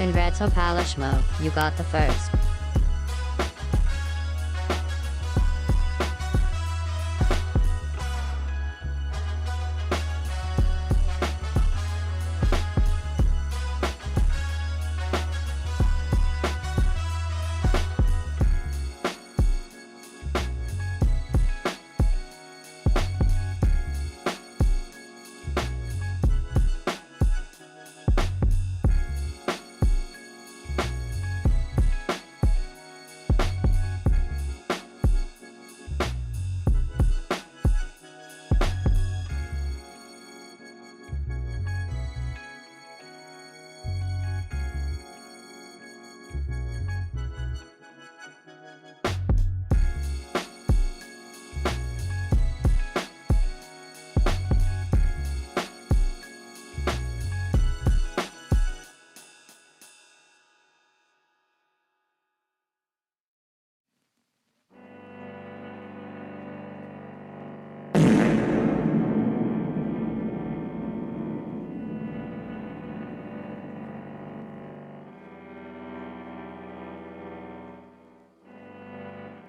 Congrats Palishmo, you got the first.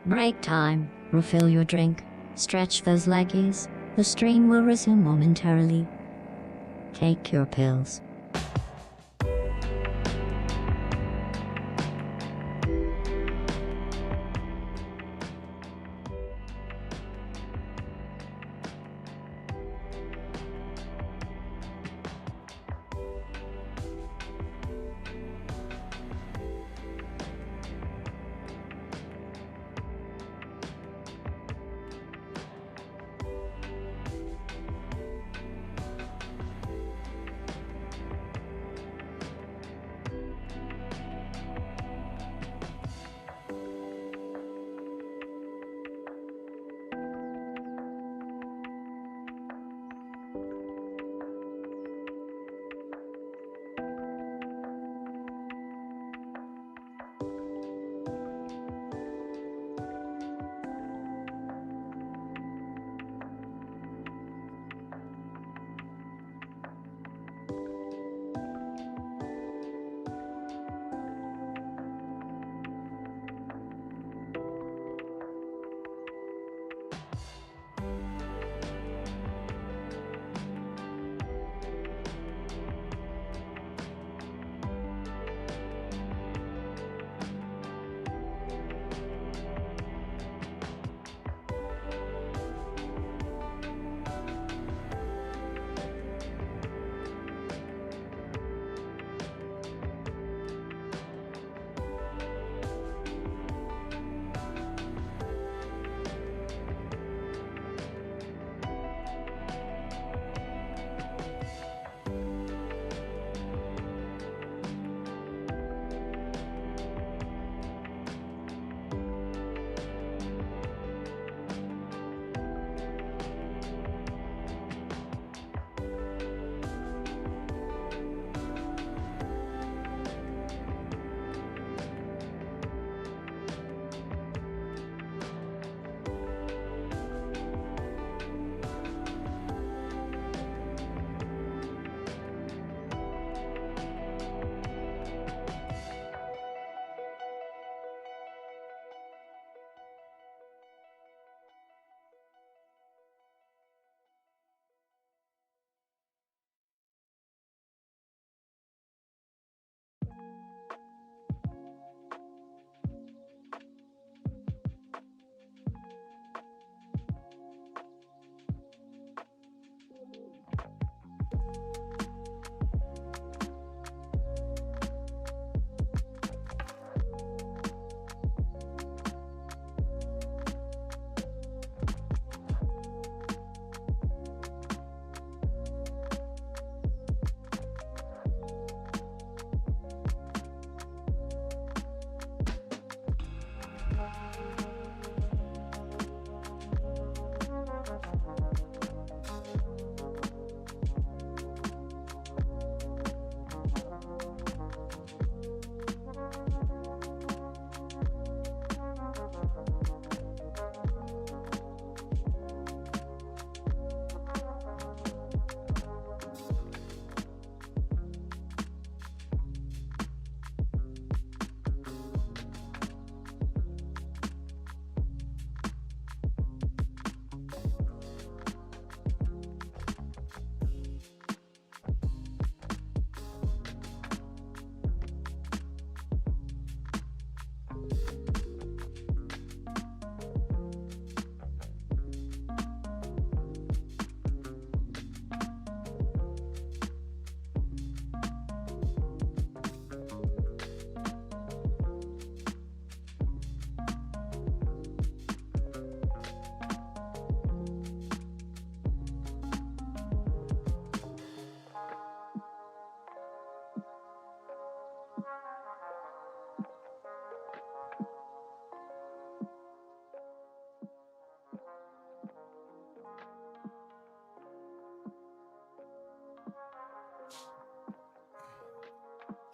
Break time. Refill your drink. Stretch those leggies. The stream will resume momentarily. Take your pills.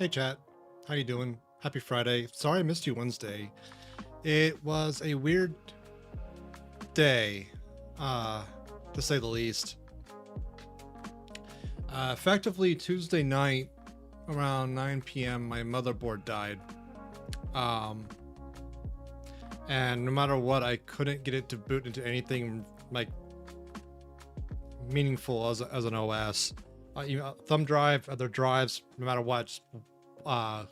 Hey chat, how you doing? Happy Friday. Sorry I missed you Wednesday. It was a weird day, to say the least. Effectively Tuesday night around 9 p.m. my motherboard died. and no matter what, I couldn't get it to boot into anything like meaningful as an OS. Thumb drive, other drives, no matter what,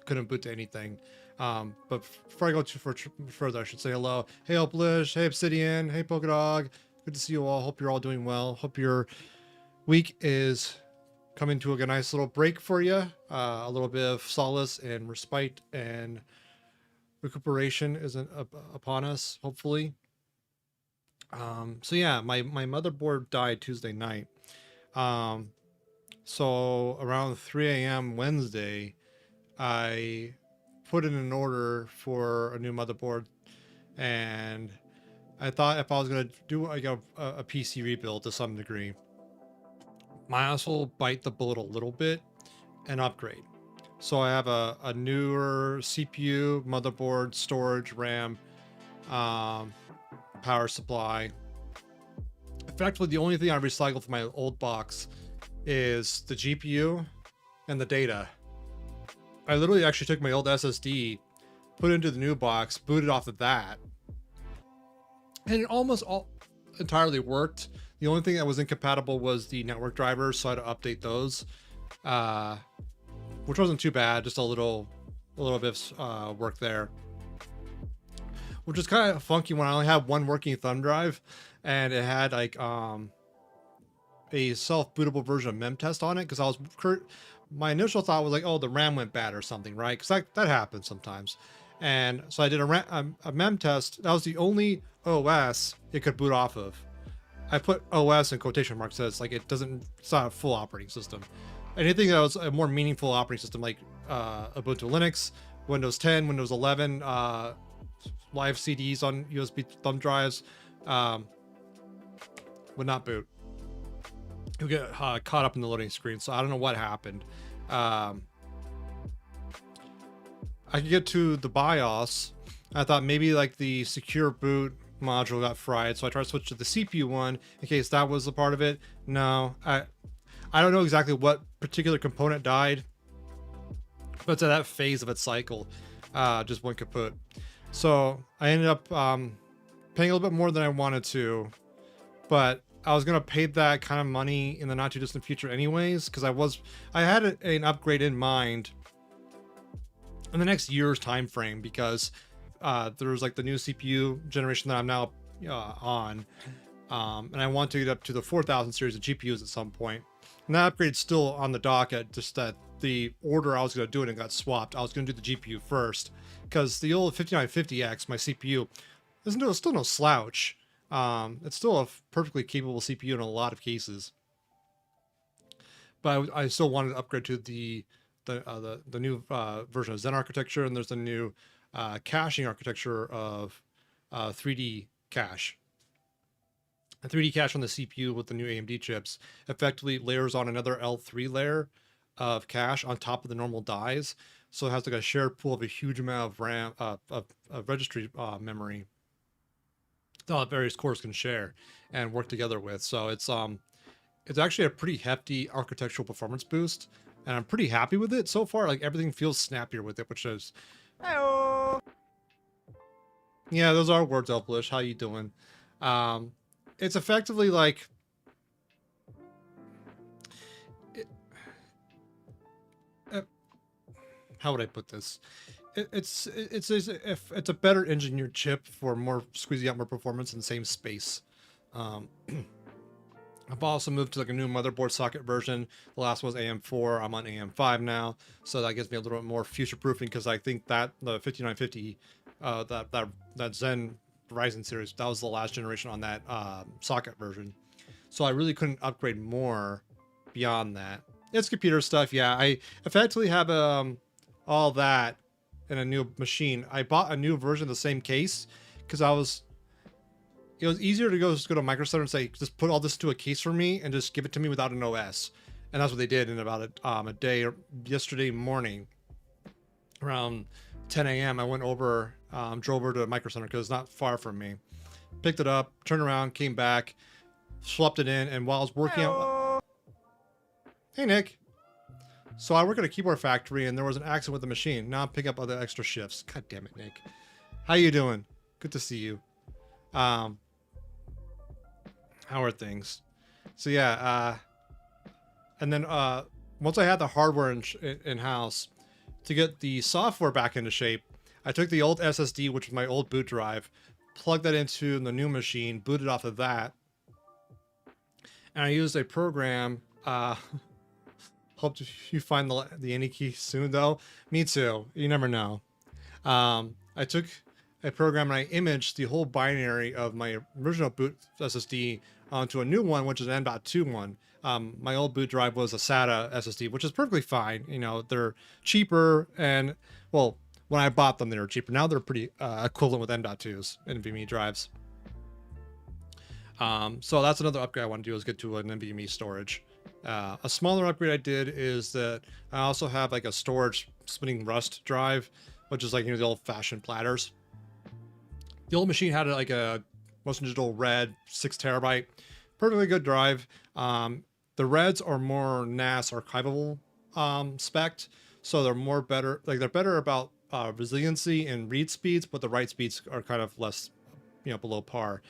couldn't boot to anything. But before I go too further, I should say hello. Hey Oplish, hey Obsidian, hey Polkadog. Good to see you all. Hope you're all doing well. Hope your week is coming to a nice little break for you. A little bit of solace and respite and recuperation isn't upon us, hopefully. So yeah, my motherboard died Tuesday night. So around 3 a.m. Wednesday, I put in an order for a new motherboard, and I thought if I was gonna do like a PC rebuild to some degree, my ass will bite the bullet a little bit and upgrade. So I have a newer CPU, motherboard, storage, RAM, power supply. Effectively, the only thing I recycled from my old box is the GPU and the data. I literally actually took my old SSD, put it into the new box, booted off of that, and it almost entirely worked. The only thing that was incompatible was the network drivers, so I had to update those, which wasn't too bad, just a little bit of work there. Which is kind of funky when I only have one working thumb drive, and it had like a self-bootable version of memtest on it, because my initial thought was like, oh, the RAM went bad or something, right? Because that happens sometimes. And so I did a memtest. That was the only OS it could boot off of. I put OS in quotation marks, so it's like it's not a full operating system. Anything that was a more meaningful operating system, like Ubuntu Linux, Windows 10, Windows 11, live CDs on USB thumb drives, would not boot. It would get caught up in the loading screen. So I don't know what happened. I could get to the BIOS. I thought maybe like the secure boot module got fried, so I tried to switch to the CPU one in case that was a part of it. No, I don't know exactly what particular component died, but it's at that phase of its cycle, just one kaput. So I ended up paying a little bit more than I wanted to, but I was gonna pay that kind of money in the not too distant future anyways, because I had an upgrade in mind in the next year's time frame, because there's like the new CPU generation that I'm now on, and I want to get up to the 4000 series of GPUs at some point. And that upgrade's still on the docket, just that the order I was going to do it and got swapped. I was going to do the GPU first, because the old 5950X, my CPU, is still no slouch. It's still a perfectly capable CPU in a lot of cases, but I still wanted to upgrade to the new version of Zen architecture, and there's a new caching architecture of 3D cache. A 3D cache on the CPU with the new AMD chips effectively layers on another L3 layer of cache on top of the normal dies, so it has like a shared pool of a huge amount of RAM, of registry memory that various cores can share and work together with. So it's actually a pretty hefty architectural performance boost, and I'm pretty happy with it so far. Like, everything feels snappier with it, which is, hey-oh. Yeah, those are words, Elplish. How you doing? It's effectively like how would I put this? It's a better engineered chip for squeezing out more performance in the same space. I've also moved to like a new motherboard socket version. The last one was AM4. I'm on AM5 now, so that gives me a little bit more future proofing, because I think that the 5950, that Zen Ryzen series, that was the last generation on that socket version. So I really couldn't upgrade more beyond that. It's computer stuff, yeah. I effectively have all that in a new machine. I bought a new version of the same case because it was easier to just go to Micro Center and say, just put all this to a case for me and just give it to me without an OS. And that's what they did in about a day, or yesterday morning around 10 a.m. I went over, drove over to Micro Center because it's not far from me. Picked it up, turned around, came back, swapped it in, and while I was working out... Hey, Nick. So I work at a keyboard factory, and there was an accident with the machine. Now I'm picking up other extra shifts. God damn it, Nick. How you doing? Good to see you. How are things? So yeah, and then once I had the hardware in house, to get the software back into shape, I took the old SSD, which was my old boot drive, plugged that into the new machine, booted off of that, and I used a program. Hope you find the any key soon, though. Me too. You never know. I took a program and I imaged the whole binary of my original boot SSD onto a new one, which is an M.2 one. My old boot drive was a SATA SSD, which is perfectly fine. You know, they're cheaper, and well, when I bought them, they were cheaper. Now they're pretty equivalent with M.2s, NVMe drives. So that's another upgrade I want to do, is get to an NVMe storage. A smaller upgrade I did is that I also have like a storage spinning rust drive, which is like, you know, the old-fashioned platters. The old machine had like a Western Digital Red 6 terabyte, perfectly good drive. The Reds are more NAS archivable spec, so they're more better. Like they're better about resiliency and read speeds, but the write speeds are kind of less, you know, below par.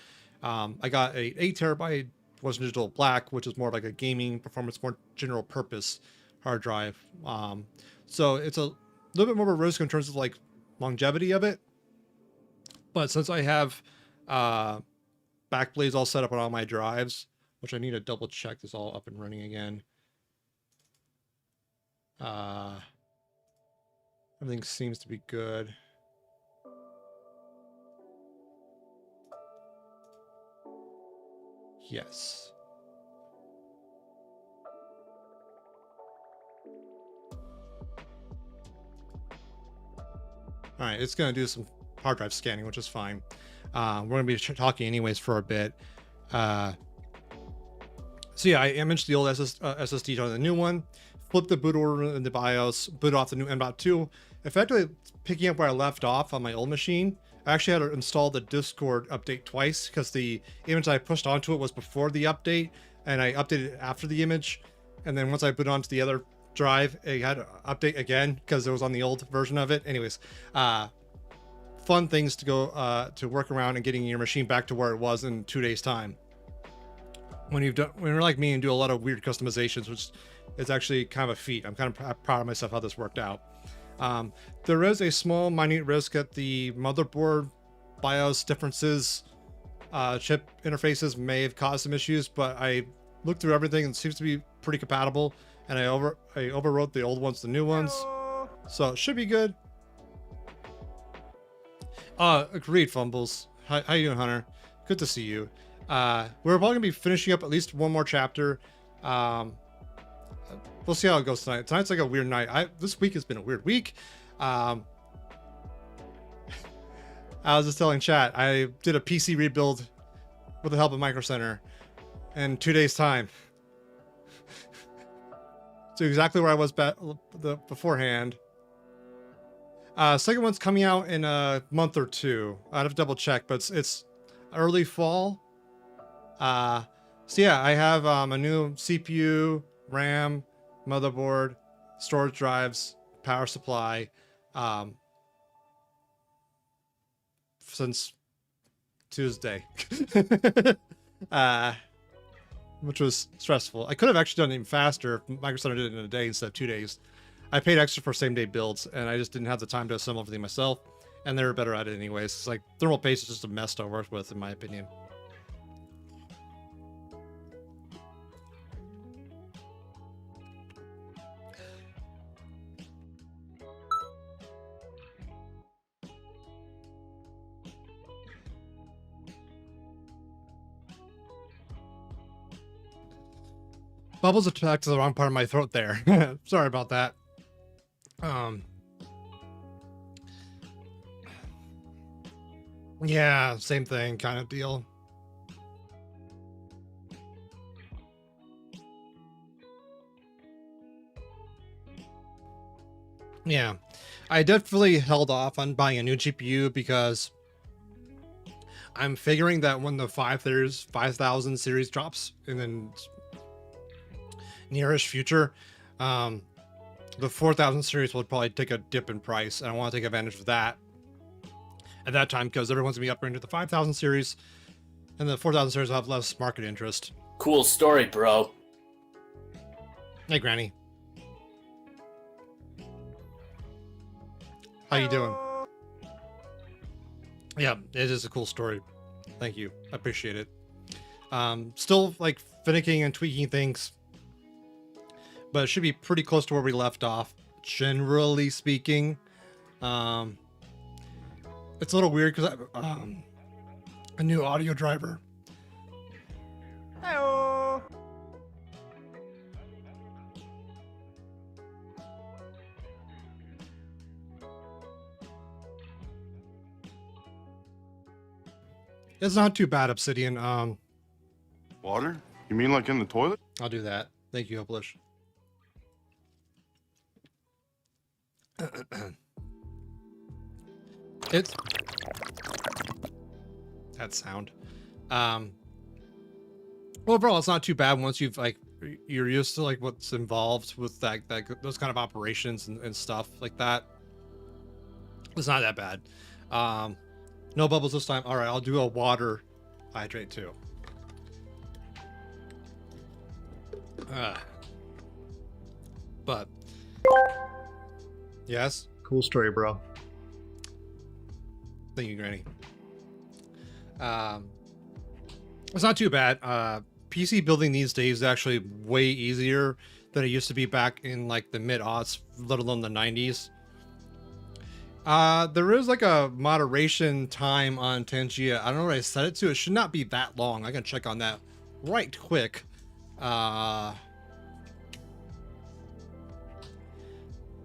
I got a 8 terabyte Western Digital Black, which is more like a gaming performance, more general purpose hard drive. So it's a little bit more of a risk in terms of like longevity of it. But since I have backblades all set up on all my drives, which I need to double check this all up and running again. Everything seems to be good. Yes. All right, it's going to do some hard drive scanning, which is fine. We're going to be talking anyways for a bit. So yeah, I imaged the old SSD to the new one, flipped the boot order in the BIOS, boot off the new M.2, effectively picking up where I left off on my old machine. I actually had to install the Discord update twice because the image I pushed onto it was before the update, and I updated it after the image. And then once I put it onto the other drive, it had to update again because it was on the old version of it. Anyways, fun things to go to work around and getting your machine back to where it was in 2 days time. When you're like me and do a lot of weird customizations, which is actually kind of a feat. I'm kind of proud of myself how this worked out. There is a small minute risk at the motherboard BIOS differences. Chip interfaces may have caused some issues, but I looked through everything and it seems to be pretty compatible. And I overwrote the old ones to the new ones, so it should be good. Agreed, Fumbles. How you doing, Hunter? Good to see you. We're probably gonna be finishing up at least one more chapter. We'll see how it goes tonight. Tonight's like a weird night. This week has been a weird week. I was just telling chat, I did a PC rebuild with the help of Micro Center in 2 days time. So exactly where I was beforehand. Second one's coming out in a month or two. I'd have to double check, but it's early fall. So yeah, I have a new CPU, RAM, motherboard, storage drives, power supply, since Tuesday. Which was stressful. I could have actually done it even faster if Micro Center did it in a day instead of 2 days. I paid extra for same day builds, and I just didn't have the time to assemble everything myself, and they were better at it anyways. It's like thermal paste is just a mess to work with, in my opinion. Bubbles attacked to the wrong part of my throat there. Sorry about that. Yeah, same thing kind of deal. Yeah, I definitely held off on buying a new GPU because I'm figuring that when the 5000 series drops in the nearish future, the 4000 series will probably take a dip in price, and I want to take advantage of that. at that time, because everyone's gonna be upgrading to the 5000 series, and the 4000 series will have less market interest. Cool story, bro. Hey, Granny. How you doing? Yeah, it is a cool story. Thank you. I appreciate it. Still like finicking and tweaking things, but it should be pretty close to where we left off, generally speaking. It's a little weird because I have a new audio driver. Hello. It's not too bad, Obsidian. Water? You mean like in the toilet? I'll do that. Thank you, Hopelish. It's that sound. Overall, it's not too bad once you've like you're used to like what's involved with that those kind of operations and stuff like that. It's not that bad. No bubbles this time. All right, I'll do a water hydrate too. But yes. Cool story, bro. Thank you, Granny. It's not too bad. PC building these days is actually way easier than it used to be back in like the mid-aughts, let alone the 90s. There is like a moderation time on Tangia. I don't know what I set it to. It should not be that long. I can check on that right quick. But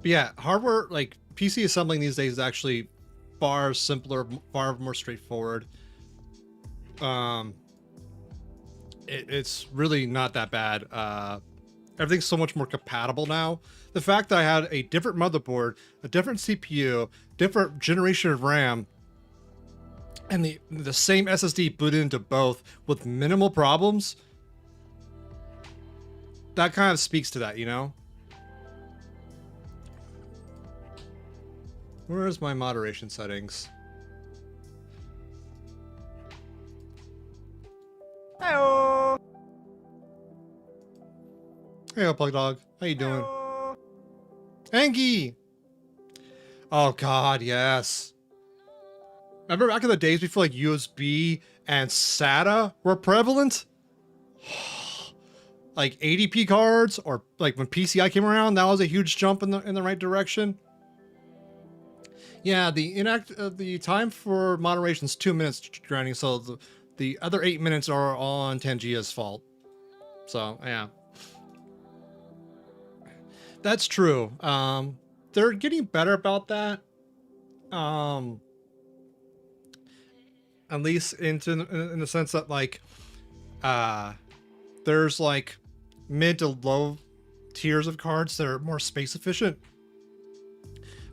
yeah, hardware, like PC assembling these days is actually far simpler, far more straightforward. It's really not that bad. Everything's so much more compatible now. The fact that I had a different motherboard, a different CPU, different generation of RAM, and the same SSD booted into both with minimal problems, that kind of speaks to that, you know? Where's my moderation settings? Hello. Hey, Plug Dog. How you doing? Angie! Oh god, yes. Remember back in the days before like USB and SATA were prevalent? Like ADP cards, or like when PCI came around, that was a huge jump in the right direction. Yeah, the time for moderation is 2 minutes, Granny, so the other 8 minutes are all on Tangia's fault. So, yeah. That's true. They're getting better about that. At least in the sense that like, there's like mid to low tiers of cards that are more space efficient.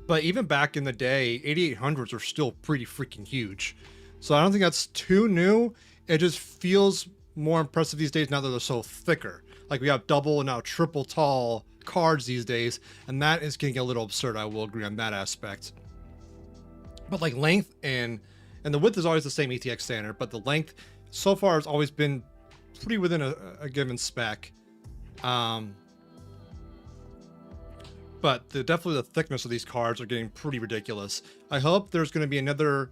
But even back in the day, 8800s are still pretty freaking huge. So I don't think that's too new. It just feels more impressive these days now that they're so thicker. Like we have double and now triple tall cards these days, and that is getting a little absurd. I will agree on that aspect. But like length and the width is always the same ATX standard, but the length so far has always been pretty within a given spec. But definitely the thickness of these cards are getting pretty ridiculous. I hope there's going to be another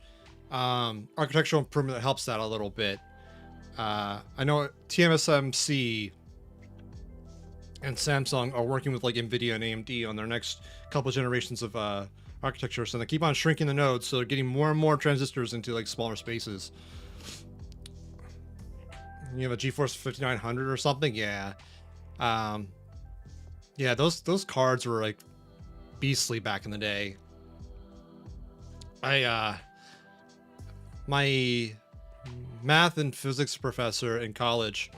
architectural improvement that helps that a little bit. I know TSMC and Samsung are working with like NVIDIA and AMD on their next couple generations of architecture, so they keep on shrinking the nodes, so they're getting more and more transistors into like smaller spaces. You have a GeForce 5900 or something? Yeah. Yeah, those cards were like beastly back in the day. My math and physics professor in college,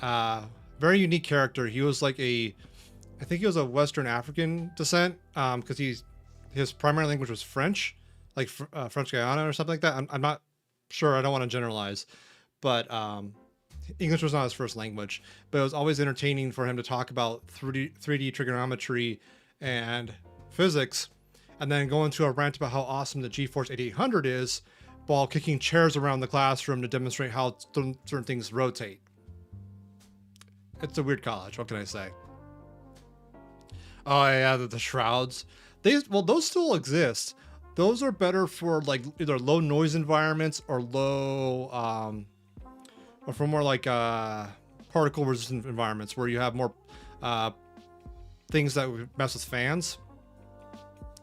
very unique character. He was like I think he was a Western African descent, because his primary language was French, like French Guiana or something like that. I'm not sure. I don't want to generalize, but English was not his first language, but it was always entertaining for him to talk about 3D trigonometry and physics. and then go into a rant about how awesome the GeForce 8800 is, while kicking chairs around the classroom to demonstrate how certain things rotate. It's a weird college. What can I say? Oh yeah, the shrouds. Those still exist. Those are better for like either low noise environments or low, or for more like particle resistant environments where you have more things that would mess with fans.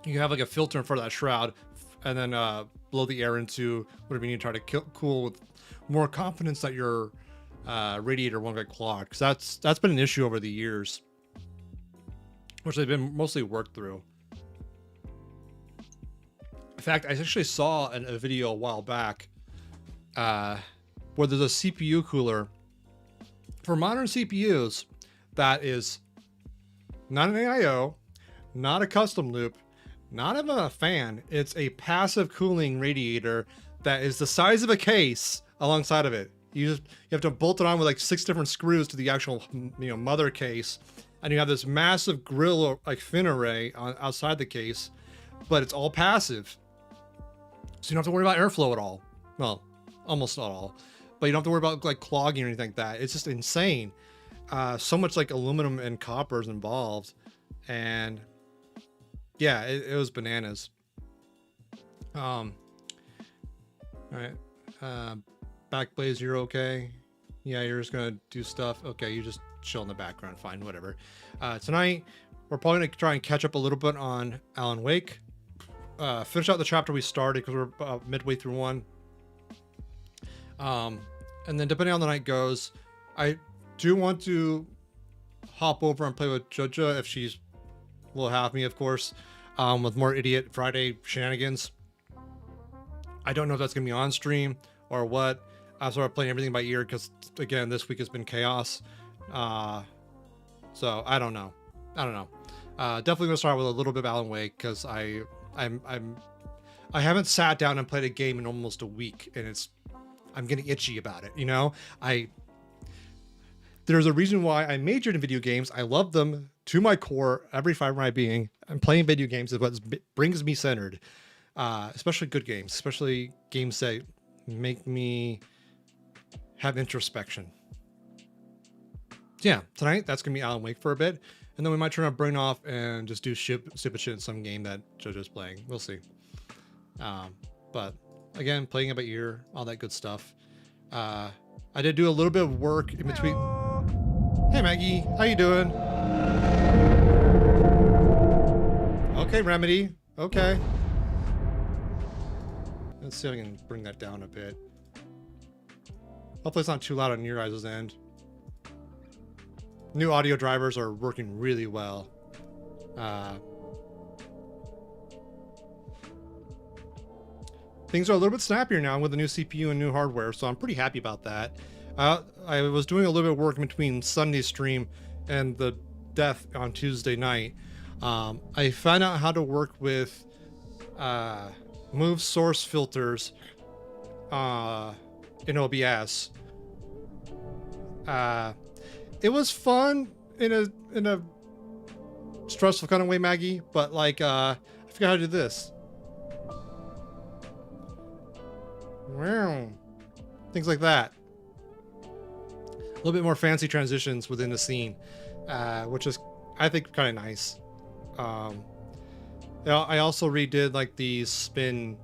You have like a filter in front of that shroud, and then blow the air into whatever you need to try to cool with more confidence that your radiator won't get clogged. Because that's been an issue over the years, which they've been mostly worked through. In fact, I actually saw a video a while back where there's a CPU cooler for modern CPUs that is not an AIO, not a custom loop, not even a fan. It's a passive cooling radiator that is the size of a case alongside of it. You have to bolt it on with like 6 different screws to the actual mother case, and you have this massive grill like fin array outside the case, but it's all passive. So you don't have to worry about airflow at all. Well, almost not all, but you don't have to worry about like clogging or anything like that. It's just insane. So much like aluminum and copper is involved, and yeah, it was bananas. All right. Backblaze, you're okay? Yeah, you're just gonna do stuff. Okay, you just chill in the background. Fine, whatever. Tonight, we're probably gonna try and catch up a little bit on Alan Wake. Finish out the chapter we started because we're midway through one. And then depending on the night goes, I do want to hop over and play with Jojo if she's will have me, of course, with more Idiot Friday shenanigans. I don't know if that's gonna be on stream or what. I'm sort of playing everything by ear because again, this week has been chaos. So I don't know. Definitely gonna start with a little bit of Alan Wake because I haven't sat down and played a game in almost a week, and I'm getting itchy about it. There's a reason why I majored in video games. I love them to my core, every fiber of my being. And playing video games is what brings me centered, especially good games, especially games that make me have introspection. Yeah, tonight that's gonna be Alan Wake for a bit, and then we might turn our brain off and just do stupid shit in some game that JoJo's playing. We'll see. But again, playing it by ear, all that good stuff. I did do a little bit of work in between. Hey Maggie, how you doing? Okay, Remedy. Okay. Let's see if I can bring that down a bit. Hopefully it's not too loud on your guys' end. New audio drivers are working really well. Things are a little bit snappier now with the new CPU and new hardware, so I'm pretty happy about that. I was doing a little bit of work in between Sunday's stream and the death on Tuesday night. I found out how to work with move source filters in OBS. It was fun in a stressful kind of way, Maggie, but like I forgot how to do this. Things like that. A little bit more fancy transitions within the scene, which is, I think, kind of nice. I also redid like the spin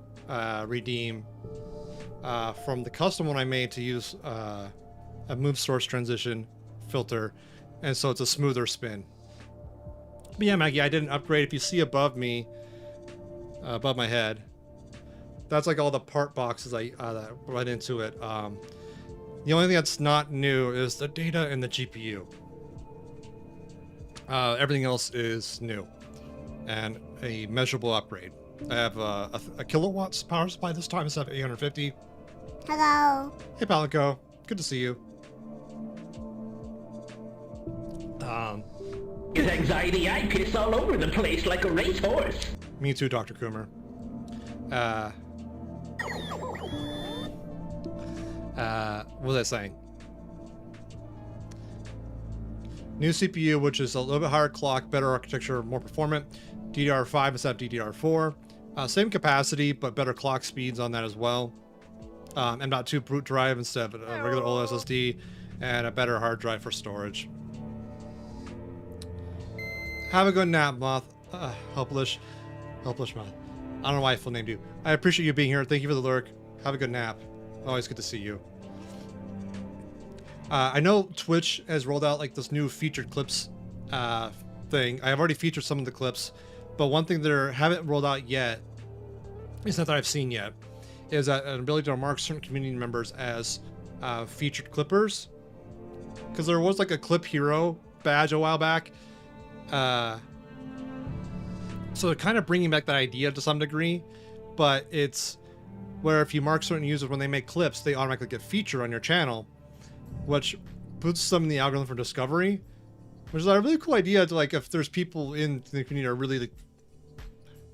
redeem from the custom one I made to use a move source transition filter, and so it's a smoother spin. But yeah, Maggie, I did an upgrade. If you see above me, above my head, that's like all the part boxes that went into it. The only thing that's not new is the data and the GPU. Everything else is new and a measurable upgrade. I have a kilowatts power supply this time instead of 850. Hello. Hey, Palico. Good to see you. His anxiety, I piss all over the place like a racehorse. Me too, Dr. Coomer. What was I saying? New CPU, which is a little bit higher clock, better architecture, more performant. DDR5 instead of DDR4. Same capacity, but better clock speeds on that as well. M.2 boot drive instead of a regular old SSD, and a better hard drive for storage. Have a good nap, Moth. Helpless Moth. I don't know why I full named you. I appreciate you being here. Thank you for the lurk. Have a good nap. Always good to see you. I know Twitch has rolled out like this new featured clips thing. I have already featured some of the clips, but one thing they haven't rolled out yet, it's not that I've seen yet, is that an ability to mark certain community members as featured clippers. Because there was like a clip hero badge a while back. So they're kind of bringing back that idea to some degree, but it's where if you mark certain users when they make clips, they automatically get featured on your channel, which puts them in the algorithm for discovery, which is a really cool idea to, like, if there's people in the community that really like,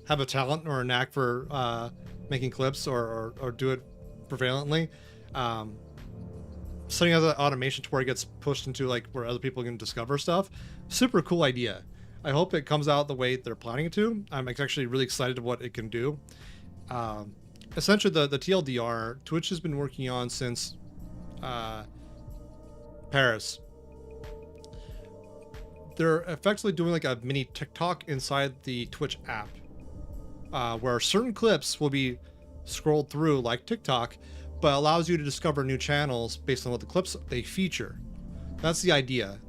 have a talent or a knack for making clips or do it prevalently, setting up the automation to where it gets pushed into like where other people can discover stuff. Super cool idea. I hope it comes out the way they're planning it to. I'm actually really excited to what it can do. Essentially, the TLDR, Twitch has been working on since Paris. They're effectively doing like a mini TikTok inside the Twitch app, where certain clips will be scrolled through like TikTok, but allows you to discover new channels based on what the clips they feature. That's the idea.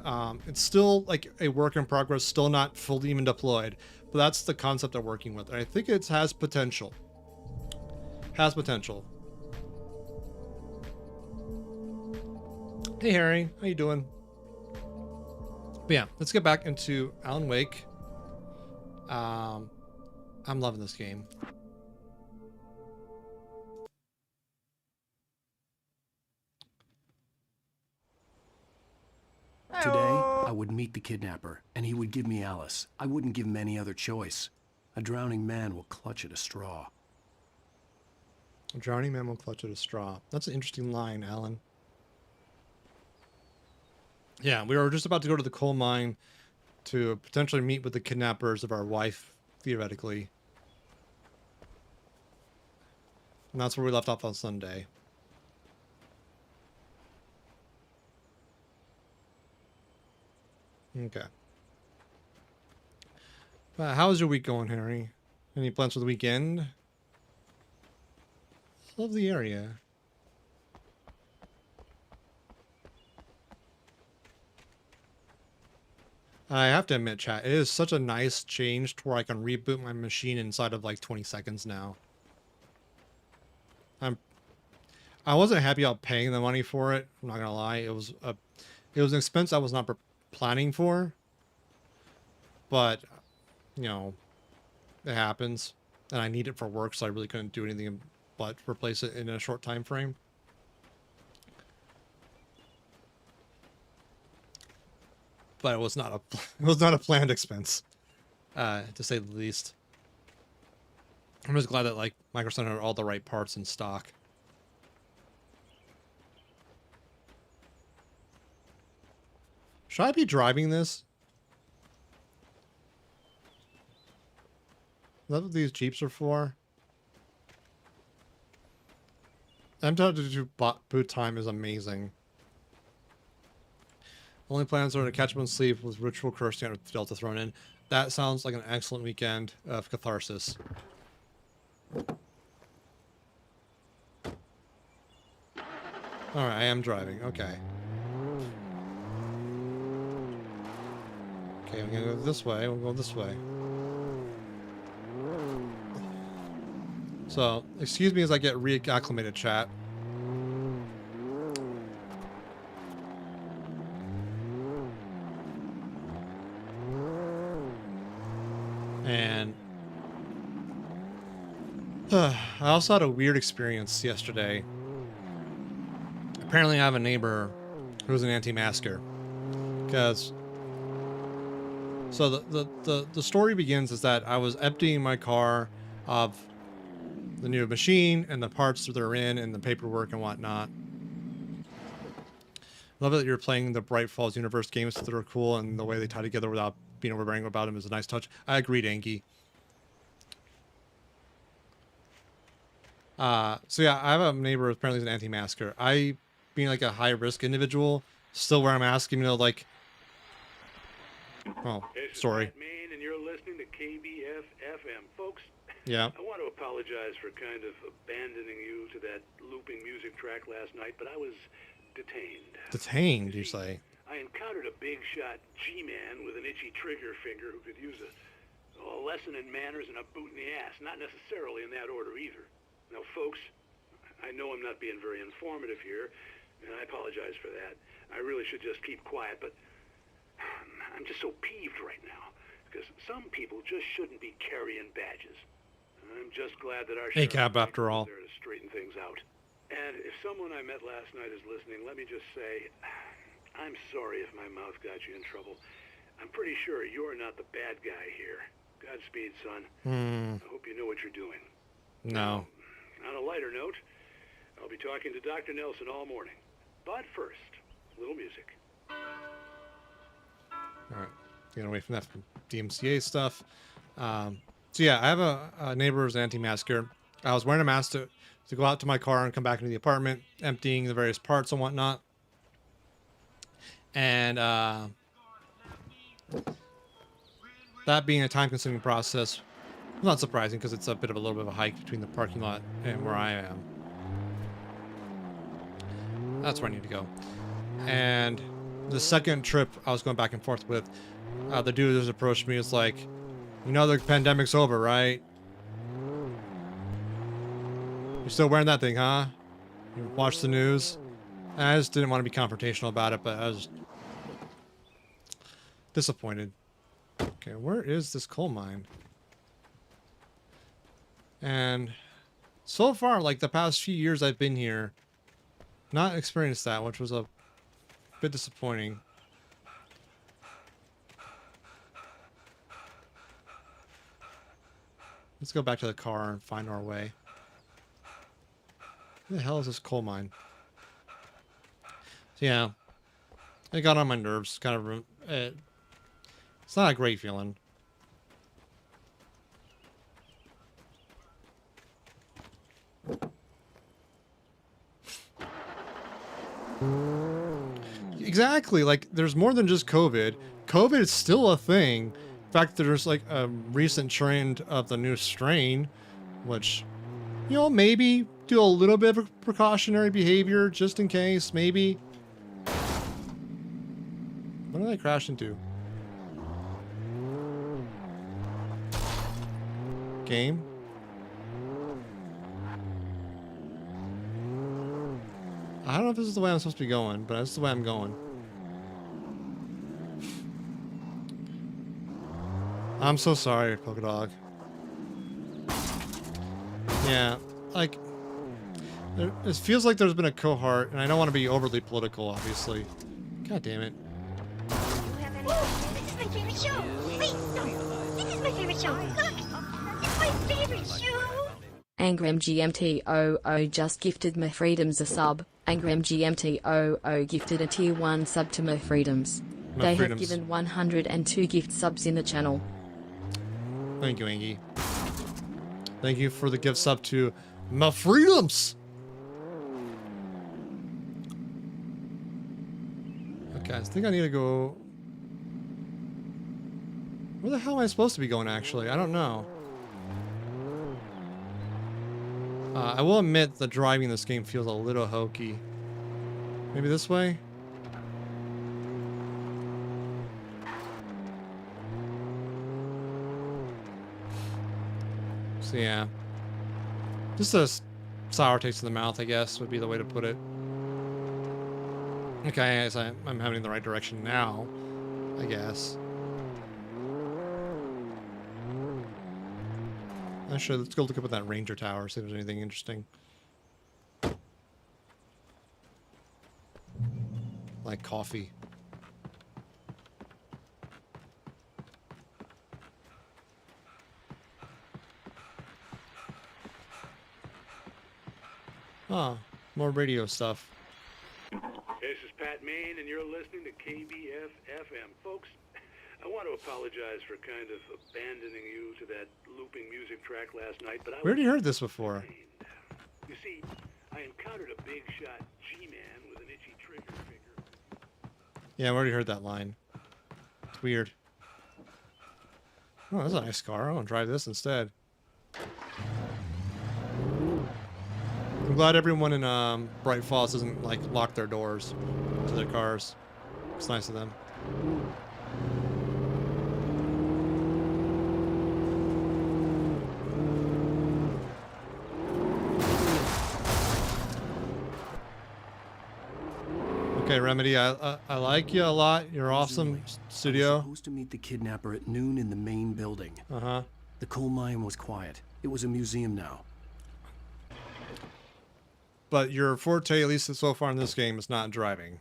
It's still like a work in progress, still not fully even deployed, but that's the concept they're working with. And I think it has potential. Has potential. Hey Harry, how you doing? But yeah, let's get back into Alan Wake. I'm loving this game. Today, I would meet the kidnapper, and he would give me Alice. I wouldn't give him any other choice. A drowning man will clutch at a straw. A drowning man will clutch at a straw. That's an interesting line, Alan. Yeah, we were just about to go to the coal mine to potentially meet with the kidnappers of our wife, theoretically. And that's where we left off on Sunday. Okay. How's your week going, Harry? Any plans for the weekend? Love the area. I have to admit, chat, it is such a nice change to where I can reboot my machine inside of like 20 seconds now. I wasn't happy about paying the money for it. I'm not gonna lie. It was an expense I was not planning for, but you know, it happens, and I need it for work, so I really couldn't do anything but replace it in a short time frame. But it was not a planned expense, to say the least. I'm just glad that like Microsoft had all the right parts in stock. Should I be driving this? Is that what these Jeeps are for? M.2 boot time is amazing. Only plans are to catch up on sleep with ritual curse with Delta thrown in. That sounds like an excellent weekend of catharsis. Alright, I am driving. Okay. Okay, I'm gonna go this way. We'll go this way. So, excuse me as I get reacclimated, chat. And I also had a weird experience yesterday. Apparently I have a neighbor who's an anti-masker. Because so the story begins is that I was emptying my car of the new machine and the parts that they're in and the paperwork and whatnot. Love it that you're playing the Bright Falls universe games that are cool, and the way they tie together without being overbearing about them is a nice touch. I agree, Anki. So yeah, I have a neighbor who apparently is an anti-masker. I, being like a high-risk individual, still wear a mask, even though like, oh, sorry. Maine, and you're listening to KBF FM, folks. Yeah. I want to apologize for kind of abandoning you to that looping music track last night, but I was detained. Detained, you say? I encountered a big shot G-man with an itchy trigger finger who could use a lesson in manners and a boot in the ass. Not necessarily in that order either. Now, folks, I know I'm not being very informative here, and I apologize for that. I really should just keep quiet, but I'm just so peeved right now, because some people just shouldn't be carrying badges. I'm just glad that our ACAB, after all, there to straighten things out. And if someone I met last night is listening, let me just say, I'm sorry if my mouth got you in trouble. I'm pretty sure you're not the bad guy here. Godspeed, son. I hope you know what you're doing. No. On a lighter note, I'll be talking to Dr. Nelson all morning. But first, a little music. All right. Getting away from that DMCA stuff. So yeah, I have a neighbor who's an anti-masker. I was wearing a mask to go out to my car and come back into the apartment, emptying the various parts and whatnot. And that being a time-consuming process, not surprising because it's a little bit of a hike between the parking lot and where I am. That's where I need to go. And the second trip I was going back and forth with, the dude just approached me. It's like, you know the pandemic's over, right? You're still wearing that thing, huh? You watch the news? And I just didn't want to be confrontational about it, but I was disappointed. Okay, where is this coal mine? And so far, like the past few years I've been here, not experienced that, which was a bit disappointing. Let's go back to the car and find our way. Where the hell is this coal mine? So yeah, it got on my nerves. Kind of, it's not a great feeling. Exactly. Like, there's more than just COVID. COVID is still a thing. In fact, there's like a recent trend of the new strain, which, you know, maybe do a little bit of precautionary behavior just in case, maybe. What did I crash into? Game? I don't know if this is the way I'm supposed to be going, but that's the way I'm going. I'm so sorry, Polka Dog. Yeah, like, it feels like there's been a cohort, and I don't want to be overly political, obviously. God damn it. This is my favorite show. Wait, no, this is my favorite show. Look, it's my favorite show. AngramGMT00 just gifted my freedoms a sub. AngramGMT00 gifted a tier 1 sub to my freedoms. They have given 102 gift subs in the channel. Thank you, Angie. Thank you for the gift sub to my freedoms. Okay, I think I need to go. Where the hell am I supposed to be going, actually? I don't know. I will admit the driving in this game feels a little hokey. Maybe this way? So yeah. Just a sour taste in the mouth, I guess, would be the way to put it. Okay, I guess I'm heading in the right direction now, I guess. Actually, let's go look up at that ranger tower, see if there's anything interesting. Like coffee. Ah, more radio stuff. This is Pat Maine, and you're listening to KBF FM. Folks, I want to apologize for kind of abandoning you to that looping music track last night, but We already heard this before. You see, I encountered a big shot G-man with an itchy trigger finger. Yeah, I already heard that line. It's weird. Oh, that's a nice car. I want to drive this instead. I'm glad everyone in Bright Falls doesn't like lock their doors to their cars. It's nice of them. Okay, Remedy, I like you a lot. You're awesome, studio. I was supposed to meet the kidnapper at noon in the main building. Uh-huh. The coal mine was quiet. It was a museum now. But your forte, at least so far in this game, is not driving.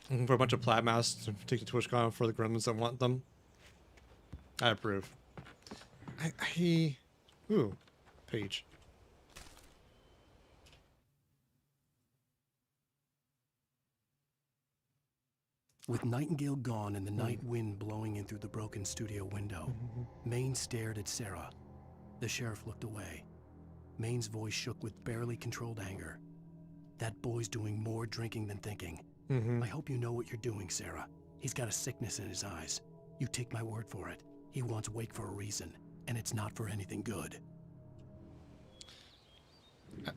Looking for a bunch of plaid masks to take to TwitchCon for the gremlins that want them. I approve. Ooh, page. With Nightingale gone and the night wind blowing in through the broken studio window, Maine stared at Sarah. The sheriff looked away. Maine's voice shook with barely controlled anger. That boy's doing more drinking than thinking. I hope you know what you're doing, Sarah. He's got a sickness in his eyes. You take my word for it. He wants Wake for a reason, and it's not for anything good.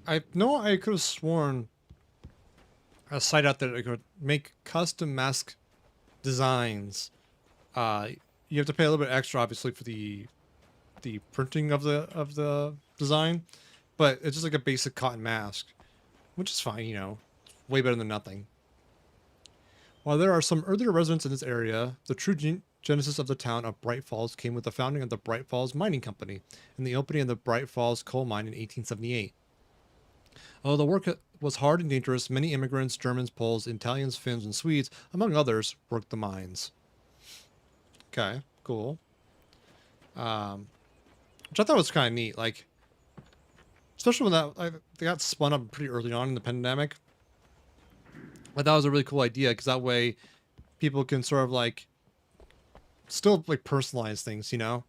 I know I could have sworn a site out there that could make custom mask designs. You have to pay a little bit extra, obviously, for the printing of the design, but it's just like a basic cotton mask, which is fine, you know, way better than nothing. While there are some earlier residents in this area, the true genesis of the town of Bright Falls came with the founding of the Bright Falls Mining Company and the opening of the Bright Falls coal mine in 1878. Although the work was hard and dangerous, many immigrants, Germans, Poles, Italians, Finns, and Swedes, among others, worked the mines. Okay, cool. Which I thought was kind of neat, like, especially when they got spun up pretty early on in the pandemic. I thought it was a really cool idea, because that way people can sort of like still like personalize things, you know.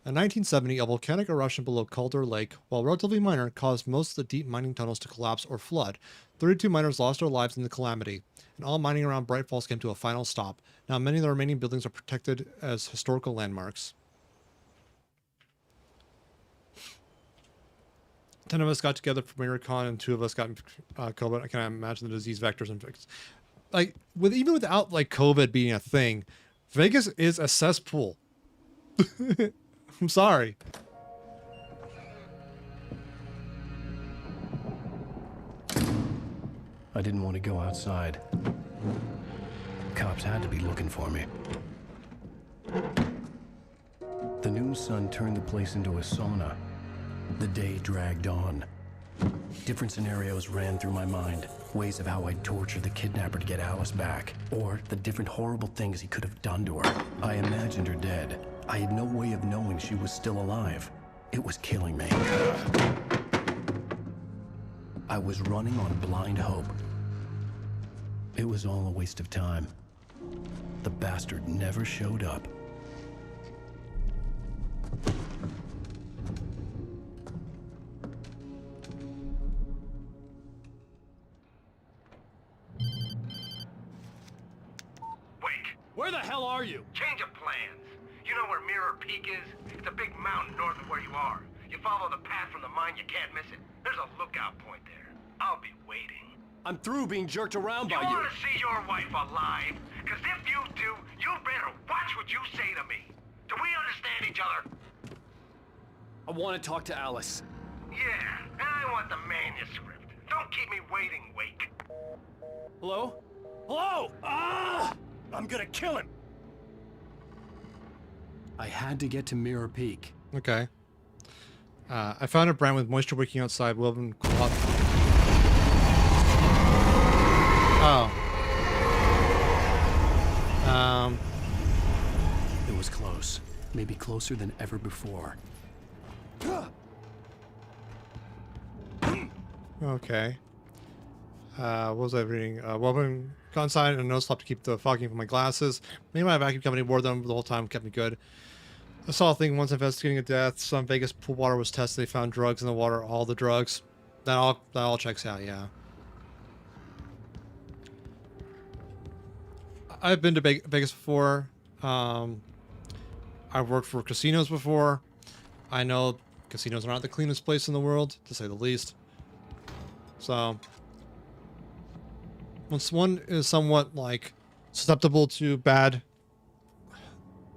In 1970, a volcanic eruption below Calder Lake, while relatively minor, caused most of the deep mining tunnels to collapse or flood. 32 miners lost their lives in the calamity, and all mining around Bright Falls came to a final stop. Now many of the remaining buildings are protected as historical landmarks. 10 of us got together for MiraCon, and 2 of us got COVID. I can't imagine the disease vectors and like even without like COVID being a thing, Vegas is a cesspool. I'm sorry. I didn't want to go outside. Cops had to be looking for me. The noon sun turned the place into a sauna. The day dragged on. Different scenarios ran through my mind. Ways of how I'd torture the kidnapper to get Alice back. Or the different horrible things he could have done to her. I imagined her dead. I had no way of knowing she was still alive. It was killing me. I was running on blind hope. It was all a waste of time. The bastard never showed up. Where the hell are you? Change of plans. You know where Mirror Peak is? It's a big mountain north of where you are. You follow the path from the mine, you can't miss it. There's a lookout point there. I'll be waiting. I'm through being jerked around by you. You want to see your wife alive? Because if you do, you better watch what you say to me. Do we understand each other? I want to talk to Alice. Yeah, and I want the manuscript. Don't keep me waiting, Wake. Hello? Hello? Ah! I'm gonna kill him! I had to get to Mirror Peak. Okay. I found a brand with moisture wicking outside. Woven cloth. Oh. It was close. Maybe closer than ever before. Okay. What was I reading? Woven got inside and no slept to keep the fogging from my glasses. Meanwhile, my vacuum company wore them the whole time, kept me good. I saw a thing once investigating a death. Some Vegas pool water was tested. They found drugs in the water. All the drugs. That all checks out. Yeah. I've been to Vegas before. I've worked for casinos before. I know casinos are not the cleanest place in the world, to say the least. So, once one is somewhat like susceptible to bad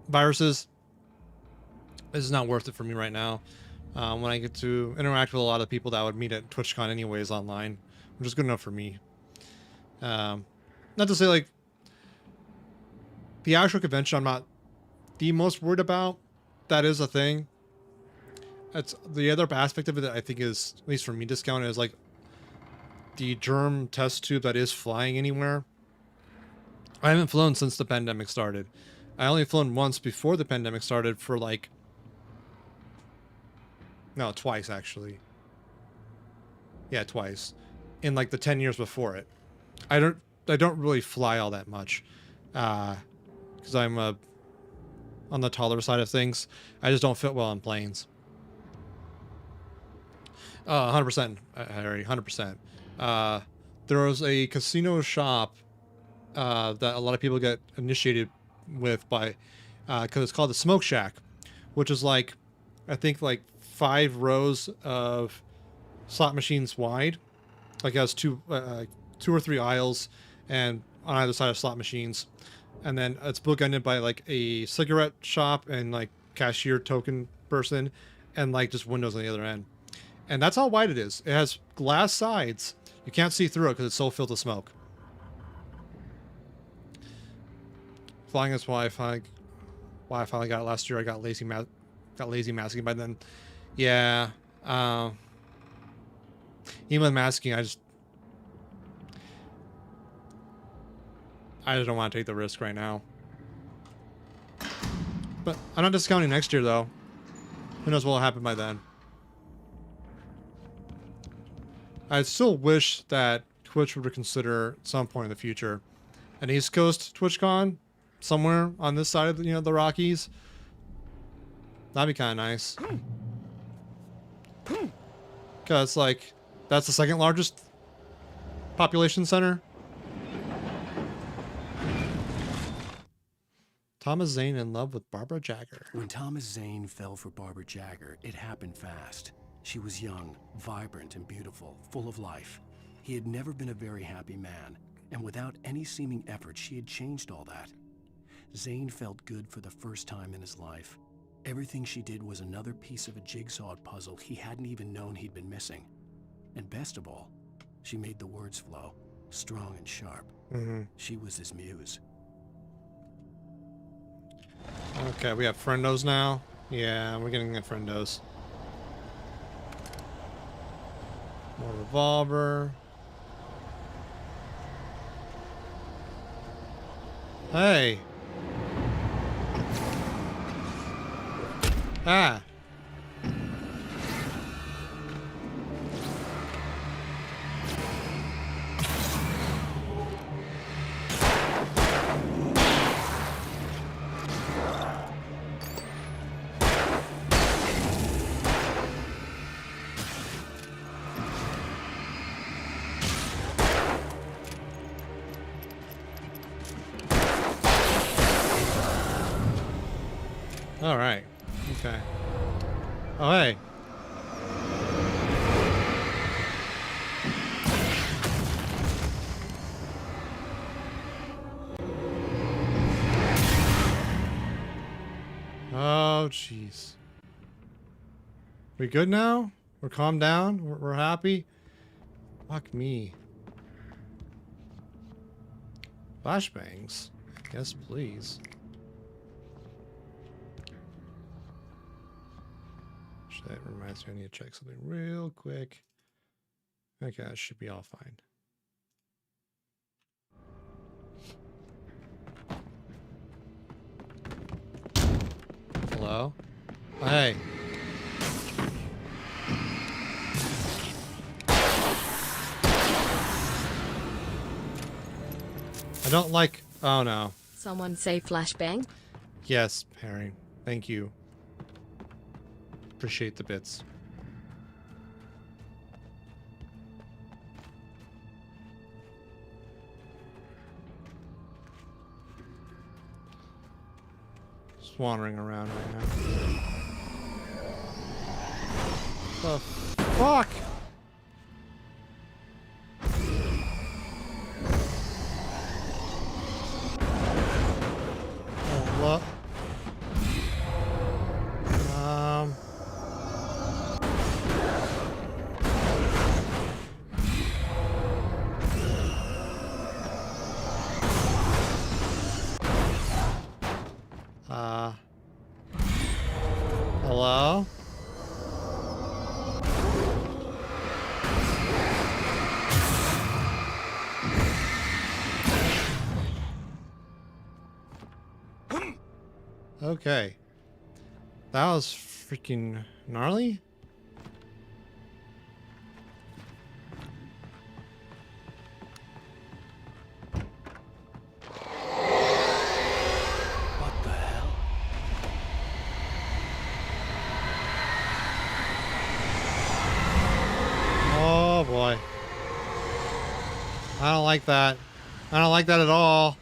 viruses, this is not worth it for me right now. When I get to interact with a lot of people that I would meet at TwitchCon anyways online, which is good enough for me. Not to say like the actual convention I'm not the most worried about. That is a thing. That's the other aspect of it that I think is, at least for me, discounted is like the germ test tube that is flying anywhere. I haven't flown since the pandemic started. I only flown once before the pandemic started for like, no, twice actually. Yeah, twice. In like the 10 years before it. I don't really fly all that much. Because I'm on the taller side of things. I just don't fit well on planes. 100%, Harry, 100%. There was a casino shop that a lot of people get initiated with by, because it's called the Smoke Shack, which is like, I think like 5 rows of slot machines wide. Like it has 2 or 3 aisles, and on either side of slot machines. And then it's bookended by like a cigarette shop and like cashier token person, and like just windows on the other end. And that's how wide it is. It has glass sides. You can't see through it because it's so filled with smoke. Flying is why I finally got it last year. I got lazy masking by then. Yeah. Even with masking, I just don't want to take the risk right now. But I'm not discounting next year though. Who knows what will happen by then. I still wish that Twitch would consider at some point in the future an East Coast TwitchCon somewhere on this side of the, the Rockies. That'd be kind of nice. Because like that's the second largest population center. Thomas Zane in love with Barbara Jagger. When Thomas Zane fell for Barbara Jagger, it happened fast. She was young, vibrant, and beautiful, full of life. He had never been a very happy man, and without any seeming effort, she had changed all that. Zane felt good for the first time in his life. Everything she did was another piece of a jigsaw puzzle he hadn't even known he'd been missing. And best of all, she made the words flow, strong and sharp. She was his muse. Okay, we have friendos now. Yeah, we're getting the friendos. More revolver. Hey. Ah. All right. Okay. Oh, hey. Oh, jeez. We good now? We're calmed down? We're happy? Fuck me. Flashbangs? Yes, please. That reminds me, I need to check something real quick. Okay, that should be all fine. Hello? Oh, hey. I don't like... Oh, no. Someone say flashbang? Yes, Harry. Thank you. appreciate the bits. Just wandering around right now. The fuck? What? Hello? Okay. That was freaking gnarly. What the hell? Oh boy. I don't like that. I don't like that at all.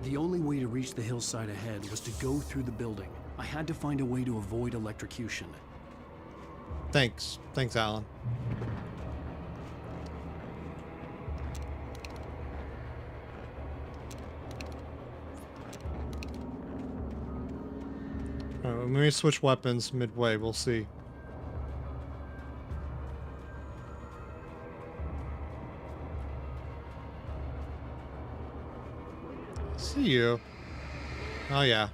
The only way to reach the hillside ahead was to go through the building. I had to find a way to avoid electrocution. Thanks. Thanks, Alan. Alright, let me switch weapons midway. We'll see. See you. Oh yeah.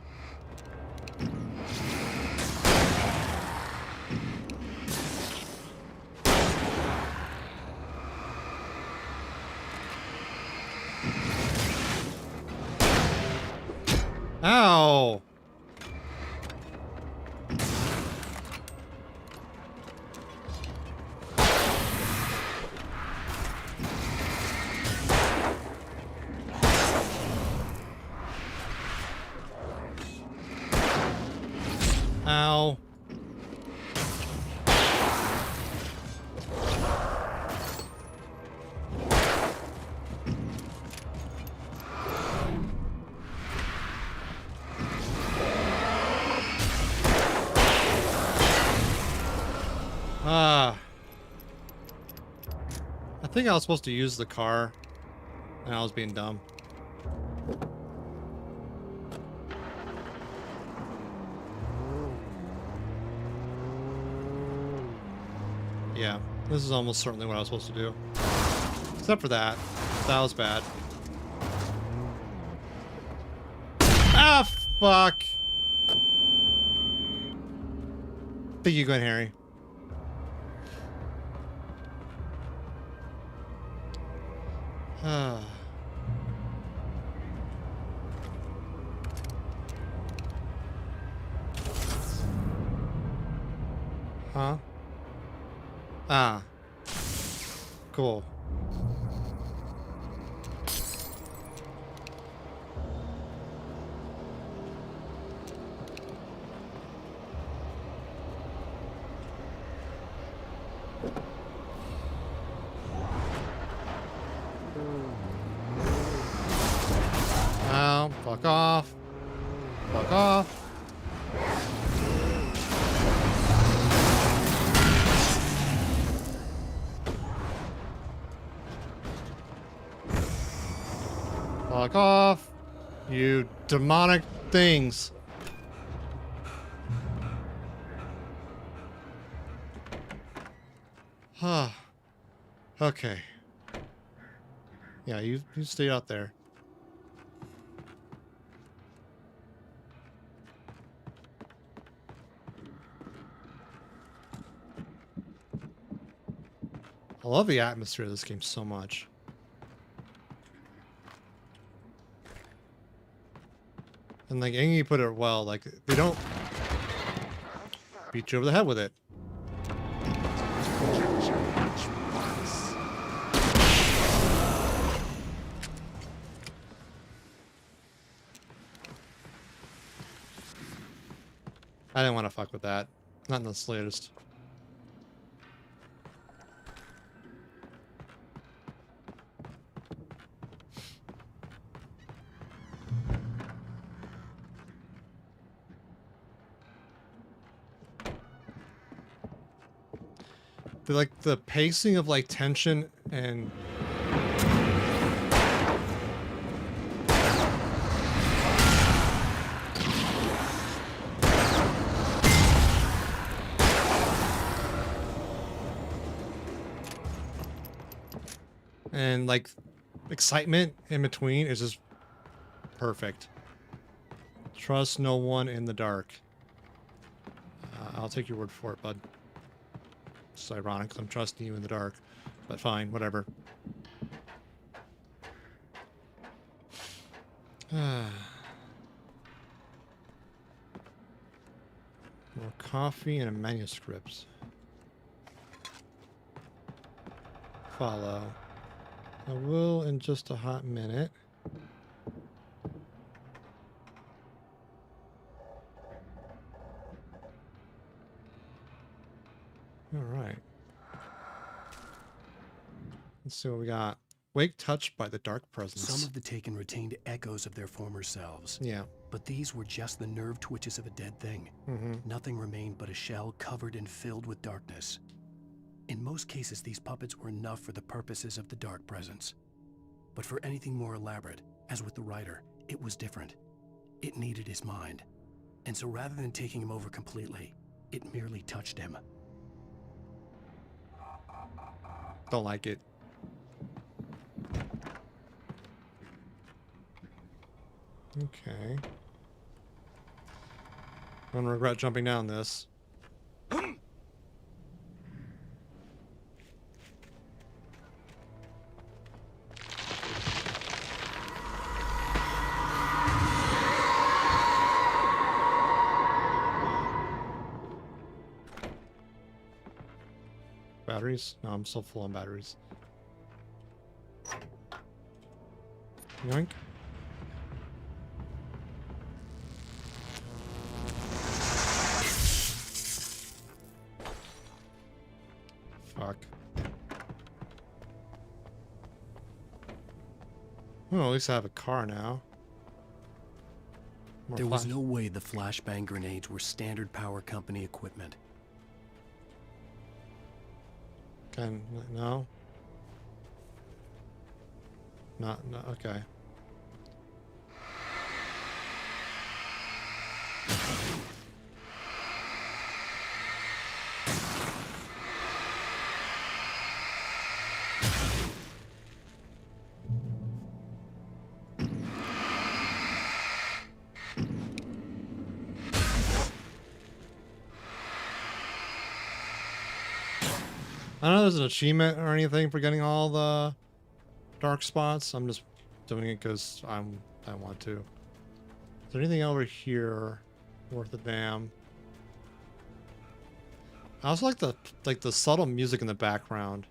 Ow. Ow. I think I was supposed to use the car, and I was being dumb. Yeah, this is almost certainly what I was supposed to do. Except for that. That was bad. Ah, fuck! Think you go, Harry. Huh? Ah. Cool. Oh, fuck off. Fuck off. Fuck off, you demonic things. Okay. Yeah, you stay out there. I love the atmosphere of this game so much. And like Angie put it well, like they don't beat you over the head with it. I didn't want to fuck with that. Not in the slightest. The pacing of like tension and like excitement in between is just perfect. Trust no one in the dark. I'll take your word for it, bud. It's ironic 'cause I'm trusting you in the dark, but fine, whatever. More coffee and a manuscript. Follow. I will in just a hot minute. All right. Let's see what we got. Wake touched by the dark presence. Some of the Taken retained echoes of their former selves. Yeah. But these were just the nerve twitches of a dead thing. Nothing remained but a shell covered and filled with darkness. In most cases, these puppets were enough for the purposes of the dark presence. But for anything more elaborate, as with the writer, it was different. It needed his mind. And so rather than taking him over completely, it merely touched him. Don't like it. Okay. I don't regret jumping down this. Batteries? No, I'm still full on batteries. Yoink. Fuck. Well, at least I have a car now. There was no way the flashbang grenades were standard power company equipment. No? No, okay. I don't know if there's an achievement or anything for getting all the dark spots. I'm just doing it because I want to. Is there anything over here worth a damn? I also like the subtle music in the background.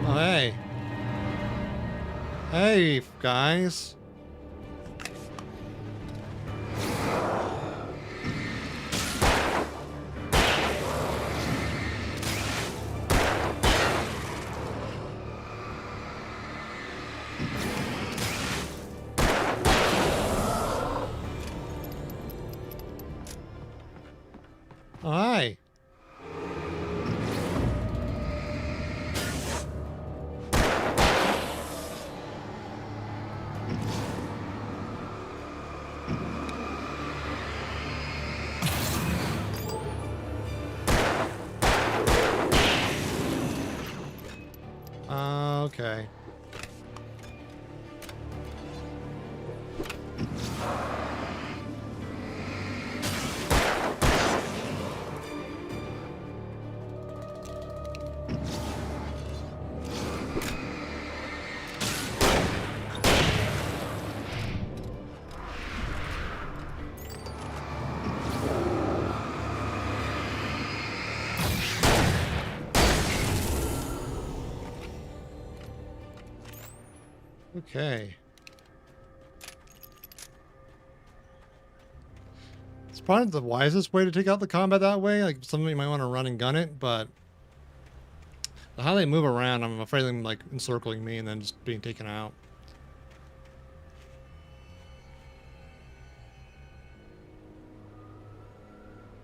Oh, hey. Hey, guys. Oh, hi. Okay. Okay. It's probably the wisest way to take out the combat that way. Like, somebody might want to run and gun it, but how they move around, I'm afraid of them, like, encircling me and then just being taken out.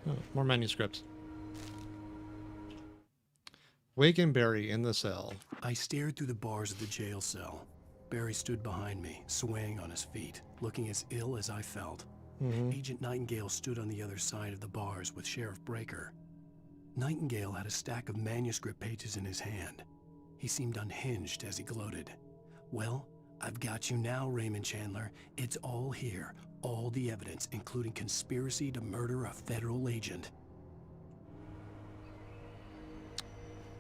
Oh, more manuscripts. Wake and Barry in the cell. I stared through the bars of the jail cell. Barry stood behind me, swaying on his feet, looking as ill as I felt. Agent Nightingale stood on the other side of the bars with Sheriff Breaker. Nightingale had a stack of manuscript pages in his hand. He seemed unhinged as he gloated. Well, I've got you now, Raymond Chandler. It's all here. All the evidence, including conspiracy to murder a federal agent.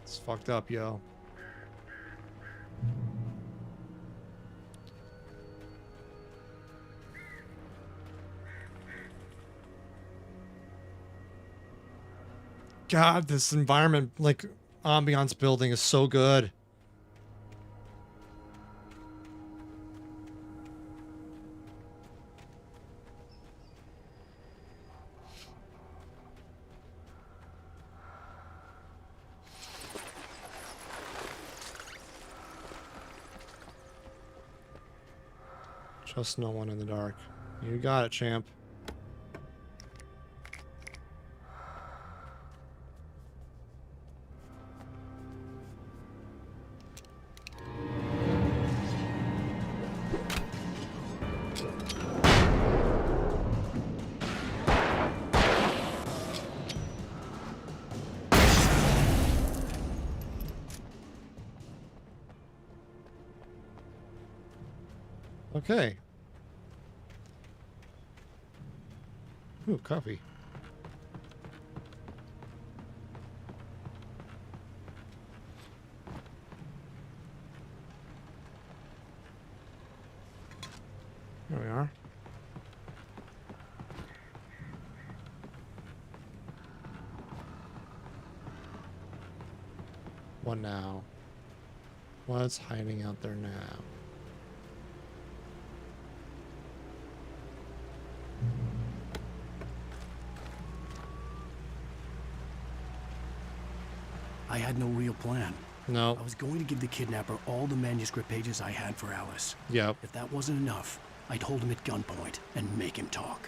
It's fucked up, yo. God, this environment, like, ambiance building is so good. Trust no one in the dark. You got it, champ. Okay. Ooh, coffee. There we are. What now? What's hiding out there now? I had no real plan. No. I was going to give the kidnapper all the manuscript pages I had for Alice. Yep. If that wasn't enough, I'd hold him at gunpoint and make him talk.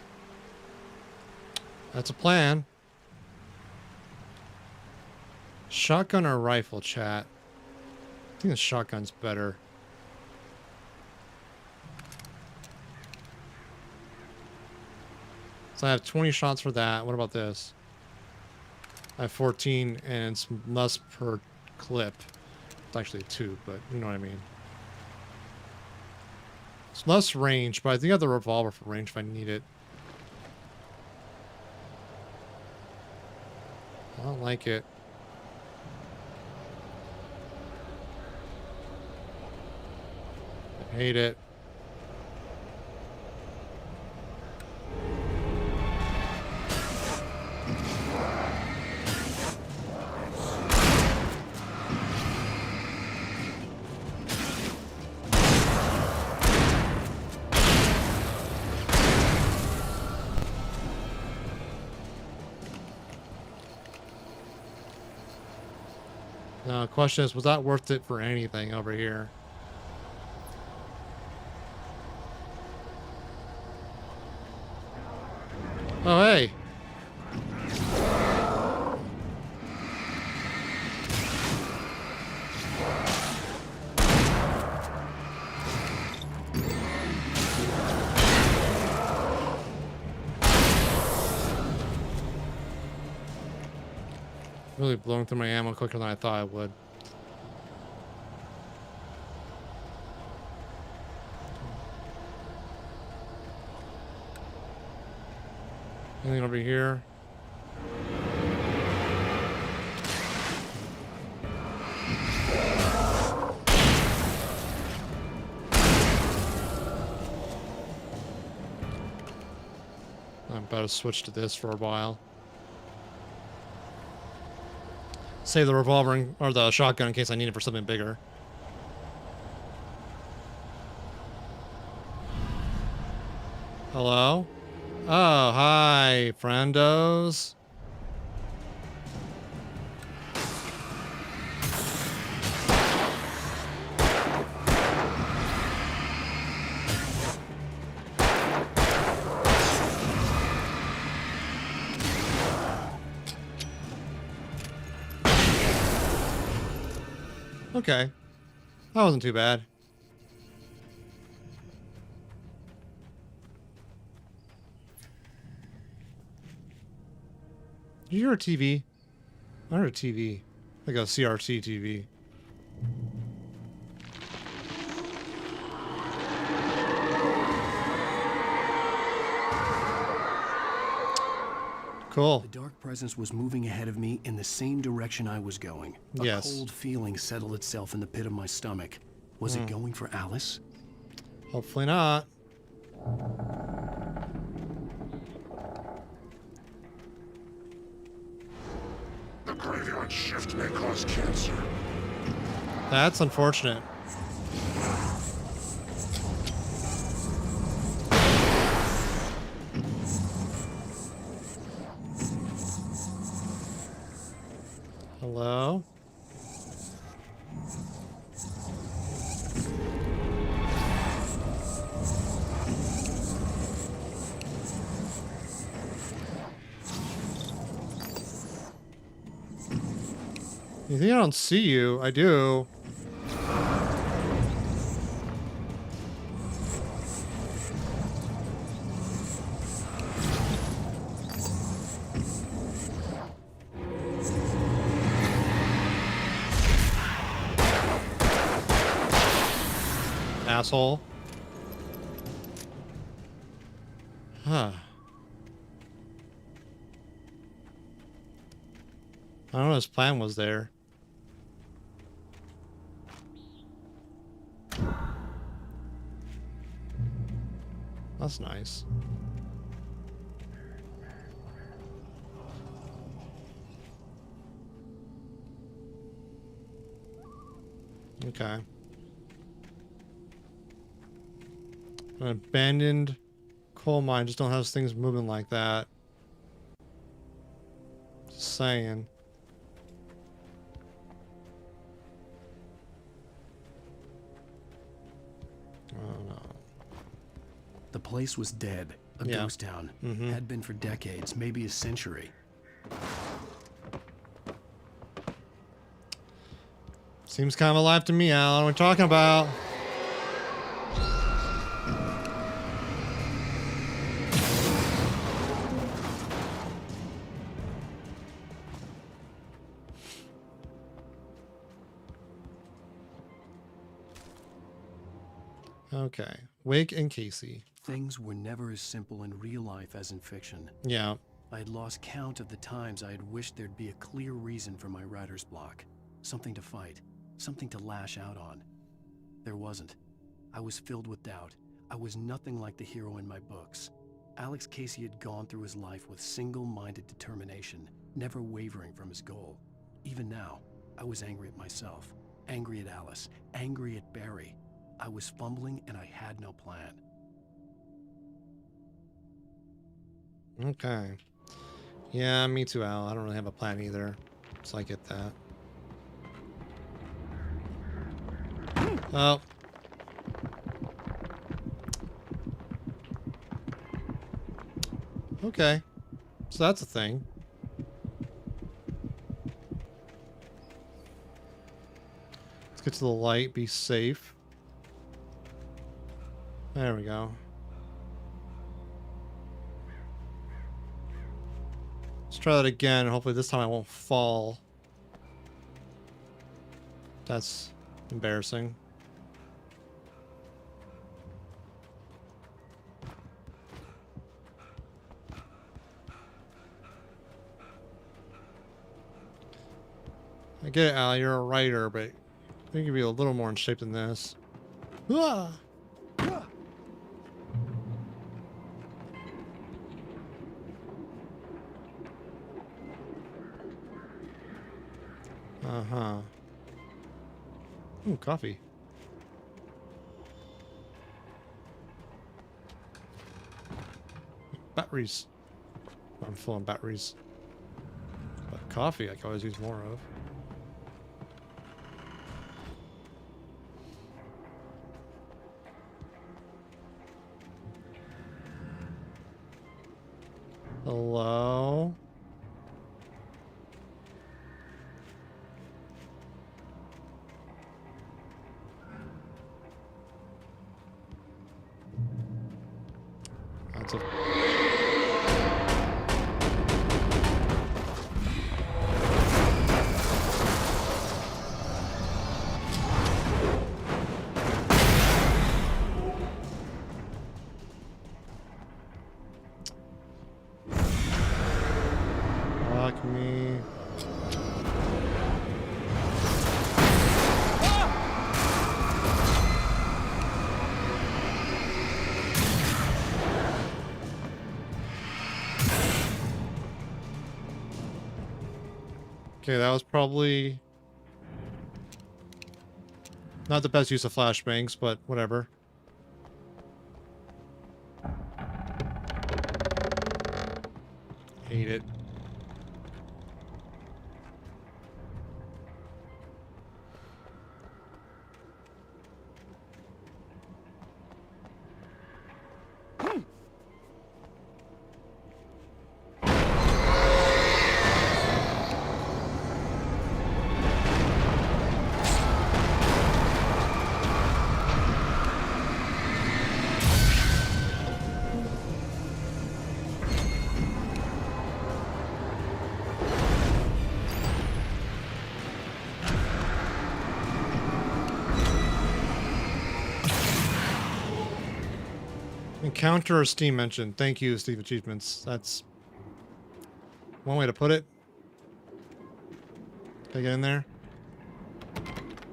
That's a plan. Shotgun or rifle, chat? I think the shotgun's better. So I have 20 shots for that. What about this? I have 14 and it's less per clip. It's actually 2, but you know what I mean. It's less range, but I think I have the revolver for range if I need it. I don't like it. I hate it. Now, the question is, was that worth it for anything over here? Oh, hey. Really blowing through my ammo quicker than I thought I would. Anything over here? I'm about to switch to this for a while. Save the revolver or the shotgun in case I need it for something bigger. Hello? Oh, hi, friendos. Okay. That wasn't too bad. Did you hear a TV? I heard a TV. Like a CRT TV. Cool. The dark presence was moving ahead of me in the same direction I was going. A cold feeling settled itself in the pit of my stomach. Was it going for Alice? Hopefully not. The graveyard shift may cause cancer. That's unfortunate. Hello? You think I don't see you? I do. Asshole. Huh. I don't know what his plan was there. That's nice. Okay. An abandoned coal mine. Just don't have things moving like that. Just saying. Oh no. The place was dead. A ghost town. Had been for decades, maybe a century. Seems kind of alive to me, Al. What are we talking about? Okay. Wake and Casey. Things were never as simple in real life as in fiction. Yeah. I had lost count of the times I had wished there'd be a clear reason for my writer's block. Something to fight. Something to lash out on. There wasn't. I was filled with doubt. I was nothing like the hero in my books. Alex Casey had gone through his life with single-minded determination, never wavering from his goal. Even now, I was angry at myself, angry at Alice, angry at Barry. I was fumbling and I had no plan. Okay. Yeah, me too, Al. I don't really have a plan either. So I get that. Oh. Okay. So that's a thing. Let's get to the light. Be safe. There we go. Let's try that again. Hopefully this time I won't fall. That's embarrassing. I get it, Al. You're a writer, but I think you'd be a little more in shape than this. Ah! Uh-huh. Ooh, coffee. Batteries. I'm full on batteries. But coffee I can always use more of. Hello? That's a... Fuck me. Okay, that was probably not the best use of flashbangs, but whatever. Hate it. Encounter or Steam mention. Thank you, Steve Achievements. That's one way to put it. Can I get in there?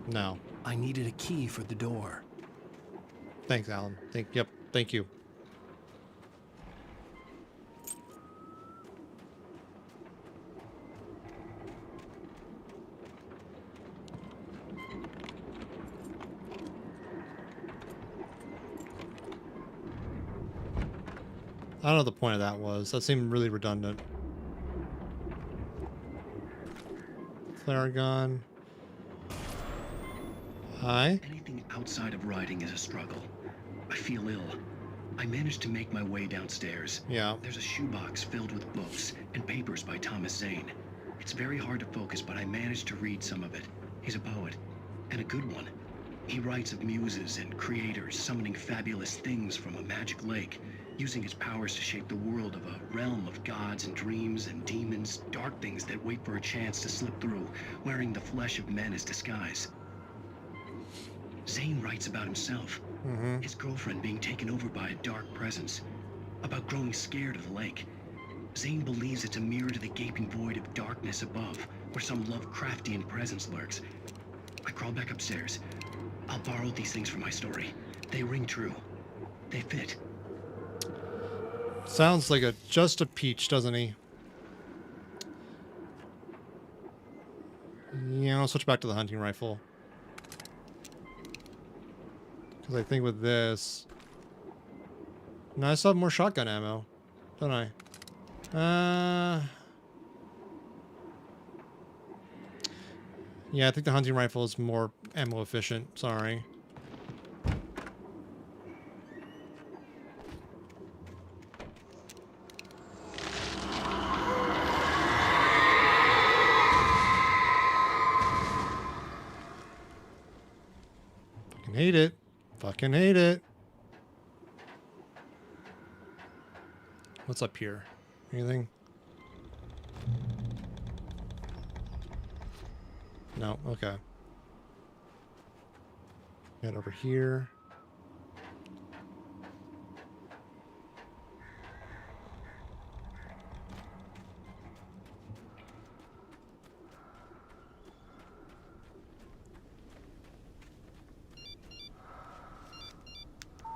No. I needed a key for the door. Thanks, Alan. Yep, thank you. I don't know what the point of that was. That seemed really redundant. Flare gun. Hi. Anything outside of writing is a struggle. I feel ill. I managed to make my way downstairs. Yeah. There's a shoebox filled with books and papers by Thomas Zane. It's very hard to focus, but I managed to read some of it. He's a poet, and a good one. He writes of muses and creators summoning fabulous things from a magic lake, using his powers to shape the world of a realm of gods and dreams and demons, dark things that wait for a chance to slip through, wearing the flesh of men as disguise. Zane writes about himself, his girlfriend being taken over by a dark presence, about growing scared of the lake. Zane believes it's a mirror to the gaping void of darkness above, where some Lovecraftian presence lurks. I crawl back upstairs. I'll borrow these things for my story. They ring true. They fit. Sounds like just a peach, doesn't he? Yeah, I'll switch back to the hunting rifle. Because I think with this... No, I still have more shotgun ammo, don't I? Yeah, I think the hunting rifle is more ammo efficient. Sorry. Fucking hate it. Fucking hate it. What's up here? Anything? No, okay. Get over here.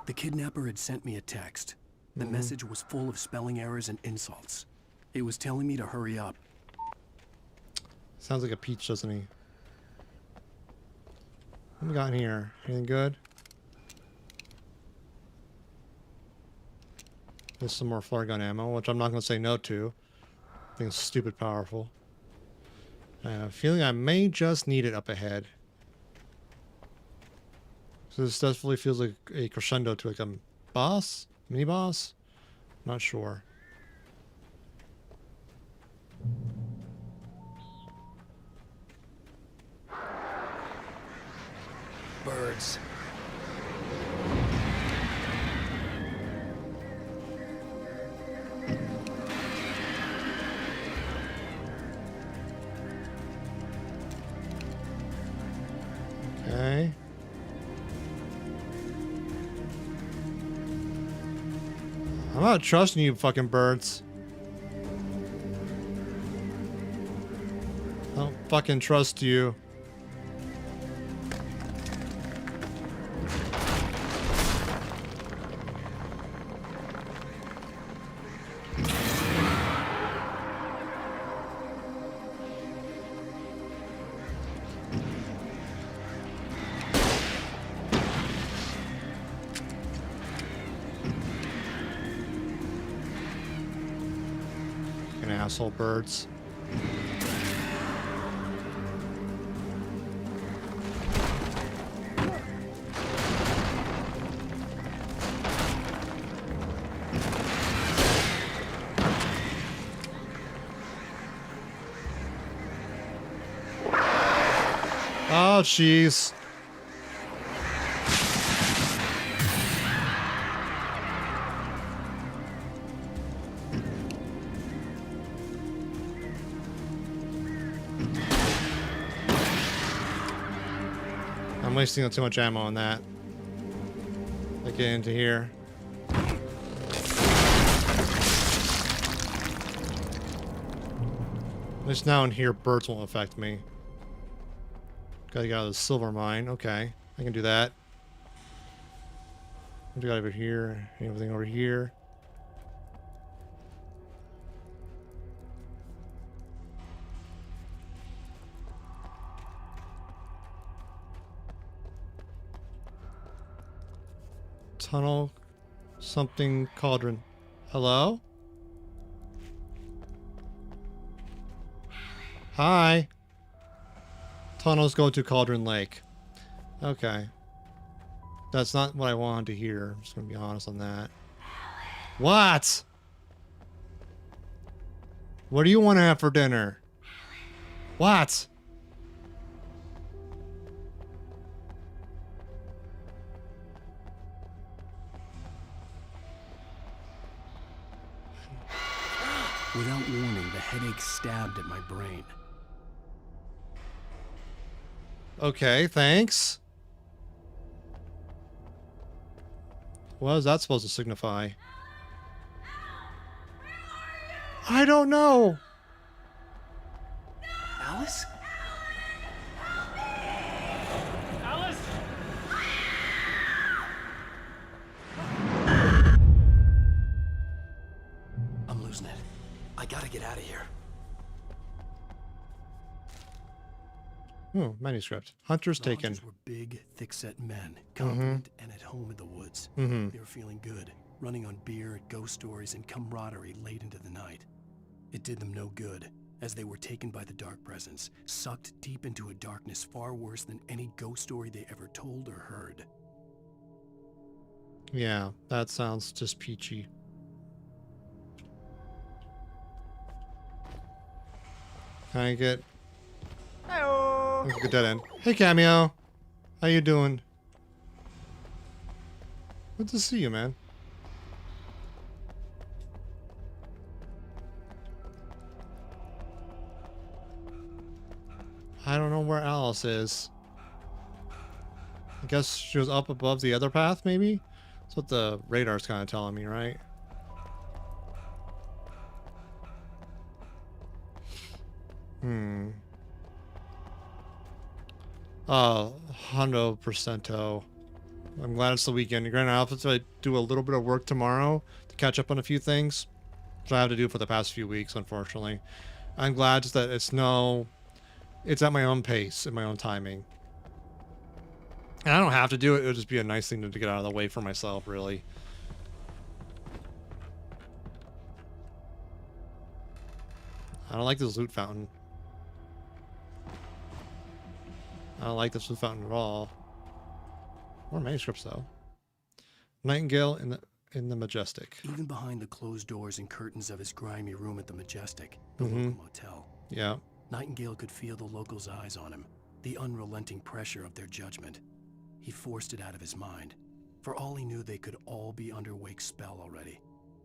The kidnapper had sent me a text. The message was full of spelling errors and insults. It was telling me to hurry up. Sounds like a peach, doesn't he? What we got in here? Anything good? There's some more flare gun ammo, which I'm not going to say no to. I think it's stupid powerful. I have a feeling I may just need it up ahead. So this definitely feels like a crescendo to like a boss? Mini boss? Not sure. Birds. Okay. I'm not trusting you fucking birds. I don't fucking trust you. Asshole birds. Oh, jeez. I'm wasting too much ammo on that. Let's get into here. At least now in here, birds won't affect me. Gotta get out of the silver mine. Okay, I can do that. What do we got over here? Everything over here. Tunnel, something cauldron. Hello? Hi. Tunnels go to Cauldron Lake. Okay. That's not what I wanted to hear. I'm just gonna be honest on that. What? What do you want to have for dinner? What? Without warning, the headache stabbed at my brain. Okay, thanks. What is that supposed to signify? I don't know. Alice? Alice! I'm losing it. I gotta get out of here. Oh, manuscript. Hunters The taken. hunters were big, thick-set men, confident and at home in the woods. Mm-hmm. They were feeling good, running on beer, ghost stories, and camaraderie late into the night. It did them no good, as they were taken by the dark presence, sucked deep into a darkness far worse than any ghost story they ever told or heard. Yeah, that sounds just peachy. Can I get... Hello. Let's get that in. Hey, Cameo. How you doing? Good to see you, man. I don't know where Alice is. I guess she was up above the other path, maybe? That's what the radar's kind of telling me, right? Hmm. Oh, 100%. I'm glad it's the weekend. Granted, I'll have to do a little bit of work tomorrow to catch up on a few things, which I have to do for the past few weeks, unfortunately. I'm glad that it's at my own pace and my own timing. And I don't have to do it. It'll just be a nice thing to get out of the way for myself, really. I don't like this loot fountain. I don't like this loot fountain at all. More manuscripts though. Nightingale in the Majestic. Even behind the closed doors and curtains of his grimy room at the Majestic, the local motel. Yeah. Nightingale could feel the locals' eyes on him, the unrelenting pressure of their judgment. He forced it out of his mind. For all he knew, they could all be under Wake's spell already.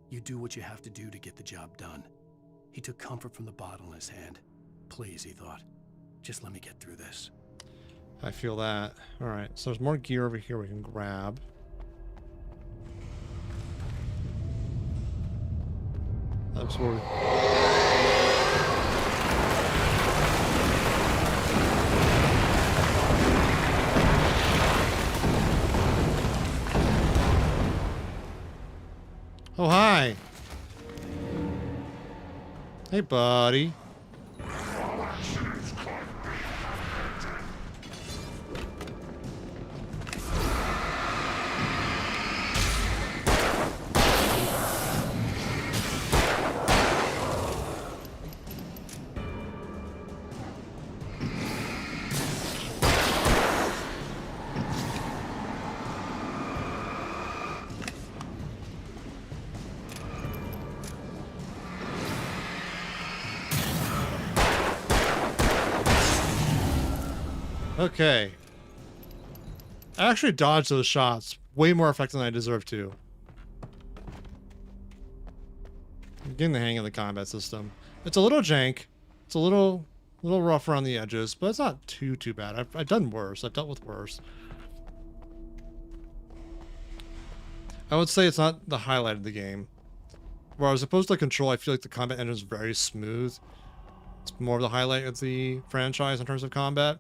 You do what you have to do to get the job done. He took comfort from the bottle in his hand. Please, he thought. Just let me get through this. I feel that. Alright, so there's more gear over here we can grab. That's where we... Oh, hi. Hey, buddy. Okay. I actually dodged those shots way more effective than I deserve to. I'm getting the hang of the combat system. It's a little jank. It's a little rough around the edges, but it's not too bad. I've done worse. I've dealt with worse. I would say it's not the highlight of the game. Whereas opposed to Control, I feel like the combat engine is very smooth. It's more of the highlight of the franchise in terms of combat.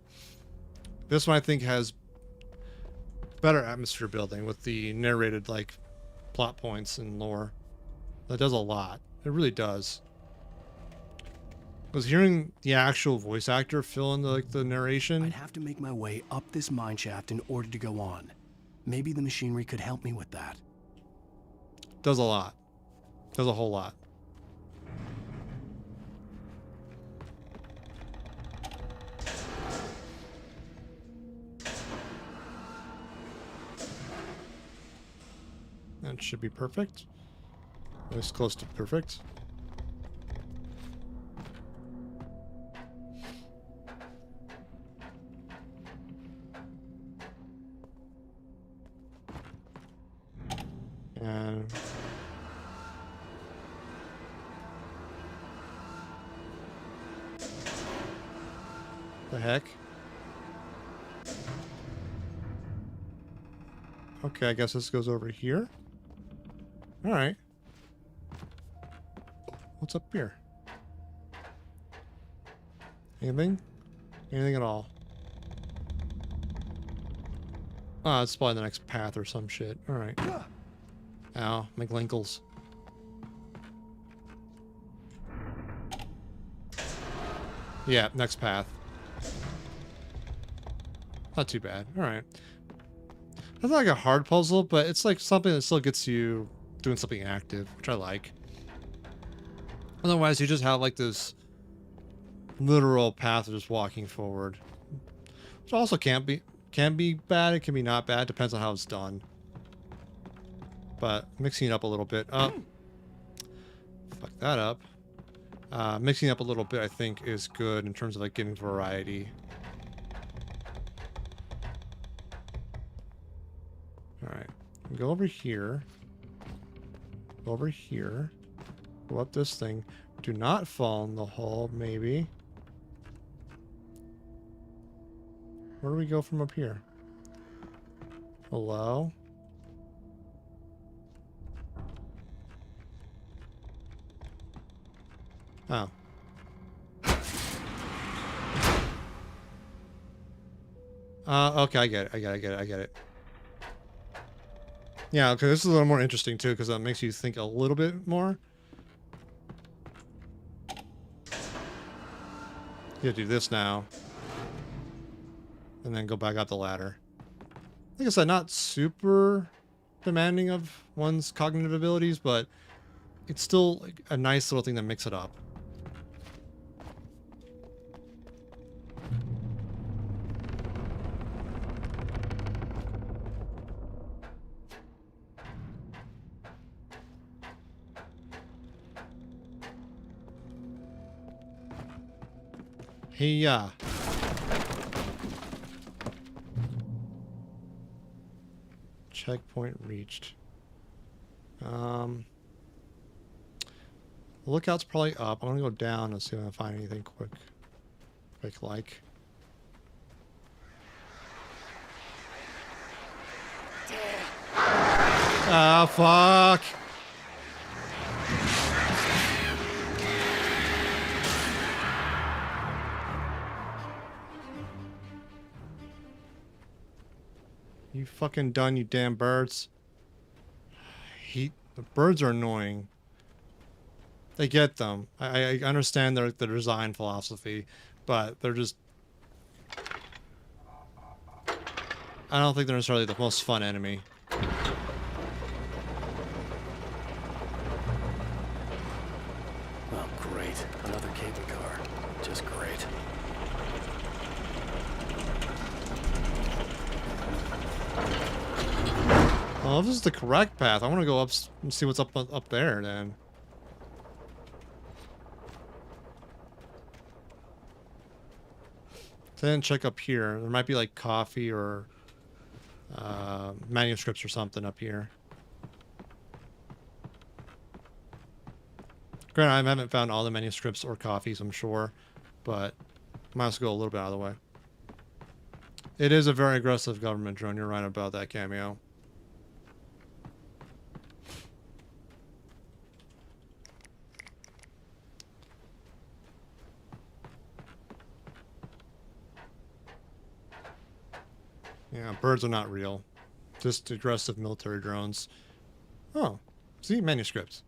This one I think has better atmosphere building with the narrated like plot points and lore. That does a lot. It really does. I was hearing the actual voice actor fill in the narration. I'd have to make my way up this mine shaft in order to go on. Maybe the machinery could help me with that. Does a lot. Does a whole lot. That should be perfect. It's close to perfect. And the heck? Okay, I guess this goes over here. All right. What's up here? Anything? Anything at all? Ah, it's probably the next path or some shit. All right. Ow, McLinkles. Yeah, next path. Not too bad. All right. That's not like a hard puzzle, but it's like something that still gets you doing something active, which I like. Otherwise, you just have like this literal path of just walking forward, which also can be bad. It can be not bad. Depends on how it's done. But mixing it up a little bit. Oh, fuck that up. Mixing it up a little bit, I think, is good in terms of like getting variety. All right, go over here. Go over here. Go up this thing. Do not fall in the hole, maybe. Where do we go from up here? Hello? Oh. Okay, I get it. Yeah, okay, this is a little more interesting too, because that makes you think a little bit more. You gotta do this now. And then go back up the ladder. Like I said, not super demanding of one's cognitive abilities, but it's still like a nice little thing to mix it up. Hey, checkpoint reached. Lookout's probably up. I'm gonna go down and see if I can find anything quick like. Ah, fuck. You fucking done, you damn birds. The birds are annoying. They get them. I understand their design philosophy, but they're just... I don't think they're necessarily the most fun enemy. Oh, great. Another cable car. Just great. Well, if this is the correct path, I want to go up and see what's up there, then. Then check up here. There might be like coffee or manuscripts or something up here. Granted, I haven't found all the manuscripts or coffees, I'm sure, but might as well go a little bit out of the way. It is a very aggressive government drone. You're right about that, Cameo. Yeah, birds are not real. Just aggressive military drones. Oh, see, manuscripts.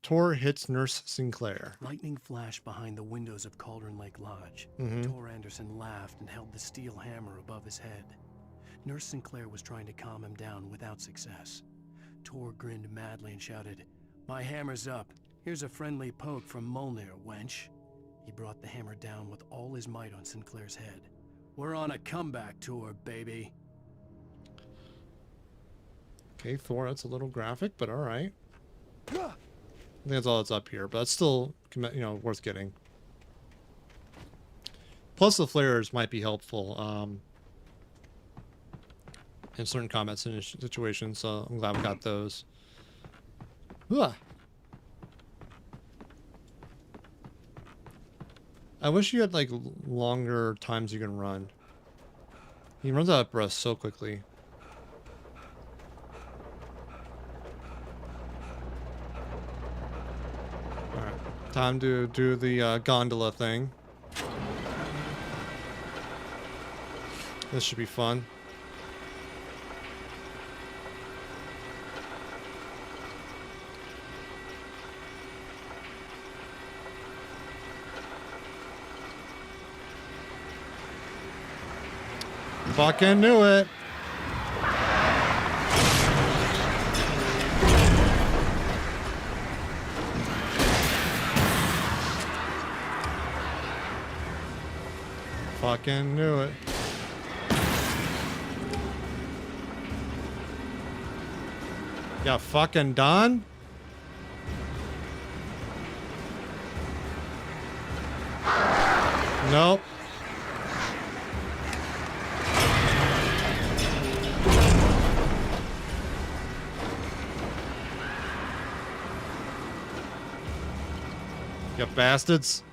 Tor hits Nurse Sinclair. Lightning flashed behind the windows of Cauldron Lake Lodge. Tor Anderson laughed and held the steel hammer above his head. Nurse Sinclair was trying to calm him down without success. Tor grinned madly and shouted, "My hammer's up. Here's a friendly poke from Molnir, wench." He brought the hammer down with all his might on Sinclair's head. "We're on a comeback tour, baby." Okay, Thor, that's a little graphic, but alright. I think that's all that's up here, but that's still, you know, worth getting. Plus the flares might be helpful in certain combat situations, so I'm glad we got those. Ugh. I wish you had like longer times you can run. He runs out of breath so quickly. Alright, time to do the gondola thing. This should be fun. Fucking knew it. Fucking knew it. You fucking done? Nope. You bastards.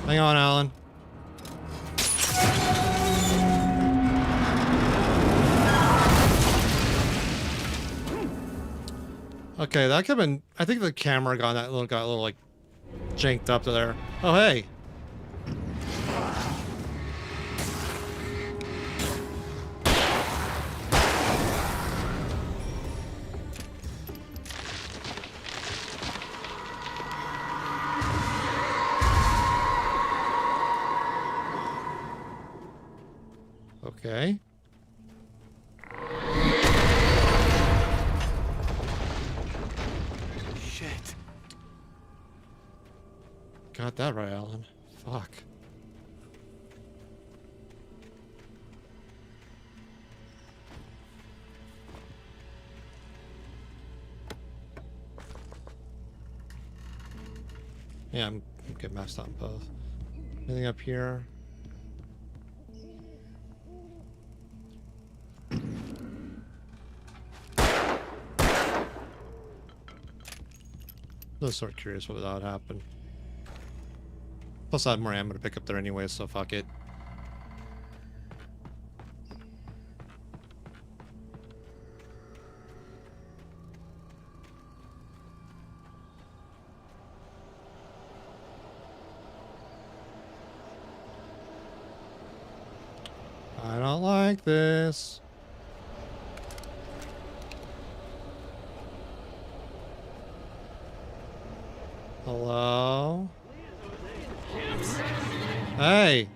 Hang on, Alan. Okay, that could have been... I think the camera got a little like janked up to there. Oh, hey. Okay. Shit. Got that right, Alan. Fuck. Yeah, I'm getting messed up both. Anything up here? I was sort of curious what that would happen. Plus I have more ammo to pick up there anyway, so fuck it. I don't like this. Hello? Hey!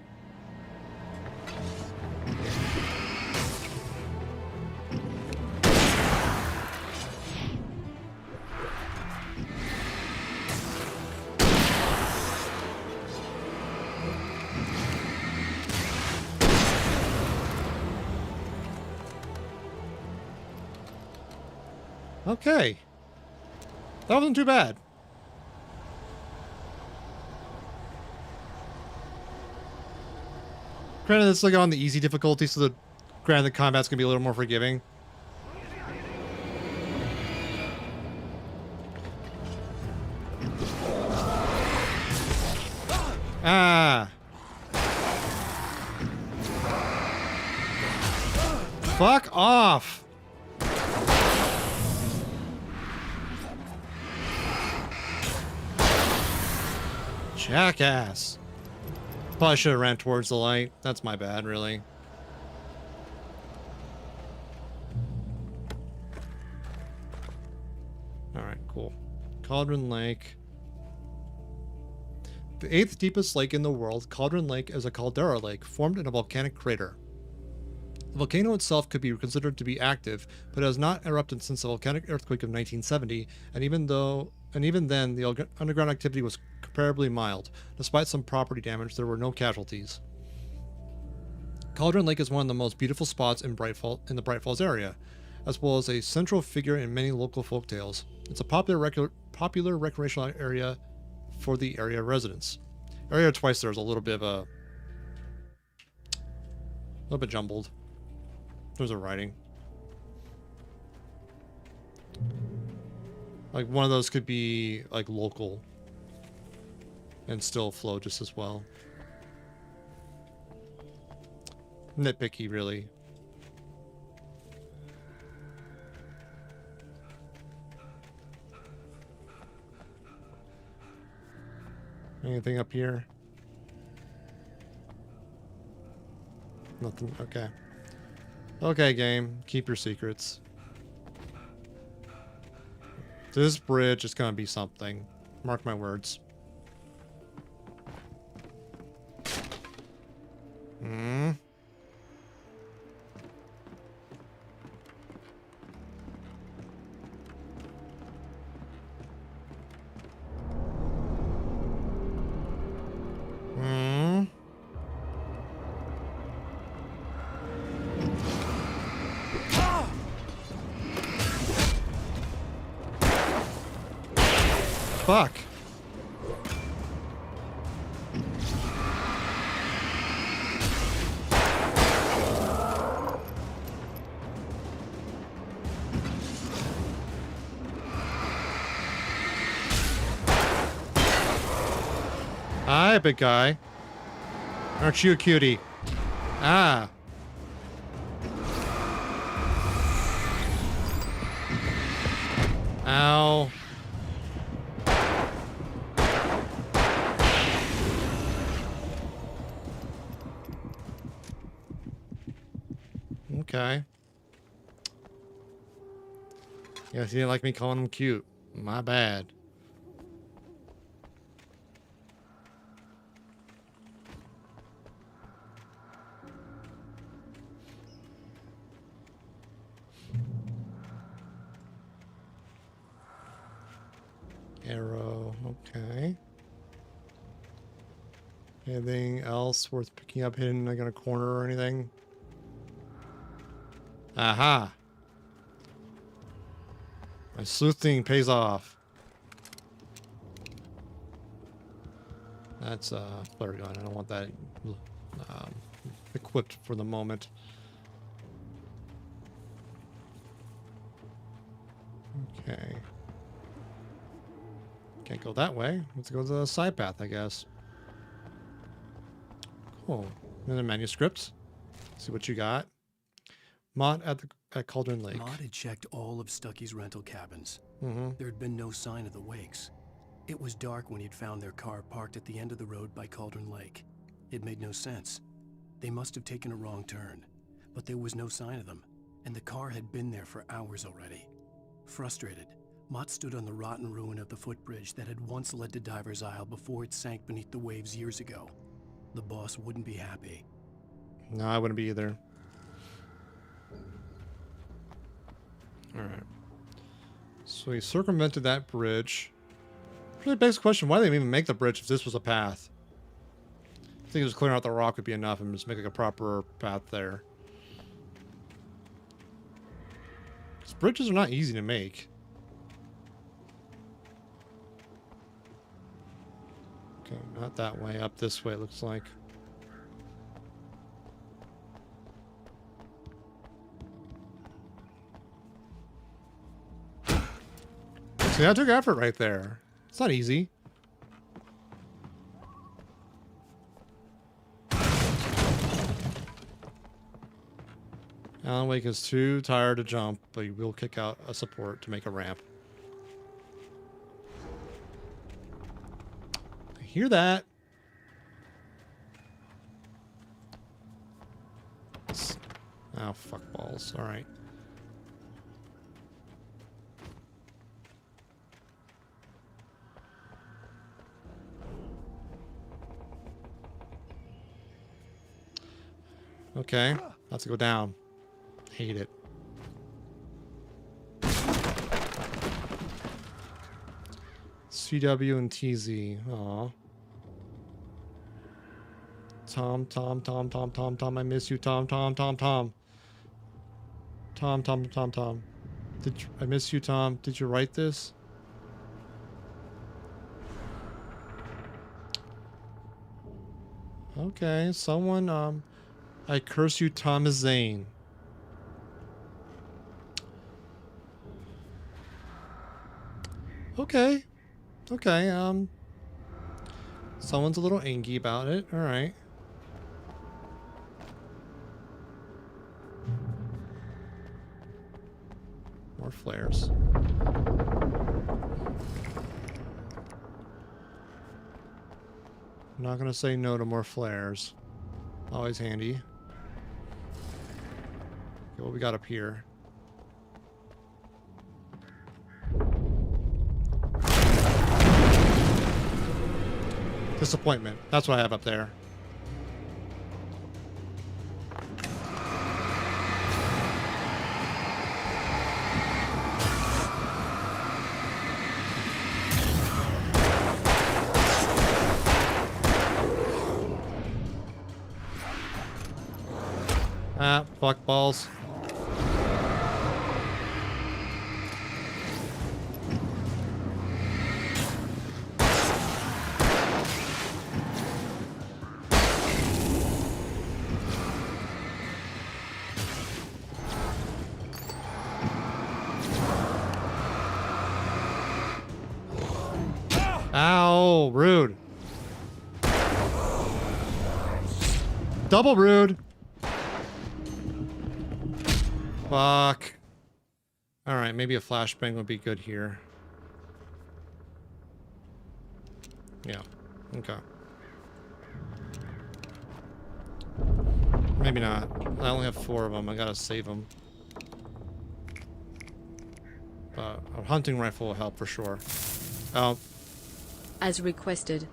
Okay. That wasn't too bad. Granted, it's like on the easy difficulty, so the combat's gonna be a little more forgiving. Ah. Fuck off. Jackass. Probably should have ran towards the light. That's my bad, really. Alright, cool. Cauldron Lake. The 8th deepest lake in the world, Cauldron Lake is a caldera lake formed in a volcanic crater. The volcano itself could be considered to be active, but it has not erupted since the volcanic earthquake of 1970, and even then, the underground activity was comparably mild. Despite some property damage, there were no casualties. Cauldron Lake is one of the most beautiful spots in the Bright Falls area, as well as a central figure in many local folktales. It's a popular recreational area for the area residents. Area twice there is a little bit jumbled. There's a writing. Like one of those could be like local and still flow just as well. Nitpicky, really. Anything up here? Nothing. Okay. Okay, game. Keep your secrets. This bridge is gonna be something. Mark my words. Hmm. Hmm. Fuck. Hi, big guy. Aren't you a cutie? Ah. Ow. Okay. Guess you didn't like me calling him cute. My bad. Arrow, okay. Anything else worth picking up hidden like in a corner or anything? Aha! My sleuthing pays off. That's a flare gun. I don't want that equipped for the moment. Okay. Can't go that way. Let's go to the side path, I guess. Cool. And then manuscripts. See what you got. Mott at Cauldron Lake. Mott had checked all of Stucky's rental cabins. Mm-hmm. There had been no sign of the Wakes. It was dark when he'd found their car parked at the end of the road by Cauldron Lake. It made no sense. They must have taken a wrong turn, but there was no sign of them, and the car had been there for hours already. Frustrated, Mott stood on the rotten ruin of the footbridge that had once led to Diver's Isle before it sank beneath the waves years ago. The boss wouldn't be happy. No, I wouldn't be either. Alright. So he circumvented that bridge. Really begs the question, why did they even make the bridge if this was a path? I think it was clearing out the rock would be enough and just make like a proper path there. These bridges are not easy to make. Okay, not that way. Up this way, it looks like. See, that took effort right there. It's not easy. Alan Wake is too tired to jump, but he will kick out a support to make a ramp. I hear that. Oh, fuck balls. All right. Okay, let's go down. Hate it. CW and TZ. Aw. Tom. I miss you, Tom. Tom. I miss you, Tom. Did you write this? Okay, someone, I curse you, Thomas Zane. Okay. Someone's a little angry about it. All right. More flares. I'm not gonna say no to more flares. Always handy. Okay, what we got up here? Disappointment. That's what I have up there. Ah, fuck balls. Ow, rude. Double rude. Fuck. Alright, maybe a flashbang would be good here. Yeah. Okay. Maybe not. I only have 4 of them. I gotta save them. But a hunting rifle will help for sure. Oh. As requested.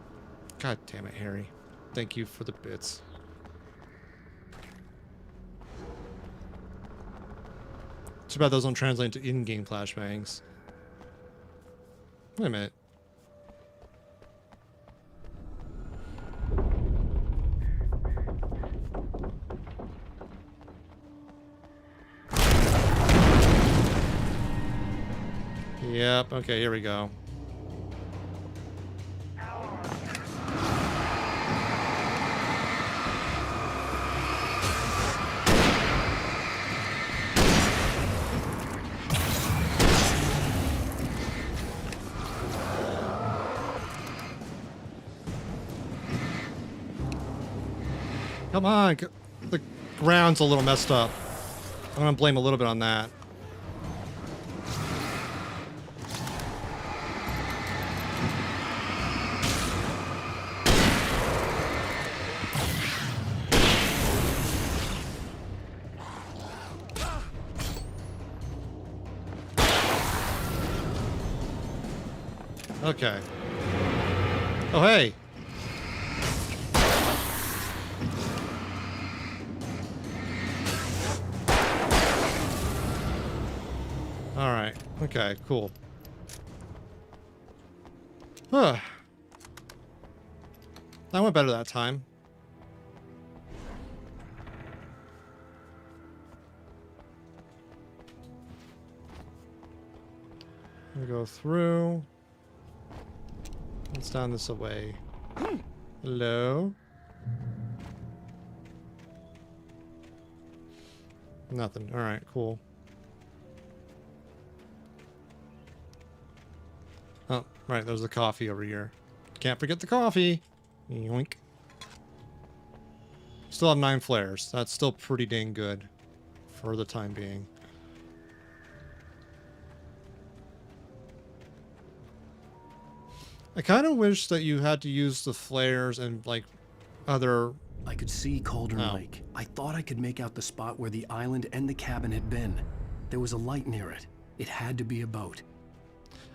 God damn it, Harry. Thank you for the bits. Too bad those don't translate to in-game flashbangs. Wait a minute. Yep, okay, here we go. Come on. The ground's a little messed up. I'm gonna blame a little bit on that. Okay. Oh, hey. All right. Okay, cool. Huh. That went better that time. We go through. Let's down this away. Hello? Nothing. Alright, cool. Oh, right, there's the coffee over here. Can't forget the coffee. Yoink. Still have 9 flares. That's still pretty dang good for the time being. I kind of wish that you had to use the flares and like other... I could see Cauldron Lake. I thought I could make out the spot where the island and the cabin had been. There was a light near it. It had to be a boat.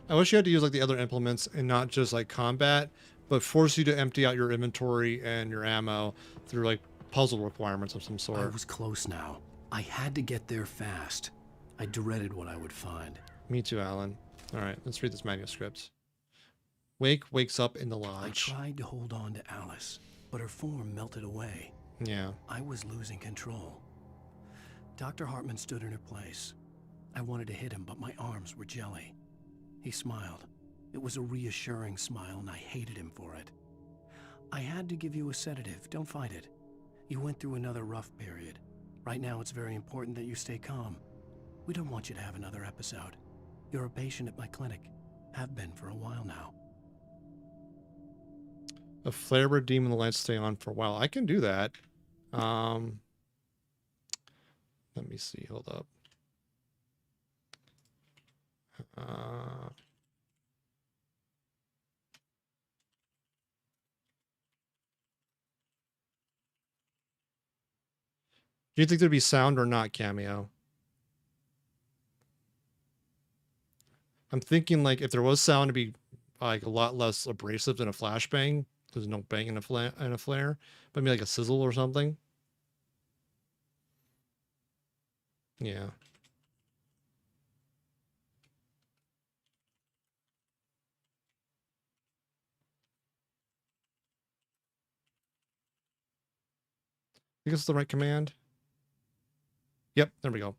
I wish you had to use like the other implements and not just like combat, but force you to empty out your inventory and your ammo through like puzzle requirements of some sort. I was close now. I had to get there fast. I dreaded what I would find. Me too, Alan. All right, let's read this manuscript. Wake wakes up in the lodge. I tried to hold on to Alice, but her form melted away. Yeah. I was losing control. Dr. Hartman stood in her place. I wanted to hit him, but my arms were jelly. He smiled. It was a reassuring smile, and I hated him for it. I had to give you a sedative. Don't fight it. You went through another rough period. Right now, it's very important that you stay calm. We don't want you to have another episode. You're a patient at my clinic. Have been for a while now. A flare would demon the lights stay on for a while. I can do that. Let me see. Hold up. Do you think there'd be sound or not, Cameo? I'm thinking like if there was sound, it'd be like a lot less abrasive than a flashbang. There's no bang in a flare, but maybe like a sizzle or something. Yeah. I think it's the right command. Yep, there we go.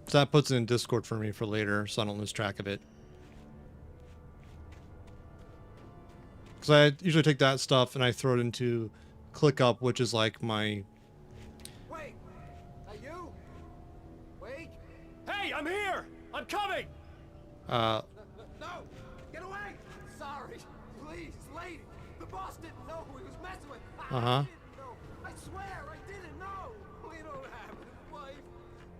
So that puts it in Discord for me for later, so I don't lose track of it. Because I usually take that stuff and I throw it into ClickUp, which is like my... Wait! Are you? Wait! Hey, I'm here! I'm coming! No! Get away! Sorry! Please, lady! The boss didn't know who he was messing with! I didn't know! I swear, I didn't know! We don't have his wife!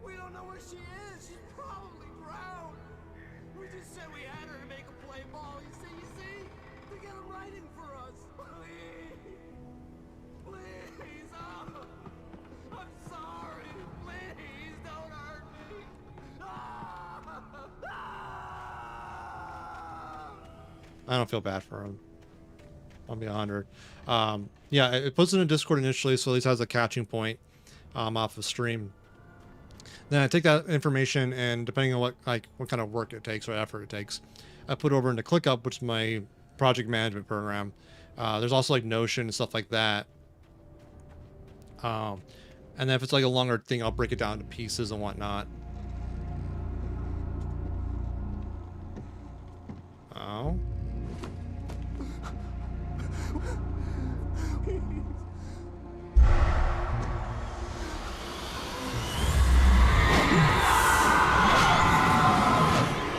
We don't know where she is! She's probably drowned! We just said we had her to make a play ball, you see? To get him writing for us! Please! Please! Oh, I'm sorry! Please, don't hurt me! I don't feel bad for him. I'll be 100. Yeah, it puts it in Discord initially, so at least has a catching point off of stream. Then I take that information and depending on what kind of work it takes or effort it takes, I put it over into ClickUp, which is my project management program. There's also like Notion and stuff like that. And then if it's like a longer thing, I'll break it down into pieces and whatnot. Oh.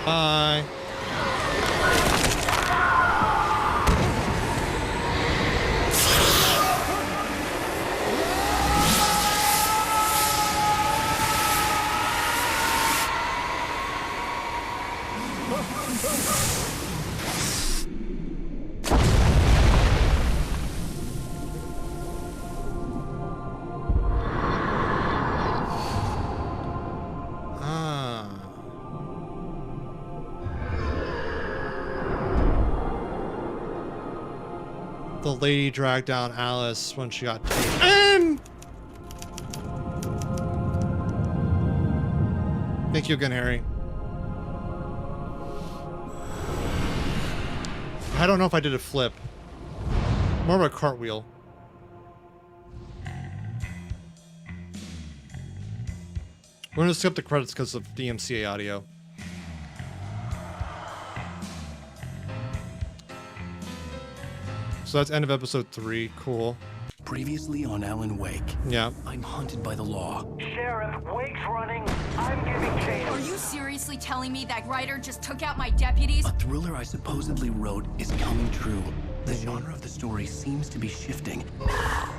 Bye. The lady dragged down Alice when she got taken. Thank you again, Harry. I don't know if I did a flip. More of a cartwheel. We're gonna skip the credits because of DMCA audio. So that's end of episode 3. Cool. Previously on Alan Wake. Yeah. I'm hunted by the law. Sheriff, Wake's running. I'm giving chase. Are you seriously telling me that writer just took out my deputies? A thriller I supposedly wrote is coming true. The genre of the story seems to be shifting.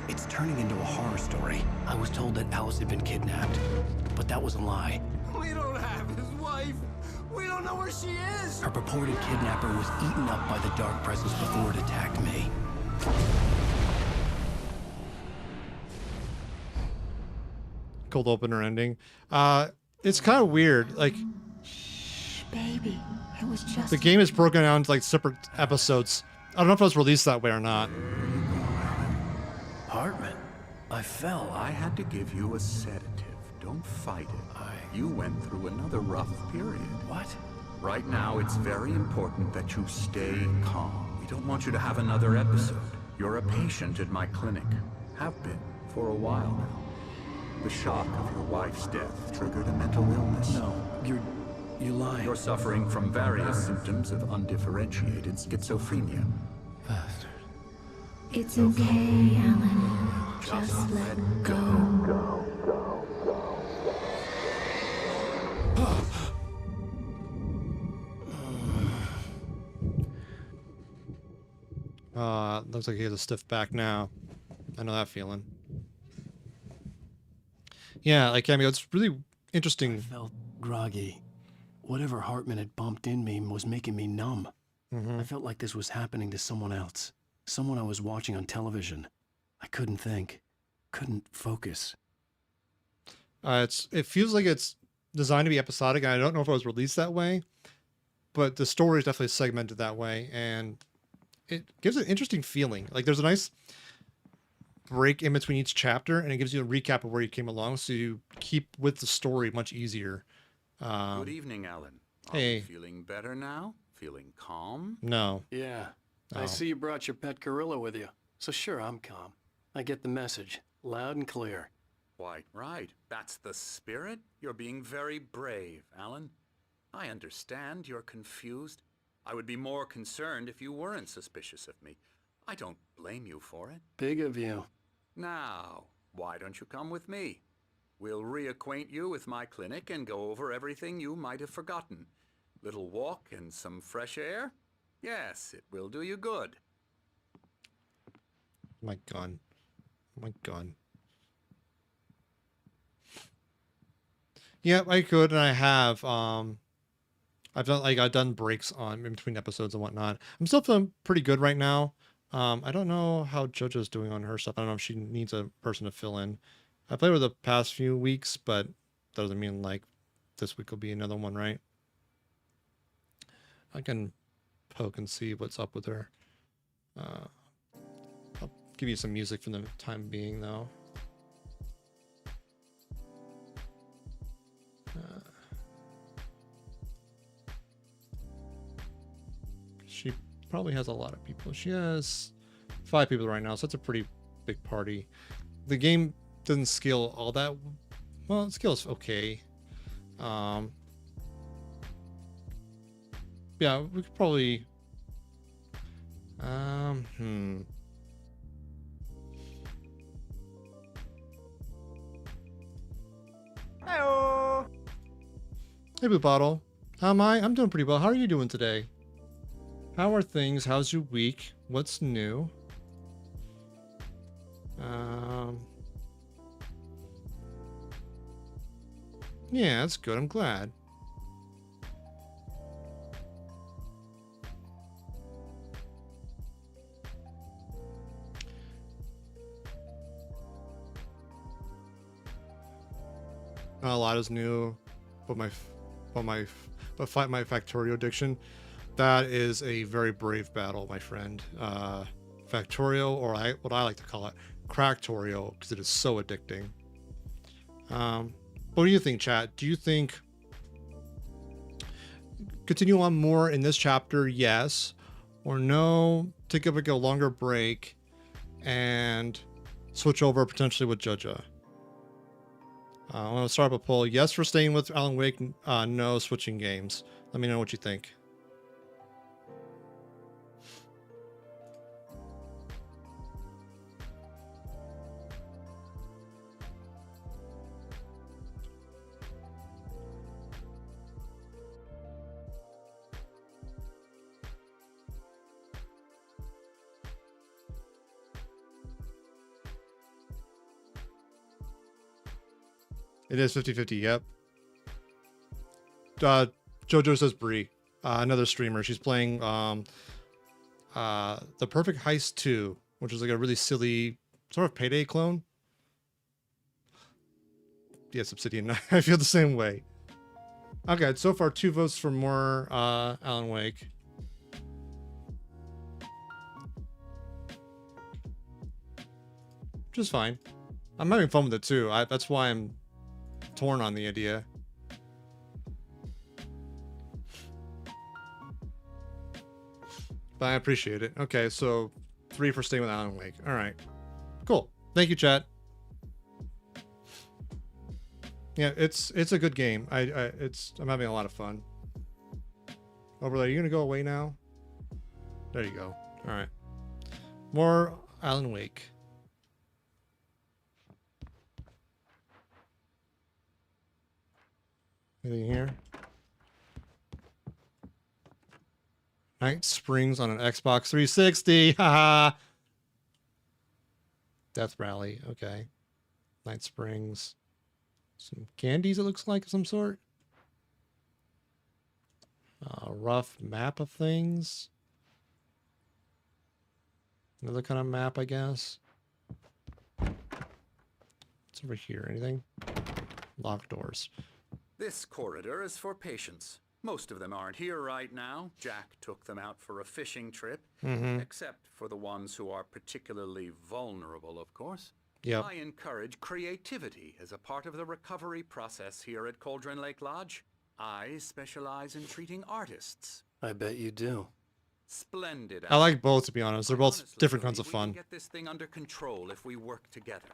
It's turning into a horror story. I was told that Alice had been kidnapped, but that was a lie. We don't have his wife. We don't know where she is. Her purported kidnapper was eaten up by the dark presence before it attacked me. Cold opener ending. It's kind of weird. Like, Shh, baby. It was just... the game is broken down into like separate episodes. I don't know if it was released that way or not. Hartman, I fell. I had to give you a sedative. Don't fight it. You went through another rough period. What? Right now, it's very important that you stay calm. We don't want you to have another episode. You're a patient at my clinic. Have been for a while now. The shock of your wife's death triggered a mental illness. No, you're lying. You're suffering from various symptoms of undifferentiated schizophrenia. Bastard. It's okay, Alan. Just let go. Looks like he has a stiff back now. I know that feeling. Yeah, like, I mean, it's really interesting. I felt groggy. Whatever Hartman had bumped in me was making me numb. I felt like this was happening to someone else. Someone I was watching on television. I couldn't think. Couldn't focus. It feels like it's designed to be episodic, and I don't know if it was released that way, but the story is definitely segmented that way, and it gives an interesting feeling. Like, there's a nice break in between each chapter, and it gives you a recap of where you came along, so you keep with the story much easier. Good evening, Alan. Are you feeling better now? Feeling calm? No. Yeah. I see you brought your pet gorilla with you. So sure, I'm calm. I get the message. Loud and clear. Quite right. That's the spirit. You're being very brave, Alan. I understand you're confused. I would be more concerned if you weren't suspicious of me. I don't blame you for it. Big of you. Now, why don't you come with me? We'll reacquaint you with my clinic and go over everything you might have forgotten. Little walk and some fresh air? Yes, it will do you good. My gun. My gun. Yeah, I could, and I have. I've done breaks on in between episodes and whatnot. I'm still feeling pretty good right now. I don't know how JoJo's doing on her stuff. I don't know if she needs a person to fill in. I played with her the past few weeks, but that doesn't mean like this week will be another one, right? I can poke and see what's up with her. I'll give you some music for the time being, though. She probably has a lot of people. She has 5 people right now, so that's a pretty big party. The game doesn't scale all that well. It scales okay. Yeah, we could probably Hello. Hey, Blue Bottle. How am I? I'm doing pretty well. How are you doing today? How are things? How's your week? What's new? Yeah, that's good. I'm glad. Not a lot is new, but fight my Factorio addiction. That is a very brave battle, my friend. Factorio, or what I like to call it, Cracktorio, because it is so addicting. What do you think, chat? Do you think continue on more in this chapter, yes, or no? Take up like a longer break and switch over potentially with Jojo. I want to start up a poll. Yes for staying with Alan Wake. No, switching games. Let me know what you think. It is 50-50, yep. Jojo says Bree, another streamer. She's playing The Perfect Heist 2, which is like a really silly sort of Payday clone. Yes, Obsidian. I feel the same way. Okay, so far 2 votes for more Alan Wake. Which is fine. I'm having fun with it too. That's why I'm torn on the idea. But I appreciate it. Okay, so 3 for staying with Alan Wake. All right, cool. Thank you, chat. Yeah, it's a good game. I'm having a lot of fun. Over there, you gonna go away now? There you go. All right, more Alan Wake. Anything here? Night Springs on an Xbox 360. Haha. Death Rally. Okay. Night Springs. Some candies, it looks like, of some sort. Rough map of things. Another kind of map, I guess. What's over here? Anything? Locked doors. This corridor is for patients. Most of them aren't here right now. Jack took them out for a fishing trip. Except for the ones who are particularly vulnerable, of course. Yep. I encourage creativity as a part of the recovery process here at Cauldron Lake Lodge. I specialize in treating artists. I bet you do. Splendid. I like both, to be honest. They're both Honestly, different kinds of we fun. can get this thing under control if we work together.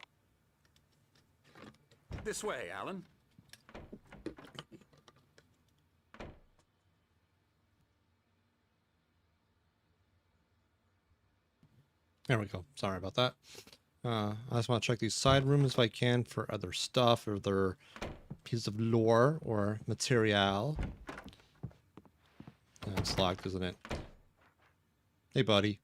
This way, Alan. There we go. Sorry about that. I just want to check these side rooms if I can for other stuff or other pieces of lore or material. It's locked, isn't it? Hey, buddy.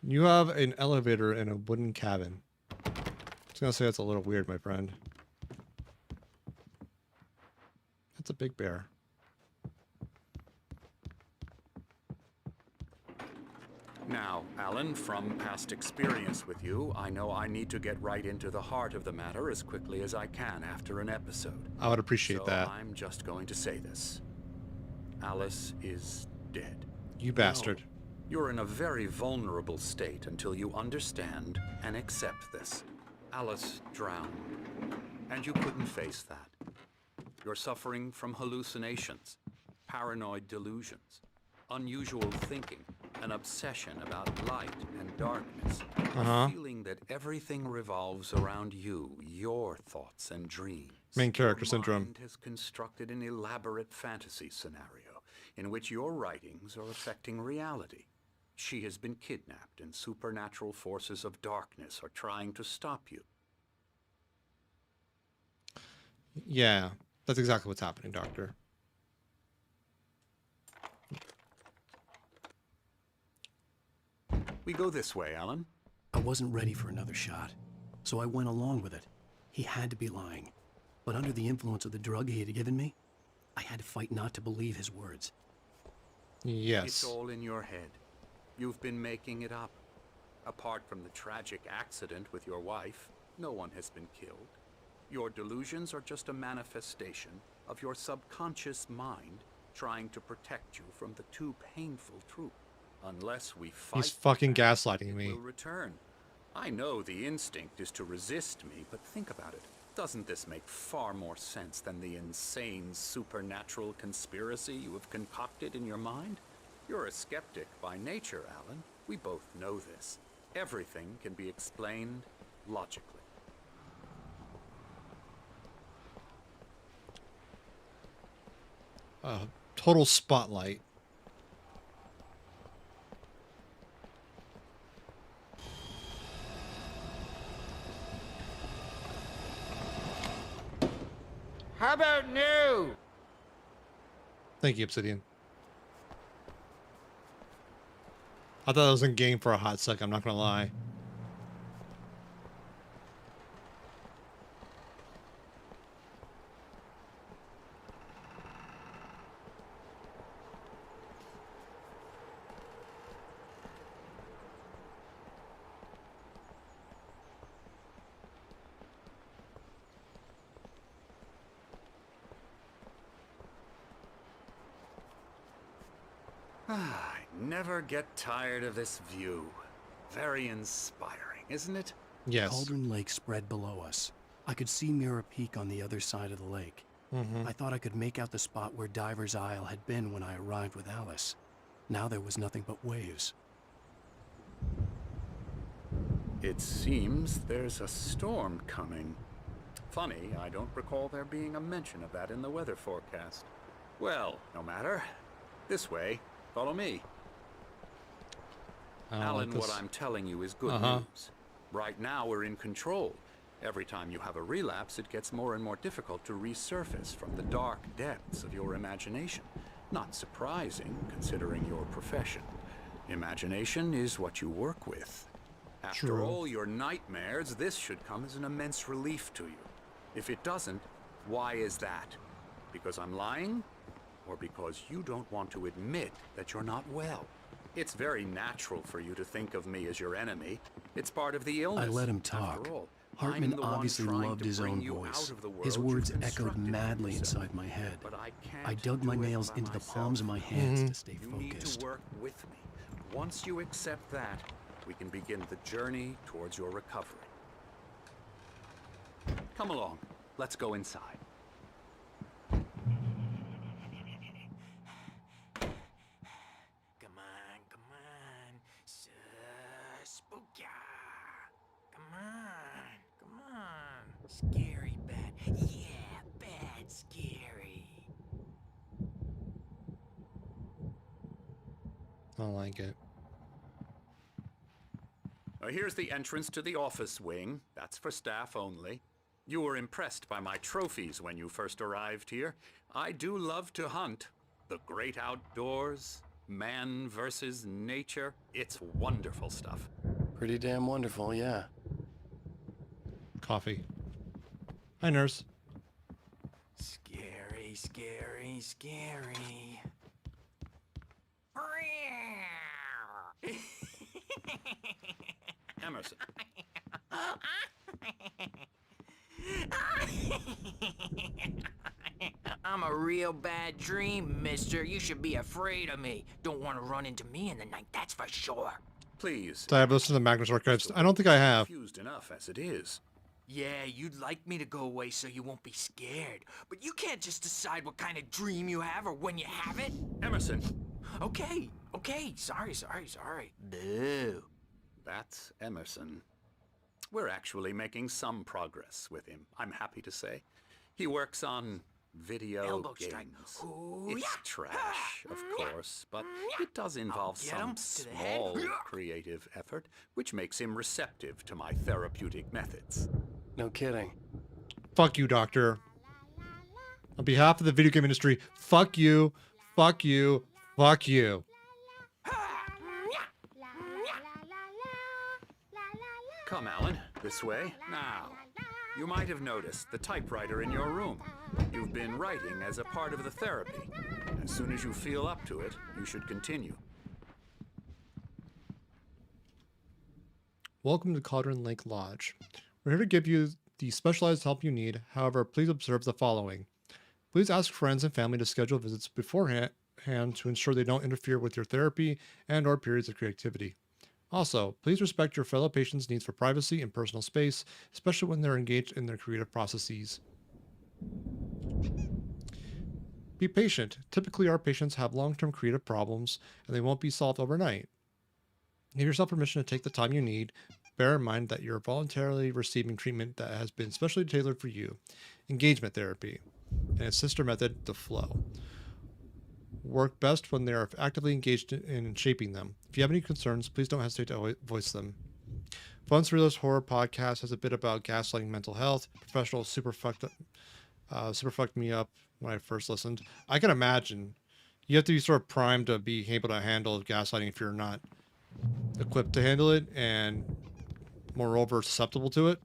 You have an elevator in a wooden cabin. I was gonna say that's a little weird, my friend. That's a big bear. Now, Alan, from past experience with you, I know I need to get right into the heart of the matter as quickly as I can after an episode. I would appreciate that. I'm just going to say this. Alice is dead. You bastard. No, you're in a very vulnerable state until you understand and accept this. Alice drowned, and you couldn't face that. You're suffering from hallucinations, paranoid delusions, unusual thinking, an obsession about light and darkness, a feeling that everything revolves around you, your thoughts and dreams. Main character Your syndrome. mind has constructed an elaborate fantasy scenario in which your writings are affecting reality. She has been kidnapped and supernatural forces of darkness are trying to stop you. Yeah, that's exactly what's happening, Doctor. We go this way, Alan. I wasn't ready for another shot, so I went along with it. He had to be lying. But under the influence of the drug he had given me, I had to fight not to believe his words. Yes. It's all in your head. You've been making it up. Apart from the tragic accident with your wife, no one has been killed. Your delusions are just a manifestation of your subconscious mind trying to protect you from the too painful truth. Unless we fight, he's fucking gaslighting me. Will return. I know the instinct is to resist me, but think about it. Doesn't this make far more sense than the insane supernatural conspiracy you have concocted in your mind? You're a skeptic by nature, Alan. We both know this. Everything can be explained logically. Total spotlight. How about new? Thank you, Obsidian. I thought I was in game for a hot second, I'm not gonna lie. I never get tired of this view. Very inspiring, isn't it? Yes. Cauldron Lake spread below us. I could see Mirror Peak on the other side of the lake. I thought I could make out the spot where Diver's Isle had been when I arrived with Alice. Now there was nothing but waves. It seems there's a storm coming. Funny, I don't recall there being a mention of that in the weather forecast. Well, no matter. This way. Follow me. Alan, what I'm telling you is good news. Right now we're in control. Every time you have a relapse, it gets more and more difficult to resurface from the dark depths of your imagination. Not surprising, considering your profession. Imagination is what you work with. After all your nightmares, this should come as an immense relief to you. If it doesn't, why is that? Because I'm lying? Or because you don't want to admit that you're not well? It's very natural for you to think of me as your enemy. It's part of the illness. I let him talk. Hartman obviously loved his own voice. His words echoed madly inside my head. I dug my nails into the palms of my hands to stay focused. You need to work with me. Once you accept that, we can begin the journey towards your recovery. Come along. Let's go inside. Scary bad. Yeah, bad scary. I don't like it. Here's the entrance to the office wing. That's for staff only. You were impressed by my trophies when you first arrived here. I do love to hunt. The great outdoors, man versus nature. It's wonderful stuff. Pretty damn wonderful, yeah. Coffee. Hi, nurse. Scary, scary, scary. Emerson. I'm a real bad dream, mister. You should be afraid of me. Don't want to run into me in the night, that's for sure. Please. Did I have listened to the Magnus Archives? I don't think I have. Confused enough as it is. Yeah, you'd like me to go away so you won't be scared. But you can't just decide what kind of dream you have or when you have it. Emerson. Okay. Sorry. Boo. That's Emerson. We're actually making some progress with him, I'm happy to say. He works on video Elbow games. strike. It's trash, of course, but it does involve some small creative effort, which makes him receptive to my therapeutic methods. No kidding. Fuck you, doctor. On behalf of the video game industry, fuck you, fuck you, fuck you. Come, Alan, this way. Now, you might have noticed the typewriter in your room. You've been writing as a part of the therapy. As soon as you feel up to it, you should continue. Welcome to Cauldron Lake Lodge. We're here to give you the specialized help you need. However, please observe the following. Please ask friends and family to schedule visits beforehand to ensure they don't interfere with your therapy and or periods of creativity. Also, please respect your fellow patients' needs for privacy and personal space, especially when they're engaged in their creative processes. Be patient. Typically, our patients have long-term creative problems, and they won't be solved overnight. Give yourself permission to take the time you need. Bear in mind that you're voluntarily receiving treatment that has been specially tailored for you. Engagement therapy, and its sister method, the flow. Work best when they are actively engaged in shaping them. If you have any concerns, please don't hesitate to voice them. Fun Surrealist Horror Podcast has a bit about gaslighting mental health. Professional super fucked me up when I first listened. I can imagine. You have to be sort of primed to be able to handle gaslighting if you're not equipped to handle it and moreover susceptible to it.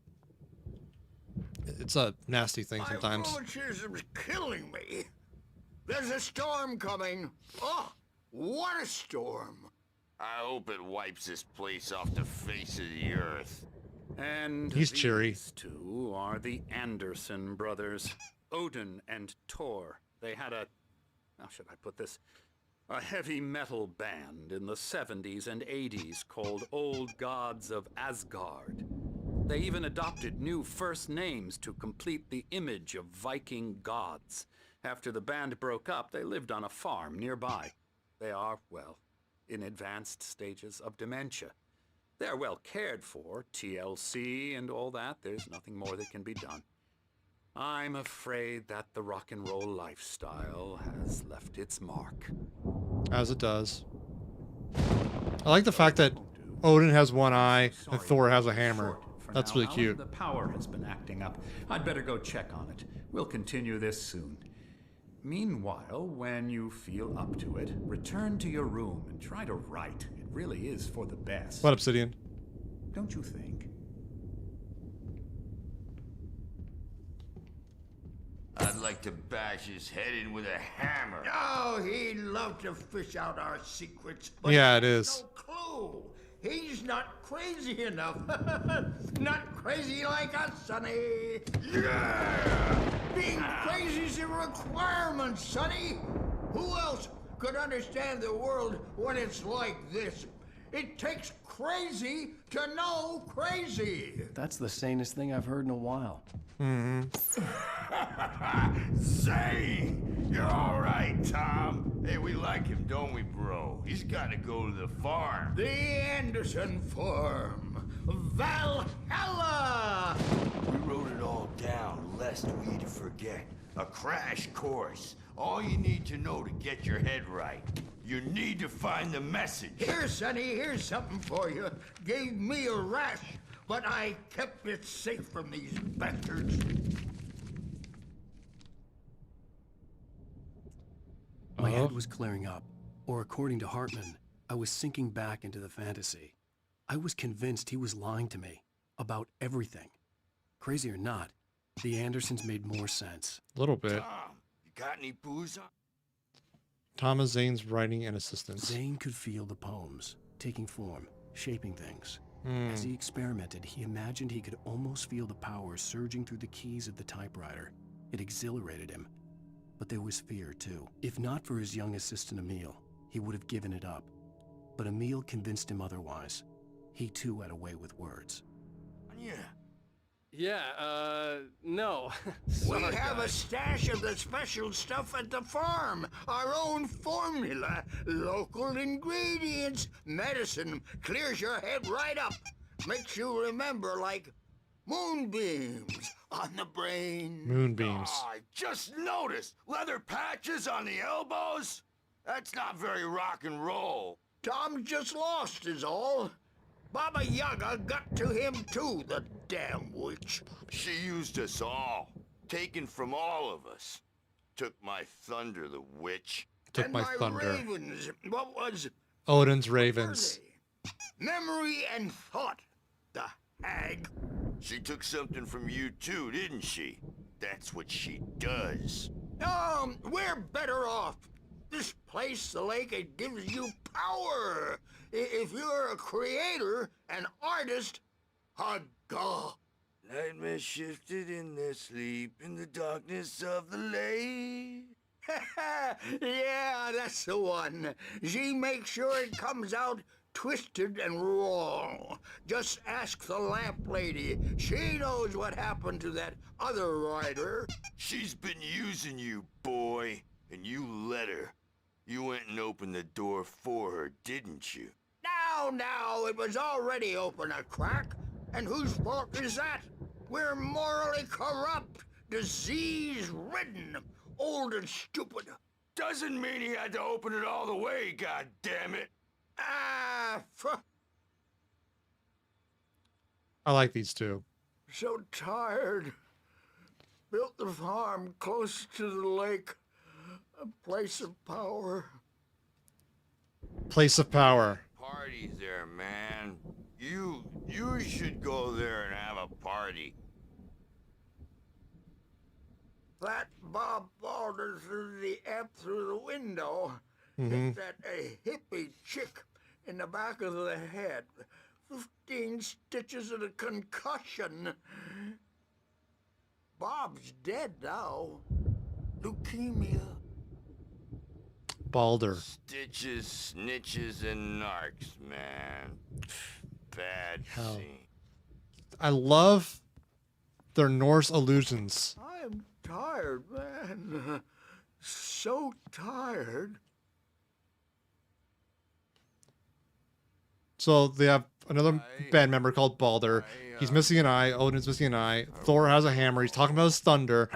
It's a nasty thing sometimes. My rheumatism is killing me. There's a storm coming. Oh, what a storm. I hope it wipes this place off the face of the earth. And he's cheery. These two are the Anderson brothers, Odin and Thor. They had a, how should I put this? A heavy metal band in the 70s and 80s called Old Gods of Asgard. They even adopted new first names to complete the image of Viking gods. After the band broke up, they lived on a farm nearby. They are, well, in advanced stages of dementia. They're well cared for, TLC and all that. There's nothing more that can be done. I'm afraid that the rock and roll lifestyle has left its mark. As it does. I like the fact that Odin has one eye and Thor has a hammer. That's really cute. The power has been acting up. I'd better go check on it. We'll continue this soon. Meanwhile, when you feel up to it, return to your room and try to write. It really is for the best. What, Obsidian? Don't you think? I'd like to bash his head in with a hammer. Oh, he'd love to fish out our secrets. But yeah, it is. No clue. He's not crazy enough. Not crazy like us, Sonny. Yeah! Being crazy's a requirement, Sonny. Who else could understand the world when it's like this? It takes crazy to know crazy. That's the sanest thing I've heard in a while. Zane! You're all right, Tom. Hey, we like him, don't we, bro? He's got to go to the farm. The Anderson farm. Valhalla! We wrote it all down, lest we'd forget. A crash course. All you need to know to get your head right. You need to find the message. Here, Sonny, here's something for you. Gave me a rash, but I kept it safe from these bastards. My head was clearing up, or according to Hartman, I was sinking back into the fantasy. I was convinced he was lying to me about everything. Crazy or not, the Andersons made more sense. A little bit. Tom, you got any booze on? Thomas Zane's writing and assistance. Zane could feel the poems, taking form, shaping things. As he experimented, he imagined he could almost feel the power surging through the keys of the typewriter. It exhilarated him. But there was fear, too. If not for his young assistant, Emil, he would have given it up. But Emil convinced him otherwise. He, too, had a way with words. No. We have a stash of the special stuff at the farm. Our own formula. Local ingredients. Medicine. Clears your head right up. Makes you remember like moonbeams on the brain. Moonbeams. Oh, I just noticed. Leather patches on the elbows? That's not very rock and roll. Tom just lost is all. Baba Yaga got to him too, the damn witch. She used us all. Taken from all of us. Took my thunder, the witch. Took And my my thunder. ravens. What was Odin's ravens. memory and thought? The hag. She took something from you too, didn't she? That's what she does. We're better off. This place, the lake, it gives you power. If you're a creator, an artist, a god. Nightmare shifted in their sleep in the darkness of the lake. Yeah, that's the one. She makes sure it comes out twisted and wrong. Just ask the lamp lady. She knows what happened to that other rider. She's been using you, boy, and you let her. You went and opened the door for her, didn't you? Now, it was already open a crack. And whose fault is that? We're morally corrupt, disease-ridden, old and stupid. Doesn't mean he had to open it all the way, goddammit. I like these two. So tired. Built the farm close to the lake. A place of power. Place of power. Parties there, man. You should go there and have a party. That Bob Balder threw the amp through the window. Mm-hmm. Hit that hippie chick in the back of the head. 15 stitches and a concussion. Bob's dead now. Leukemia. Balder. Stitches, snitches, and narcs, man. Bad Hell. scene. I love their Norse allusions. I'm tired, man. So tired. So they have another band member called Balder. He's missing an eye. Odin's missing an eye. Thor has a hammer. He's talking about his thunder.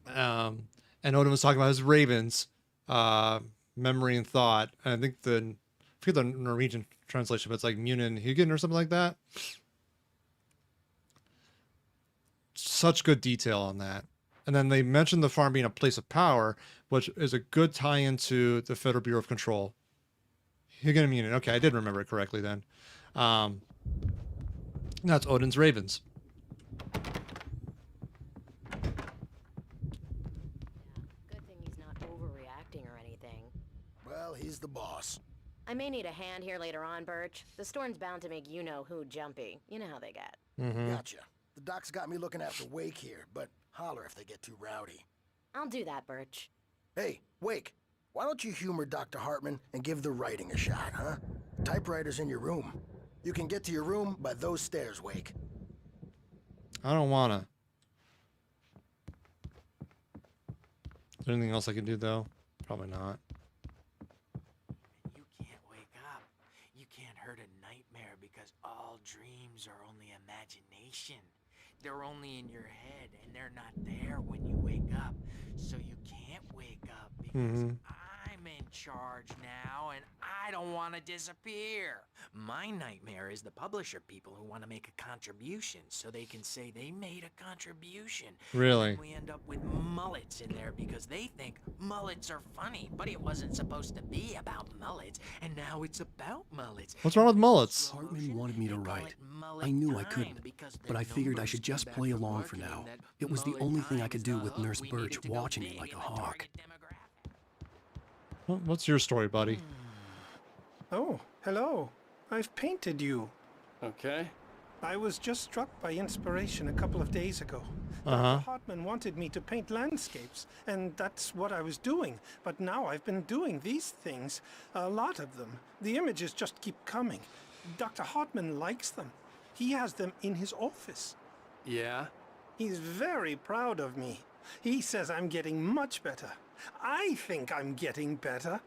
And Odin was talking about his ravens, memory and thought. And I think I forget the Norwegian translation, but it's like Munin Hugin or something like that. Such good detail on that. And then they mentioned the farm being a place of power, which is a good tie-in to the Federal Bureau of Control. Hugin and Munin. Okay, I did remember it correctly then. That's Odin's ravens. Good thing he's not overreacting or anything. Well, he's the boss. I may need a hand here later on, Birch. The storm's bound to make you-know-who jumpy. You know how they get. Mm-hmm. Gotcha. The doc's got me looking after Wake here, but holler if they get too rowdy. I'll do that, Birch. Hey, Wake, why don't you humor Dr. Hartman and give the writing a shot, huh? Typewriter's in your room. You can get to your room by those stairs, Wake. I don't wanna. Is there anything else I can do though? Probably not. You can't wake up. You can't hurt a nightmare because all dreams are only imagination. They're only in your head and they're not there when you wake up. So you can't wake up because I'm in charge now and I don't want to disappear. My nightmare is the publisher people who want to make a contribution so they can say they made a contribution. Really? And we end up with mullets in there because they think mullets are funny, but it wasn't supposed to be about mullets, and now it's about mullets. What's wrong with mullets? Hartman wanted me to write. I knew I couldn't, but I figured I should just play along for now. It was the only thing I could do with Nurse Birch watching me like a hawk. Well, what's your story, buddy? Oh, hello. I've painted you. Okay. I was just struck by inspiration a couple of days ago. Uh-huh. Dr. Hartman wanted me to paint landscapes, and that's what I was doing. But now I've been doing these things, a lot of them. The images just keep coming. Dr. Hartman likes them. He has them in his office. Yeah? He's very proud of me. He says I'm getting much better. I think I'm getting better.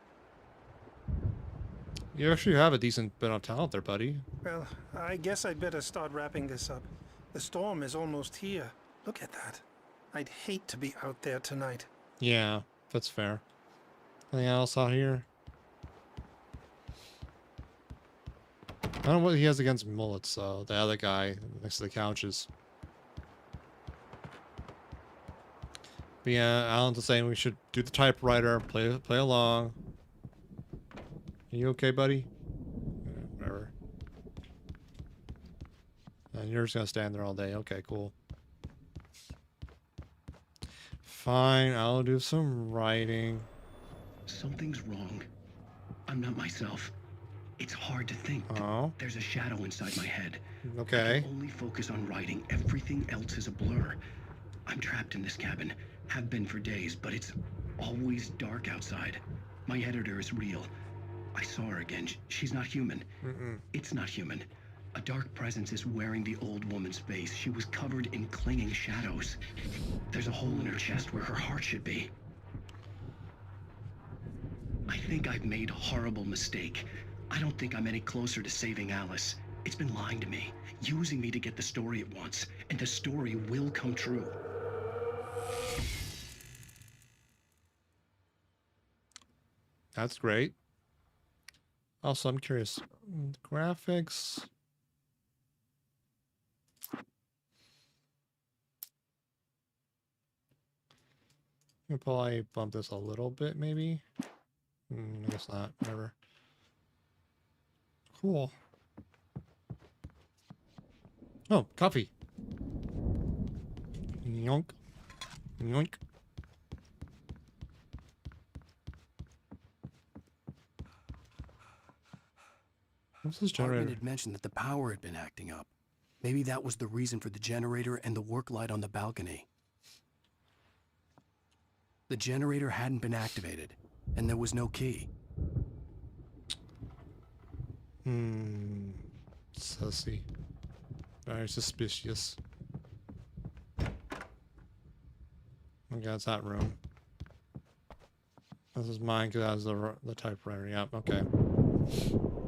You actually have a decent bit of talent there, buddy. Well, I guess I'd better start wrapping this up. The storm is almost here. Look at that. I'd hate to be out there tonight. Yeah, that's fair. Anything else out here? I don't know what he has against mullets, though. The other guy next to the couches. But yeah, Alan's just saying we should do the typewriter, play along. Are you okay, buddy? Yeah, whatever. And you're just gonna stand there all day. Okay, cool. Fine, I'll do some writing. Something's wrong. I'm not myself. It's hard to think. Oh. There's a shadow inside my head. Okay. I can only focus on writing. Everything else is a blur. I'm trapped in this cabin. Have been for days, but it's always dark outside. My editor is real. I saw her again. She's not human. It's not human. A dark presence is wearing the old woman's face. She was covered in clinging shadows. There's a hole in her chest where her heart should be. I think I've made a horrible mistake. I don't think I'm any closer to saving Alice. It's been lying to me, using me to get the story it wants, and the story will come true. That's great. Also, I'm curious. Graphics. I'll probably bump this a little bit, maybe. I guess not. Whatever. Cool. Oh, coffee. Yoink. Yoink. What's this generator? Hartman had mentioned that the power had been acting up. Maybe that was the reason for the generator and the work light on the balcony. The generator hadn't been activated, and there was no key. Sussy. Very suspicious. Okay, that's that room. This is mine because that was the typewriter. Yep, okay.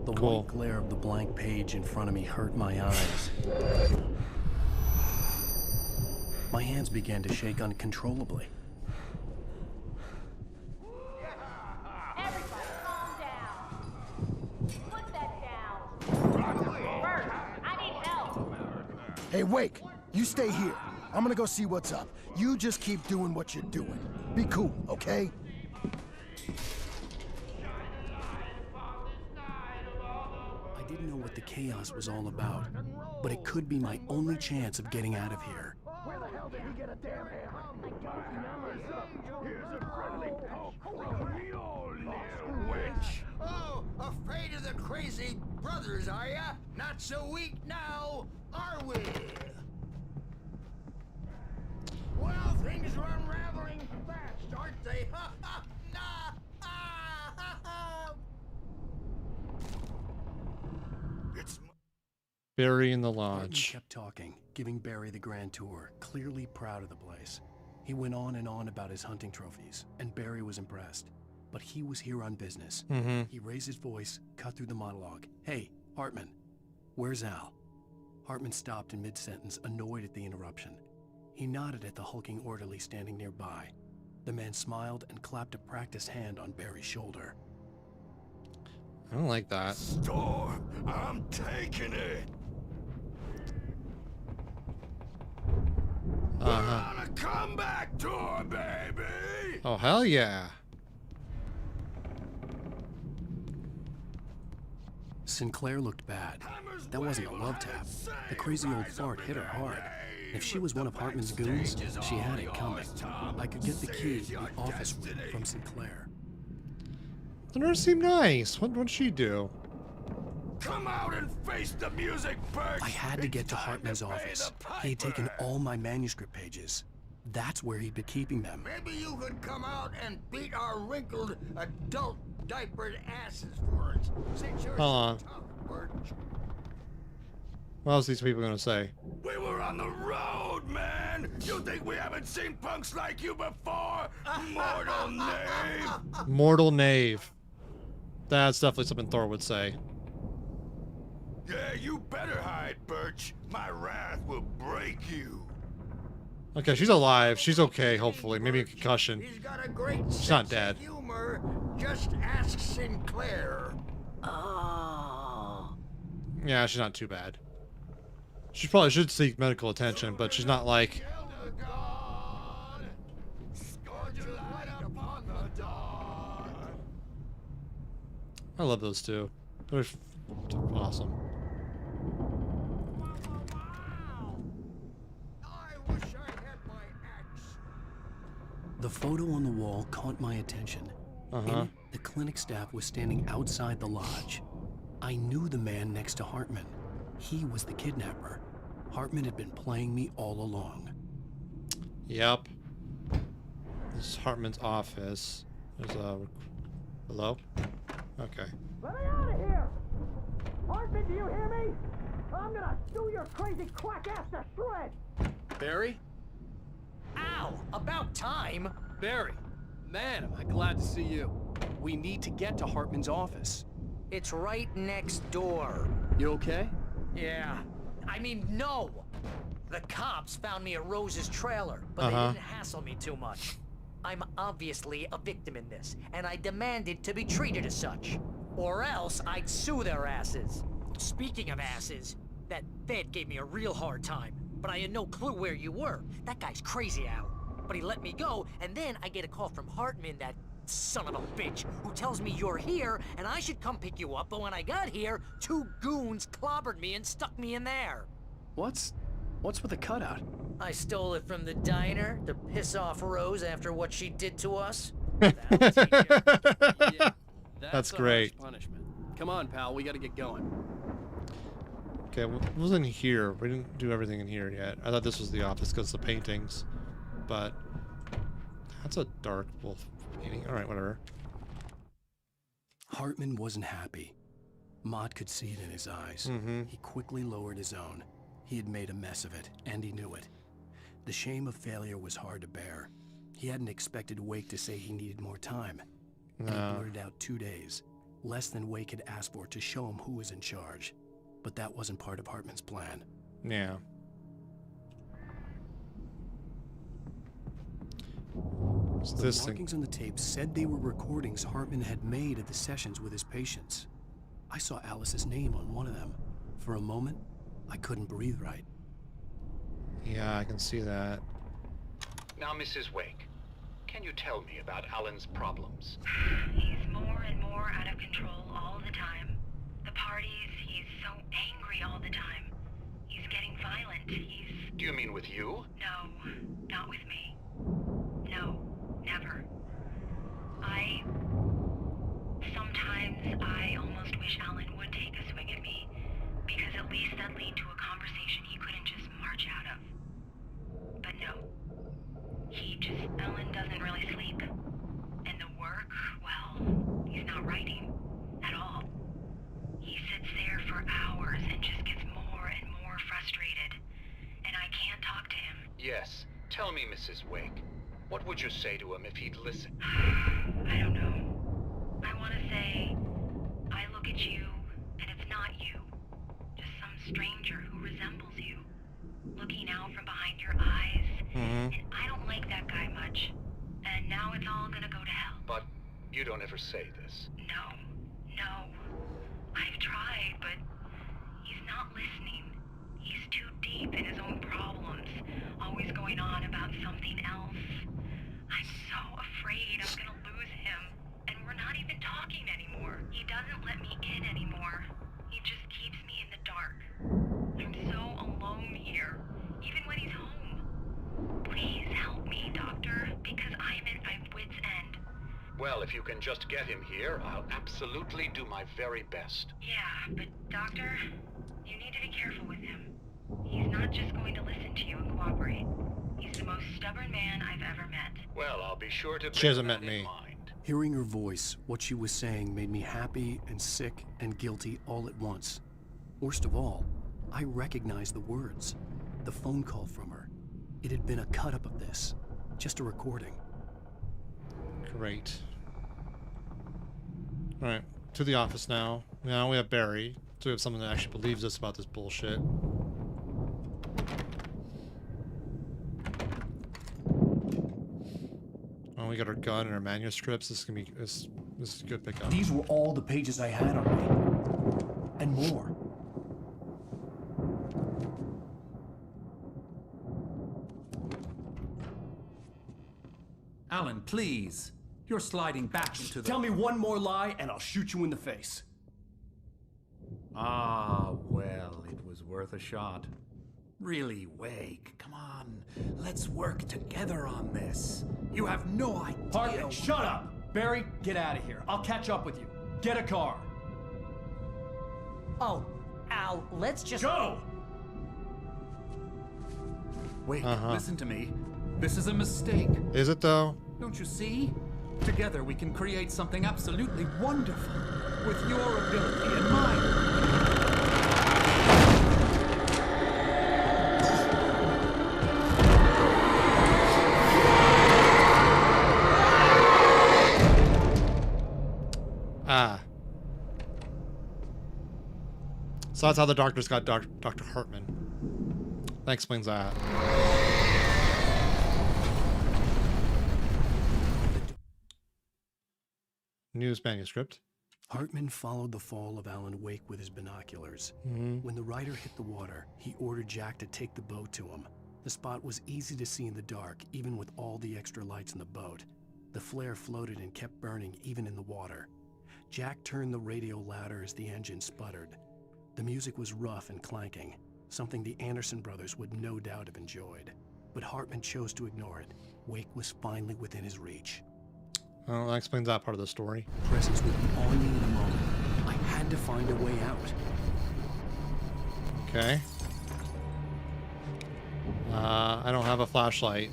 The white glare of the blank page in front of me hurt my eyes. My hands began to shake uncontrollably. Everybody calm down. Put that down. Bert, I need help. Hey, Wake, you stay here. I'm gonna go see what's up. You just keep doing what you're doing. Be cool, okay? I didn't know what the chaos was all about, but it could be my only chance of getting out of here. Where the hell did he get a damn hammer? Here's a friendly poke from Mjolnir, wench. Oh, afraid of the crazy brothers, are ya? Not so weak now, are we? Well, things are unraveling fast, aren't they? Ha ha! Nah! Ah, ha ha! It's Barry in the Hartman lodge. kept talking, giving Barry the grand tour, clearly proud of the place. He went on and on about his hunting trophies, and Barry was impressed. But he was here on business. He raised his voice, cut through the monologue. Hey, Hartman, where's Al? Hartman stopped in mid-sentence, annoyed at the interruption. He nodded at the hulking orderly standing nearby. The man smiled and clapped a practiced hand on Barry's shoulder. I don't like that. Store, I'm taking it. We're on a comeback tour, baby. Oh, hell yeah. Sinclair looked bad. That wasn't a love tap. The crazy old fart hit her hard. If she was one of Hartman's goons, she had it coming. I could get the key to the office room from Sinclair. The nurse seemed nice. What'd she do? Come out and face the music, Bert. I had to get to Hartman's office. He had taken all my manuscript pages. That's where he'd been keeping them. Maybe you could come out and beat our wrinkled adult diapered asses for us. Since you're Hold on. so tough, Bert. What else are these people gonna say? We were on the road, man. You think we haven't seen punks like you before? Mortal knave. Mortal knave. That's definitely something Thor would say. Yeah, you better hide, Birch. My wrath will break you. Okay, she's alive. She's okay, hopefully. Maybe a concussion. He's got a great She's not sense dead. of humor. Just ask Sinclair. Oh. Yeah, she's not too bad. She probably should seek medical attention, but she's not like... I love those two. They're awesome. The photo on the wall caught my attention. In it, the clinic staff was standing outside the lodge. I knew the man next to Hartman. He was the kidnapper. Hartman had been playing me all along. Yep. This is Hartman's office. There's a... Hello? Okay. Let me out of here! Hartman, do you hear me? I'm gonna do your crazy quack ass to shreds! Barry? Ow! About time! Barry, man, am I glad to see you. We need to get to Hartman's office. It's right next door. You okay? Yeah. I mean, no! The cops found me at Rose's trailer, but they didn't hassle me too much. I'm obviously a victim in this, and I demanded to be treated as such. Or else I'd sue their asses. Speaking of asses, that Fed gave me a real hard time, but I had no clue where you were. That guy's crazy, Al. But he let me go, and then I get a call from Hartman, that son of a bitch, who tells me you're here, and I should come pick you up, but when I got here, 2 goons clobbered me and stuck me in there. What's with the cutout? I stole it from the diner to piss off Rose after what she did to us. That's great. Punishment. Come on, pal, we gotta get going. Okay, well, it wasn't here. We didn't do everything in here yet. I thought this was the office because of the paintings. But that's a dark wolf painting. Alright, whatever. Hartman wasn't happy. Mott could see it in his eyes. He quickly lowered his own. He had made a mess of it, and he knew it. The shame of failure was hard to bear. He hadn't expected Wake to say he needed more time. And he blurted out 2 days, less than Wake had asked for to show him who was in charge. But that wasn't part of Hartman's plan. Yeah. The markings on the tape said they were recordings Hartman had made at the sessions with his patients. I saw Alice's name on one of them. For a moment, I couldn't breathe right. Yeah, I can see that. Now, Mrs. Wake, can you tell me about Alan's problems? He's more and more out of control all the time. The parties, he's so angry all the time. He's getting violent. Do you mean with you? No, not with me. No, never. Sometimes I almost wish Alan would take a swing at me, because at least that'd lead to a conversation he couldn't just march out of. But no. Alan doesn't really sleep. And the work, well, he's not writing at all. He sits there for hours and just gets more and more frustrated. And I can't talk to him. Yes. Tell me, Mrs. Wake. What would you say to him if he'd listen? I don't know. I want to say, I look at you, and it's not you. Just some stranger who resembles you. Looking out from behind your eyes. And I don't like that guy much. And now it's all gonna go to hell. But you don't ever say this. No. I've tried, but he's not listening. He's too deep in his own problems. Always going on about something else. I'm so afraid I'm gonna lose him. And we're not even talking anymore. He doesn't let me in anymore. He just keeps me in the dark. I'm so alone here, even when he's home. Please help me, Doctor, because I'm at my wit's end. Well, if you can just get him here, I'll absolutely do my very best. Yeah, but Doctor, you need to be careful with him. He's not just going to listen to you and cooperate. He's the most stubborn man I've ever met. Well, I'll be sure to She hasn't met me. Hearing her voice, what she was saying made me happy and sick and guilty all at once. Worst of all, I recognized the words. The phone call from her. It had been a cut-up of this. Just a recording. Great. Alright, to the office now. Now we have Barry. So we have someone that actually believes us about this bullshit. Oh, we got our gun and our manuscripts. This is gonna be this is a good pickup. These were all the pages I had on me. And more. Alan, please. You're sliding back into the... Tell me one more lie and I'll shoot you in the face. Ah, well, it was worth a shot. Really, Wake, come on. Let's work together on this. You have no idea... Hartman, shut up! Barry, get out of here. I'll catch up with you. Get a car. Oh, Al, let's just... Go! Wait, listen to me. This is a mistake. Is it though? Don't you see? Together we can create something absolutely wonderful. With your ability and mine. So that's how the doctors got Dr. Hartman. That explains that. News manuscript. Hartman followed the fall of Alan Wake with his binoculars. When the rider hit the water, he ordered Jack to take the boat to him. The spot was easy to see in the dark, even with all the extra lights in the boat. The flare floated and kept burning even in the water. Jack turned the radio louder as the engine sputtered. The music was rough and clanking, something the Anderson brothers would no doubt have enjoyed. But Hartman chose to ignore it. Wake was finally within his reach. Well, that explains that part of the story. Presence would be on me in a moment. I had to find a way out. Okay. I don't have a flashlight.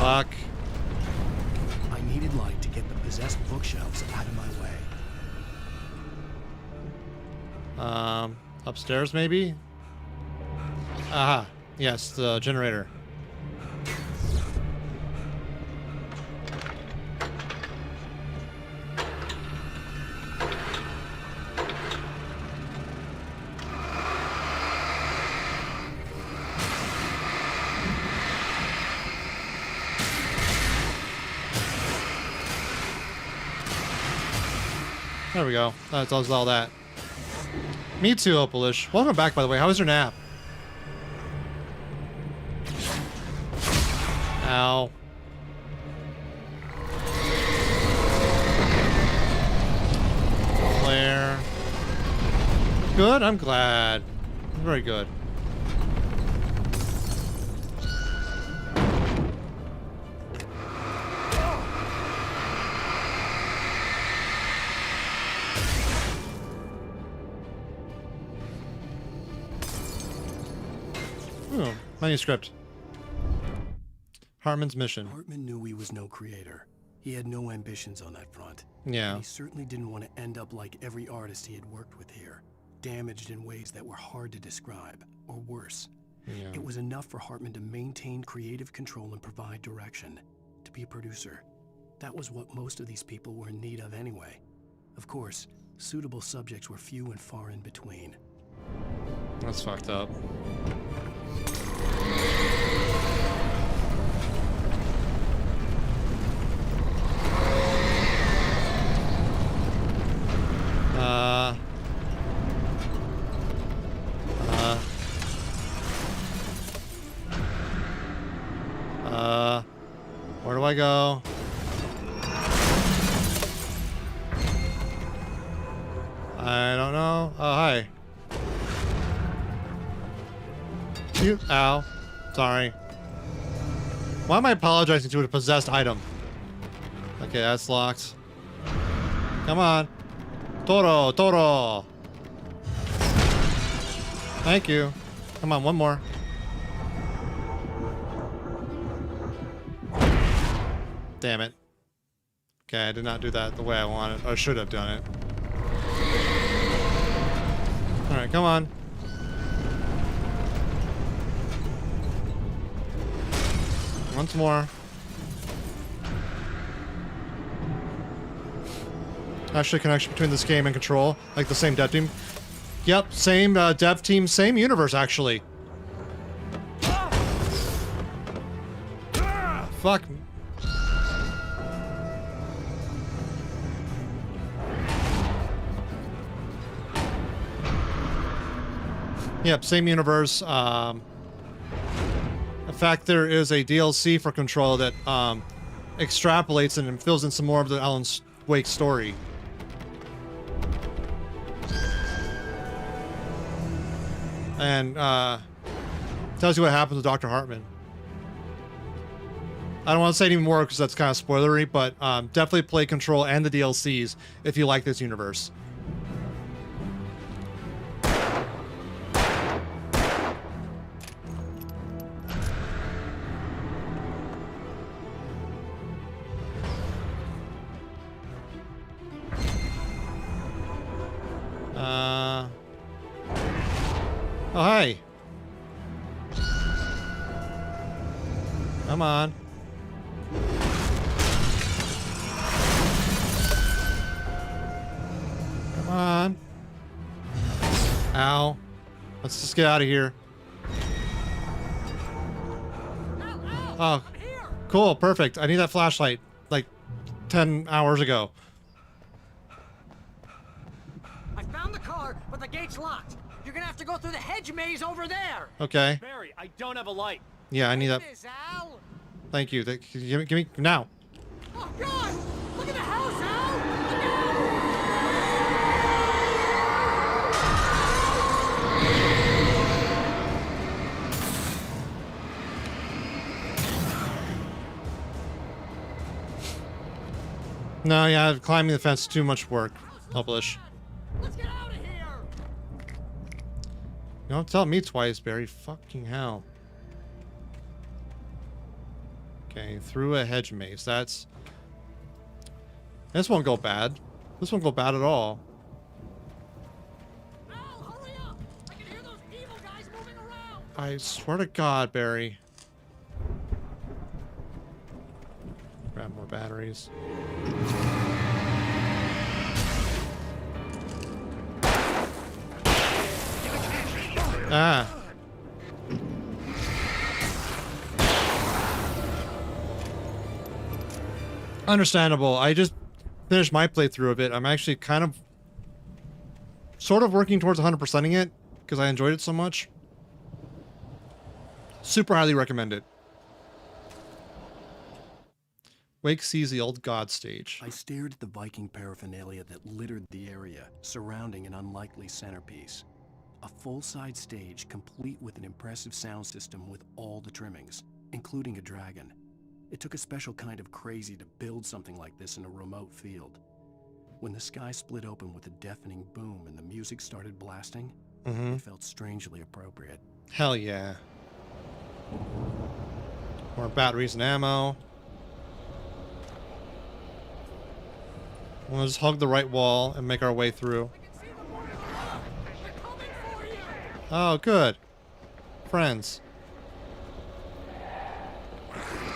Fuck. I needed light to get the possessed bookshelves out of my way. Upstairs maybe? Aha. Yes, the generator. There we go. That does all that. Me too, Opalish. Welcome back, by the way. How was your nap? Ow. Claire. Good? I'm glad. Very good. Manuscript. Hartman's mission. Hartman knew he was no creator. He had no ambitions on that front. Yeah. And he certainly didn't want to end up like every artist he had worked with here, damaged in ways that were hard to describe, or worse. Yeah. It was enough for Hartman to maintain creative control and provide direction, to be a producer. That was what most of these people were in need of anyway. Of course, suitable subjects were few and far in between. That's fucked up. Where do I go? I don't know. Oh, hi. You. Ow. Sorry. Why am I apologizing to a possessed item? Okay, that's locked. Come on. Toro, Toro. Thank you. Come on, one more. Damn it. Okay, I did not do that the way I wanted. Or should have done it. Alright, come on. Once more. Actually, connection between this game and Control. Like the same dev team. Yep, same dev team, same universe, actually. Fuck. Yep, same universe. In fact, there is a DLC for Control that extrapolates and fills in some more of the Alan Wake story. And tells you what happens with Dr. Hartman. I don't want to say any more because that's kind of spoilery, but definitely play Control and the DLCs if you like this universe. Oh, hi. Come on. Come on. Ow. Let's just get out of here. Oh, cool. Perfect. I need that flashlight like 10 hours ago. I found the car, but the gate's locked. You're gonna have to go through the hedge maze over there. Okay. Barry, I don't have a light. Yeah, I need that. Al. Thank you. Give me now. Oh God! Look at the house, Al! No, yeah, climbing the fence is too much work. Publish. Let's get out of here! Don't tell me twice, Barry. Fucking hell. Okay, through a hedge maze. This won't go bad. This won't go bad at all. Al, hurry up! I can hear those evil guys moving around! I swear to God, Barry. Grab more batteries. Ah. Understandable. I just finished my playthrough of it. I'm actually kind of sort of working towards 100%ing it because I enjoyed it so much. Super highly recommend it. Wake sees the old god stage. I stared at the Viking paraphernalia that littered the area, surrounding an unlikely centerpiece. A full-size stage complete with an impressive sound system with all the trimmings, including a dragon. It took a special kind of crazy to build something like this in a remote field. When the sky split open with a deafening boom and the music started blasting, it felt strangely appropriate. Hell yeah. More batteries and ammo. We'll just hug the right wall and make our way through. Oh, good. Friends.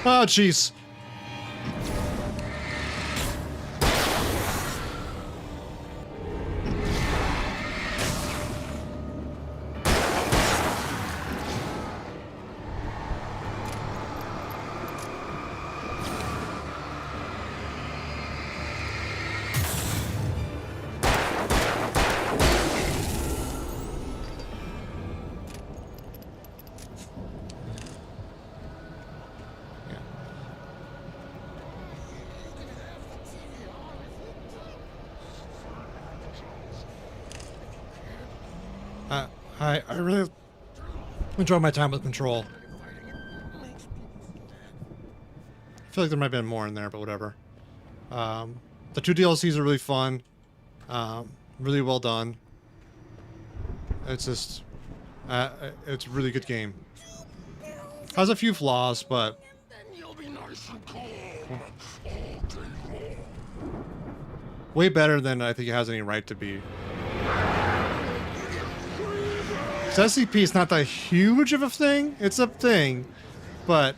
Oh, jeez. I really enjoyed my time with Control. I feel like there might have been more in there, but whatever. The 2 DLCs are really fun. Really well done. It's just... it's a really good game. Has a few flaws, but... way better than I think it has any right to be. SCP is not that huge of a thing. It's a thing, but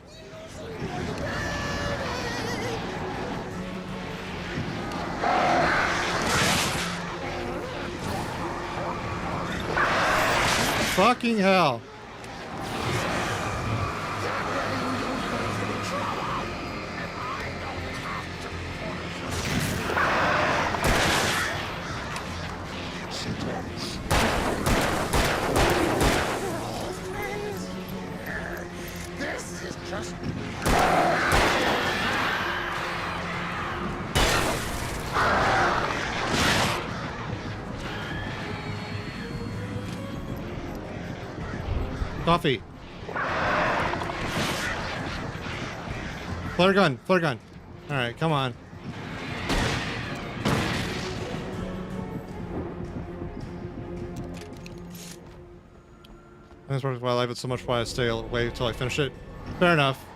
fucking hell. Coffee. Flare gun. Flare gun. All right, come on. That's why I like it so much. Why I stay away until I finish it. Fair enough.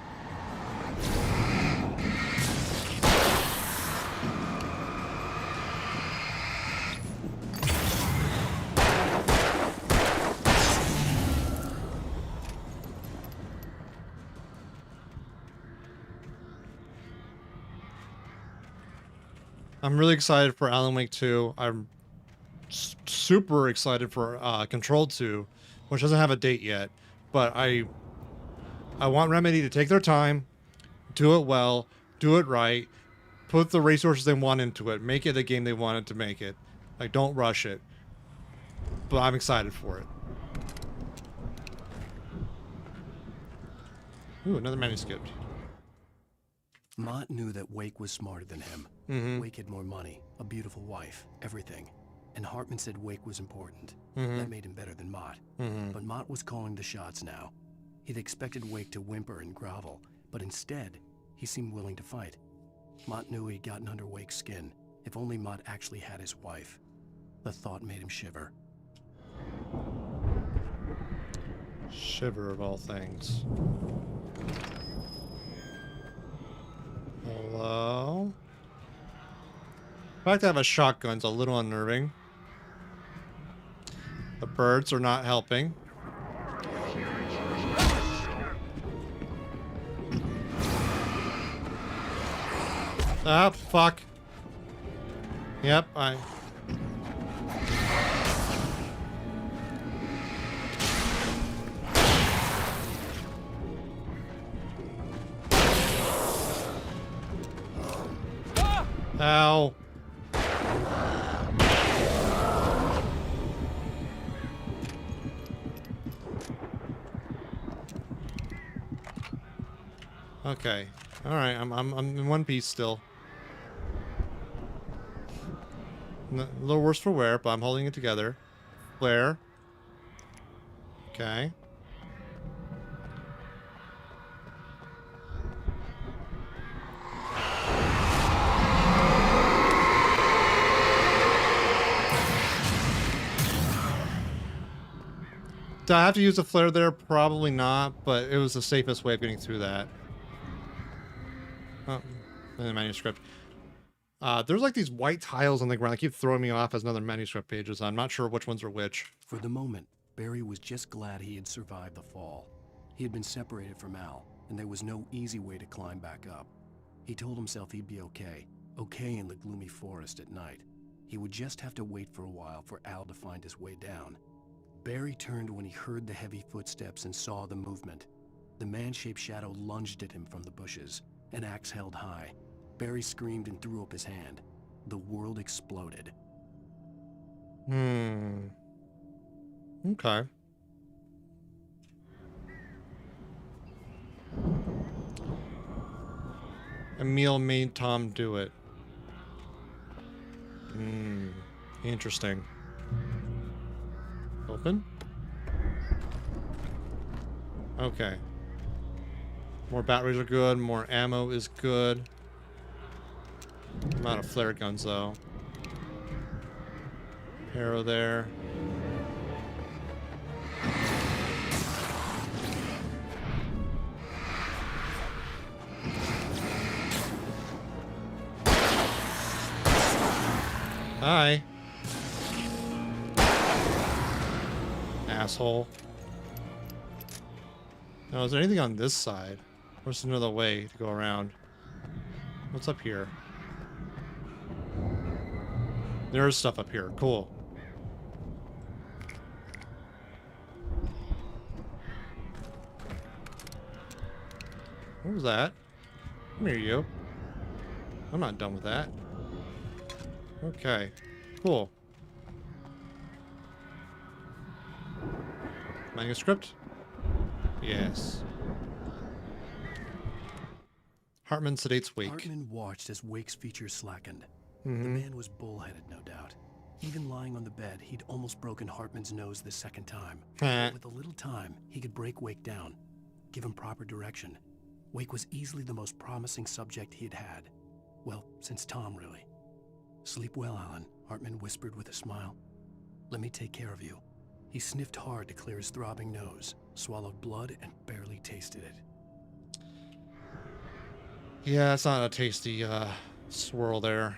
I'm really excited for Alan Wake 2. I'm super excited for Control 2, which doesn't have a date yet. But I want Remedy to take their time, do it well, do it right, put the resources they want into it, make it the game they wanted to make it. Like, don't rush it. But I'm excited for it. Ooh, another manuscript. Mott knew that Wake was smarter than him. Mm-hmm. Wake had more money, a beautiful wife, everything. And Hartman said Wake was important. Mm-hmm. That made him better than Mott. Mm-hmm. But Mott was calling the shots now. He'd expected Wake to whimper and grovel, but instead, he seemed willing to fight. Mott knew he'd gotten under Wake's skin. If only Mott actually had his wife. The thought made him shiver. Shiver of all things. Hello? The fact that I have a shotgun's a little unnerving. The birds are not helping. Ah, fuck. Yep, Ow. Okay. All right. I'm in one piece still. A little worse for wear, but I'm holding it together. Flare. Okay. Do I have to use a flare there? Probably not, but it was the safest way of getting through that. Oh, in the manuscript. There's like these white tiles on the ground that keep throwing me off as another manuscript pages. I'm not sure which ones are which. For the moment, Barry was just glad he had survived the fall. He had been separated from Al, and there was no easy way to climb back up. He told himself he'd be okay. Okay in the gloomy forest at night. He would just have to wait for a while for Al to find his way down. Barry turned when he heard the heavy footsteps and saw the movement. The man-shaped shadow lunged at him from the bushes, an axe held high. Barry screamed and threw up his hand. The world exploded. Okay. Emil made Tom do it. Interesting. Open? Okay. More batteries are good, more ammo is good. I'm out of flare guns though. Arrow there. Hi. Asshole. Now, is there anything on this side? Or is there another way to go around? What's up here? There's stuff up here. Cool. What was that? Come here, you. I'm not done with that. Okay. Cool. Manuscript? Yes. Hartman sedates Wake. Hartman watched as Wake's features slackened. Mm-hmm. The man was bullheaded, no doubt. Even lying on the bed, he'd almost broken Hartman's nose the second time. With a little time, he could break Wake down, give him proper direction. Wake was easily the most promising subject he'd had. Well, since Tom, really. Sleep well, Alan, Hartman whispered with a smile. Let me take care of you. He sniffed hard to clear his throbbing nose, swallowed blood, and barely tasted it. Yeah, it's not a tasty swirl there.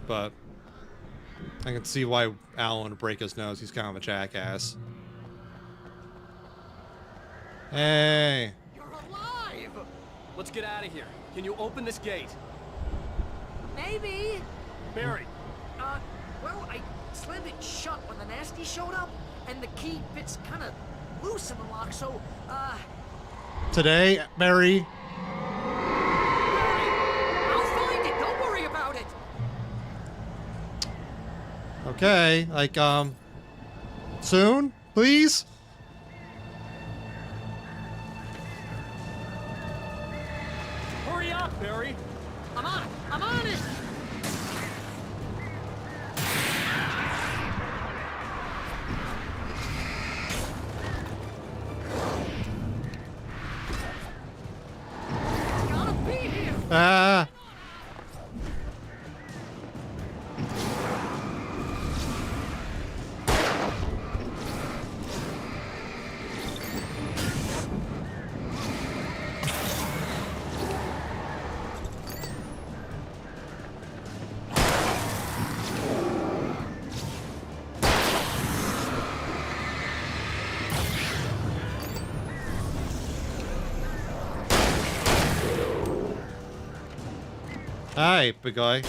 But I can see why Alan would break his nose. He's kind of a jackass. Hey. You're alive! Let's get out of here. Can you open this gate? Maybe. Barry. Well, I slammed it shut when the nasty showed up, and the key fits kind of loose in the lock, so, Today, Mary. I'll find it. Don't worry about it. Okay, like, soon, please? Hurry up, Barry. I'm on it. I'm on it. It's gotta be here. Ah. Hi, big guy.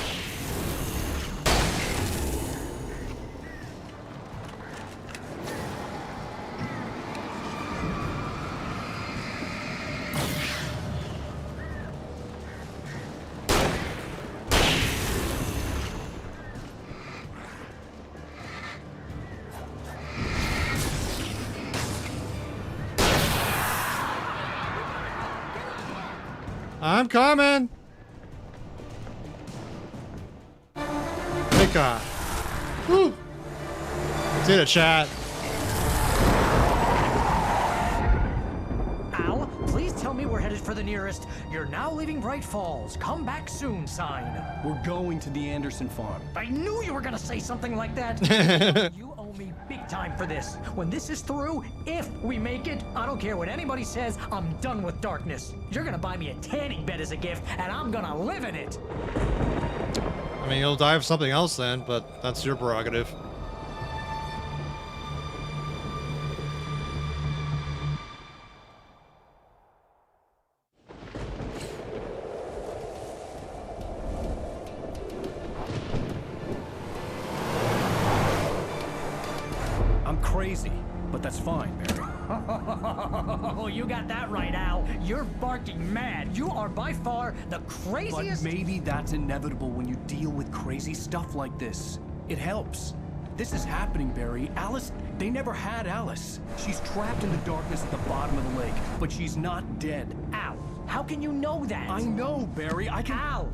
I'm coming. God. Woo. Did it, chat. Al, please tell me we're headed for the nearest "You're now leaving Bright Falls. Come back soon" sign. We're going to the Anderson farm. I knew you were gonna say something like that. You owe me big time for this. When this is through, if we make it, I don't care what anybody says, I'm done with darkness. You're gonna buy me a tanning bed as a gift, and I'm gonna live in it. I mean, you'll die of something else then, but that's your prerogative. I'm crazy, but that's fine, Barry. Oh, you got that right, Al. You're barking mad. You are by far the craziest. But maybe that's inevitable when you deal with crazy stuff like this. It helps. This is happening, Barry. Alice, they never had Alice. She's trapped in the darkness at the bottom of the lake, but she's not dead. Al, how can you know that? I know, Barry. I can... Al,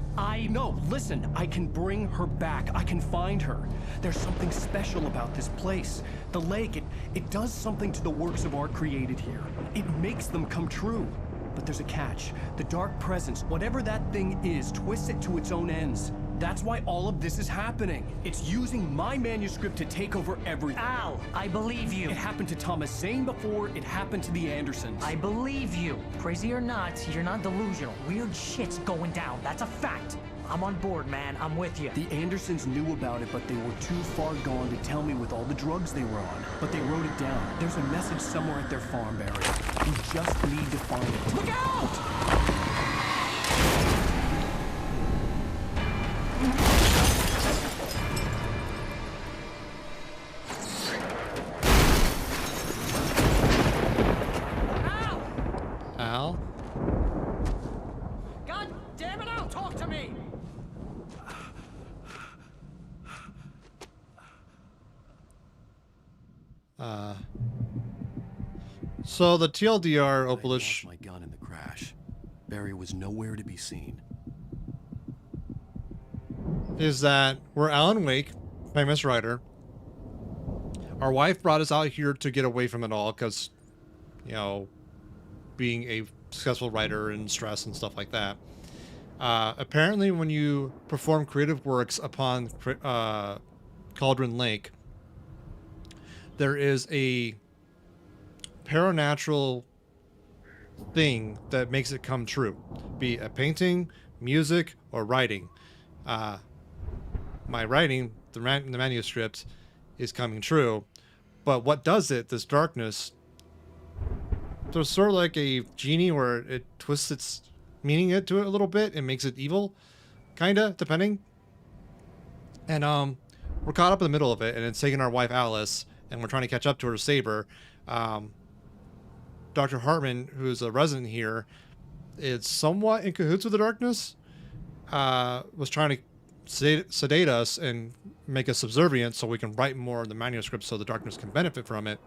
No, listen. I can bring her back. I can find her. There's something special about this place. The lake, it does something to the works of art created here. It makes them come true. But there's a catch. The dark presence, whatever that thing is, twists it to its own ends. That's why all of this is happening. It's using my manuscript to take over everything. Al, I believe you. It happened to Thomas Zane before, it happened to the Andersons. I believe you. Crazy or not, you're not delusional. Weird shit's going down. That's a fact. I'm on board, man. I'm with you. The Andersons knew about it, but they were too far gone to tell me with all the drugs they were on. But they wrote it down. There's a message somewhere at their farm, Barry. We just need to find it. Look out! Al? God damn it, Al, talk to me! So the TLDR Opalish... My gun in the crash. Barry was nowhere to be seen. Is that we're Alan Wake, famous writer. Our wife brought us out here to get away from it all because, you know, being a successful writer and stress and stuff like that. Apparently, when you perform creative works upon Cauldron Lake, there is a paranatural thing that makes it come true, be it a painting, music, or writing. My writing, the manuscript, is coming true, but what does it, this darkness, there's sort of like a genie where it twists its meaning to it a little bit and makes it evil, kinda, depending. And we're caught up in the middle of it, and it's taking our wife Alice, and we're trying to catch up to her Saber. Dr. Hartman, who's a resident here, is somewhat in cahoots with the darkness. Was trying to sedate us and make us subservient so we can write more of the manuscript so the darkness can benefit from it.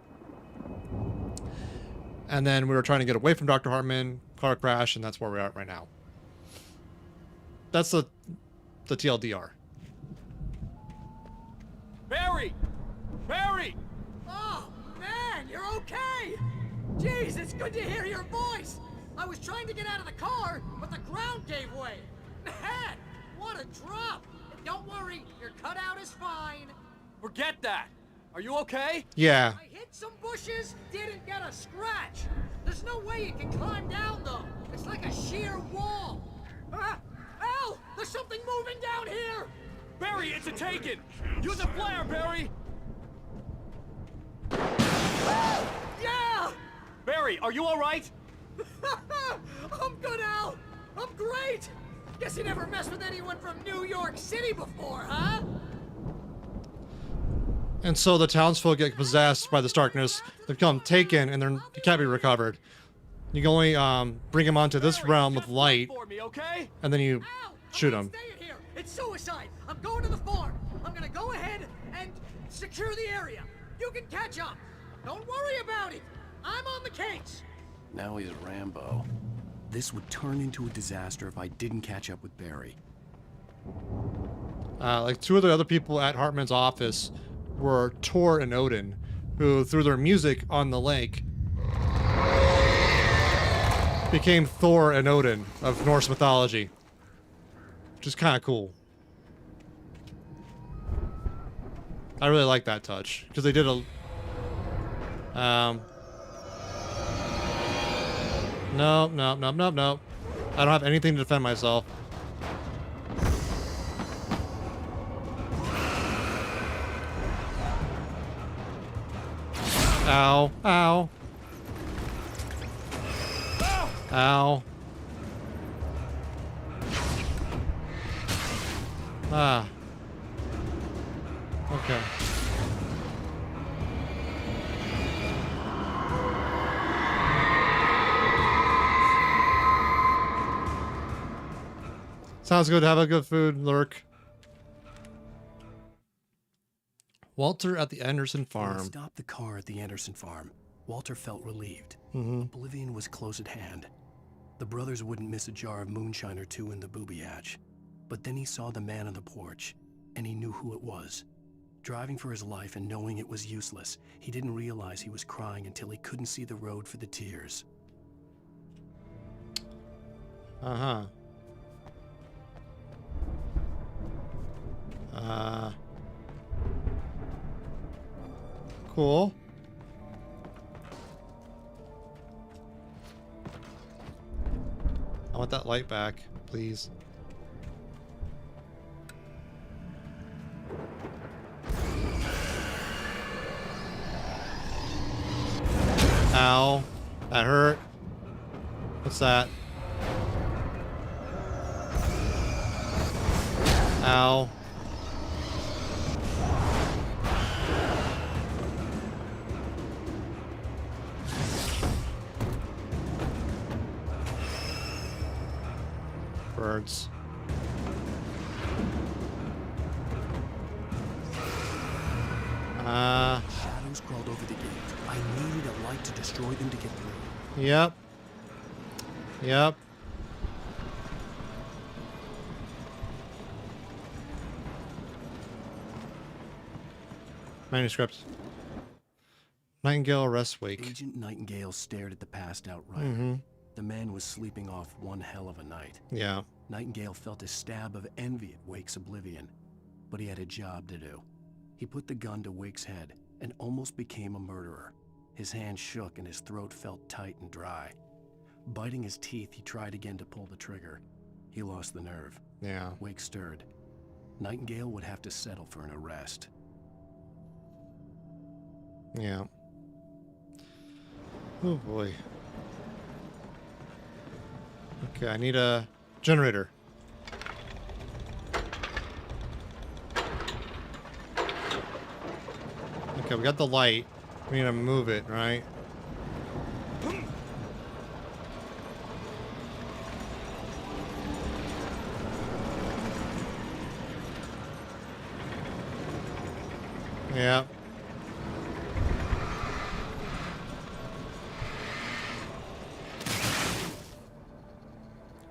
And then we were trying to get away from Dr. Hartman, car crash, and that's where we're at right now. That's the TLDR. Barry! Barry! Oh, man, you're okay! Jeez, it's good to hear your voice! I was trying to get out of the car, but the ground gave way. Man, what a drop! Don't worry, your cutout is fine. Forget that! Are you okay? Yeah. I hit some bushes, didn't get a scratch. There's no way you can climb down, though. It's like a sheer wall. Al! There's something moving down here! Barry, it's a taken! Use a flare, Barry! Yeah! Barry, are you alright? I'm good, Al! I'm great! Guess you never messed with anyone from New York City before, huh? And so the townsfolk get possessed by this darkness. They become taken, and they can't be recovered. You can only bring them onto this realm with light, and then you shoot them. Here. It's suicide. I'm going to the farm. I'm gonna go ahead and secure the area. You can catch up. Don't worry about it. I'm on the case. Now he's Rambo. This would turn into a disaster if I didn't catch up with Barry. Like two of the other people at Hartman's office were Tor and Odin, who through their music on the lake became Thor and Odin of Norse mythology, which is kind of cool. I really like that touch because they did a no. I don't have anything to defend myself. Ow. Ow. Ow. Ah. Okay. Sounds good. Have a good food, Lurk. Walter at the Anderson farm. When I stopped the car at the Anderson farm, Walter felt relieved. Mm-hmm. Oblivion was close at hand. The brothers wouldn't miss a jar of moonshine or two in the booby hatch. But then he saw the man on the porch, and he knew who it was. Driving for his life and knowing it was useless, he didn't realize he was crying until he couldn't see the road for the tears. Uh-huh. Cool. I want that light back, please. Ow. That hurt. What's that? Ow. Birds. Shadows crawled over the gate. I needed a light to destroy them to get through. Yep. Yep. Manuscript. Nightingale arrests Wake. Agent Nightingale stared at the passed out writer. The man was sleeping off one hell of a night. Yeah. Nightingale felt a stab of envy at Wake's oblivion, but he had a job to do. He put the gun to Wake's head and almost became a murderer. His hand shook and his throat felt tight and dry. Biting his teeth, he tried again to pull the trigger. He lost the nerve. Yeah. Wake stirred. Nightingale would have to settle for an arrest. Yeah. Oh boy. Okay, I need a generator. Okay, we got the light. We need to move it, right? Yeah.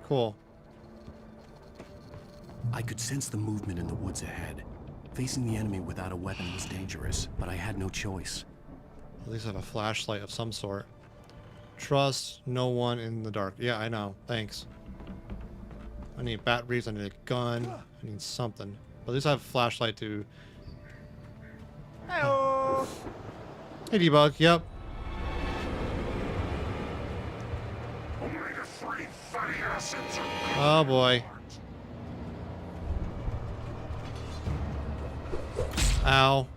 Cool. I could sense the movement in the woods ahead. Facing the enemy without a weapon was dangerous, but I had no choice. At least I have a flashlight of some sort. Trust no one in the dark. Yeah, I know. Thanks. I need batteries. I need a gun. I need something. But at least I have a flashlight to... Hey-oh. Hey, Debug. Yep. Oh, boy. Ow.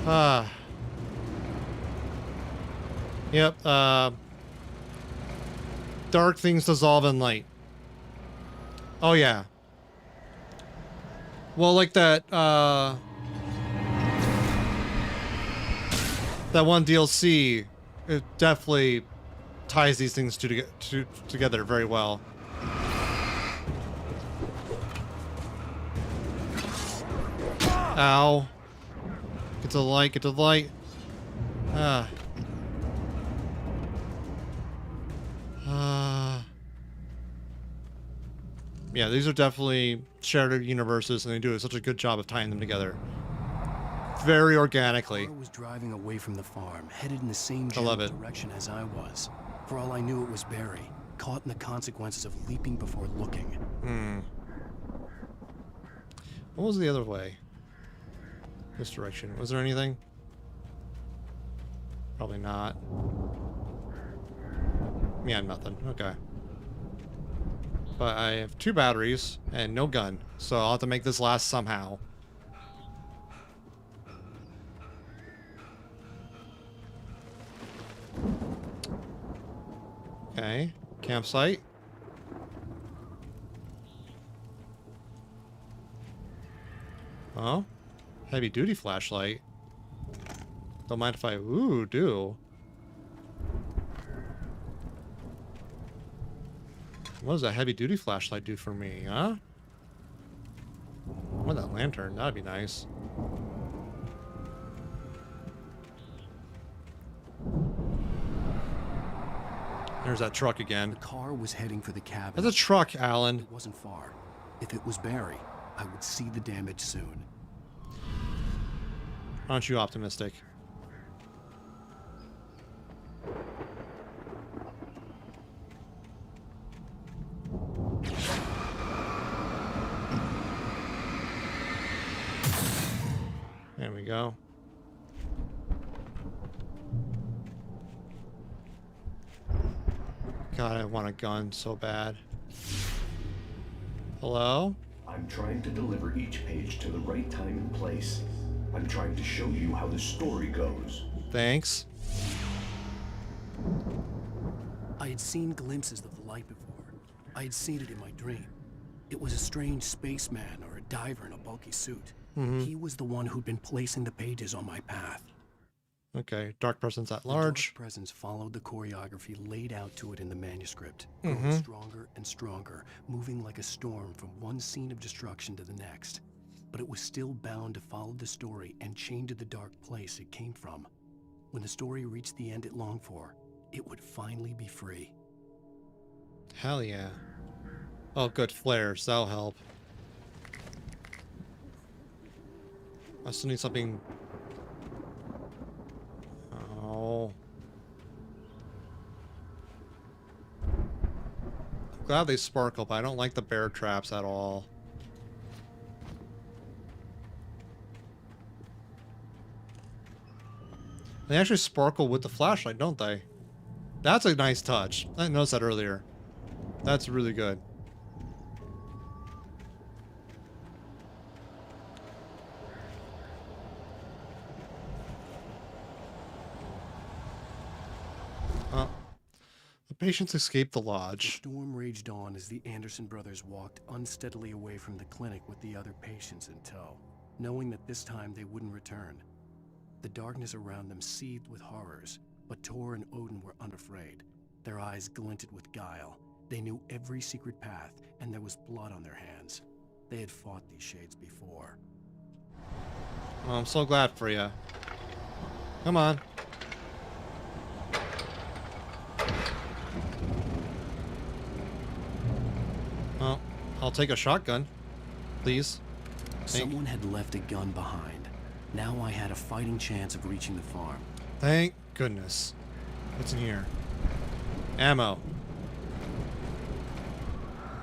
Ah. Yep, dark things dissolve in light. Oh, yeah. Well, like that, that one DLC, it definitely ties these things together very well. Ow. Get to the light, get to the light. Ah. Yeah, these are definitely shared universes, and they do such a good job of tying them together. Very organically. The car was driving away from the farm, headed in the same general direction as I was. For all I knew, it was Barry, caught in the consequences of leaping before looking. Hmm. What was the other way? This direction. Was there anything? Probably not. Yeah, nothing. Okay. But I have 2 batteries and no gun, so I'll have to make this last somehow. Okay. Campsite. Oh. Heavy duty flashlight. Don't mind if I do. What does that heavy duty flashlight do for me, huh? What, that lantern? That'd be nice. There's that truck again. The car was heading for the cabin. That's a truck, Alan. It wasn't far. If it was Barry, I would see the damage soon. Aren't you optimistic? There we go. God, I want a gun so bad. Hello? I'm trying to deliver each page to the right time and place. I'm trying to show you how the story goes. Thanks. I had seen glimpses of the light before. I had seen it in my dream. It was a strange spaceman or a diver in a bulky suit. He was the one who'd been placing the pages on my path. Okay, dark presence at large. The dark presence followed the choreography laid out to it in the manuscript, growing stronger and stronger, moving like a storm from one scene of destruction to the next. But it was still bound to follow the story and chained to the dark place it came from. When the story reached the end it longed for, it would finally be free. Hell yeah. Oh, good. Flares. That'll help. I still need something. Oh. I'm glad they sparkle, but I don't like the bear traps at all. They actually sparkle with the flashlight, don't they? That's a nice touch. I noticed that earlier. That's really good. The patients escaped the lodge. The storm raged on as the Anderson brothers walked unsteadily away from the clinic with the other patients in tow, knowing that this time they wouldn't return. The darkness around them seethed with horrors, but Tor and Odin were unafraid. Their eyes glinted with guile. They knew every secret path, and there was blood on their hands. They had fought these shades before. Well, I'm so glad for you. Come on. Well, I'll take a shotgun, please. Someone had left a gun behind. Now I had a fighting chance of reaching the farm. Thank goodness. What's in here? Ammo.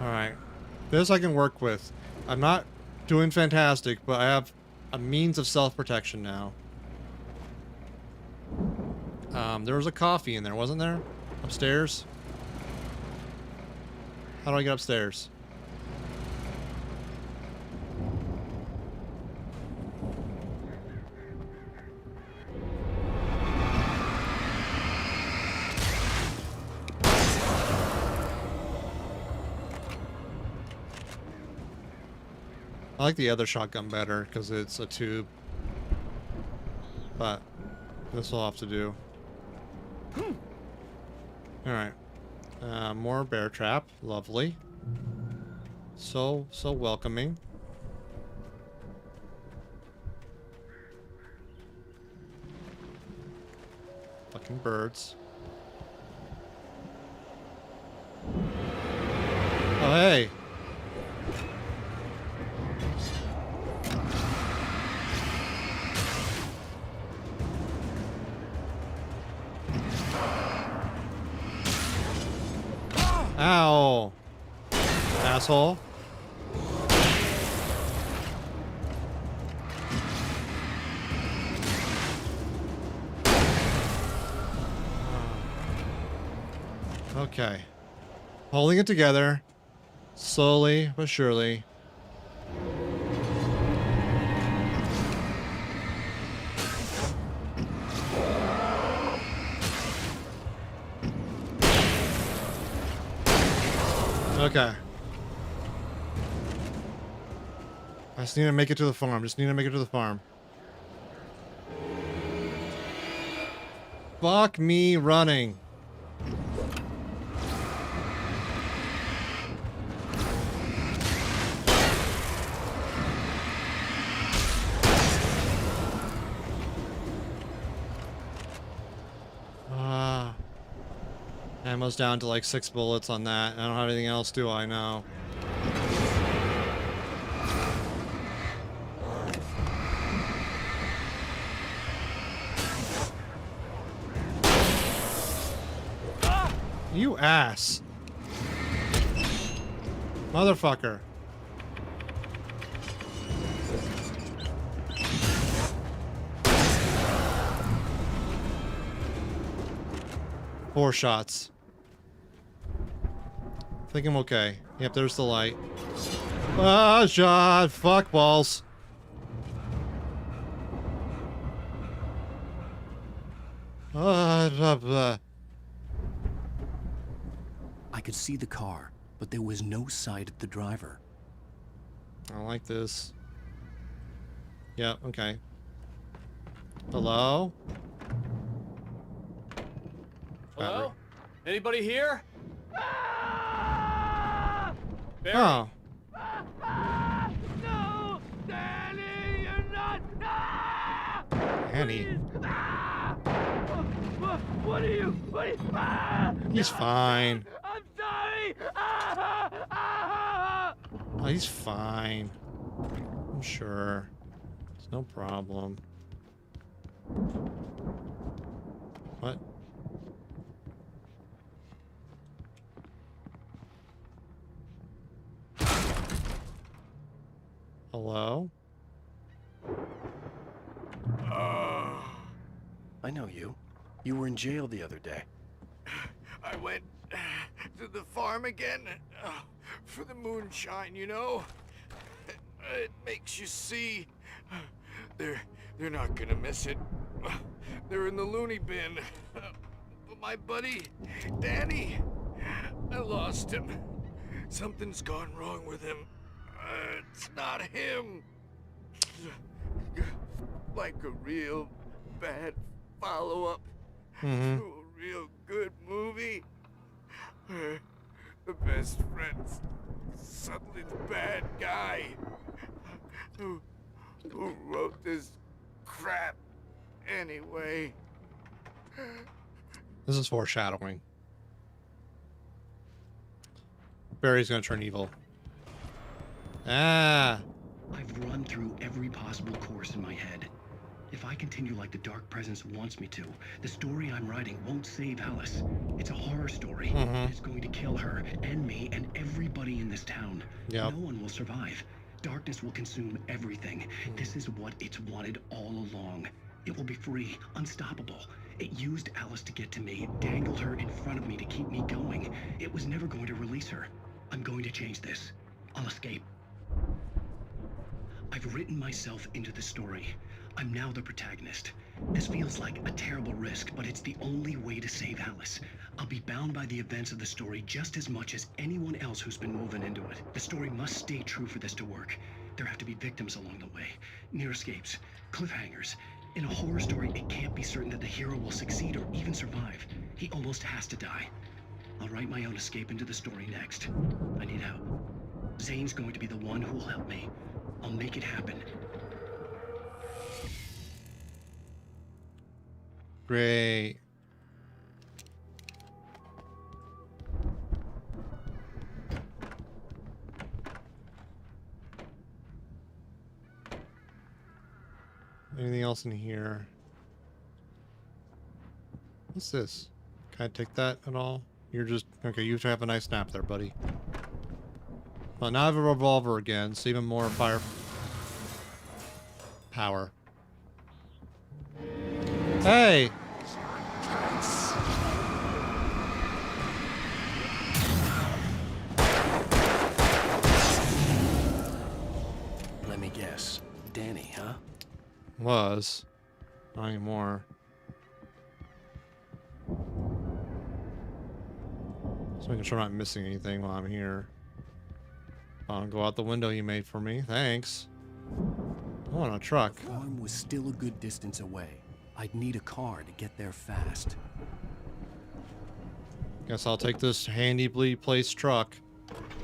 Alright. This I can work with. I'm not doing fantastic, but I have a means of self-protection now. There was a coffee in there, wasn't there? Upstairs? How do I get upstairs? I like the other shotgun better because it's a tube. But this will have to do. Alright. More bear trap. Lovely. So welcoming. Fucking birds. Oh, hey. Ow. Asshole. Okay. Holding it together. Slowly but surely. Okay. I just need to make it to the farm. Fuck me running. Ammo's down to like 6 bullets on that. I don't have anything else, do I? No. You ass. Motherfucker. Four shots. I think I'm okay. Yep, there's the light. Ah, shot. Fuck balls. Blah, blah. I could see the car, but there was no sight of the driver. I don't like this. Yep, okay. Hello? Hello? Anybody here? Barry? Oh. No! Danny, you're not! Annie. What are you? He's fine. I'm sorry! Oh, he's fine. I'm sure. It's no problem. What? Hello? I know you. You were in jail the other day. I went to the farm again for the moonshine, you know? It makes you see. They're not gonna miss it. They're in the loony bin. But my buddy, Danny, I lost him. Something's gone wrong with him. It's not him. Like a real bad follow-up to a real good movie. Where the best friend's suddenly the bad guy who wrote this crap anyway. This is foreshadowing. Barry's gonna turn evil. Ah! I've run through every possible course in my head. If I continue like the Dark Presence wants me to, the story I'm writing won't save Alice. It's a horror story. It's going to kill her, and me, and everybody in this town. Yep. No one will survive. Darkness will consume everything. This is what it's wanted all along. It will be free, unstoppable. It used Alice to get to me, dangled her in front of me to keep me going. It was never going to release her. I'm going to change this. I'll escape. I've written myself into the story. I'm now the protagonist. This feels like a terrible risk, but it's the only way to save Alice. I'll be bound by the events of the story just as much as anyone else who's been woven into it. The story must stay true for this to work. There have to be victims along the way, near escapes, cliffhangers. In a horror story, it can't be certain that the hero will succeed or even survive. He almost has to die. I'll write my own escape into the story next. I need help. Zane's going to be the one who will help me. I'll make it happen. Great. Anything else in here? What's this? Can I take that at all? You're just... Okay, you have a nice nap there, buddy. Well, now I have a revolver again, so even more fire... power. Hey! Let me guess. Danny, huh? Was. Not anymore. Just making sure I'm not missing anything while I'm here. I'll go out the window you made for me. Thanks. I want a truck. The farm was still a good distance away. I'd need a car to get there fast. Guess I'll take this handily placed truck.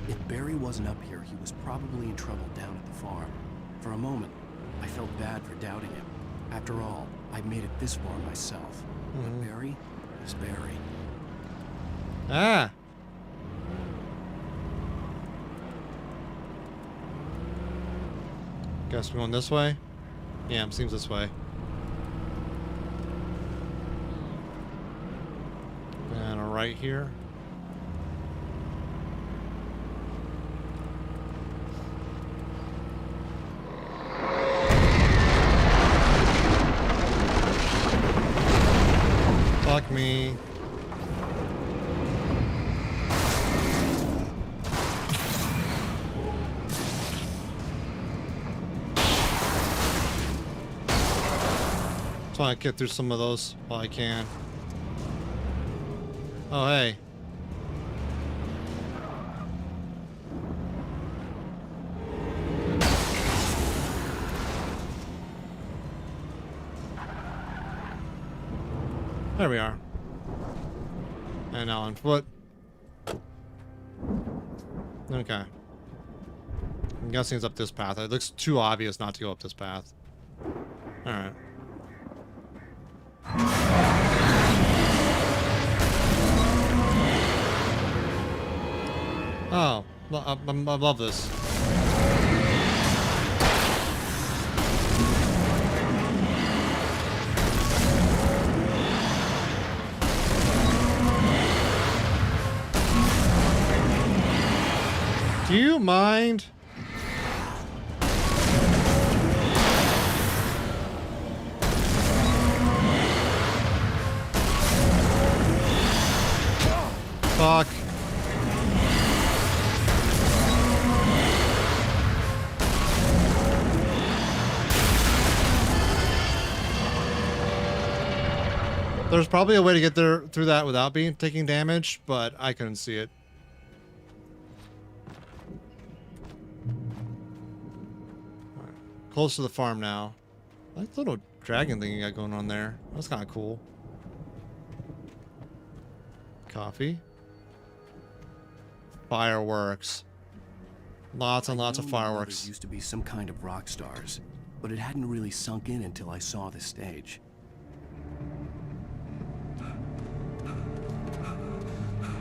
If Barry wasn't up here, he was probably in trouble down at the farm. For a moment, I felt bad for doubting him. After all, I'd made it this far myself. But Barry is Barry. Ah! Guess we're going this way? Yeah, it seems this way. And a right here. Fuck me. Trying to get through some of those while I can. Oh, hey. There we are. And now on foot. Okay. I'm guessing it's up this path. It looks too obvious not to go up this path. Alright. Oh, I love this. mind? Fuck. There's probably a way to get there through that without taking damage, but I couldn't see it. Right. Close to the farm now. I like the little dragon thing you got going on there. That's kind of cool. Coffee. Fireworks. Lots and lots of fireworks. There used to be some kind of rock stars, but it hadn't really sunk in until I saw this stage.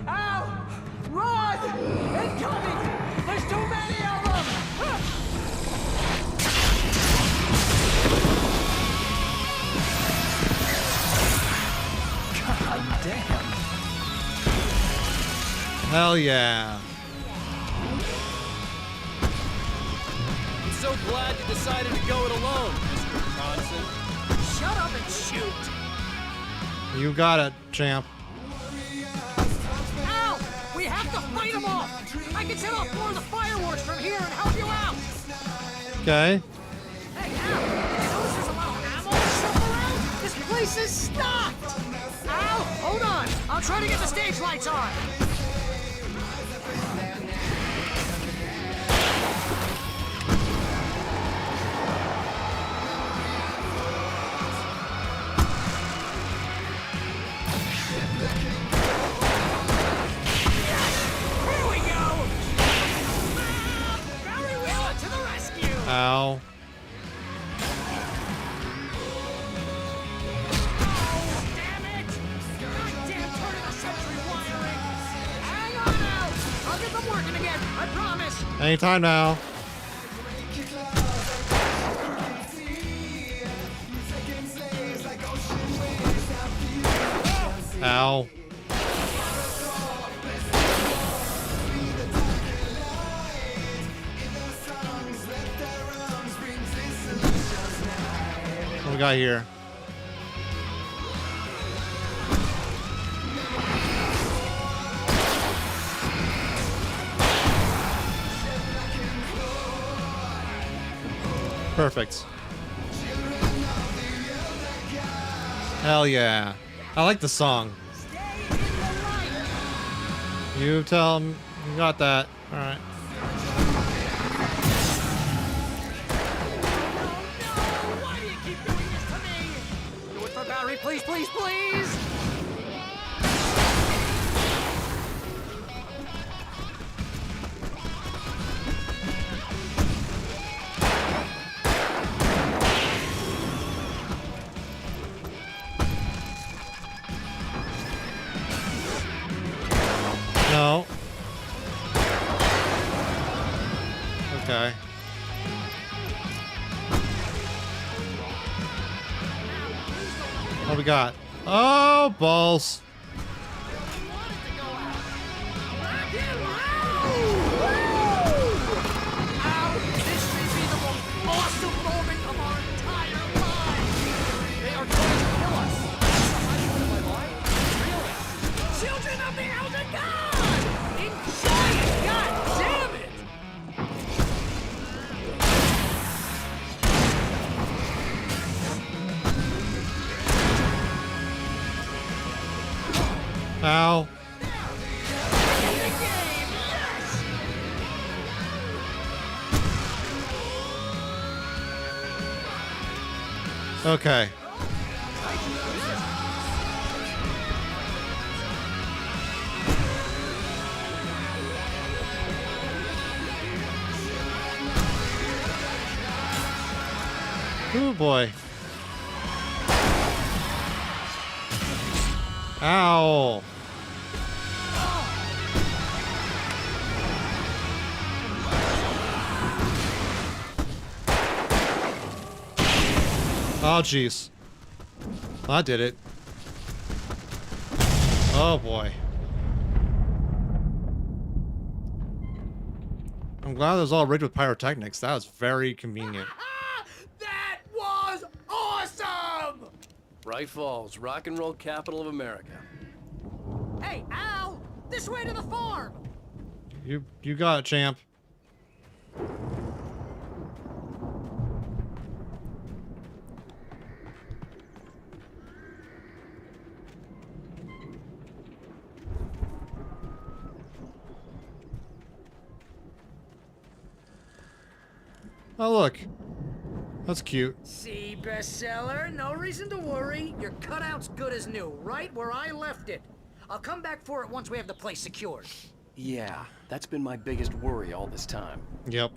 Ow! Run! Incoming! There's too many of them! God damn. Hell yeah. I'm so glad you decided to go it alone, Mr. Bronson. Shut up and shoot! You got it, champ. Ow! We have to fight them off! I can set off more of the fireworks from here and help you out! Okay. Hey, Al! You notice there's a lot of ammo and stuff around? This place is stocked! Al, hold on! I'll try to get the stage lights on! Ow. Anytime now. Ow. What we got here? Perfect. Hell yeah. I like the song. You tell him you got that. All right. Do it for Barry, please, please, please! No. Okay. What we got? Oh, balls. Children of the Elder God! Enjoy it! God damn it! Ow. Okay. Oh boy. Ow. Oh jeez. I did it. Oh boy. I'm glad it was all rigged with pyrotechnics. That was very convenient. That was awesome! Bright Falls, rock and roll capital of America. Hey, Al! This way to the farm! You got it, champ. Oh, look. That's cute. See, bestseller? No reason to worry. Your cutout's good as new, right where I left it. I'll come back for it once we have the place secured. Yeah, that's been my biggest worry all this time. Yep.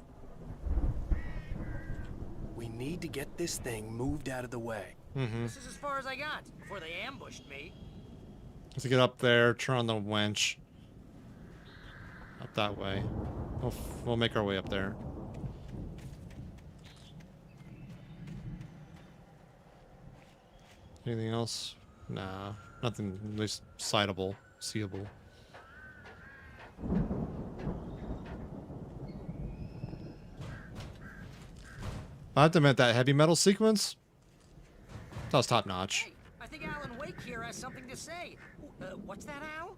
We need to get this thing moved out of the way. Mm-hmm. This is as far as I got before they ambushed me. Let's get up there, turn on the winch. Up that way. We'll make our way up there. Anything else? Nah. Nothing at least sightable, seeable. I have to admit that heavy metal sequence, that was top notch. Hey, I think Alan Wake here has something to say. What's that, Al?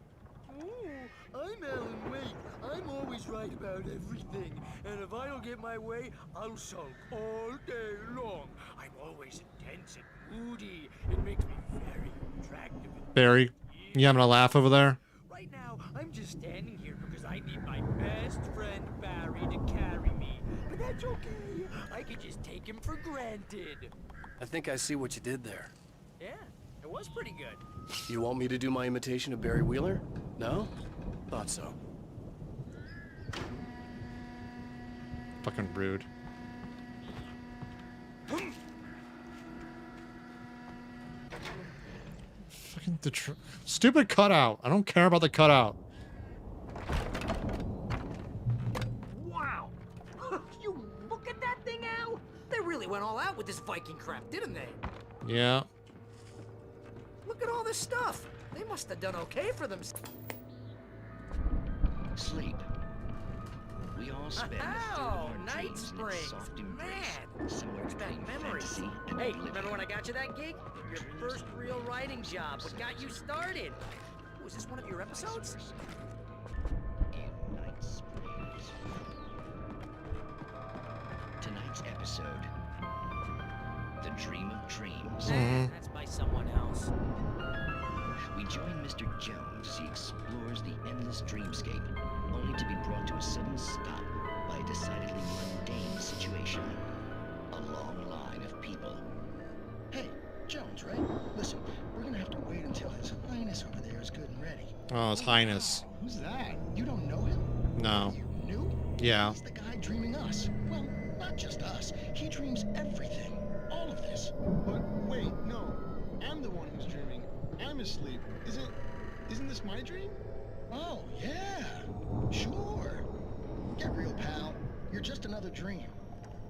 Oh, I'm Alan Wake. I'm always right about everything. And if I don't get my way, I'll sulk all day long. I'm always intense and moody. It makes me very attractive. Barry, you having a laugh over there? Right now, I'm just standing here because I need my best friend Barry to carry me. But that's okay. I can just take him for granted. I think I see what you did there. Yeah, it was pretty good. You want me to do my imitation of Barry Wheeler? No? Thought so. Fucking rude. Fucking stupid cutout. I don't care about the cutout. Wow! You look at that thing, Al! They really went all out with this Viking crap, didn't they? Yeah. Look at all this stuff. They must have done okay for themselves. Sleep. We all spend a third of our Night dreams in Springs. its soft embrace. Man, Somewhere brings back between memories. fantasy and Hey, oblivion. remember when I got you that gig? Your first real writing job. What got you started? Was this one of your episodes? In Night Springs. Tonight's episode. The Dream of Dreams. That's by someone else. We join Mr. Jones as he explores the endless dreamscape, only to be brought to a sudden stop by a decidedly mundane situation. A long line of people. Hey, Jones, right? Listen, we're gonna have to wait until His Highness over there is good and ready. Oh, His Highness. Who's that? You don't know him? No. You knew? Yeah. He's the guy dreaming us. Well, not just us. He dreams everything. All of this. But wait, no. I'm the one who's dreaming. I'm asleep. Isn't this my dream? Oh, yeah. Sure. Get real, pal. You're just another dream.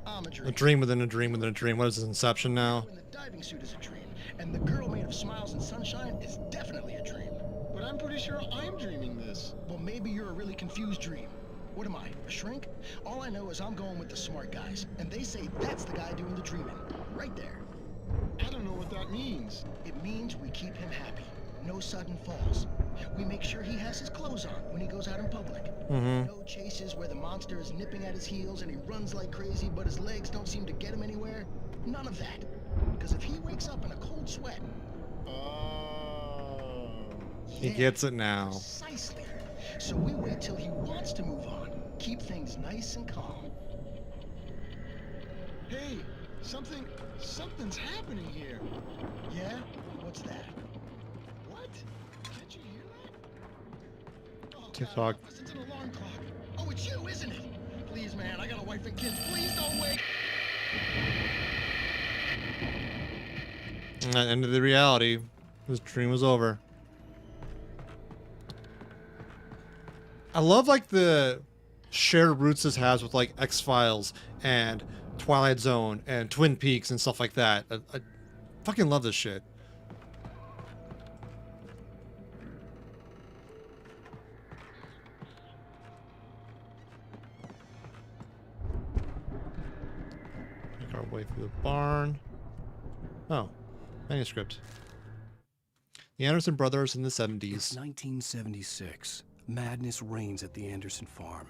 I'm a dream. A dream within a dream within a dream. What is this, Inception now? And the diving suit is a dream. And the girl made of smiles and sunshine is definitely a dream. But I'm pretty sure I'm dreaming this. Well, maybe you're a really confused dream. What am I, a shrink? All I know is I'm going with the smart guys, and they say that's the guy doing the dreaming. Right there. I don't know what that means. It means we keep him happy. No sudden falls. We make sure he has his clothes on when he goes out in public. No chases where the monster is nipping at his heels and he runs like crazy, but his legs don't seem to get him anywhere. None of that. Because if he wakes up in a cold sweat... He gets it now. Precisely. So we wait till he wants to move on. Keep things nice and calm. Hey, something's happening here. Yeah? What's that? What? Can't you hear that? Oh, TikTok. God, it's an alarm clock. Oh, it's you, isn't it? Please, man, I got a wife and kids. Please don't wake. And that ended the reality. His dream was over. I love like the shared roots this has with like X-Files and Twilight Zone and Twin Peaks and stuff like that. I fucking love this shit. barn. Oh, manuscript. The Anderson brothers in the 70s. It's 1976. Madness reigns at the Anderson farm.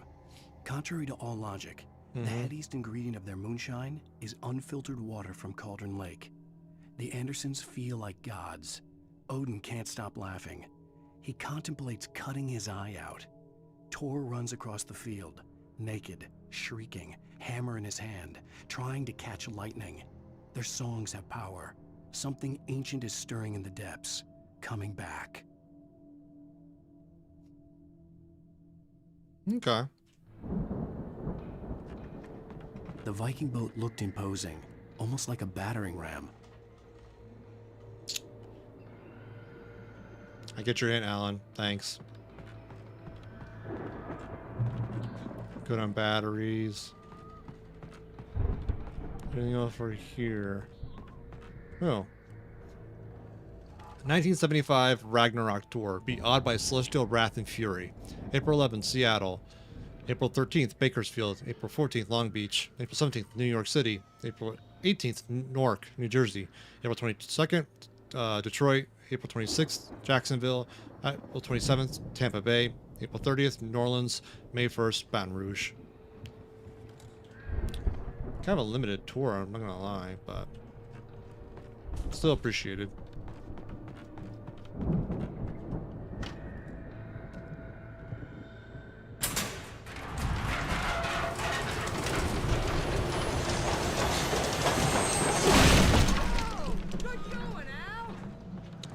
Contrary to all logic, the headiest ingredient of their moonshine is unfiltered water from Cauldron Lake. The Andersons feel like gods. Odin can't stop laughing. He contemplates cutting his eye out. Tor runs across the field, naked, shrieking, hammer in his hand, trying to catch lightning. Their songs have power. Something ancient is stirring in the depths, coming back. Okay. The Viking boat looked imposing, almost like a battering ram. I get your hint, Alan. Thanks. Good on batteries. Anything else for here? Oh. 1975 Ragnarok Tour. Be awed by celestial wrath and fury. April 11th, Seattle. April 13th, Bakersfield. April 14th, Long Beach. April 17th, New York City. April 18th, Newark, New Jersey. April 22nd, Detroit. April 26th, Jacksonville. April 27th, Tampa Bay. April 30th, New Orleans. May 1st, Baton Rouge. Kind of a limited tour, I'm not gonna lie, but still appreciated.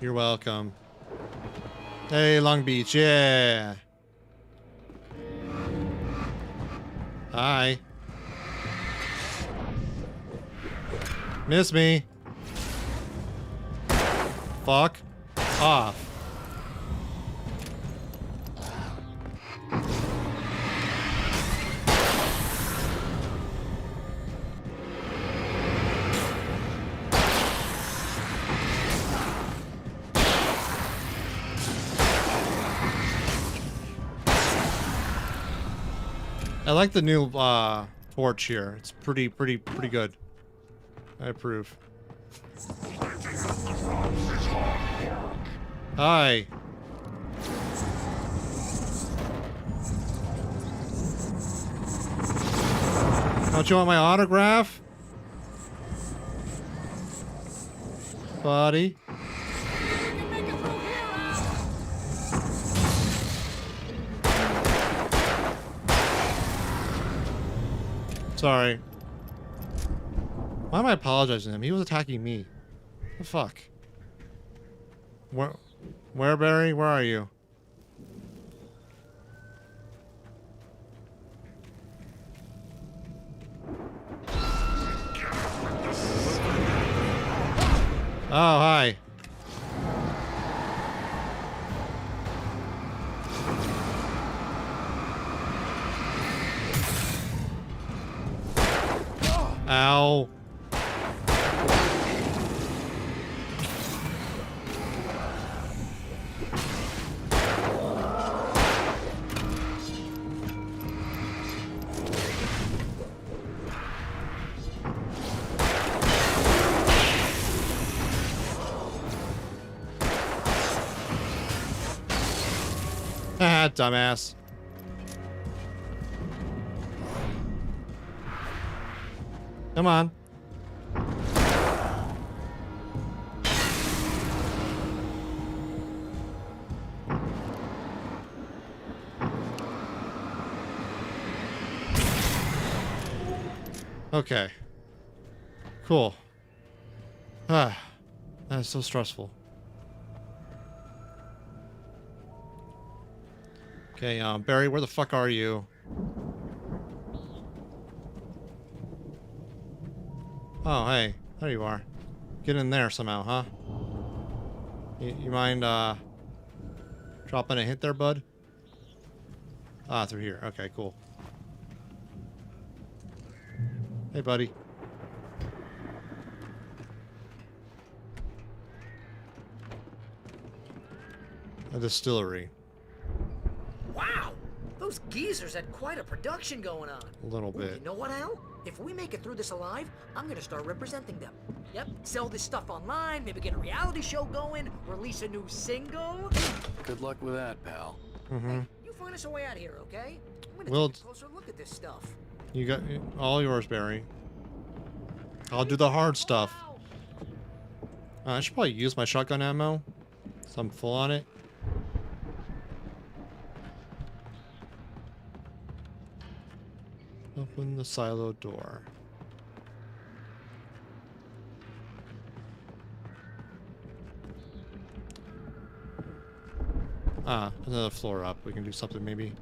You're welcome. Hey, Long Beach, yeah. Hi. Miss me. Fuck off. I like the new torch here. It's pretty good. I approve. Hi. Don't you want my autograph? Buddy. Sorry. Why am I apologizing to him? He was attacking me. What the fuck? Where, Barry? Where are you? Oh, hi. Ow. Ah, dumbass. Come on. Okay. Cool. Ah, that's so stressful. Okay, Barry, where the fuck are you? Oh, hey. There you are. Get in there somehow, huh? You mind, dropping a hint there, bud? Ah, through here. Okay, cool. Hey, buddy. A distillery. Wow! Those geezers had quite a production going on. A little bit. You know what, Al? If we make it through this alive, I'm gonna start representing them. Yep, sell this stuff online, maybe get a reality show going, release a new single. Good luck with that, pal. Hey, you find us a way out of here, okay? I'm gonna Well, take a closer look at this stuff. You got all yours, Barry. I'll do the hard stuff. I should probably use my shotgun ammo, so I'm full on it. Open the silo door. Ah, another floor up. We can do something maybe.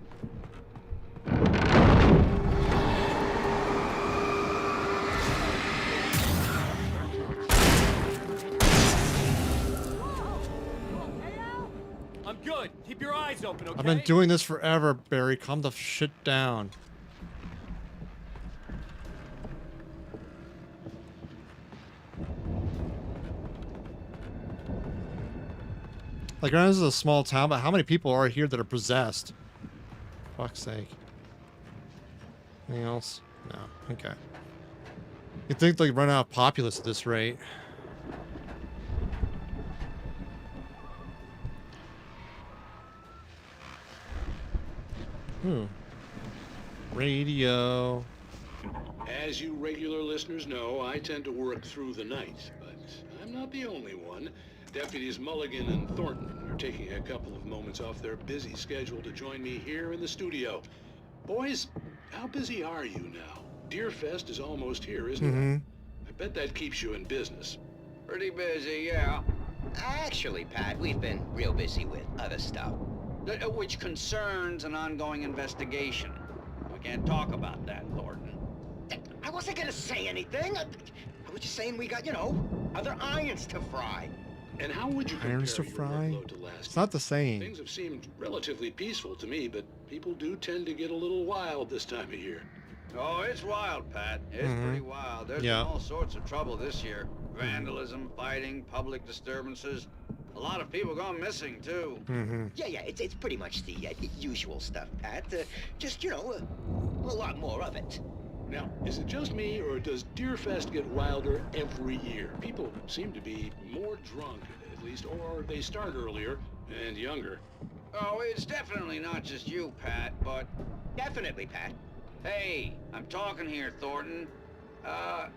I'm good. Keep your eyes open, okay? I've been doing this forever, Barry. Calm the shit down. Like, I know this is a small town, but how many people are here that are possessed? Fuck's sake. Anything else? No. Okay. You'd think they'd run out of populace at this rate. Radio. As you regular listeners know, I tend to work through the night, but I'm not the only one. Deputies Mulligan and Thornton are taking a couple of moments off their busy schedule to join me here in the studio. Boys, how busy are you now? Deerfest is almost here, isn't it? I bet that keeps you in business. Pretty busy, yeah. Actually, Pat, we've been real busy with other stuff, which concerns an ongoing investigation. We can't talk about that, Thornton. I wasn't gonna say anything. I was just saying we got, you know, other irons to fry. And how would you compare Irons to your fry? workload to last It's not the same. Things have seemed relatively peaceful to me, but people do tend to get a little wild this time of year. Oh, it's wild, Pat. It's pretty wild. There's been all sorts of trouble this year. Vandalism, fighting, public disturbances. A lot of people gone missing, too. Yeah, it's pretty much the usual stuff, Pat. Just, you know, a lot more of it. Now, is it just me, or does Deerfest get wilder every year? People seem to be more drunk, at least, or they start earlier and younger. Oh, it's definitely not just you, Pat, but... Definitely, Pat. Hey, I'm talking here, Thornton. Oh,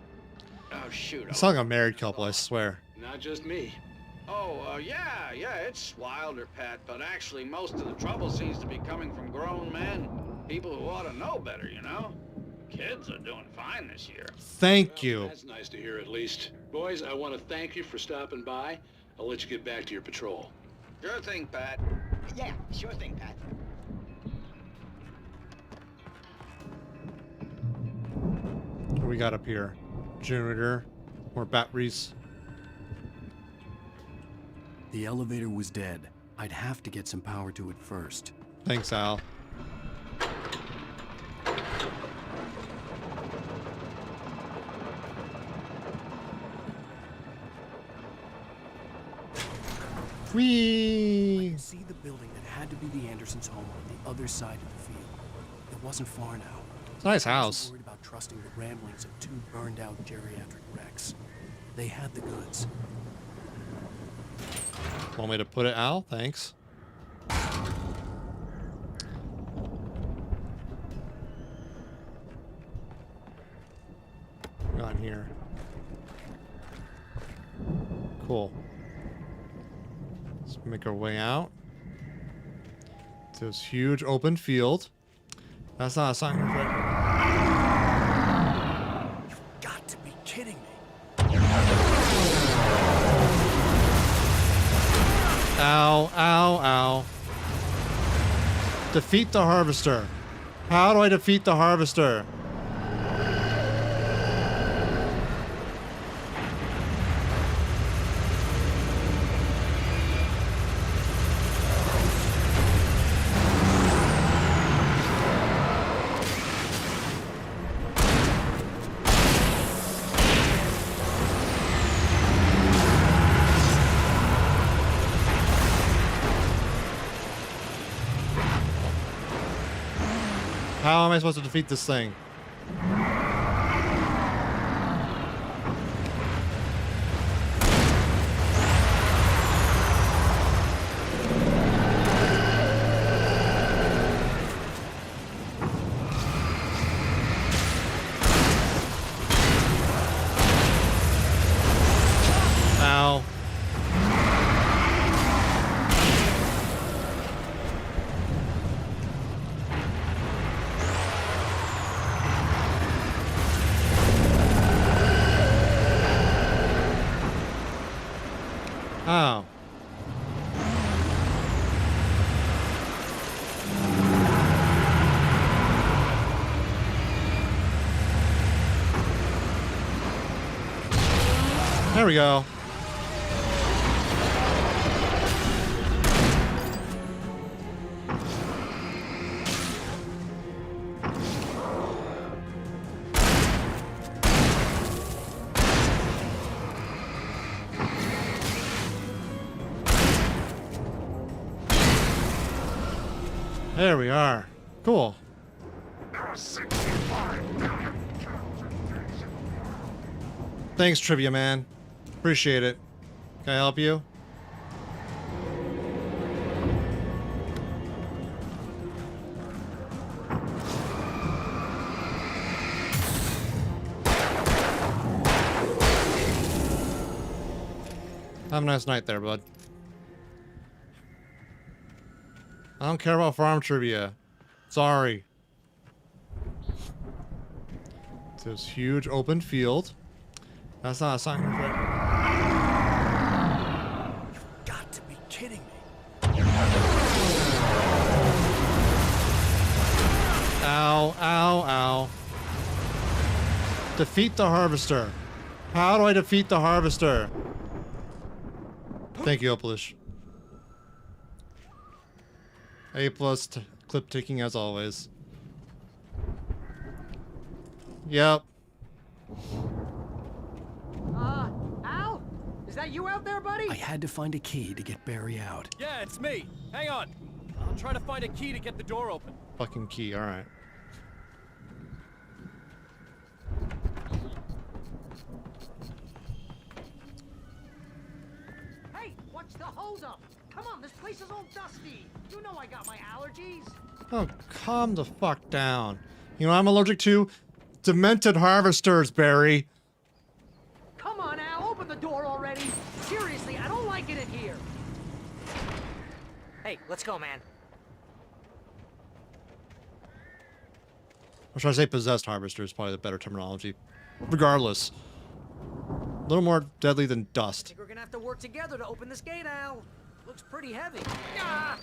shoot. It's like a married couple, I swear. Not just me. Oh, yeah, it's wilder, Pat, but actually most of the trouble seems to be coming from grown men. People who ought to know better, you know? Kids are doing fine this year. Thank you. That's nice to hear, at least. Boys, I want to thank you for stopping by. I'll let you get back to your patrol. Sure thing, Pat. Yeah, sure thing, Pat. What do we got up here? Generator. More batteries. The elevator was dead. I'd have to get some power to it first. Thanks, Al. Whee! I could see the building that had to be the Andersons' home on the other side of the field. It wasn't far now. It's a nice I house. wasn't worried about trusting the ramblings of two burned-out geriatric wrecks. They had the goods. One way to put it, Al. Thanks. Got in here. Cool. Let's make our way out to this huge open field. That's not a sign. You've got to be kidding me. Ow, ow, ow. Defeat the harvester. How do I defeat the harvester? How am I supposed to defeat this thing? Oh. There we go. There we are. Cool. Thanks, Trivia Man. Appreciate it. Can I help you? Have a nice night there, bud. I don't care about farm trivia. Sorry. It's this huge open field. That's not a sign of it. You've got to be kidding me. Ow, ow, ow. Defeat the harvester. How do I defeat the harvester? Thank you, Opalish. A+ clip taking as always. Yep. Al? Is that you out there, buddy? I had to find a key to get Barry out. Yeah, it's me. Hang on. I'll try to find a key to get the door open. Fucking key, alright. Hey, what's the holdup? Come on, this place is all dusty. You know I got my allergies. Oh, calm the fuck down. You know what I'm allergic to? Demented harvesters, Barry. Come on, Al, open the door already. Seriously, I don't like it in here. Hey, let's go, man. Or should I say possessed harvester is probably the better terminology. Regardless. A little more deadly than I dust. think we're gonna have to work together to open this gate, Al. Looks pretty heavy. Ah!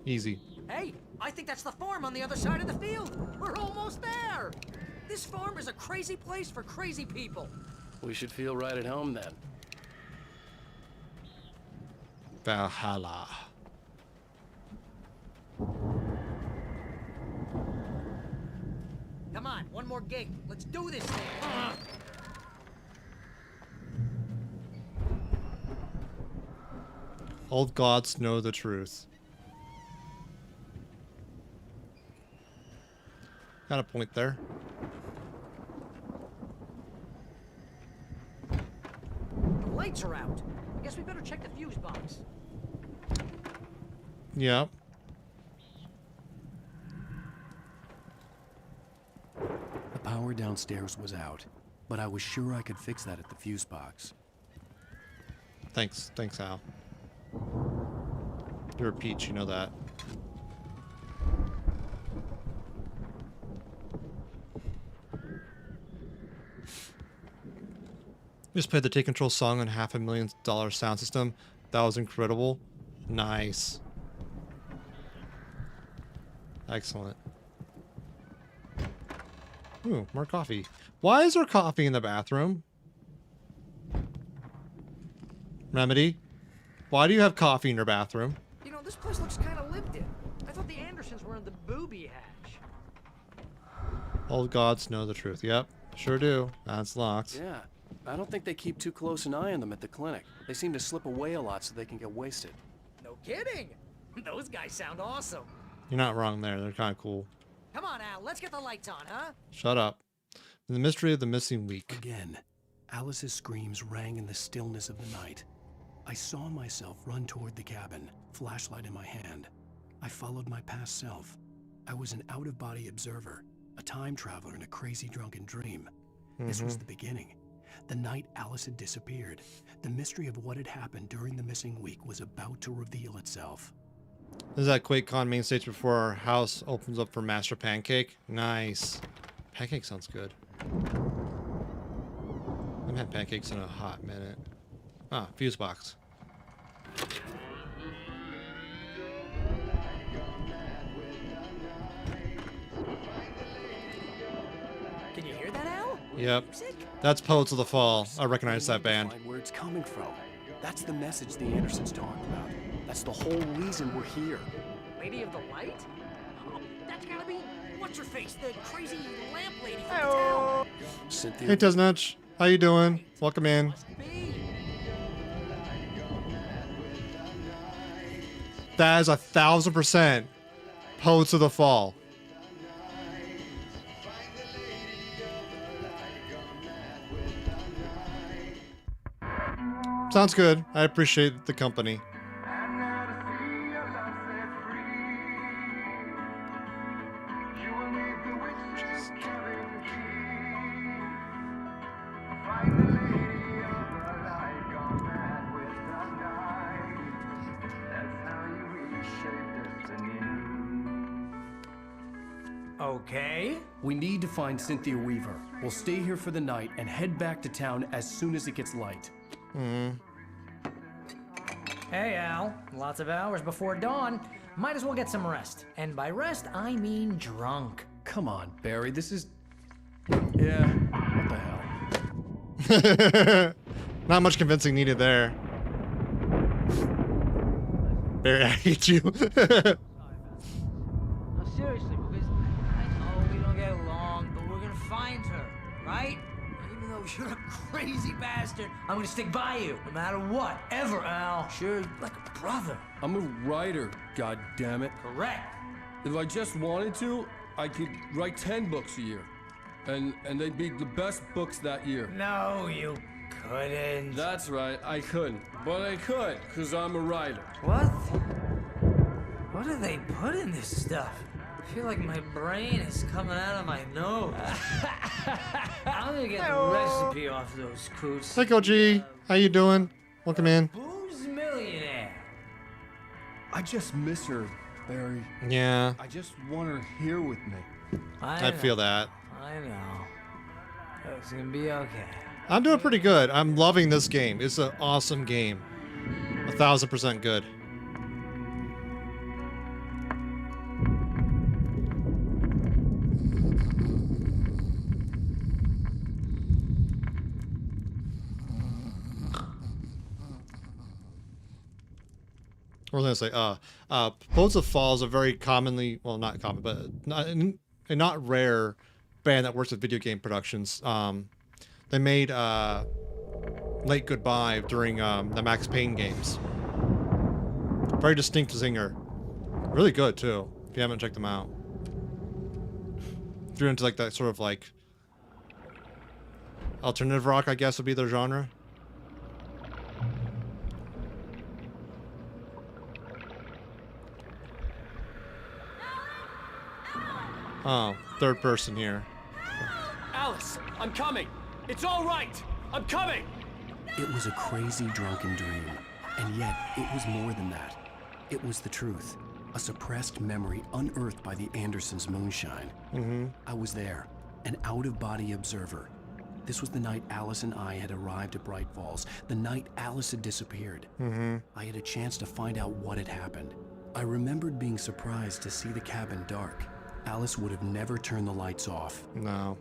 Easy. Hey, I think that's the farm on the other side of the field. We're almost there. This farm is a crazy place for crazy people. We should feel right at home then. Valhalla. Come on, one more gate. Let's do this thing. Old gods know the truth. Got a point there. The lights are out. I guess we better check the fuse box. Yep. The power downstairs was out, but I was sure I could fix that at the fuse box. Thanks, Al. You're a peach, you know that. Just played the Take Control song on $500,000 sound system. That was incredible. Nice. Excellent. Ooh, more coffee. Why is there coffee in the bathroom? Remedy? Why do you have coffee in your bathroom? You know, this place looks kind of lived in. I thought the Andersons were in the booby hatch. Old gods know the truth. Yep, sure do. That's locked. Yeah, I don't think they keep too close an eye on them at the clinic. They seem to slip away a lot so they can get wasted. No kidding. Those guys sound awesome. You're not wrong there. They're kind of cool. Come on, Al. Let's get the lights on, huh? Shut up. The mystery of the missing week. Again, Alice's screams rang in the stillness of the night. I saw myself run toward the cabin, flashlight in my hand. I followed my past self. I was an out-of-body observer, a time traveler in a crazy drunken dream. This was the beginning. The night Alice had disappeared. The mystery of what had happened during the missing week was about to reveal itself. This is that QuakeCon main stage before our house opens up for Master Pancake. Nice. Pancake sounds good. I haven't had pancakes in a hot minute. Ah, fuse box. Can you hear that, Al? Yep. That's Poets of the Fall. I recognize that band. Find where it's coming from. That's the message the Andersons talked about. That's the whole reason we're here. Lady of the Light? Oh, that's gotta be what's her face, the crazy lamp lady from the town. Cynthia. Hey, Tesnutch. How you doing? Welcome in. That is 1,000% Poets of the Fall. Sounds good. I appreciate the company. Okay. We need to find Cynthia Weaver. We'll stay here for the night and head back to town as soon as it gets light. Hey, Al. Lots of hours before dawn. Might as well get some rest. And by rest, I mean drunk. Come on, Barry. This is... Yeah, what the hell? Not much convincing needed there. Barry, I hate you. No, seriously, because I know we don't get along, but we're gonna find her, right? And even though you're a crazy bastard, I'm gonna stick by you, no matter what, ever, Al. Sure, like a brother. I'm a writer, god damn it. Correct. If I just wanted to, I could write 10 books a year. And they'd be the best books that year. No, you couldn't. That's right, I couldn't. But I could, because I'm a writer. What? What do they put in this stuff? I feel like my brain is coming out of my nose. I'm gonna get the recipe off those coots. Hey, OG. How you doing? Welcome in. Who's millionaire? I just miss her, Barry. Yeah. I just want her here with me. I feel that. I know. It's gonna be okay. I'm doing pretty good. I'm loving this game. It's an awesome game. 1,000% good. What was I gonna say? Poets of Fall is a very commonly, well, not common, but not rare band that works with video game productions. They made Late Goodbye during the Max Payne games. Very distinct singer. Really good, too, if you haven't checked them out. If you're into like that sort of like alternative rock, I guess would be their genre. Oh, third person here. Alice, I'm coming. It's all right. I'm coming. It was a crazy drunken dream, and yet it was more than that. It was the truth, a suppressed memory unearthed by the Andersons' moonshine. I was there, an out-of-body observer. This was the night Alice and I had arrived at Bright Falls, the night Alice had disappeared. I had a chance to find out what had happened. I remembered being surprised to see the cabin dark. Alice would have never turned the lights off. No.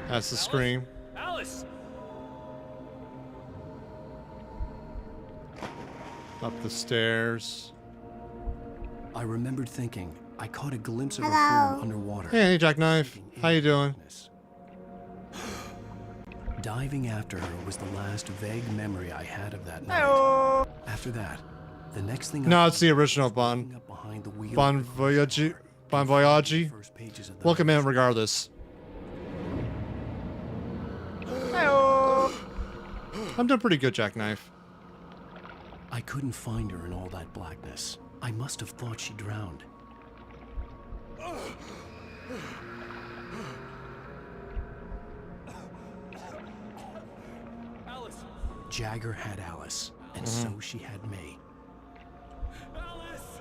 That's the scream. Alice! Up the stairs. I remembered thinking, I caught a glimpse of her form underwater. Hey, Jackknife. How you doing? Diving after her was the last vague memory I had of that night. After that, the next thing No, it's the original Bon Voyage. Bon Voyage. Welcome in regardless. I'm doing pretty good, Jackknife. I couldn't find her in all that blackness. I must have thought she drowned. Alice! Jagger had Alice, and so she had me. Alice!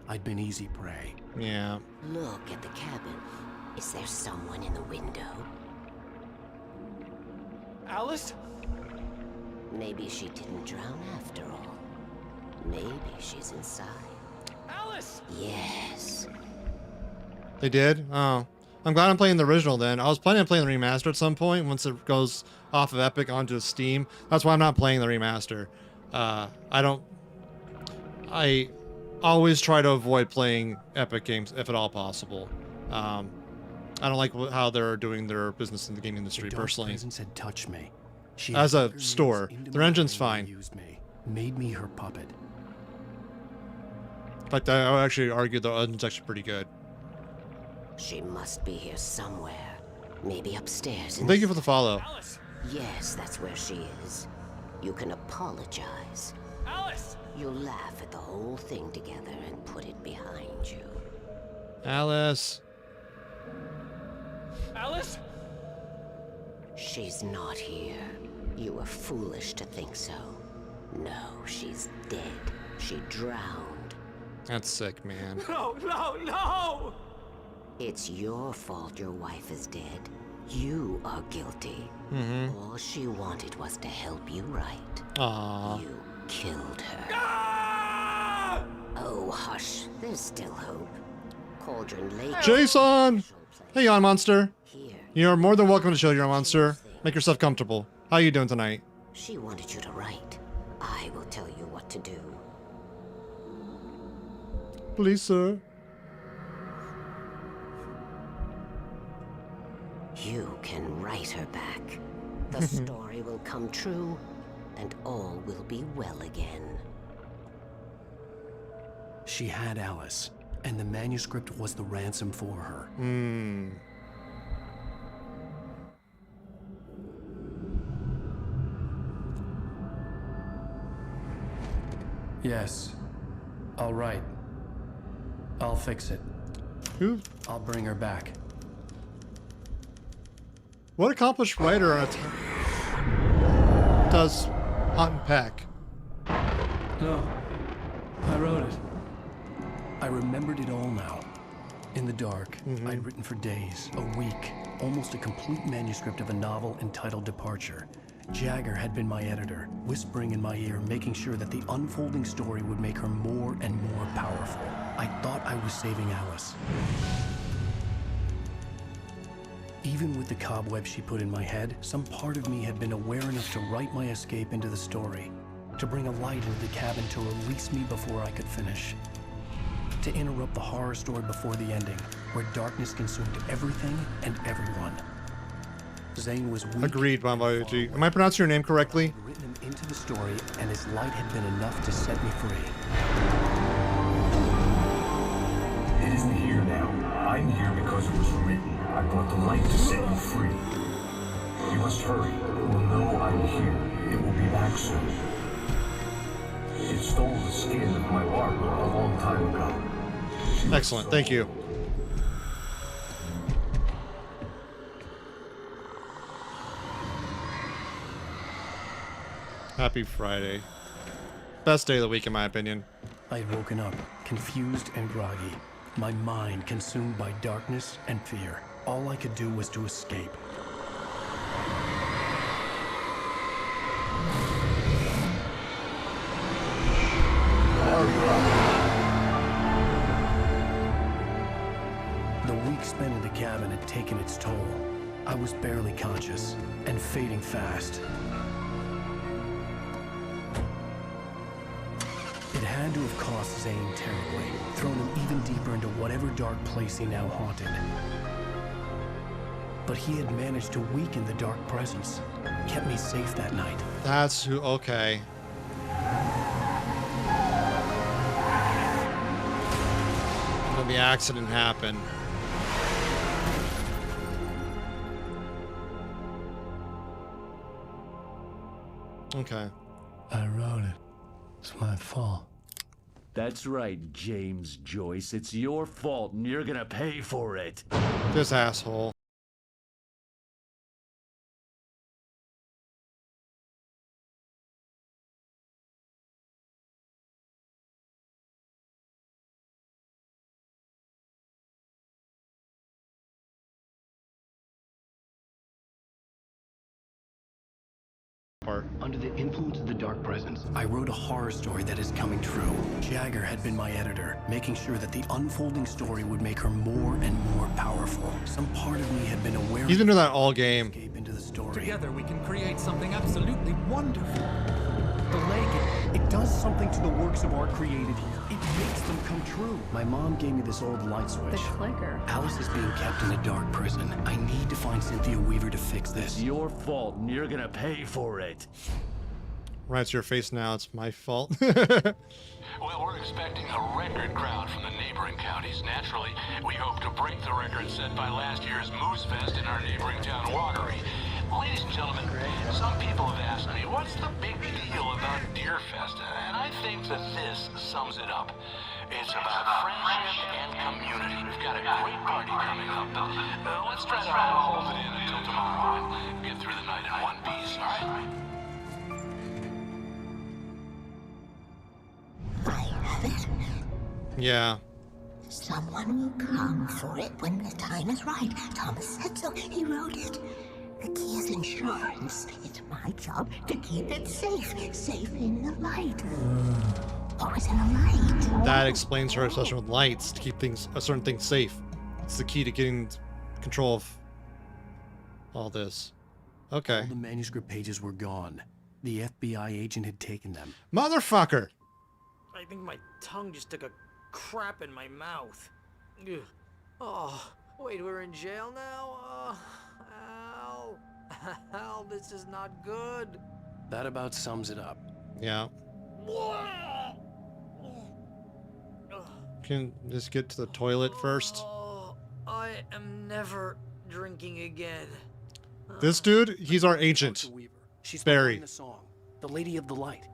I'd been easy prey. Yeah. Look at the cabin. Is there someone in the window? Alice? Maybe she didn't drown after all. Maybe she's inside. Alice! Yes. They did? Oh. I'm glad I'm playing the original then. I was planning on playing the remaster at some point once it goes off of Epic onto Steam. That's why I'm not playing the remaster. I always try to avoid playing Epic games if at all possible. I don't like how they're doing their business in the game industry personally. Presence had touched me. She As had a store, their engine's fine. used me, made me her puppet. In fact, I would actually argue the engine's actually pretty good. She must be here somewhere. Maybe upstairs. Thank you for the follow. Alice! Yes, that's where she is. You can apologize. Alice! You'll laugh at the whole thing together and put it behind you. Alice. Alice? She's not here. You were foolish to think so. No, she's dead. She drowned. That's sick, man. No, no, no! It's your fault your wife is dead. You are guilty. Mm-hmm. All she wanted was to help you right. Aww. You killed her. Ah! Oh, hush. There's still hope. Cauldron Lake. Jason! Hey, Yawn Monster. Here. You're more than welcome to show your monster. Make yourself comfortable. How you doing tonight? She wanted you to write. I will tell you what to do. Please, sir. You can write her back. The story will come true, and all will be well again. She had Alice, and the manuscript was the ransom for her. Hmm. Yes. All right. I'll fix it. Who? I'll bring her back. What accomplished writer on does Hunt and Peck? No. I wrote it. I remembered it all now. In the dark, I'd written for days, a week, almost a complete manuscript of a novel entitled Departure. Jagger had been my editor, whispering in my ear, making sure that the unfolding story would make her more and more powerful. I thought I was saving Alice. Even with the cobweb she put in my head, some part of me had been aware enough to write my escape into the story, to bring a light into the cabin to release me before I could finish, to interrupt the horror story before the ending, where darkness consumed everything and everyone. Zane was weak. Agreed, Bombayoji. Am I pronouncing your name correctly? I'd written him into the story, and his light had been enough to set me free. It isn't here now. I'm here because it was written. I brought the light to set you free. You must hurry. It will know I'm here. It will be back soon. It stole the skin of my barber a long time ago. Excellent, thank you. Happy Friday. Best day of the week, in my opinion. I had woken up, confused and groggy, my mind consumed by darkness and fear. All I could do was to escape. The week spent in the cabin had taken its toll. I was barely conscious and fading fast. It had to have cost Zane terribly, thrown him even deeper into whatever dark place he now haunted. But he had managed to weaken the dark presence, kept me safe that night. That's who, okay. When the accident happened. Okay. I wrote it. It's my fault. That's right, James Joyce. It's your fault, and you're gonna pay for it. This asshole. part. Under the influence of the dark presence, I wrote a horror story that is coming true. Jagger had been my editor, making sure that the unfolding story would make her more and more powerful. Some part of me had been aware. He's been doing that all game. Into the story. Together we can create something absolutely wonderful. The leg, it does something to the works of art created here. It makes them come true. My mom gave me this old light switch. The clicker. Alice is being kept in a dark prison. I need to find Cynthia Weaver to fix this. It's your fault, and you're gonna pay for it. Right to your face now. It's my fault. Well, we're expecting a record crowd from the neighboring counties. Naturally, we hope to break the record set by last year's Moose Fest in our neighboring town, Watery. Ladies and gentlemen, some people have asked me, what's the big deal about Deer Fest? And I think that this sums it up. It's about friendship and community. We've got a great party coming up. Let's try to hold it in until tomorrow and get through the night in one piece, all right? Yeah. Someone will come for it when the time is right. Thomas said so. He wrote it. The key is insurance. It's my job to keep it safe. Safe in the light. Always in the light. That explains her obsession with lights to keep things, a certain thing safe. It's the key to getting control of all this. Okay. All the manuscript pages were gone. The FBI agent had taken them. Motherfucker! I think my tongue just took a crap in my mouth. Ugh. Oh, wait, we're in jail now? Al. Al, this is not good. That about sums it up. Yeah. Can just get to the toilet first. Oh, I am never drinking again. This dude, he's our agent. She's Barry. the song, the Lady of the Light.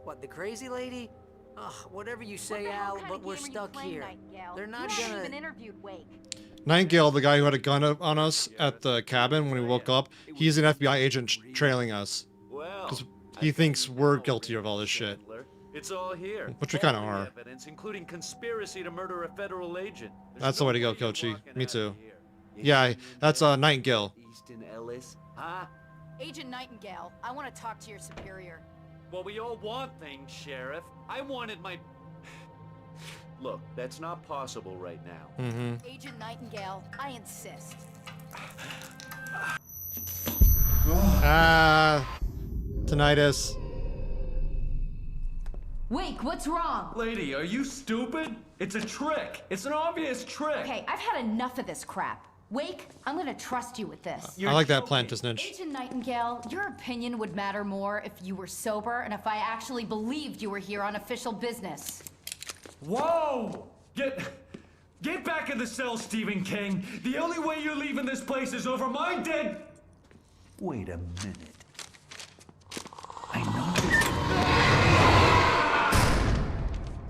What, the crazy lady? Ugh, whatever you say, Al, but we're stuck here. They're not gonna... even interviewed Wake. Nightingale, the guy who had a gun on us at the cabin when we woke up, he's an FBI agent trailing us. Because he thinks we're guilty of all this shit. It's all here. Which we kind of All the are. Evidence, including conspiracy to murder a federal agent. That's the way to go, Kochi. Me too. Yeah, that's Nightingale. Easton Ellis, huh? Agent Nightingale, I want to talk to your superior. Well, we all want things, Sheriff. I wanted my... Look, that's not possible right now. Mm-hmm. Agent Nightingale, I insist. Tinnitus. Wake, what's wrong? Lady, are you stupid? It's a trick. It's an obvious trick. Okay, I've had enough of this crap. Wake, I'm gonna trust you with this. I like that plan, Tisnitch. Agent Nightingale, your opinion would matter more if you were sober and if I actually believed you were here on official business. Whoa! Get back in the cell, Stephen King. The only way you're leaving this place is over my dead... Wait a minute.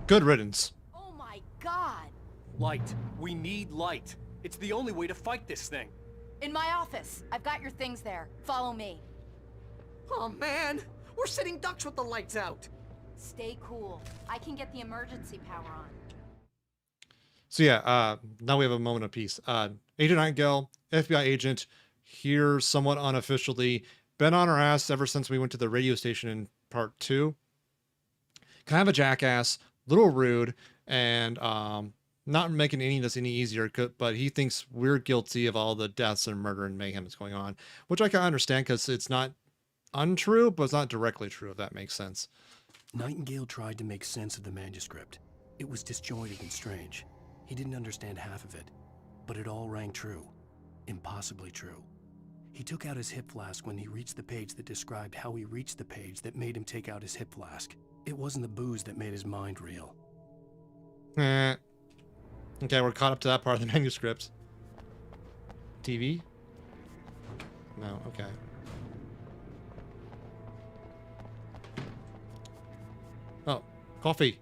Good riddance. Oh my god! Light. We need light. It's the only way to fight this thing. In my office. I've got your things there. Follow me. Oh man, we're sitting ducks with the lights out. Stay cool. I can get the emergency power on. So yeah, now we have a moment of peace. Agent Nightingale, FBI agent, here somewhat unofficially, been on our ass ever since we went to the radio station in part 2. Kind of a jackass, little rude, and not making any of this any easier, but he thinks we're guilty of all the deaths and murder and mayhem that's going on, which I can understand because it's not untrue, but it's not directly true, if that makes sense. Nightingale tried to make sense of the manuscript. It was disjointed and strange. He didn't understand half of it, but it all rang true. Impossibly true. He took out his hip flask when he reached the page that described how he reached the page that made him take out his hip flask. It wasn't the booze that made his mind reel. Okay, we're caught up to that part of the manuscript. TV? No, okay. Oh, coffee.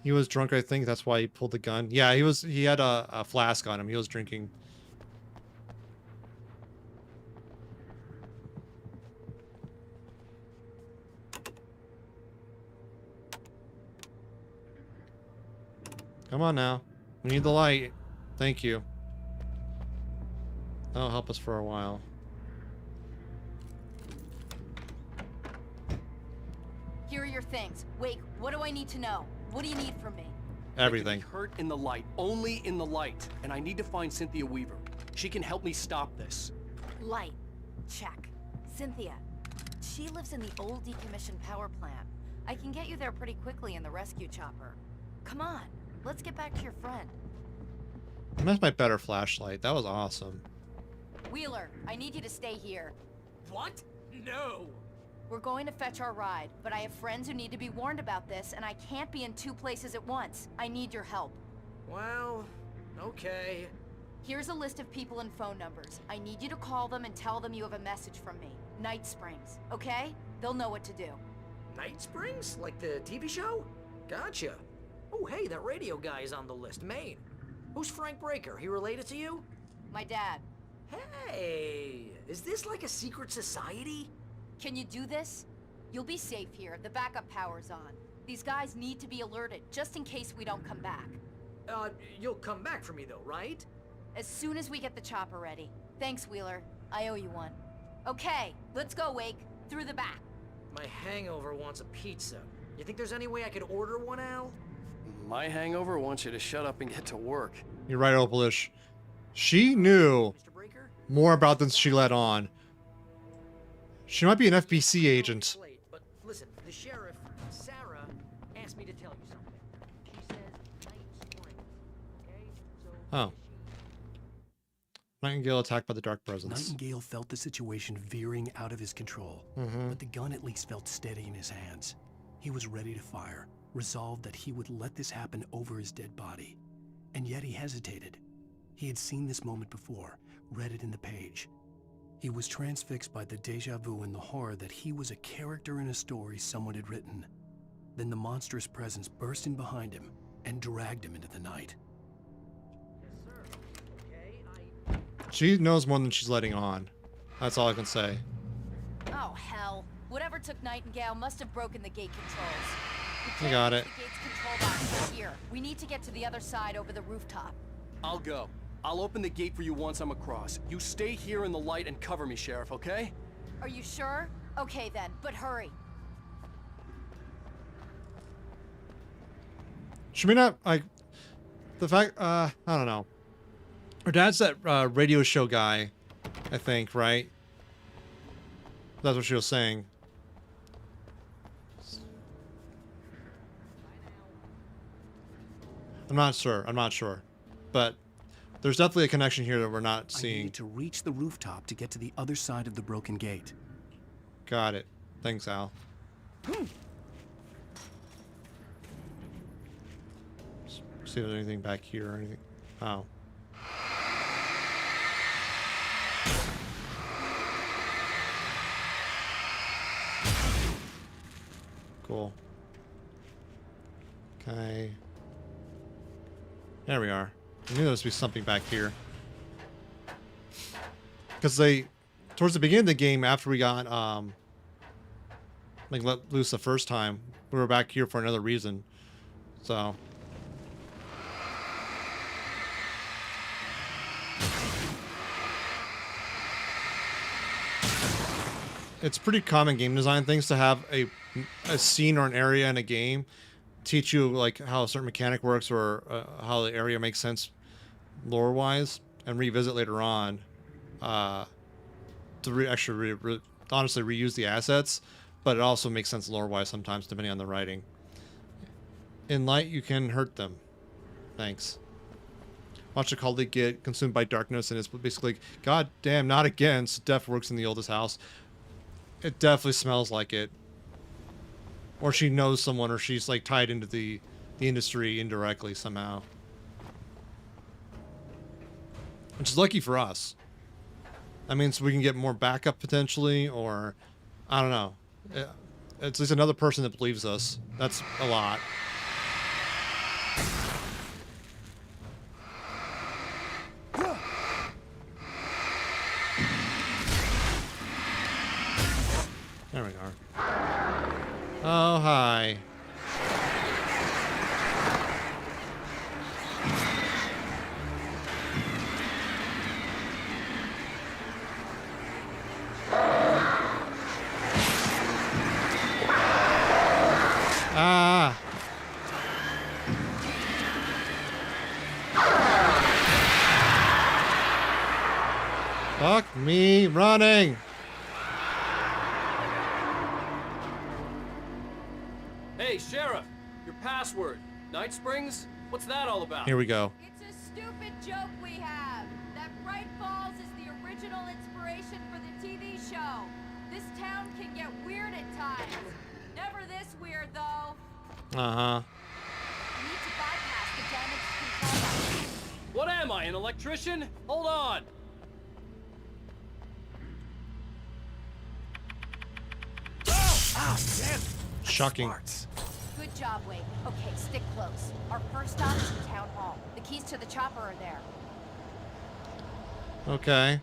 He was drunk, I think. That's why he pulled the gun. Yeah, he had a flask on him. He was drinking. Come on now. We need the light. Thank you. That'll help us for a while. Here are your things. Wake, what do I need to know? What do you need from me? Everything. Hurt in the light, only in the light. And I need to find Cynthia Weaver. She can help me stop this. Light. Check. Cynthia. She lives in the old decommissioned power plant. I can get you there pretty quickly in the rescue chopper. Come on, let's get back to your friend. That's my better flashlight. That was awesome. Wheeler, I need you to stay here. What? No! We're going to fetch our ride, but I have friends who need to be warned about this, and I can't be in 2 places at once. I need your help. Well, okay. Here's a list of people and phone numbers. I need you to call them and tell them you have a message from me. Night Springs, okay? They'll know what to do. Night Springs? Like the TV show? Gotcha. Oh, hey, that radio guy is on the list. Maine. Who's Frank Breaker? He related to you? My dad. Hey, is this like a secret society? Can you do this? You'll be safe here. The backup power's on. These guys need to be alerted, just in case we don't come back. You'll come back for me though, right? As soon as we get the chopper ready. Thanks, Wheeler. I owe you one. Okay, let's go, Wake. Through the back. My hangover wants a pizza. You think there's any way I could order one, Al? My hangover wants you to shut up and get to work. You're right, Opalish. She knew more about than she let on. She might be an FBC agent. But listen, the sheriff, Sarah, asked me to tell you something. She says Night Springs, okay? So Oh. Nightingale attacked by the dark presence. Nightingale felt the situation veering out of his control, but the gun at least felt steady in his hands. He was ready to fire, resolved that he would let this happen over his dead body. And yet he hesitated. He had seen this moment before, read it in the page. He was transfixed by the deja vu and the horror that he was a character in a story someone had written. Then the monstrous presence burst in behind him and dragged him into the night. She knows more than she's letting on. That's all I can say. Oh, hell. Whatever took Nightingale must have broken the gate controls. I got it. The gate's control box right here. We need to get to the other side over the rooftop. I'll go. I'll open the gate for you once I'm across. You stay here in the light and cover me, Sheriff, okay? Are you sure? Okay then, but hurry. She may not, like, the fact, I don't know. Her dad's that radio show guy, I think, right? That's what she was saying. I'm not sure. But there's definitely a connection here that we're not seeing. I needed to reach the rooftop to get to the other side of the broken gate. Got it. Thanks, Al. See if there's anything back here or anything. Oh. Cool. Okay. There we are. I knew there was be something back here. Because towards the beginning of the game, after we got, like, let loose the first time, we were back here for another reason. So. It's pretty common game design things to have a scene or an area in a game teach you like how a certain mechanic works or how the area makes sense lore wise, and revisit later on to actually honestly reuse the assets, but it also makes sense lore wise sometimes depending on the writing. In light you can hurt them. Thanks. Watch a colleague get consumed by darkness, and it's basically like, God damn, not again. So Death works in the oldest house. It definitely smells like it. Or she knows someone, or she's like tied into the industry indirectly somehow. Which is lucky for us. That means we can get more backup potentially, or I don't know. It's at least another person that believes us. That's a lot. There we are. Oh, hi. Keep running. Hey, Sheriff, your password. Night Springs? What's that all about? Here we go. It's a stupid joke we have. That Bright Falls is the original inspiration for the TV show. This town can get weird at times. Never this weird, though. Uh-huh. We need to bypass the damaged control box. What am I, an electrician? Hold on. Ah, damn. Shocking. Good job, Wade. Okay, stick close. Our first stop is the town hall. The keys to the chopper are there. Okay.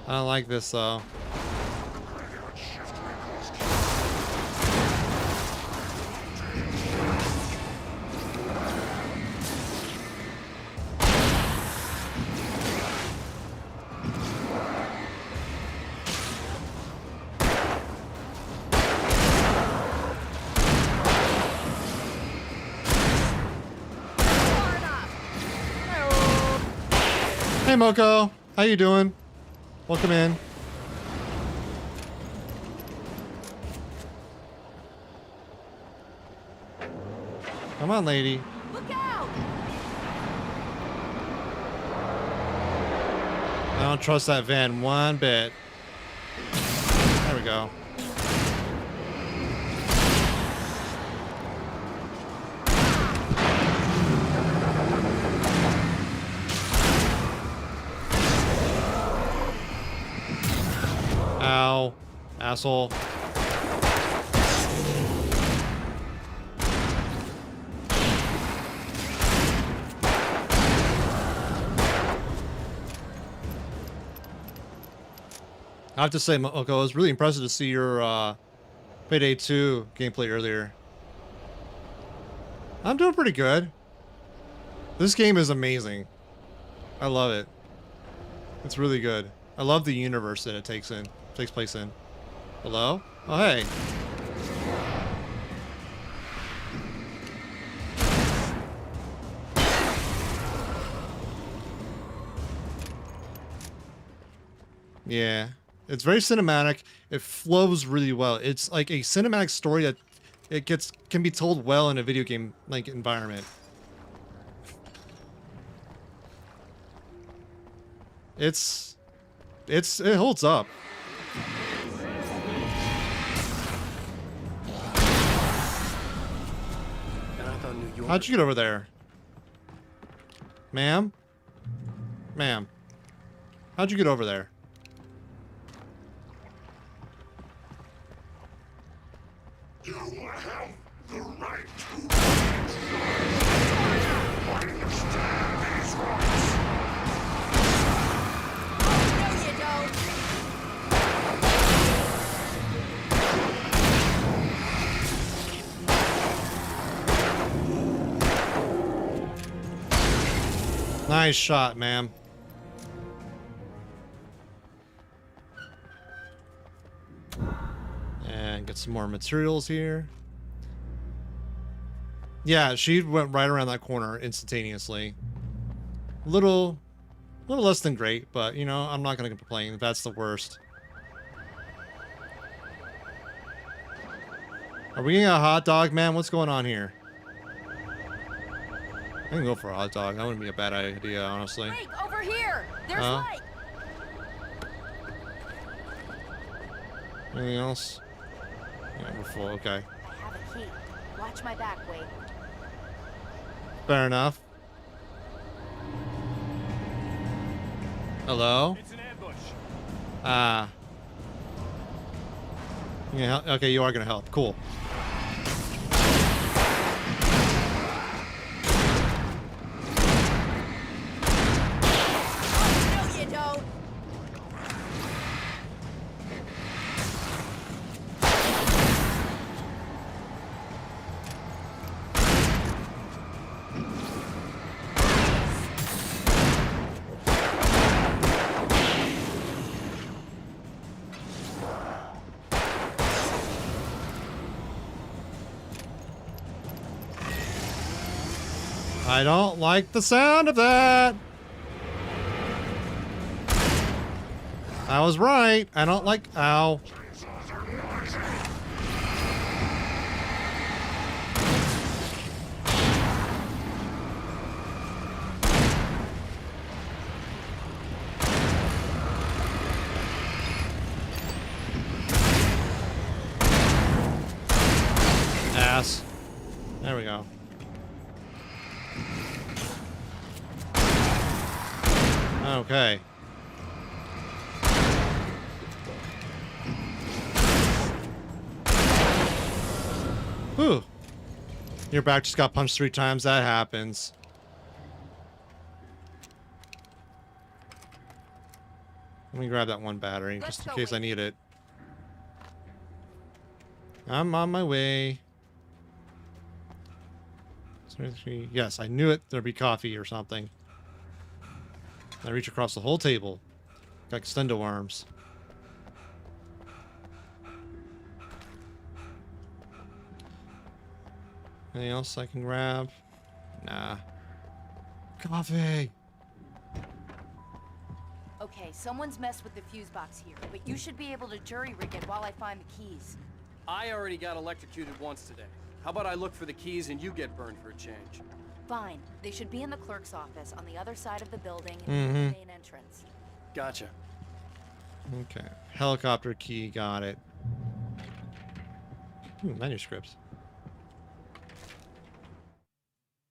I don't like this though. Hey Moko, how you doing? Welcome in. Come on, lady. Look out! I don't trust that van one bit. There we go. Ow. Asshole. I have to say, Moko, it was really impressive to see your Payday 2 gameplay earlier. I'm doing pretty good. This game is amazing. I love it. It's really good. I love the universe that it takes place in. Hello? Oh, hey. Yeah. It's very cinematic. It flows really well. It's like a cinematic story that can be told well in a video game like environment. It holds up. How'd you get over there? Ma'am? Ma'am. How'd you get over there? You have the right to understand these rights. No, you don't. Nice shot, ma'am. And get some more materials here. Yeah, she went right around that corner instantaneously. Little less than great, but you know, I'm not gonna complain. That's the worst. Are we getting a hot dog, man? What's going on here? I can go for a hot dog. That wouldn't be a bad idea, honestly. Wait, over here. There's light. Anything else? Yeah, we're full. Okay. I have a key. Watch my back, Wade. Fair enough. Hello? It's an ambush. Ah. Yeah. Okay, you are gonna help. Cool. No, you don't. I don't like the sound of that. I was right. I don't like... Ow. Ass. There we go. Okay. Whew. Your back just got punched 3 times. That happens. Let me grab that one battery just in case I need it. I'm on my way. Yes, I knew it. There'd be coffee or something. I reach across the whole table. Got extendo arms. Anything else I can grab? Nah. Coffee! Okay, someone's messed with the fuse box here, but you should be able to jury rig it while I find the keys. I already got electrocuted once today. How about I look for the keys and you get burned for a change? Fine. They should be in the clerk's office on the other side of the building in the main entrance. Gotcha. Okay. Helicopter key, got it. Manuscripts.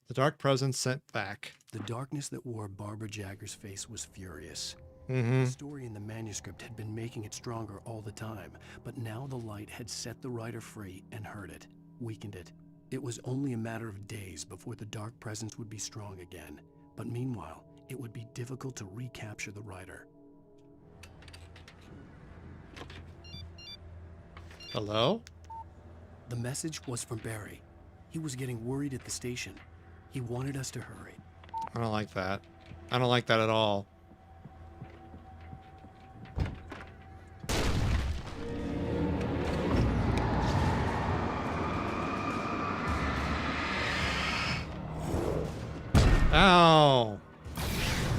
The dark presence sent back. The darkness that wore Barbara Jagger's face was furious. Mm-hmm. The story in the manuscript had been making it stronger all the time, but now the light had set the writer free and hurt it, weakened it. It was only a matter of days before the dark presence would be strong again, but meanwhile, it would be difficult to recapture the writer. Hello? The message was from Barry. He was getting worried at the station. He wanted us to hurry. I don't like that. I don't like that at all. Ow!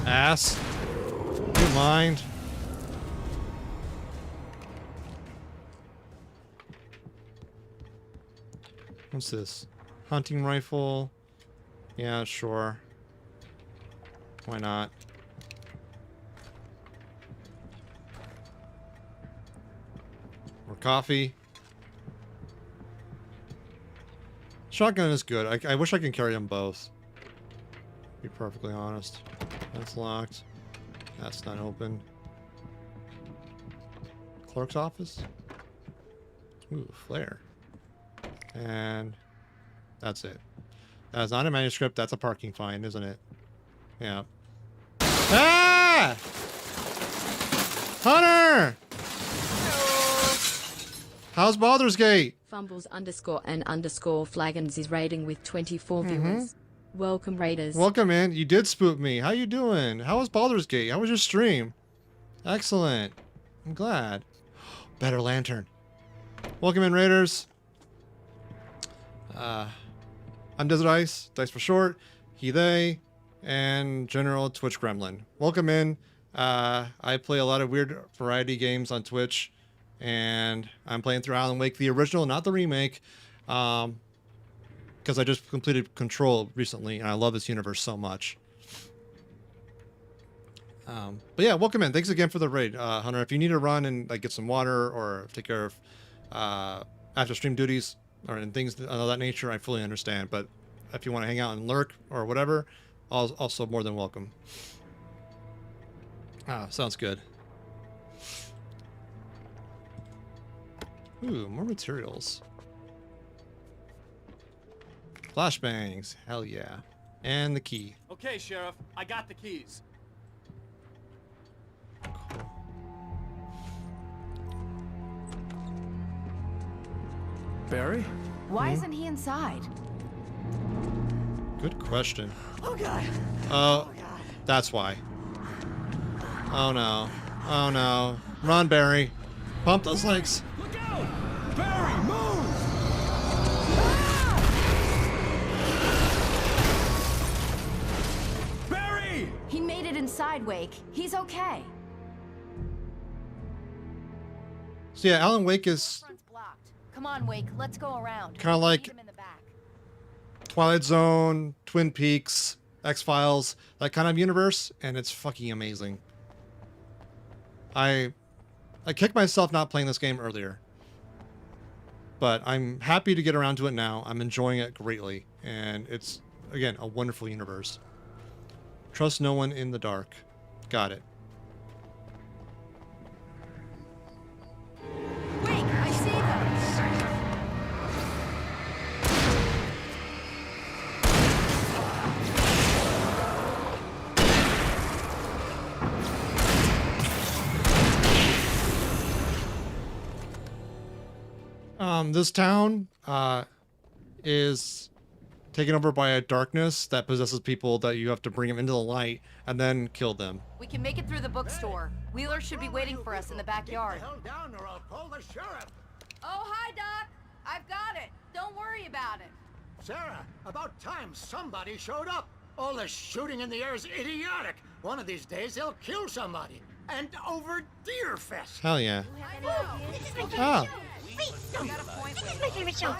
Ass. Do you mind? What's this? Hunting rifle? Yeah, sure. Why not? More coffee. Shotgun is good. I wish I could carry them both. Be perfectly honest. That's locked. That's not open. Clerk's office? Ooh, flare. And that's it. That's not a manuscript. That's a parking fine, isn't it? Yeah. Ah! Hunter! How's Baldur's Gate? Fumbles _and_ Flagons is raiding with 24 viewers. Welcome, Raiders. Welcome, man. You did spook me. How you doing? How was Baldur's Gate? How was your stream? Excellent. I'm glad. Better lantern. Welcome in, Raiders. I'm DesertIce, Dice for short, he, they, and General Twitch Gremlin. Welcome in. I play a lot of weird variety games on Twitch, and I'm playing through Alan Wake, the original, not the remake, because I just completed Control recently, and I love this universe so much. But yeah, welcome in. Thanks again for the raid, Hunter. If you need to run and like get some water or take care of after stream duties or and things of that nature, I fully understand. But if you want to hang out and lurk or whatever, also more than welcome. Sounds good. Ooh, more materials. Flashbangs, hell yeah. And the key. Okay, Sheriff, I got the keys. Barry? Why isn't he inside? Good question. Oh god. Oh, that's why. Oh no. Oh no. Run, Barry. Pump those legs. Look out! Barry, move! Barry! He made it inside, Wake. He's okay. So yeah, Alan Wake is Come on, Wake. Let's go around. kind of like Twilight Zone, Twin Peaks, X-Files, that kind of universe, and it's fucking amazing. I kicked myself not playing this game earlier, but I'm happy to get around to it now. I'm enjoying it greatly, and it's, again, a wonderful universe. Trust no one in the dark. Got it. Wake, I see them. This town is taken over by a darkness that possesses people that you have to bring them into the light and then kill them. We can make it through the bookstore. Wheeler should be waiting for us in the backyard. Down or I'll call the sheriff. Oh, hi, Doc. I've got it. Don't worry about it. Sarah, about time somebody showed up. All the shooting in the air is idiotic. One of these days they'll kill somebody. And over Deer Fest. Hell yeah. This is my favorite Ah. show. Wait, no. This is my favorite show.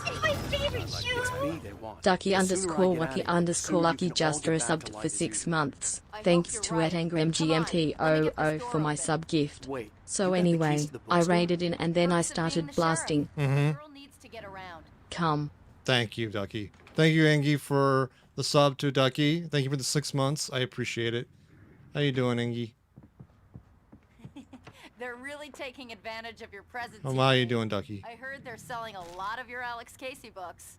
It's my favorite show. Ducky underscore Wacky underscore Lucky Juster subbed for 6 months. Thanks to @AngryMGMT00 for my sub gift. So anyway, I raided in and then I started blasting. Come. Thank you, Ducky. Thank you, Angie, for the sub to Ducky. Thank you for the 6 months. I appreciate it. How you doing, Angie? They're really taking advantage of your presence. How are you doing, Ducky? I heard they're selling a lot of your Alex Casey books.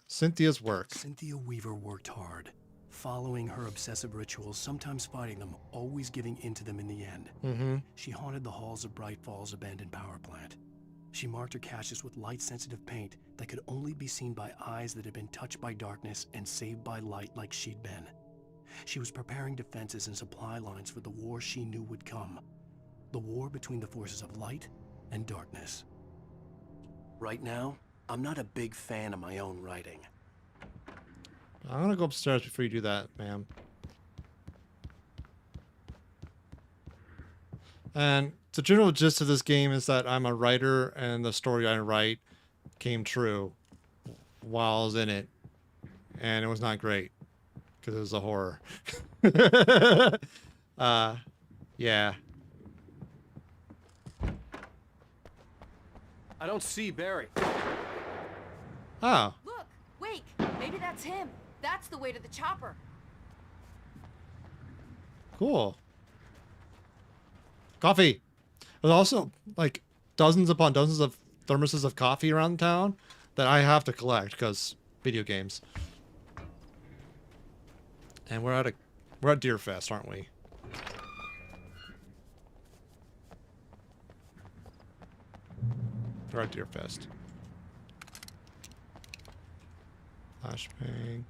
Cynthia's work. Cynthia Weaver worked hard, following her obsessive rituals, sometimes fighting them, always giving in to them in the end. Mm-hmm. She haunted the halls of Bright Falls abandoned power plant. She marked her caches with light-sensitive paint that could only be seen by eyes that had been touched by darkness and saved by light like she'd been. She was preparing defenses and supply lines for the war she knew would come. The war between the forces of light and darkness. Right now, I'm not a big fan of my own writing. I'm gonna go upstairs before you do that, ma'am. And the general gist of this game is that I'm a writer and the story I write came true while I was in it. And it was not great because it was a horror. Yeah. I don't see Barry. Oh. Look, Wake, maybe that's him. That's the way to the chopper. Cool. Coffee. There's also like dozens upon dozens of thermoses of coffee around town that I have to collect because video games. And we're at Deer Fest, aren't we? We're at Deer Fest. Flashbang.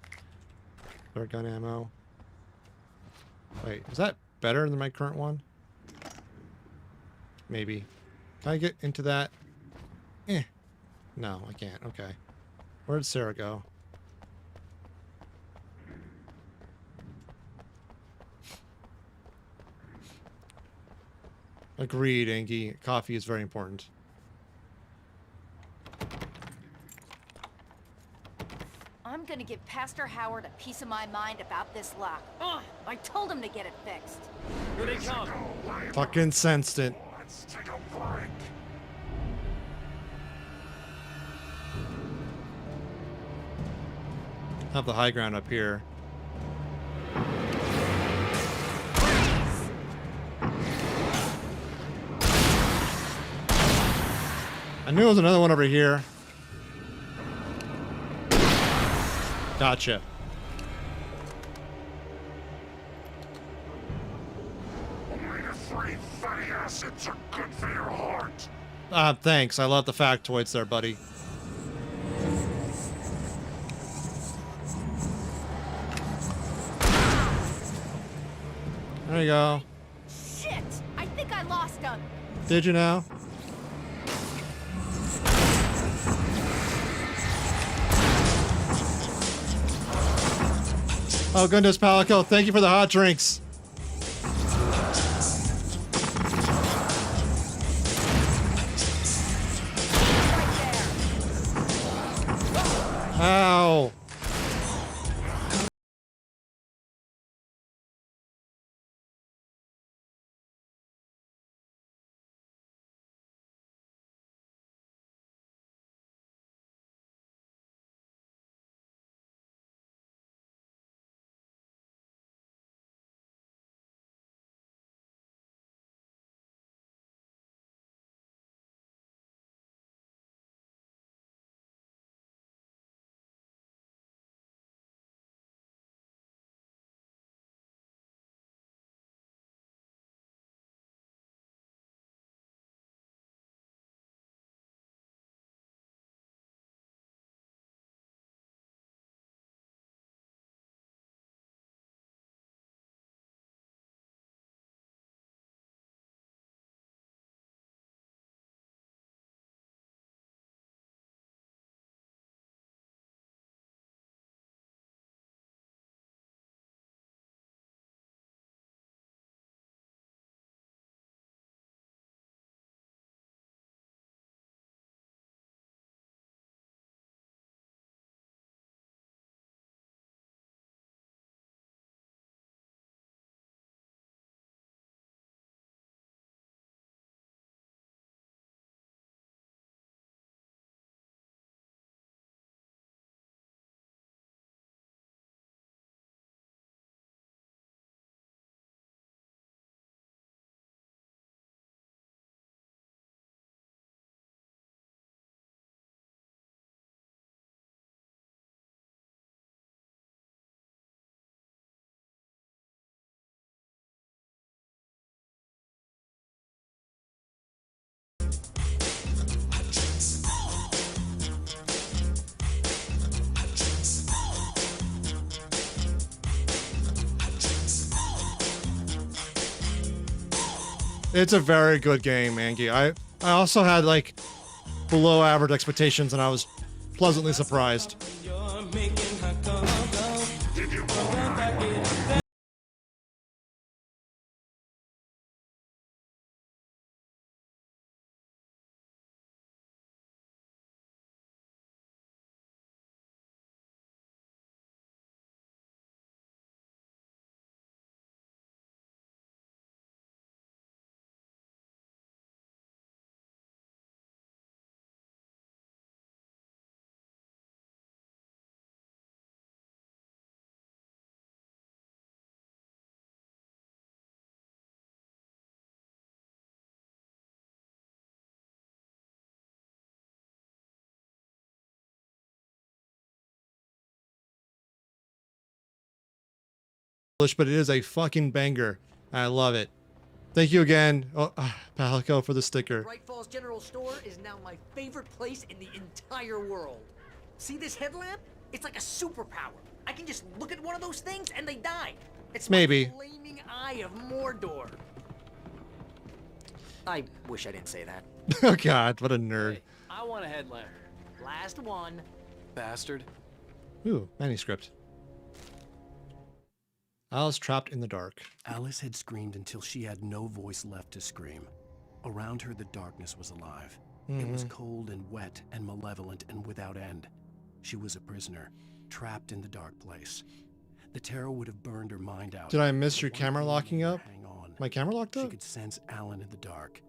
Flare gun ammo. Wait, is that better than my current one? Maybe. Can I get into that? No, I can't. Okay. Where did Sarah go? Agreed, Angie. Coffee is very important. I'm gonna give Pastor Howard a piece of my mind about this lock. Ugh, I told him to get it fixed. Here they come. Fucking sensed it. Let's take a break. Have the high ground up here. I knew there was another one over here. Gotcha. Omega-3 fatty acids are good for your heart. Thanks. I love the factoids there, buddy. There you go. Shit! I think I lost him. Did you now? Oh goodness, Palico, thank you for the hot drinks. Ow. It's a very good game, Angie. I also had like below average expectations and I was pleasantly surprised. But it is a fucking banger. I love it. Thank you again, Palico, for the sticker. Bright Falls General Store is now my favorite place in the entire world. See this headlamp? It's like a superpower. I can just look at one of those things and they die. It's Maybe. my flaming eye of Mordor. I wish I didn't say that. Oh god, what a nerd. Hey, I want a headlamp. Last one. Bastard. Ooh, manuscript. Alice trapped in the dark. Alice had screamed until she had no voice left to scream. Around her, the darkness was alive. It was cold and wet and malevolent and without end. She was a prisoner, trapped in the dark place. The terror would have burned her mind out. Did I miss your camera locking up? Hang on. My camera locked up? She could sense Alan in the dark.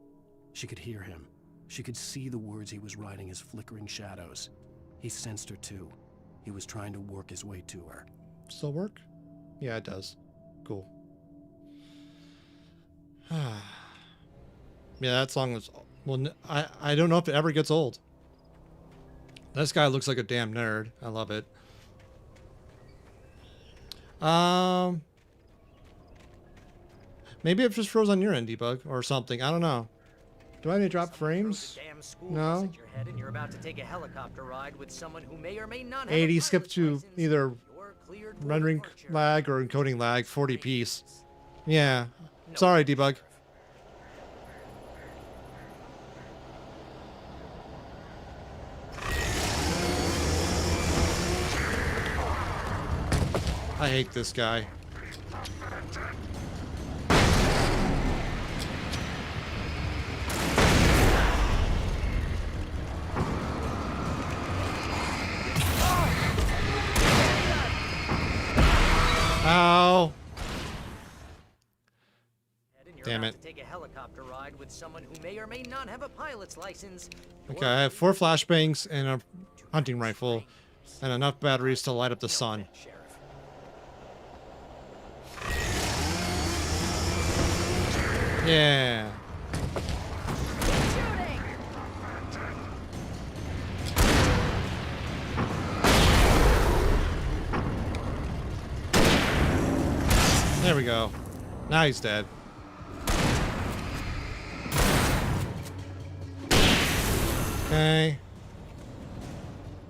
She could hear him. She could see the words he was writing as flickering shadows. He sensed her too. He was trying to work his way to her. Still work? Yeah, it does. Cool. Yeah, that song was... Well, I don't know if it ever gets old. This guy looks like a damn nerd. I love it. Maybe it just froze on your end, Debug, or something. I don't know. Do I need to drop frames? No. Your head and you're about to take a helicopter ride with someone who may or may not have 80 a skip to license. either rendering lag or encoding lag, 40 piece. Yeah. Sorry, Debug. I hate this guy. helicopter ride with someone who may or may not have a pilot's license. Okay, I have 4 flashbangs and a hunting rifle, and enough batteries to light up the sun. Yeah. There we go. Now he's dead. Okay.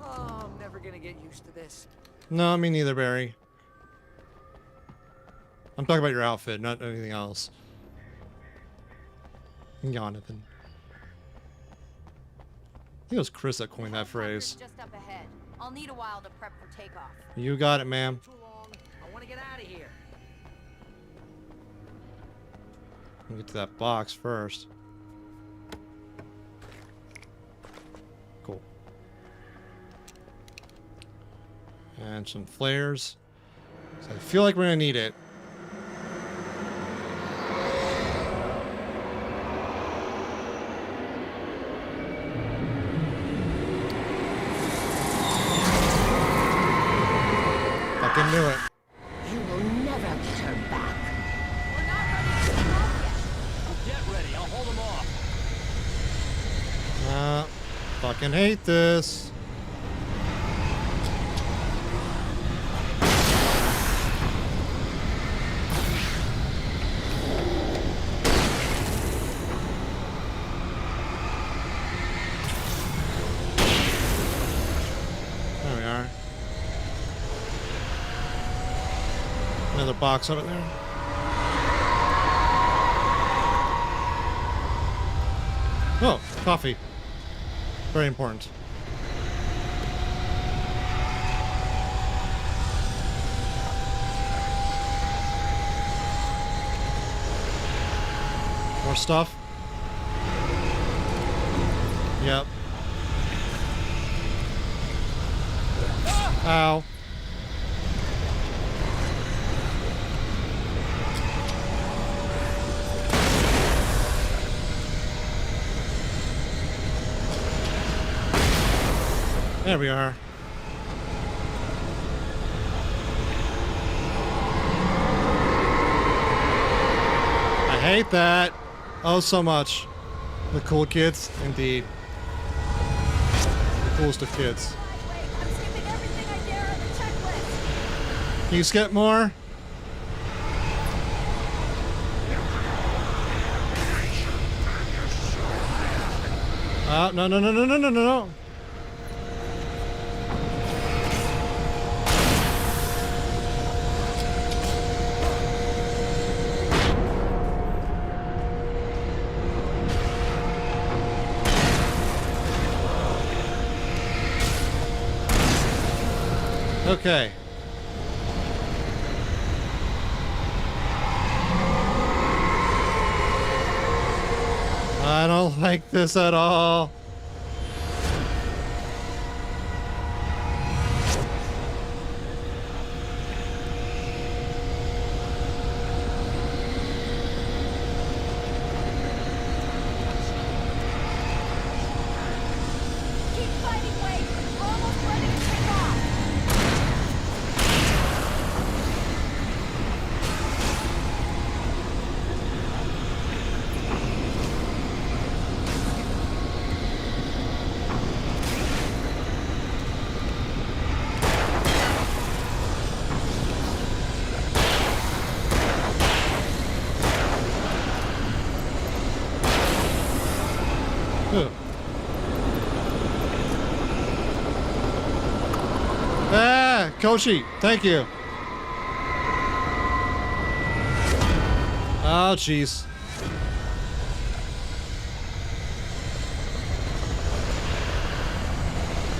Oh, I'm never gonna get used to this. No, me neither, Barry. I'm talking about your outfit, not anything else. Jonathan. I think it was Chris that coined that phrase. Just up ahead. I'll need a while to prep for takeoff. You got it, ma'am. I want to get out of here. We'll get to that box first. Cool. And some flares. So I feel like we're gonna need it. Fucking knew it. You will never turn back. We're not ready to take off yet. Get ready, I'll hold them off. Fucking hate this. There we are. Another box over there. Oh, coffee. Very important. More stuff. Yep. Ow. There we are. I hate that. Oh, so much. The cool kids, indeed. The coolest of kids. Can you skip more? Oh, no, no, no, no, no, no, no. Okay. I don't like this at all. Keep fighting, Wade. We're almost ready to take off. Ah, Koshi, thank you. Oh, jeez.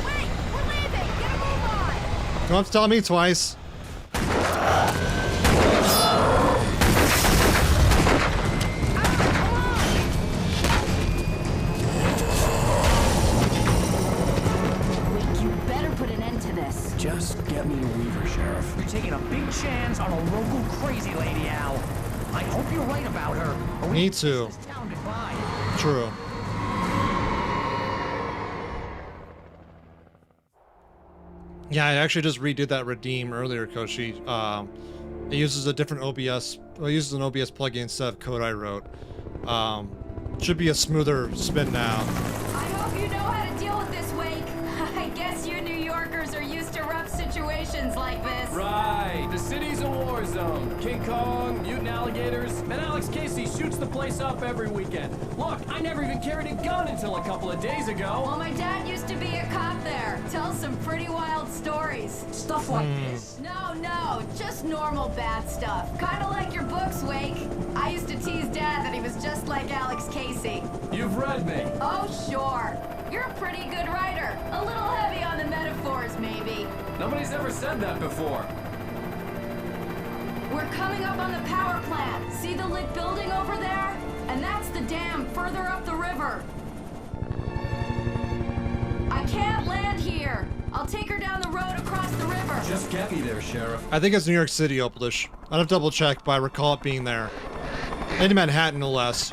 Wait, we're leaving. Get a move on. You don't have to tell me twice. You better put an end to this. Just get me to Weaver, Sheriff. You're taking a big chance on a local crazy lady, Al. I hope you're right about her. or we Me can kiss too. this town goodbye. True. Yeah, I actually just redid that redeem earlier, Koshi. It uses a different OBS. Well, it uses an OBS plugin instead of code I wrote. Should be a smoother spin now. I hope you know how to deal with this, Wake. I guess you New Yorkers are used to rough situations like this. Right, the city's a war zone. King Kong, mutant alligators, and Alex Casey shoots the place up every weekend. Look, I never even carried a gun until a couple of days ago. Well, my dad used to be a cop there. Tells some pretty wild stories. Stuff like this. No, just normal bad stuff. Kind of like your books, Wake. I used to tease Dad that he was just like Alex Casey. You've read me. Oh, sure. You're a pretty good writer. A little heavy on the metaphors, maybe. Nobody's ever said that before. We're coming up on the power plant. See the lit building over there? And that's the dam further up the river. I can't land here. I'll take her down the road across the river. Just get me there, Sheriff. I think it's New York City, Oplish. I'd have to double check, but I recall it being there. In Manhattan, no less.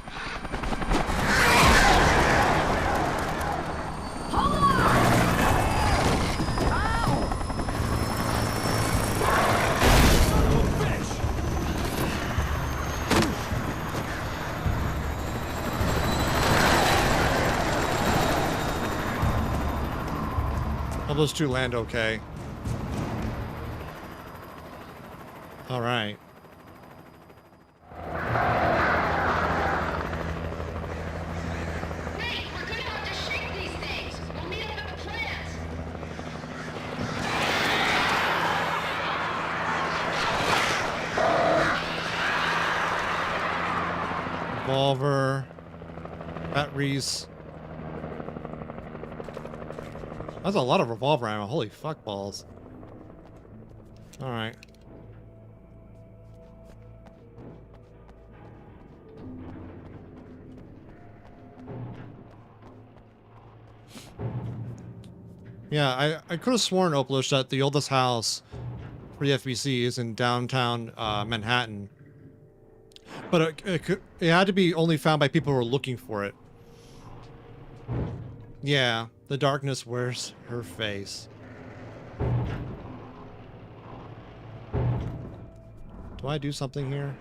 Hold on! All those two land okay. All right. Revolver. Batteries. That's a lot of revolver ammo. Holy fuck balls. Alright. Yeah, I could have sworn, Oplish, that the oldest house for the FBC is in downtown Manhattan. But it had to be only found by people who were looking for it. Yeah, the darkness wears her face. Do I do something here?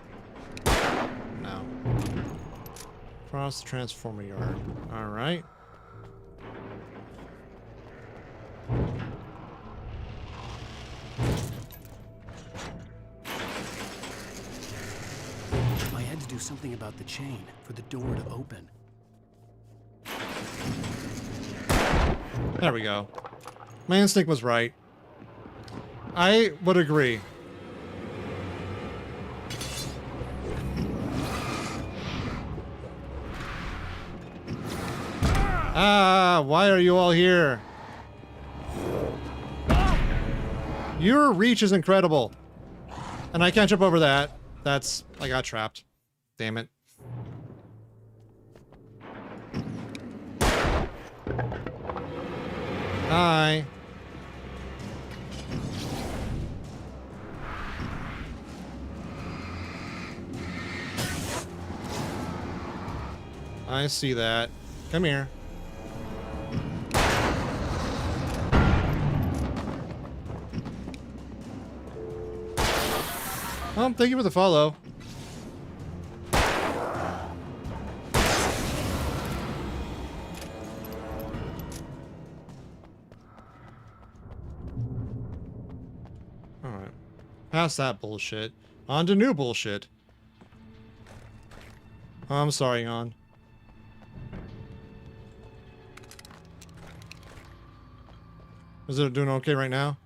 No. Across the transformer yard. Alright. I had to do something about the chain for the door to open. There we go. My instinct was right. I would agree. Ah, why are you all here? Your reach is incredible. And I can't jump over that. I got trapped. Damn it. Hi. I see that. Come here. Thank you for the follow. Alright. Past that bullshit. On to new bullshit. I'm sorry, Yon. Is it doing okay right now?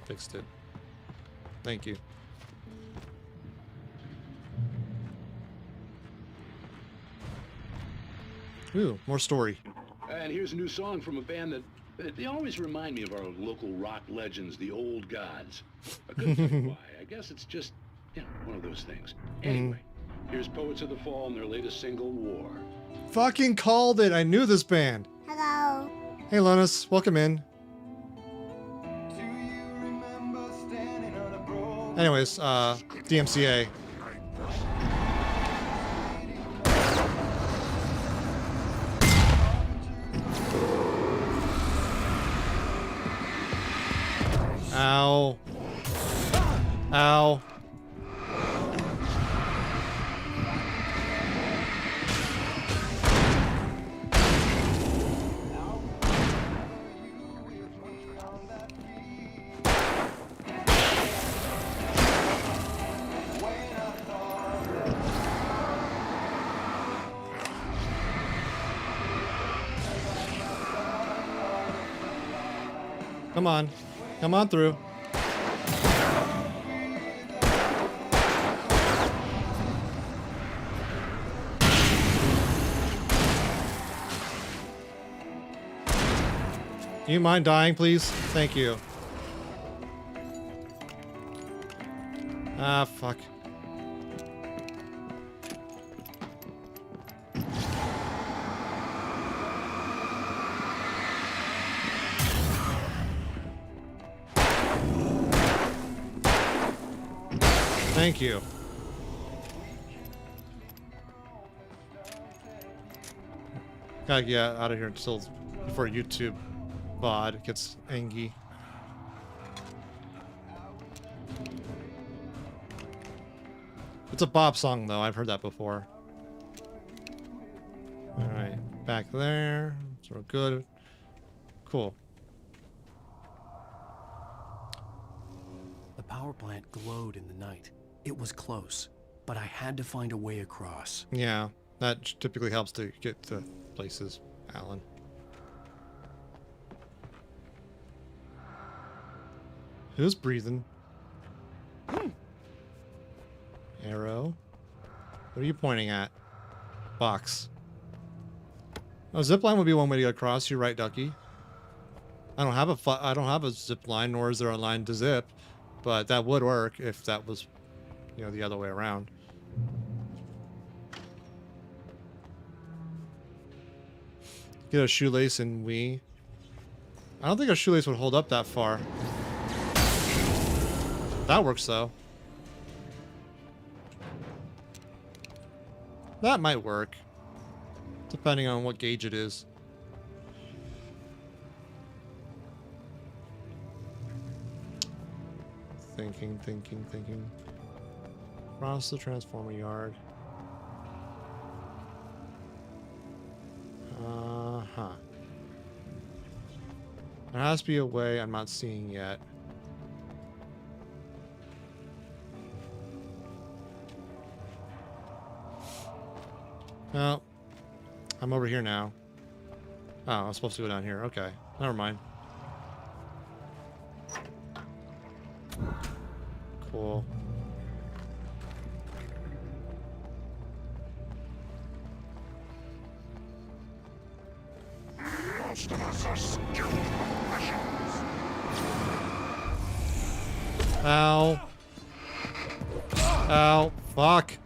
Fixed it. Thank you. Ooh, more story. And here's a new song from a band that they always remind me of our local rock legends, the Old Gods. I couldn't tell you why. I guess it's just, you know, one of those things. Anyway, here's Poets of the Fall and their latest single, War. Fucking called it. I knew this band. Hello. Hey, Lonis. Welcome in. Anyways, DMCA. Ow. Ow. Come on. Come on through. Do you mind dying, please? Thank you. Ah, fuck. Thank you. Gotta get out of here until before YouTube VOD gets angry. It's a Bob song though, I've heard that before. Alright, back there. So we're good. Cool. The power plant glowed in the night. It was close, but I had to find a way across. Yeah, that typically helps to get to places, Alan. Who's breathing? Arrow. What are you pointing at? Box. Oh, zipline would be one way to get across. You're right, Ducky. I don't have a zip line, nor is there a line to zip, but that would work if that was, you know, the other way around. Get a shoelace and we. I don't think a shoelace would hold up that far. That works though. That might work, depending on what gauge it is. Thinking. Cross the transformer yard. Uh-huh. There has to be a way I'm not seeing yet. Oh, I'm over here now. Oh, I'm supposed to go down here. Okay, never mind. Cool. Ow. Ow. Fuck.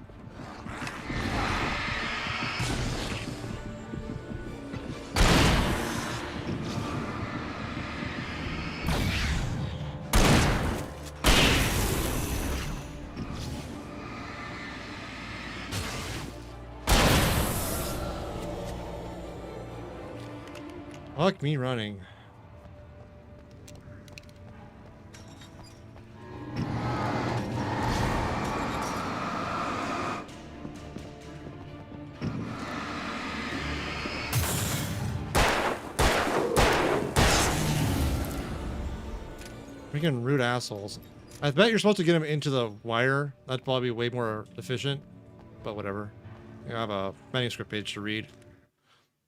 Fuck me running. Freaking rude assholes. I bet you're supposed to get him into the wire. That'd probably be way more efficient, but whatever. I have a manuscript page to read.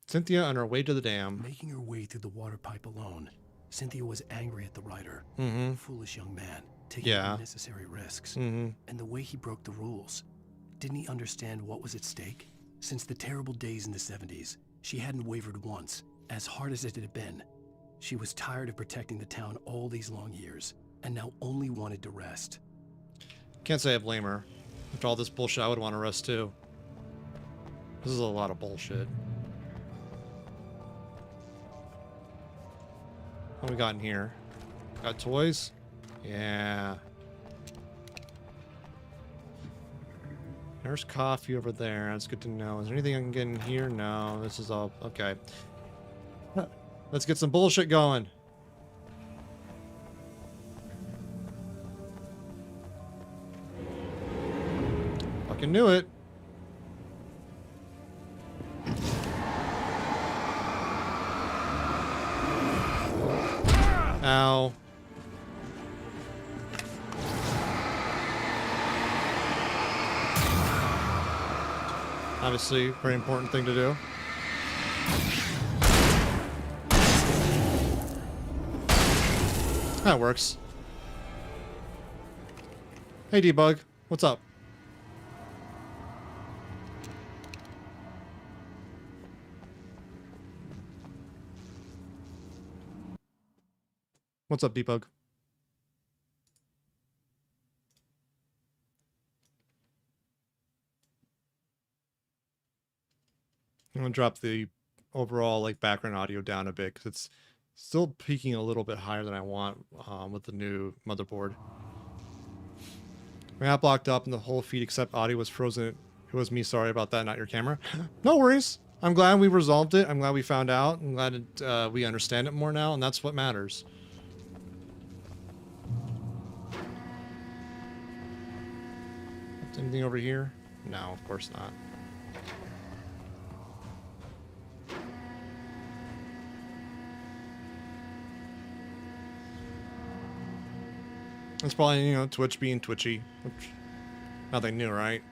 Cynthia on her way to the dam. Making her way through the water pipe alone, Cynthia was angry at the writer. Mm-hmm. Foolish young man, taking unnecessary risks. Mm-hmm. And the way he broke the rules. Didn't he understand what was at stake? Since the terrible days in the 70s, she hadn't wavered once, as hard as it had been. She was tired of protecting the town all these long years, and now only wanted to rest. Can't say I blame her. After all this bullshit, I would want to rest too. This is a lot of bullshit. What we got in here? Got toys? Yeah. There's coffee over there. That's good to know. Is there anything I can get in here? No, this is all... Okay. Let's get some bullshit going. Fucking knew it. Ow. Obviously, very important thing to do. That works. Hey, Debug. What's up? What's up, Debug? I'm gonna drop the overall like background audio down a bit because it's still peaking a little bit higher than I want with the new motherboard. My app locked up and the whole feed except audio was frozen. It was me. Sorry about that. Not your camera. No worries. I'm glad we resolved it. I'm glad we found out. I'm glad we understand it more now, and that's what matters. Anything over here? No, of course not. It's probably, you know, Twitch being twitchy. Which, nothing new, right?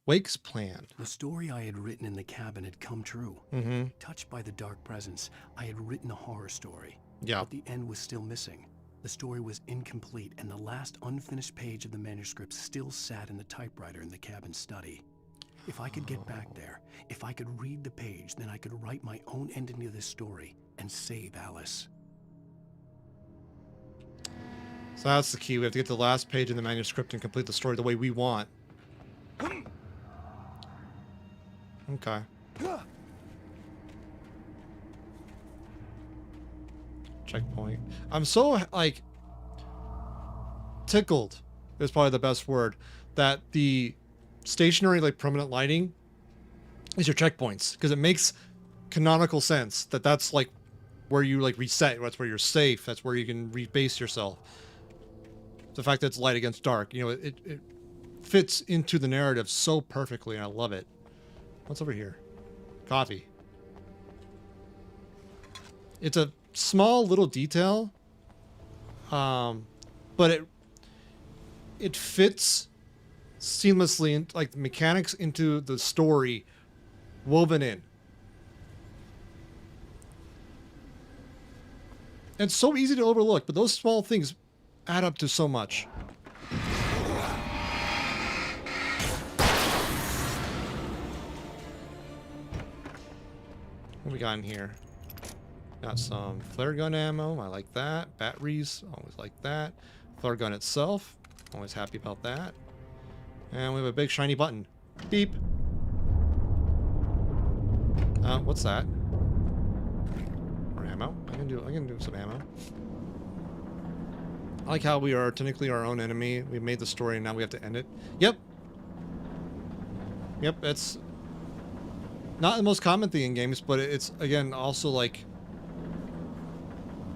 Wake's plan. The story I had written in the cabin had come true. Mm-hmm. Touched by the dark presence, I had written a horror story. Yeah. But the end was still missing. The story was incomplete, and the last unfinished page of the manuscript still sat in the typewriter in the cabin study. If I could get back there, if I could read the page, then I could write my own ending to this story and save Alice. So that's the key. We have to get to the last page in the manuscript and complete the story the way we want. Okay. Checkpoint. I'm so, like, tickled is probably the best word, that the stationary, like, permanent lighting is your checkpoints, because it makes canonical sense that that's, like, where you, like, reset. That's where you're safe. That's where you can rebase yourself. The fact that it's light against dark, you know, it fits into the narrative so perfectly, and I love it. What's over here? Coffee. It's a small little detail, but it fits seamlessly, in, like the mechanics into the story woven in. And it's so easy to overlook, but those small things add up to so much. What we got in here? Got some flare gun ammo. I like that. Batteries. Always like that. Flare gun itself. Always happy about that. And we have a big shiny button. Beep. What's that? More ammo. I can do some ammo. I like how we are technically our own enemy. We made the story and now we have to end it. Yep. Yep, it's not the most common thing in games, but it's, again, also like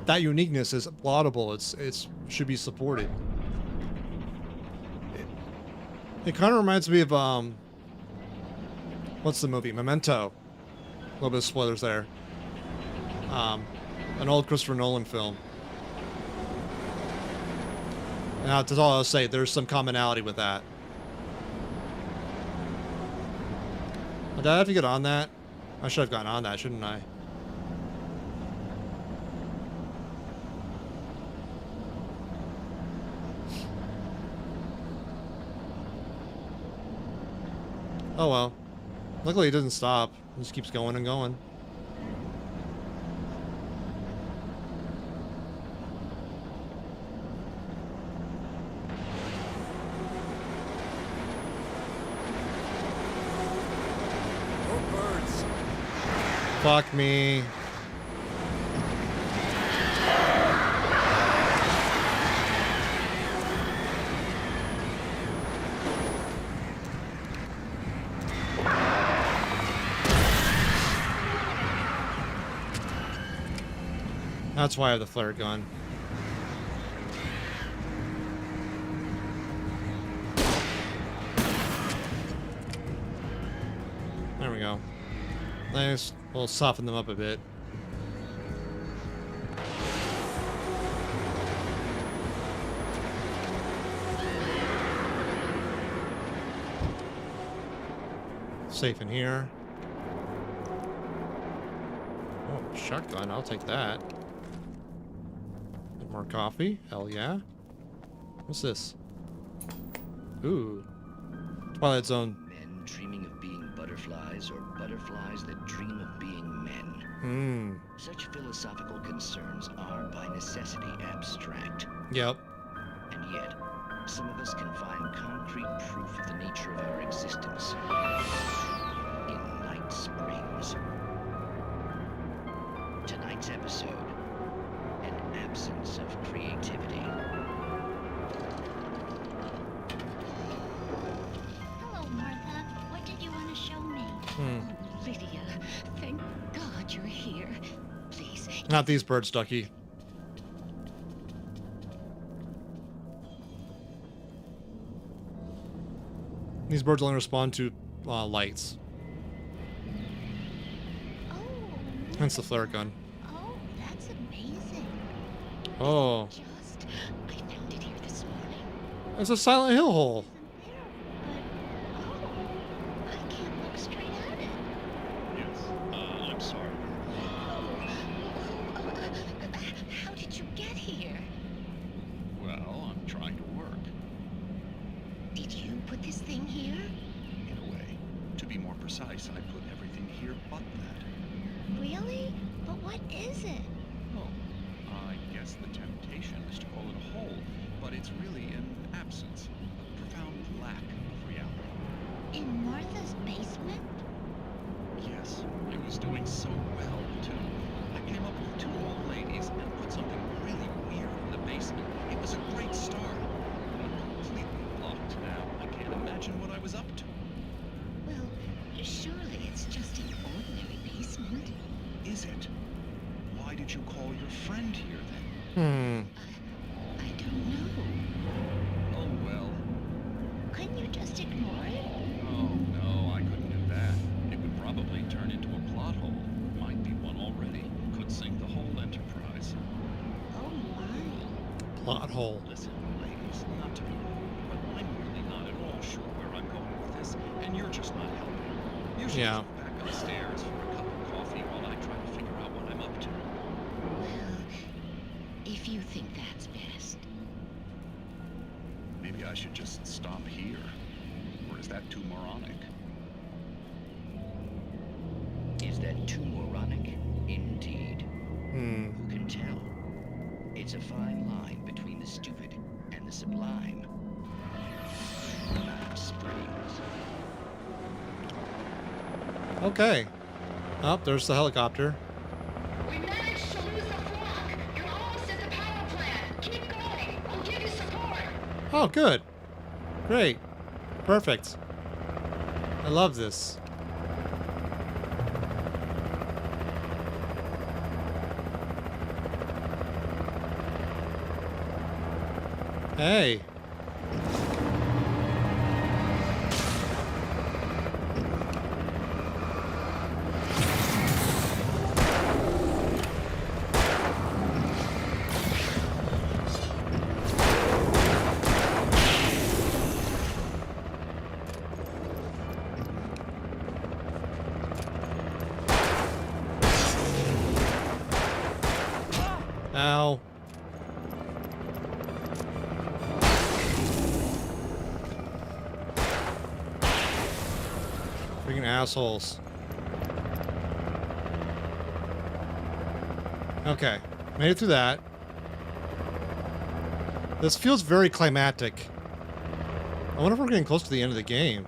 that uniqueness is laudable. It's should be supported. It kind of reminds me of what's the movie? Memento. A little bit of spoilers there. An old Christopher Nolan film. And that's all I'll say. There's some commonality with that. Did I have to get on that? I should have gotten on that, shouldn't I? Oh well. Luckily it doesn't stop. It just keeps going and going. Fuck me. That's why I have the flare gun. There we go. Nice. We'll soften them up a bit. Safe in here. Oh, shotgun. I'll take that. More coffee? Hell yeah. What's this? Ooh. Twilight Zone. Men dreaming of being butterflies or butterflies that dream of being men. Hmm. Such philosophical concerns are by necessity abstract. Yep. And yet, some of us can find concrete proof of the nature of our existence in Night Springs. Tonight's episode, an absence of creativity. Hello, Martha. What did you want to show me? Hmm. Oh, Lydia, thank God you're here. Please. Not these birds, Ducky. These birds only respond to lights. Oh. Hence the flare gun. Oh, that's amazing. Oh. I found it here this morning. It's a Silent Hill hole. I can't look straight at it. Yes, I'm sorry. How did you get here? Well, I'm trying to work. Did you put this thing here? In a way. To be more precise, I put everything here but that. Really? But what is it? Oh, I guess the temptation is to call it a hole, but it's really an absence, a profound lack of reality. In Martha's basement? Yes, I was doing so well, too. I came up with 2 old ladies and put something really weird in the basement. It was a great start. I'm completely blocked now. I can't imagine what I was up to. Well, surely it's just an ordinary basement. Is it? Why did you call your friend here, then? I don't know. Oh, well. Couldn't you just ignore it? Oh, no, I couldn't do that. It would probably turn into a plot hole. Might be one already. Could sink the whole enterprise. Oh, my. Plot hole. Listen, ladies, not to be rude, but I'm really not at all sure where I'm going with this, and you're just not helping. You should Yeah. go back upstairs for a cup of coffee while I try to figure out what I'm up to. Well, if you think that's best. Maybe I should just stop here. Or is that too moronic? Is that too moronic? Indeed. Hmm. Who can tell? It's a fine line between the stupid and the sublime. Night Springs. Okay. Oh, there's the helicopter. We managed to lose the flock. You're almost at the power plant. Keep going. I'll give you support. Oh, good. Great. Perfect. I love this. Hey. Ow. Freaking assholes. Okay. Made it through that. This feels very climactic. I wonder if we're getting close to the end of the game.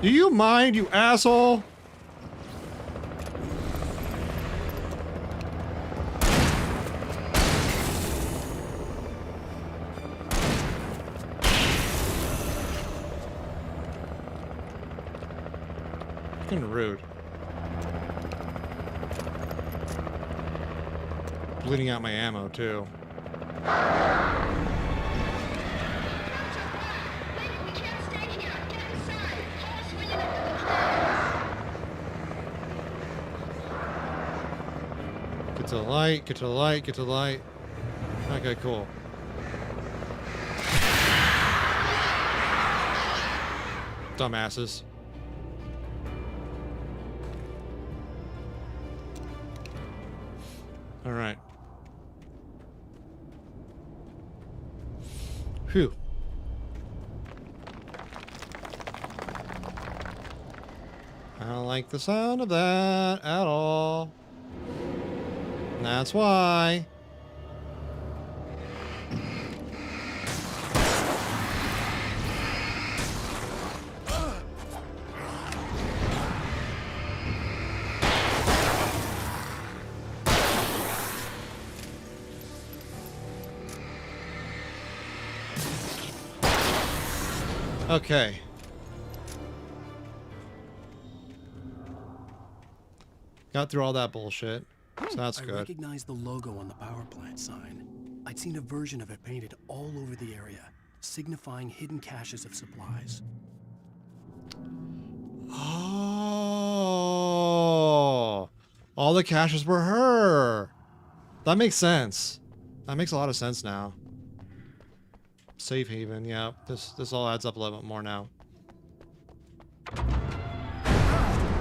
Do you mind, you asshole? Fucking rude. Bleeding out my ammo, too. Get to the light, get to the light, get to the light. Okay, cool. Dumbasses. All right. Phew. I don't like the sound of that at all. And that's why. Okay. Got through all that bullshit, so that's good. I recognized the logo on the power plant sign. I'd seen a version of it painted all over the area, signifying hidden caches of supplies. Oh, all the caches were her. That makes sense. That makes a lot of sense now. Safe haven, yeah. This all adds up a little bit more now.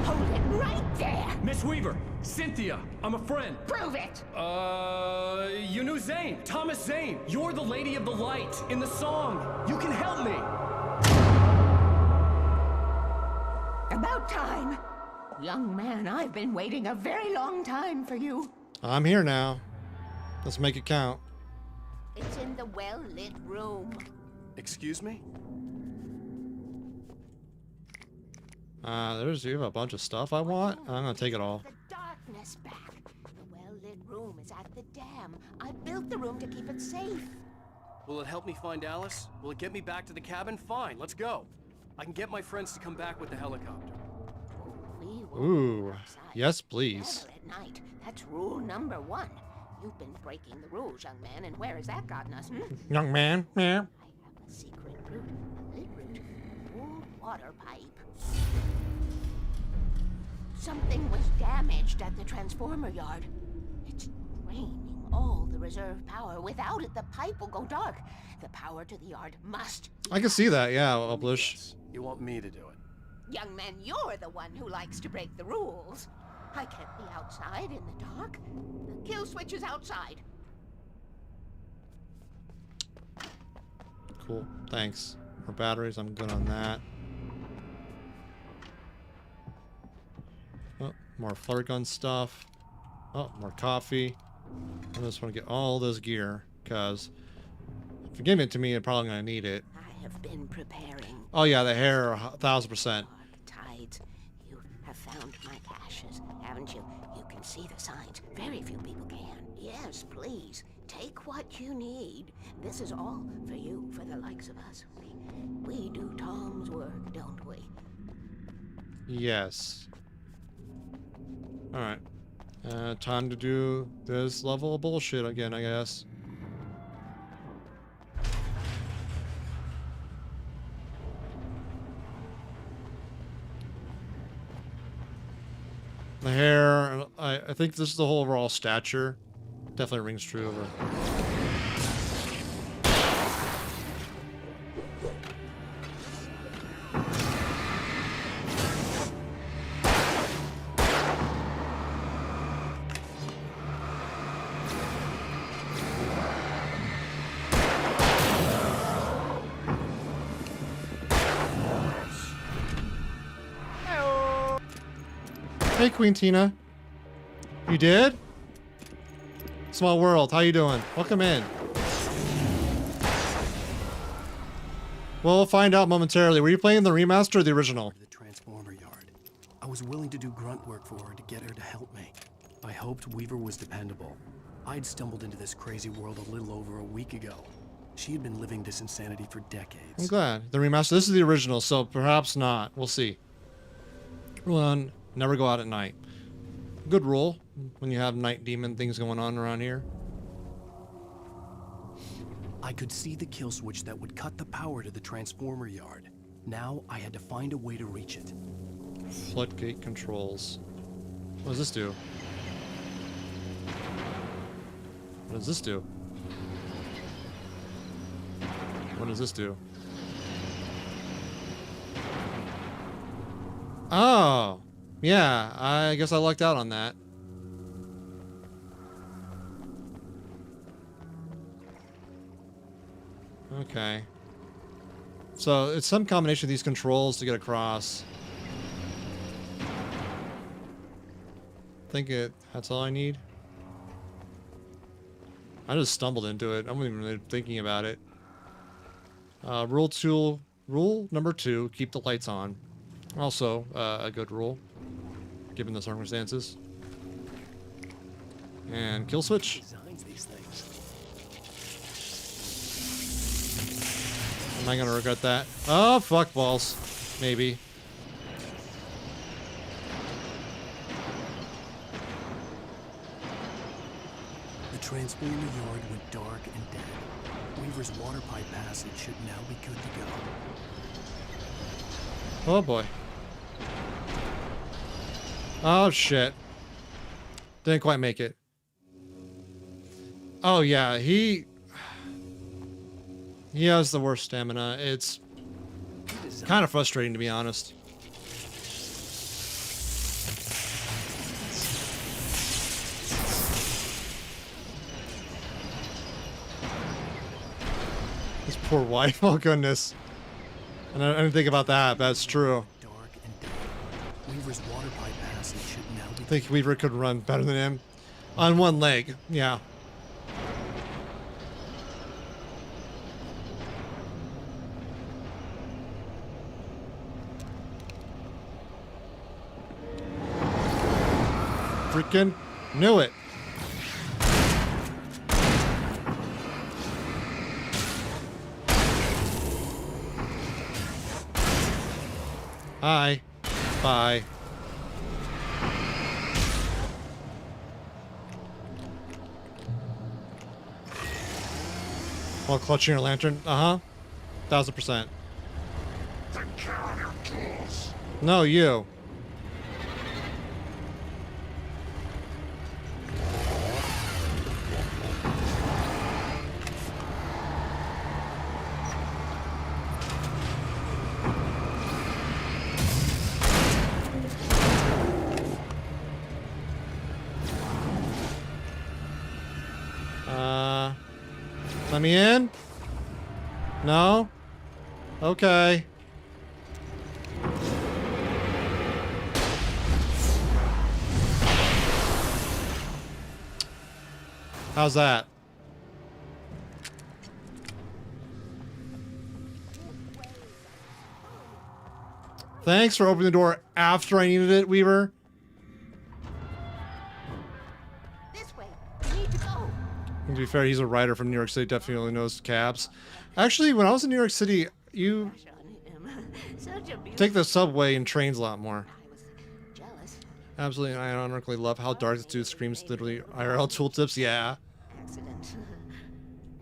Hold it right there! Miss Weaver, Cynthia, I'm a friend. Prove it! You knew Zane, Thomas Zane. You're the Lady of the Light in the song. You can help me. About time. Young man, I've been waiting a very long time for you. I'm here now. Let's make it count. It's in the well-lit room. Excuse me? You have a bunch of stuff I want. I'm gonna take it all. The darkness back. The well-lit room is at the dam. I built the room to keep it safe. Will it help me find Alice? Will it get me back to the cabin? Fine, let's go. I can get my friends to come back with the helicopter. Ooh, yes, please. Never at night. That's rule number 1. You've been breaking the rules, young man, and where has that gotten us, Young man, yeah. I have a secret route, a lit route, old water pipe. Something was damaged at the transformer yard. It's draining all the reserve power. Without it, the pipe will go dark. The power to the yard must. I can see that, yeah, Uplish. You want me to do it? Young man, you're the one who likes to break the rules. I can't be outside in the dark. The kill switch is outside. Cool, thanks. For batteries, I'm good on that. Oh, more flare gun stuff. Oh, more coffee. I just want to get all this gear, because if you give it to me, I'm probably going to need it. I have been preparing. Oh yeah, the hair, 1000%. Tides. You have found my caches, haven't you? You can see the signs. Very few people can. Yes, please. Take what you need. This is all for you, for the likes of us. We do Tom's work, don't we? Yes. Alright. Time to do this level of bullshit again, I guess. The hair, I think this is the whole overall stature. Definitely rings true over. Hey, Queen Tina. You did? Small world, how you doing? Welcome in. We'll find out momentarily. Were you playing the remaster or the original? I was willing to do grunt work for her to get her to help me. I hoped Weaver was dependable. I'd stumbled into this crazy world a little over a week ago. She had been living this insanity for decades. I'm glad. The remaster, this is the original, so perhaps not. We'll see. Rule 1, never go out at night. Good rule when you have night demon things going on around here. I could see the kill switch that would cut the power to the transformer yard. Now I had to find a way to reach it. Floodgate controls. What does this do? What does this do? What does this do? Oh! Yeah, I guess I lucked out on that. Okay. So it's some combination of these controls to get across. I think that's all I need. I just stumbled into it. I wasn't even really thinking about it. Rule number 2, keep the lights on. Also, a good rule, given the circumstances. And kill switch. Am I gonna regret that? Oh, fuck balls. Maybe. The transformer yard went dark and dead. Weaver's water pipe passage should now be good to go. Oh boy. Oh shit. Didn't quite make it. Oh yeah, he has the worst stamina. It's kind of frustrating, to be honest. His poor wife. Oh goodness. And I didn't think about that. That's true. Weaver's water pipe passage should now be. I think Weaver could run better than him. On one leg, yeah. Freaking knew it. Hi. Bye. While clutching your lantern? Uh-huh. 1000%. No, you. Let me in? No? Okay. How's that? Thanks for opening the door after I needed it, Weaver. To be fair, he's a writer from New York City, definitely knows cabs. Actually, when I was in New York City, you take the subway and trains a lot more. Absolutely, I ironically love how dark this dude screams literally IRL tooltips, yeah. Accident.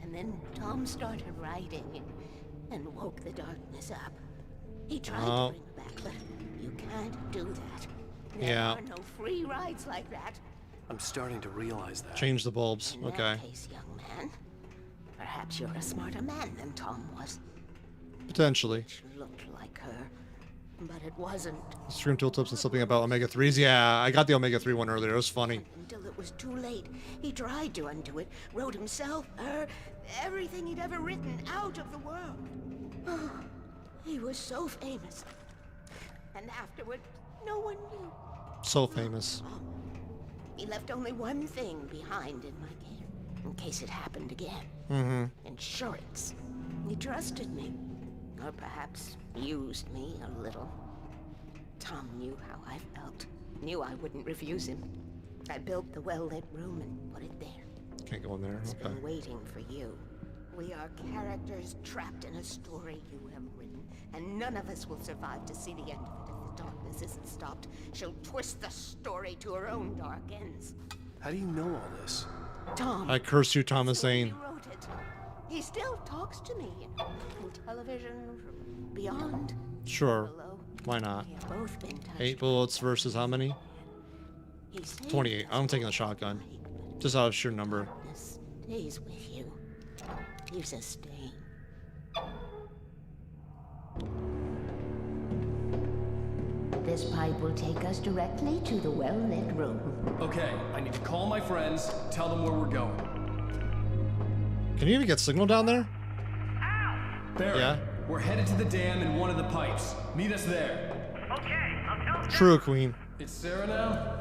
And then Tom started writing and woke the darkness up. He tried to bring her back, but you can't do that. There are no free rides like that. I'm starting to realize that. Change the bulbs. In Okay. that case, young man, perhaps you're a smarter man than Tom was. Potentially. It looked like her, but it wasn't. Scream tooltips and something about omega-3s. Yeah, I got the omega-3 one earlier. It was funny. Until it was too late. He tried to undo it, wrote himself, her, everything he'd ever written out of the world. Oh, he was so famous. And afterward, no one knew. So famous. He left only one thing behind in my care, in case it happened again. Mm-hmm. Insurance. He trusted me. Or perhaps used me a little. Tom knew how I felt. Knew I wouldn't refuse him. I built the well-lit room and put it there. Can't go in there. It's Okay. been waiting for you. We are characters trapped in a story you have written, and none of us will survive to see the end of it if the darkness isn't stopped. She'll twist the story to her own dark ends. How do you know all this? Tom. I curse you, Thomas Zane. He wrote it. He still talks to me, you know, in television, from beyond. Sure. Why not? We have both been touched. 8 bullets versus how many? He saved 28. I'm taking the shotgun. Just out of sheer number. us. Stays with you. Leaves a stain. This pipe will take us directly to the well-lit room. Okay, I need to call my friends, tell them where we're going. Can you even get signal down there? Barry, Yeah. we're headed to the dam in one of the pipes. Meet us there. True, Queen. It's Sarah now?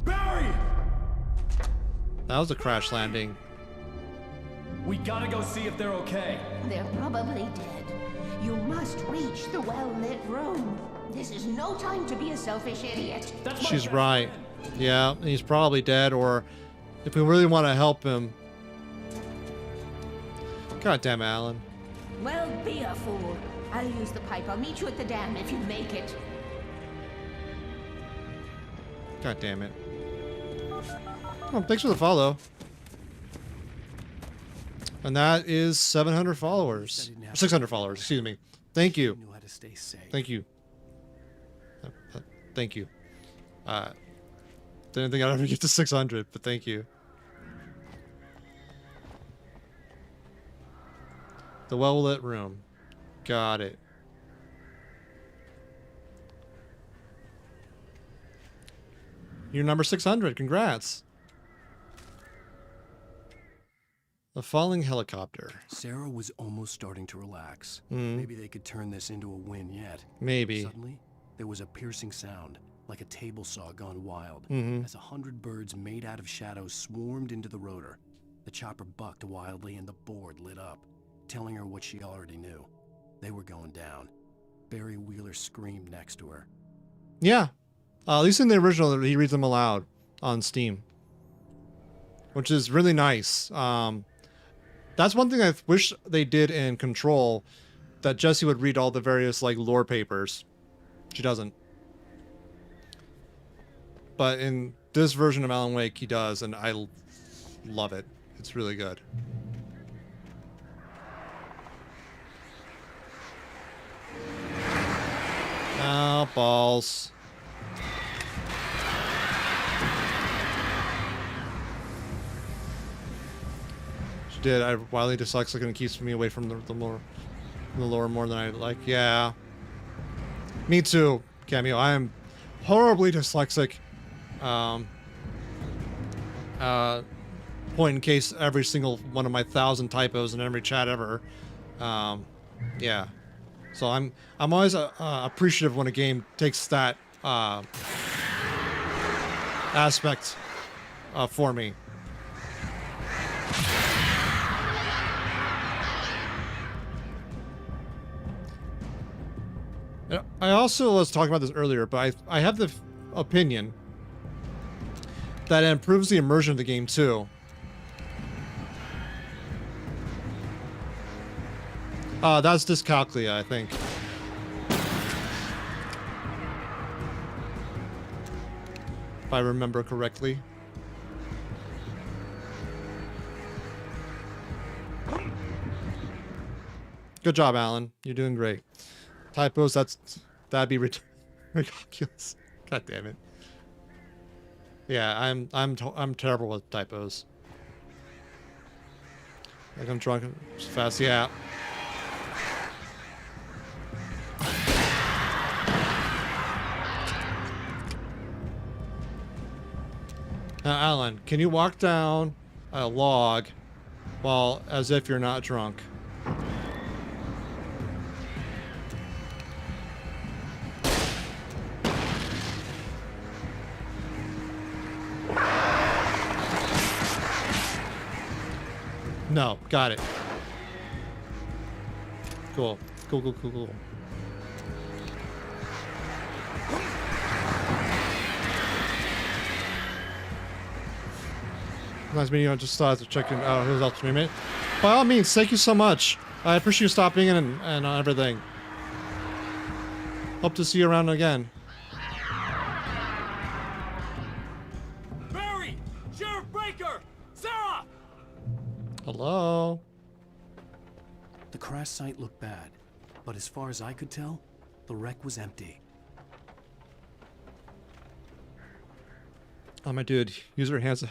Barry! That was a crash landing. We gotta go see if they're okay. They're probably dead. You must reach the well-lit room. This is no time to be a selfish idiot. She's right. Yeah, he's probably dead, or if we really want to help him. God damn it, Alan. Well, be a fool. I'll use the pipe. I'll meet you at the dam if you make it. God damn it. Oh, thanks for the follow. And that is 700 followers. 600 followers, excuse me. Thank you. Knew how to stay safe. Thank you. Thank you. Didn't think I'd ever get to 600, but thank you. The well-lit room. Got it. You're number 600. Congrats. The falling helicopter. Sarah was almost starting to relax. Mm. Maybe they could turn this into a win yet. Maybe. Suddenly, there was a piercing sound, like a table saw gone wild, Mhm. as 100 birds made out of shadows swarmed into the rotor. The chopper bucked wildly and the board lit up, telling her what she already knew. They were going down. Barry Wheeler screamed next to her. Yeah. At least in the original, he reads them aloud on Steam, which is really nice. That's one thing I wish they did in Control, that Jessie would read all the various like lore papers. She doesn't. But in this version of Alan Wake, he does, and I love it. It's really good. Oh, balls. She did. I'm wildly dyslexic and it keeps me away from the lore more than I like. Yeah. Me too, Cameo. I am horribly dyslexic. Point in case every single one of my 1,000 typos in every chat ever. Yeah. So I'm always appreciative when a game takes that aspect for me. I also was talking about this earlier, but I have the opinion that it improves the immersion of the game too. That's dyscalculia, I think. If I remember correctly. Good job, Alan. You're doing great. Typos, that'd be ridiculous. God damn it. Yeah, I'm terrible with typos. Like I'm drunk fast. Yeah. Now, Alan, can you walk down a log while as if you're not drunk? No, got it. Cool. Cool. Nice meeting you. I just thought to check in. Oh, who's else? Mate. By all means, thank you so much. I appreciate you stopping in and everything. Hope to see you around again. Barry! Sheriff Breaker! Sarah! Hello? The crash site looked bad, but as far as I could tell, the wreck was empty. Oh, my dude. Use your hands to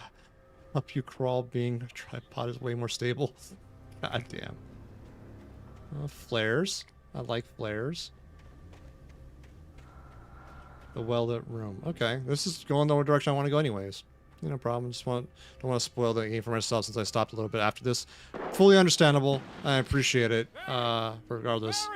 help you crawl. Being a tripod is way more stable. God damn. Flares. I like flares. The well-lit room. Okay, this is going the direction I want to go anyways. No problem. Just don't want to spoil the game for myself since I stopped a little bit after this. Fully understandable. I appreciate it. Regardless.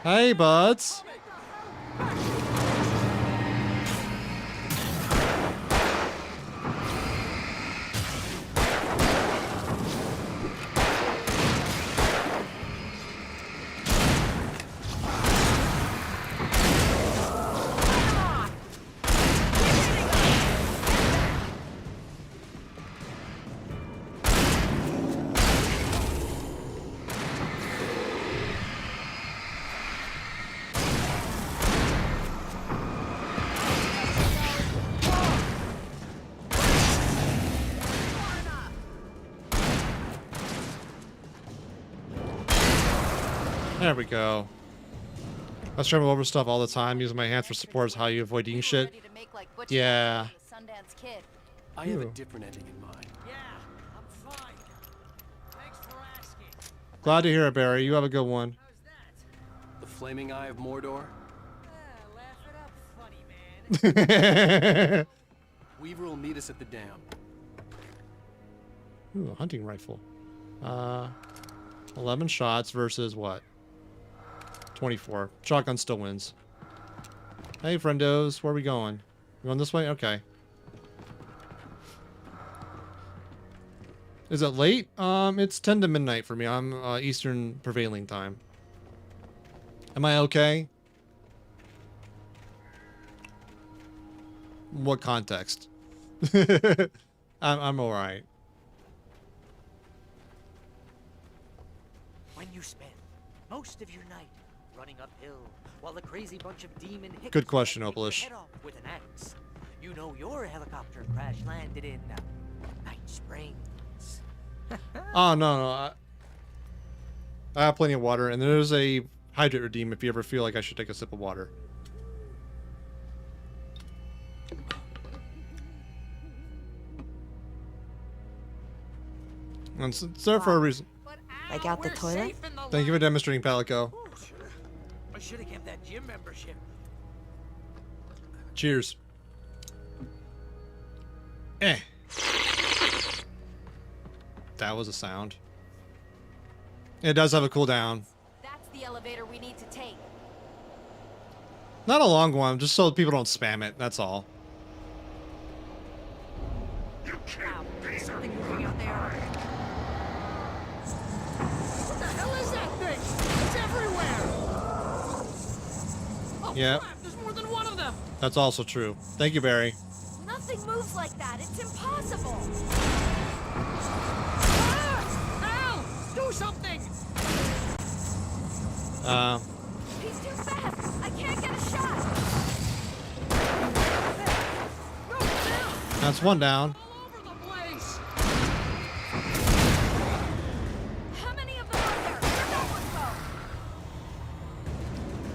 Hey, buds. There we go. I struggle over stuff all the time. Using my hands for support is how you avoid eating shit. Yeah. I have a different ending in mind. Glad to hear it, Barry. You have a good one. The Flaming Eye of Mordor? Weaver will meet us at the dam. Ooh, a hunting rifle. 11 shots versus what? 24. Shotgun still wins. Hey, friendos. Where are we going? You going this way? Okay. Is it late? It's 10 to midnight for me. I'm Eastern prevailing time. Am I okay? What context? I'm alright. When you spend most of your night running uphill while the crazy bunch of demon hiccups Good question, take your Opalish. head off with an axe, you know your helicopter crash landed in Night Springs. Oh, no. I have plenty of water, and there's a hydrate redeem if you ever feel like I should take a sip of water. And it's there for a reason. Like out the toilet? Thank you for demonstrating, Palico. I should have kept that gym membership. Cheers. That was a sound. It does have a cooldown. That's the elevator we need to take. Not a long one, just so people don't spam it, that's all. There's something moving out there. What the hell is that thing? It's everywhere! Oh, Yeah. crap, there's more than one of them! That's also true. Thank you, Barry. Nothing moves like that. It's impossible. Al! Do something! He's too fast. I can't get a shot. That's one down. Place. How many of them are there? Where'd that one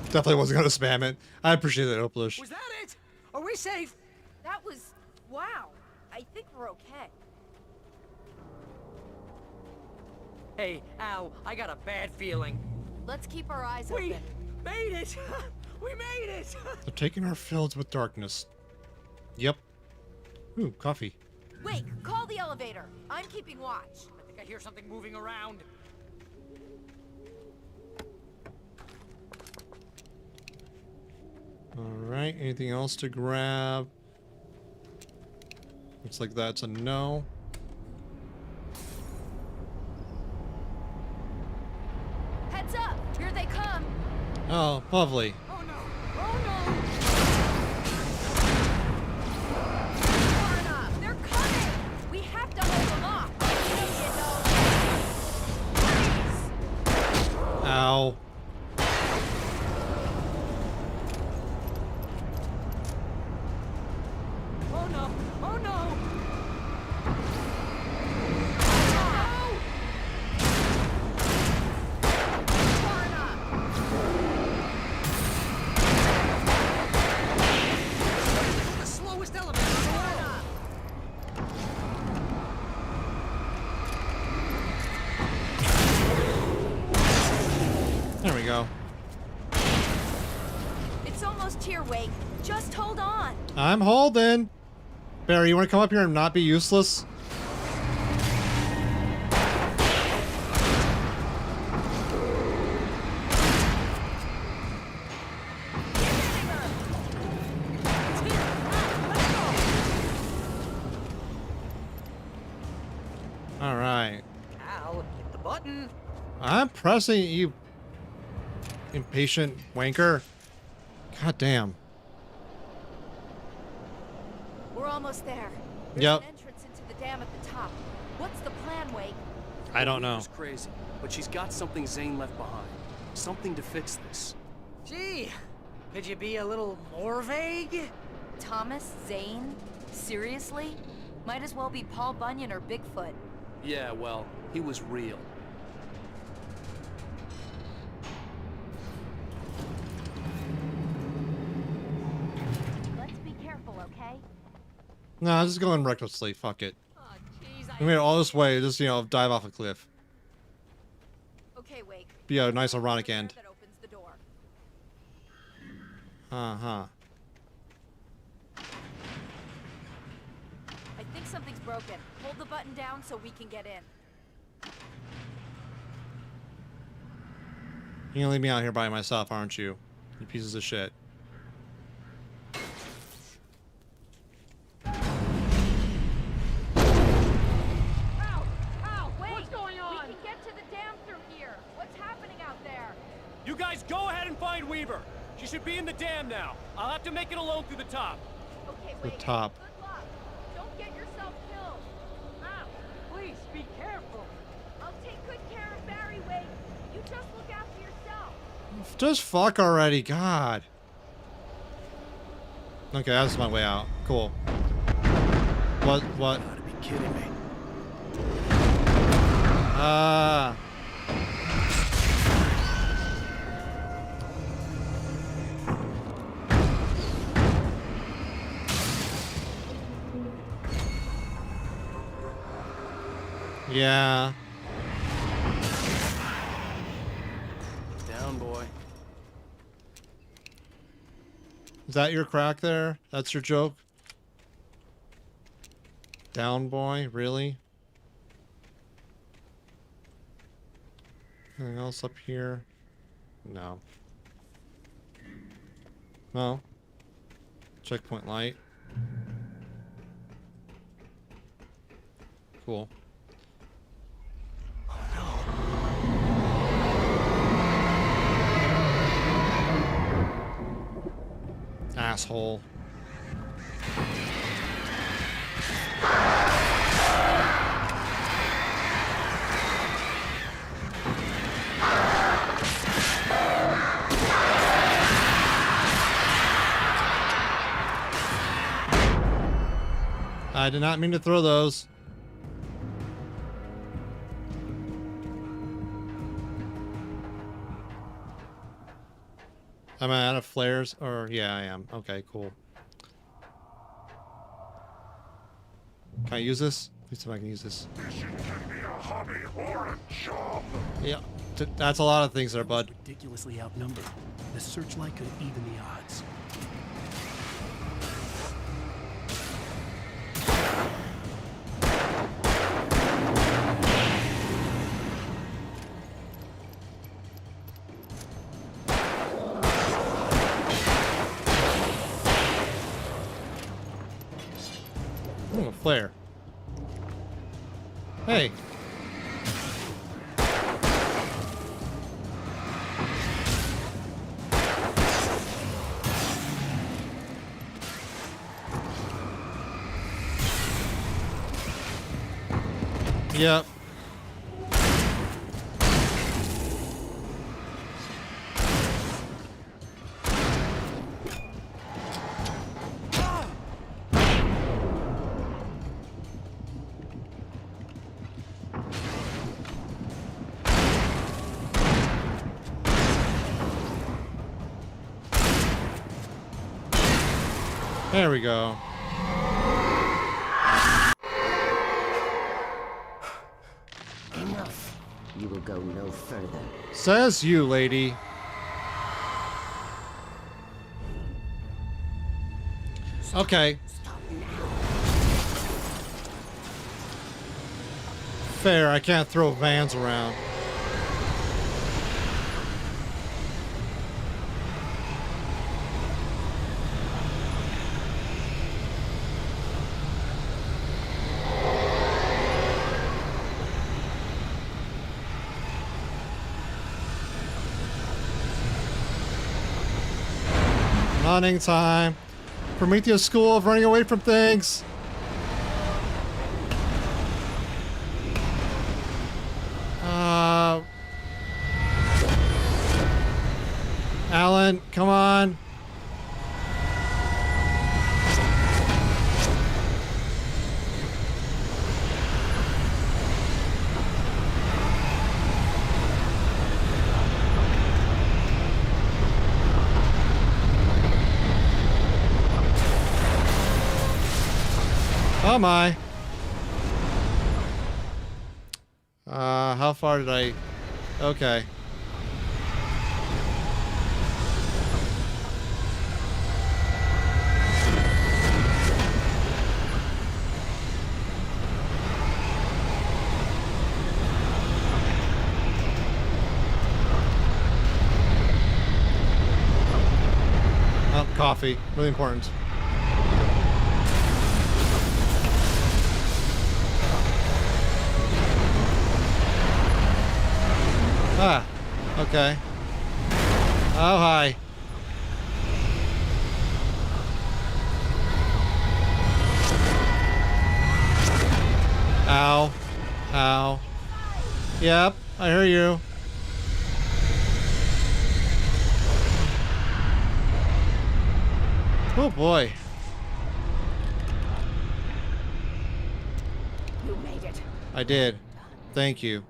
go? Definitely wasn't gonna spam it. I appreciate that, Opalish. Was that it? Are we safe? That was... wow. I think we're okay. Hey, Al, I got a bad feeling. Let's keep our eyes We open. made it! We made it! They're taking our fields with darkness. Yep. Ooh, coffee. Wait, call the elevator. I'm keeping watch. I think I hear something moving around. Alright, anything else to grab? Looks like that's a no. Heads up! Here they come! Oh, lovely. Oh no! Oh no! Far enough! They're coming! We have to hold them off! Please! Ow. Oh no! Oh no! Far enough! The slowest elevator in the world. There we go. It's almost here, Wake. Just hold on. I'm holding. Barry, you want to come up here and not be useless? All right. Al, hit the button. I'm pressing, you impatient wanker. God damn. We're almost there. There's Yep. an entrance into the dam at the top. What's the plan, Wake? I don't know. It's crazy, but she's got something Zane left behind. Something to fix this. Gee, could you be a little more vague? Thomas Zane? Seriously? Might as well be Paul Bunyan or Bigfoot. Yeah, well, he was real. Let's be careful, okay? No, I'm just going recklessly. Fuck it. We made it all this way, just, you know, dive off a cliff. Okay, Wake. Be a nice ironic end. That opens the door. Uh-huh. I think something's broken. Hold the button down so we can get in. You're gonna leave me out here by myself, aren't you? You pieces of shit. What's going on? We can get to the dam through here. What's happening out there? You guys go ahead and find Weaver. She should be in the dam now. I'll have to make it alone through the top. Okay, The wait. top. Good luck. Don't get yourself killed. Ow! Please be careful. I'll take good care of Barry, Wake. You just look after yourself. Just fuck already, God. Okay, that's my way out. Cool. What? Gotta be kidding me. Ah. Yeah. Down, boy. Is that your crack there? That's your joke? Down, boy? Really? Anything else up here? No. No. Checkpoint light. Cool. Asshole. I did not mean to throw those. Am I out of flares? Or, yeah, I am. Okay, cool. Can I use this? Please tell me I can use this. Yeah, that's a lot of things there, bud. Ridiculously outnumbered. The searchlight could even the odds. Oh, a flare. Hey. Yep. There we go. Enough. You will go no further. Says you, lady. Okay. Fair, I can't throw vans around. Running time. Prometheus School of running away from things. Alan, come on. Oh my. How far did I... Okay. Oh, coffee. Really important. Ah, okay. Oh, hi. Ow. Ow. Yep, I hear you. Oh, boy. You made it. I did. Thank you.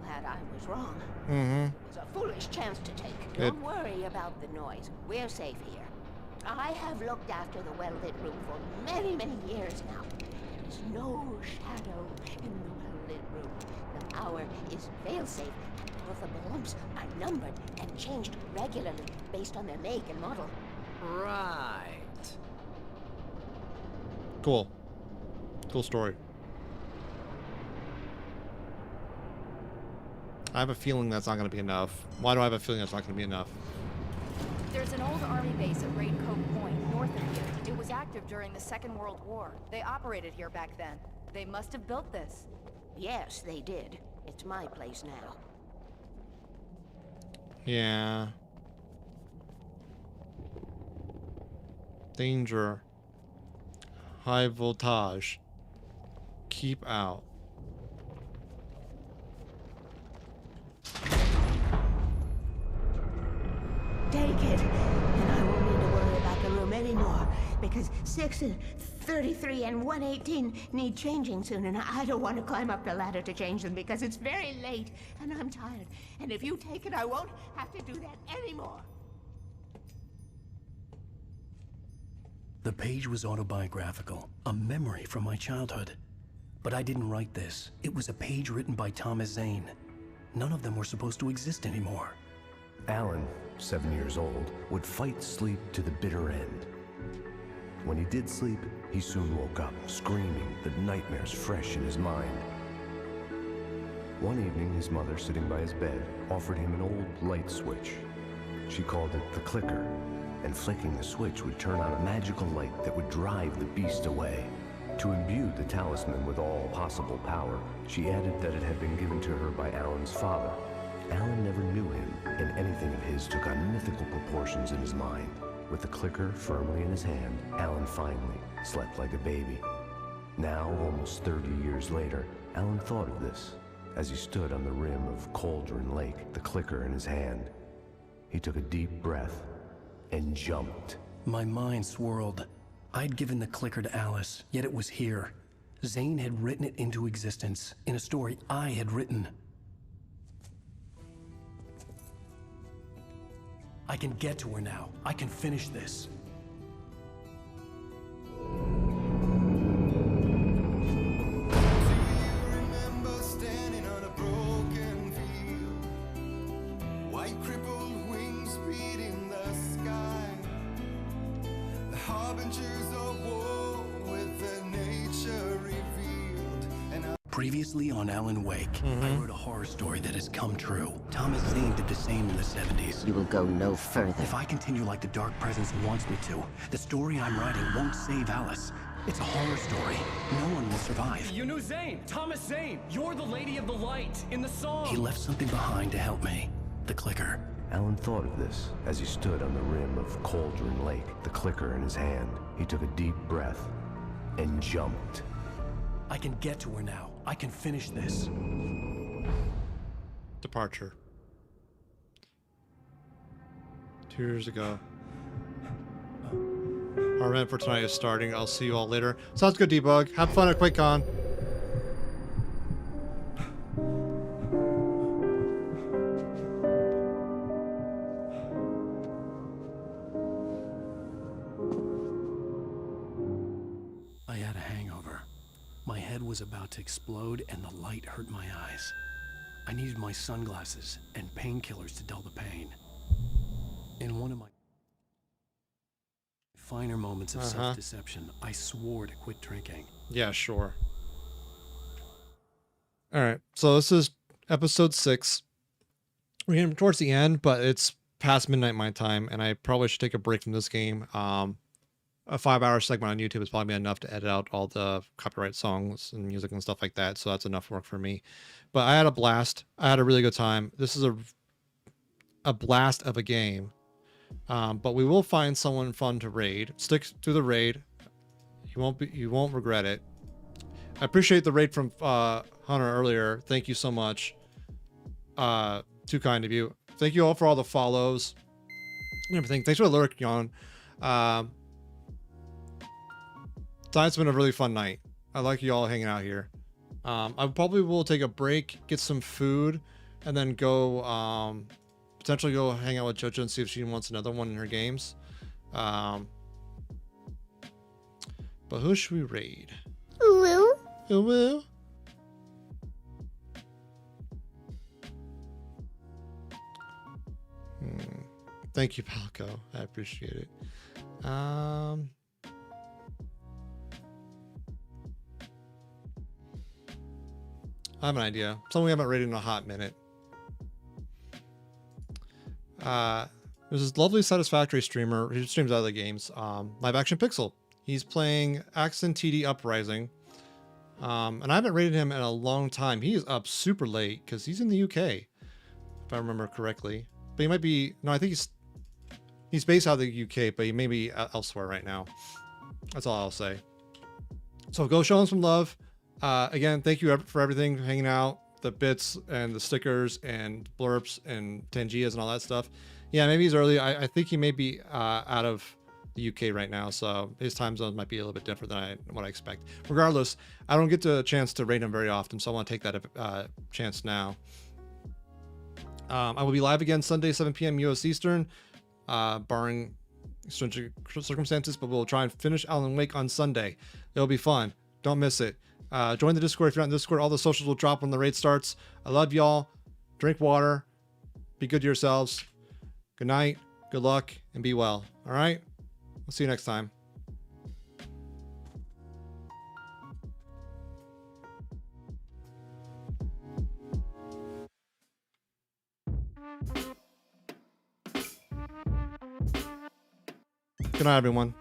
Glad I was wrong. Mm-hmm. It's a foolish chance to take. Good. Don't worry about the noise. We're safe here. I have looked after the well-lit room for many, many years now. There is no shadow in the well-lit room. The power is fail-safe, and all of the bulbs are numbered and changed regularly based on their make and model. Right. Cool. Cool story. I have a feeling that's not going to be enough. Why do I have a feeling that's not going to be enough? There's an old army base at Raincoat Point, north of here. It was active during the Second World War. They operated here back then. They must have built this. Yes, they did. It's my place now. Yeah. Danger. High voltage. Keep out. Take it, and I won't need to worry about the room anymore, because 6 and 33 and 118 need changing soon, and I don't want to climb up the ladder to change them because it's very late, and I'm tired. And if you take it, I won't have to do that anymore. The page was autobiographical, a memory from my childhood. But I didn't write this. It was a page written by Thomas Zane. None of them were supposed to exist anymore. Alan, 7 years old, would fight sleep to the bitter end. When he did sleep, he soon woke up, screaming, the nightmares fresh in his mind. One evening, his mother, sitting by his bed, offered him an old light switch. She called it the clicker, and flicking the switch would turn on a magical light that would drive the beast away. To imbue the talisman with all possible power, she added that it had been given to her by Alan's father. Alan never knew him, and anything of his took on mythical proportions in his mind. With the clicker firmly in his hand, Alan finally slept like a baby. Now, almost 30 years later, Alan thought of this as he stood on the rim of Cauldron Lake, the clicker in his hand. He took a deep breath and jumped. My mind swirled. I'd given the clicker to Alice, yet it was here. Zane had written it into existence in a story I had written. I can get to her now. I can finish this. Previously on Alan Wake, I wrote a horror story that has come true. Thomas Zane did the same in the 70s. You will go no further. If I continue like the Dark Presence wants me to, the story I'm writing won't save Alice. It's a horror story. No one will survive. You knew Zane, Thomas Zane. You're the Lady of the Light in the song. He left something behind to help me. The clicker. Alan thought of this as he stood on the rim of Cauldron Lake, the clicker in his hand. He took a deep breath and jumped. I can get to her now. I can finish this. Departure. 2 years ago. Our event for tonight is starting. I'll see you all later. Sounds good, Debug. Have fun at QuakeCon. I had a hangover. My head was about to explode and the light hurt my eyes. I needed my sunglasses and painkillers to dull the pain. In one of my finer moments of self-deception, I swore to quit drinking. Yeah, sure. All right, so this is episode 6. We're getting towards the end, but it's past midnight my time, and I probably should take a break from this game. A 5-hour segment on YouTube is probably enough to edit out all the copyright songs and music and stuff like that, so that's enough work for me. But I had a blast. I had a really good time. This is a blast of a game. But we will find someone fun to raid. Stick to the raid. You won't regret it. I appreciate the raid from Hunter earlier. Thank you so much. Too kind of you. Thank you all for all the follows and everything. Thanks for the lyric, Jan. Tonight's been a really fun night. I like you all hanging out here. I probably will take a break, get some food, and then go potentially go hang out with JoJo and see if she wants another one in her games. But who should we raid? Ooh. Ooh. Thank you, Palco. I appreciate it. I have an idea. Something we haven't rated in a hot minute. There's this lovely Satisfactory streamer who streams other games. Live Action Pixel. He's playing Axon TD Uprising. And I haven't rated him in a long time. He is up super late because he's in the UK, if I remember correctly. But he might be... No, I think he's based out of the UK, but he may be elsewhere right now. That's all I'll say. So go show him some love. Again, thank you for everything, hanging out, the bits and the stickers and blurps and Tangias and all that stuff. Yeah, maybe he's early. I think he may be out of the UK right now, so his time zone might be a little bit different than what I expect. Regardless, I don't get a chance to rate him very often, so I want to take that chance now. I will be live again Sunday, 7 p.m. US Eastern, barring stringent circumstances, but we'll try and finish Alan Wake on Sunday. It'll be fun. Don't miss it. Join the Discord if you're not in Discord. All the socials will drop when the raid starts. I love y'all. Drink water. Be good to yourselves. Good night. Good luck. And be well. All right? We'll see you next time. Good night, everyone.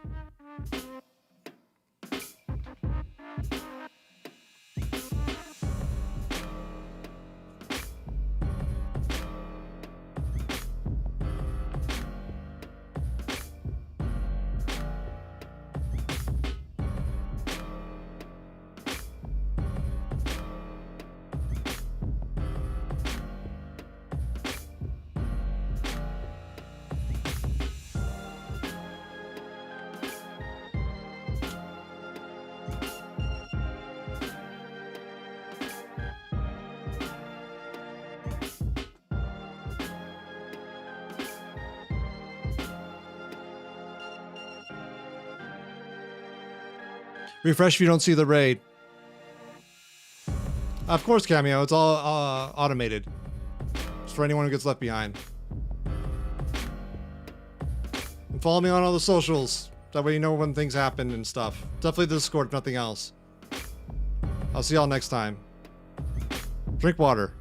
Refresh if you don't see the raid. Of course, Cameo. It's all automated. It's for anyone who gets left behind. And follow me on all the socials. That way you know when things happen and stuff. Definitely the Discord, if nothing else. I'll see y'all next time. Drink water.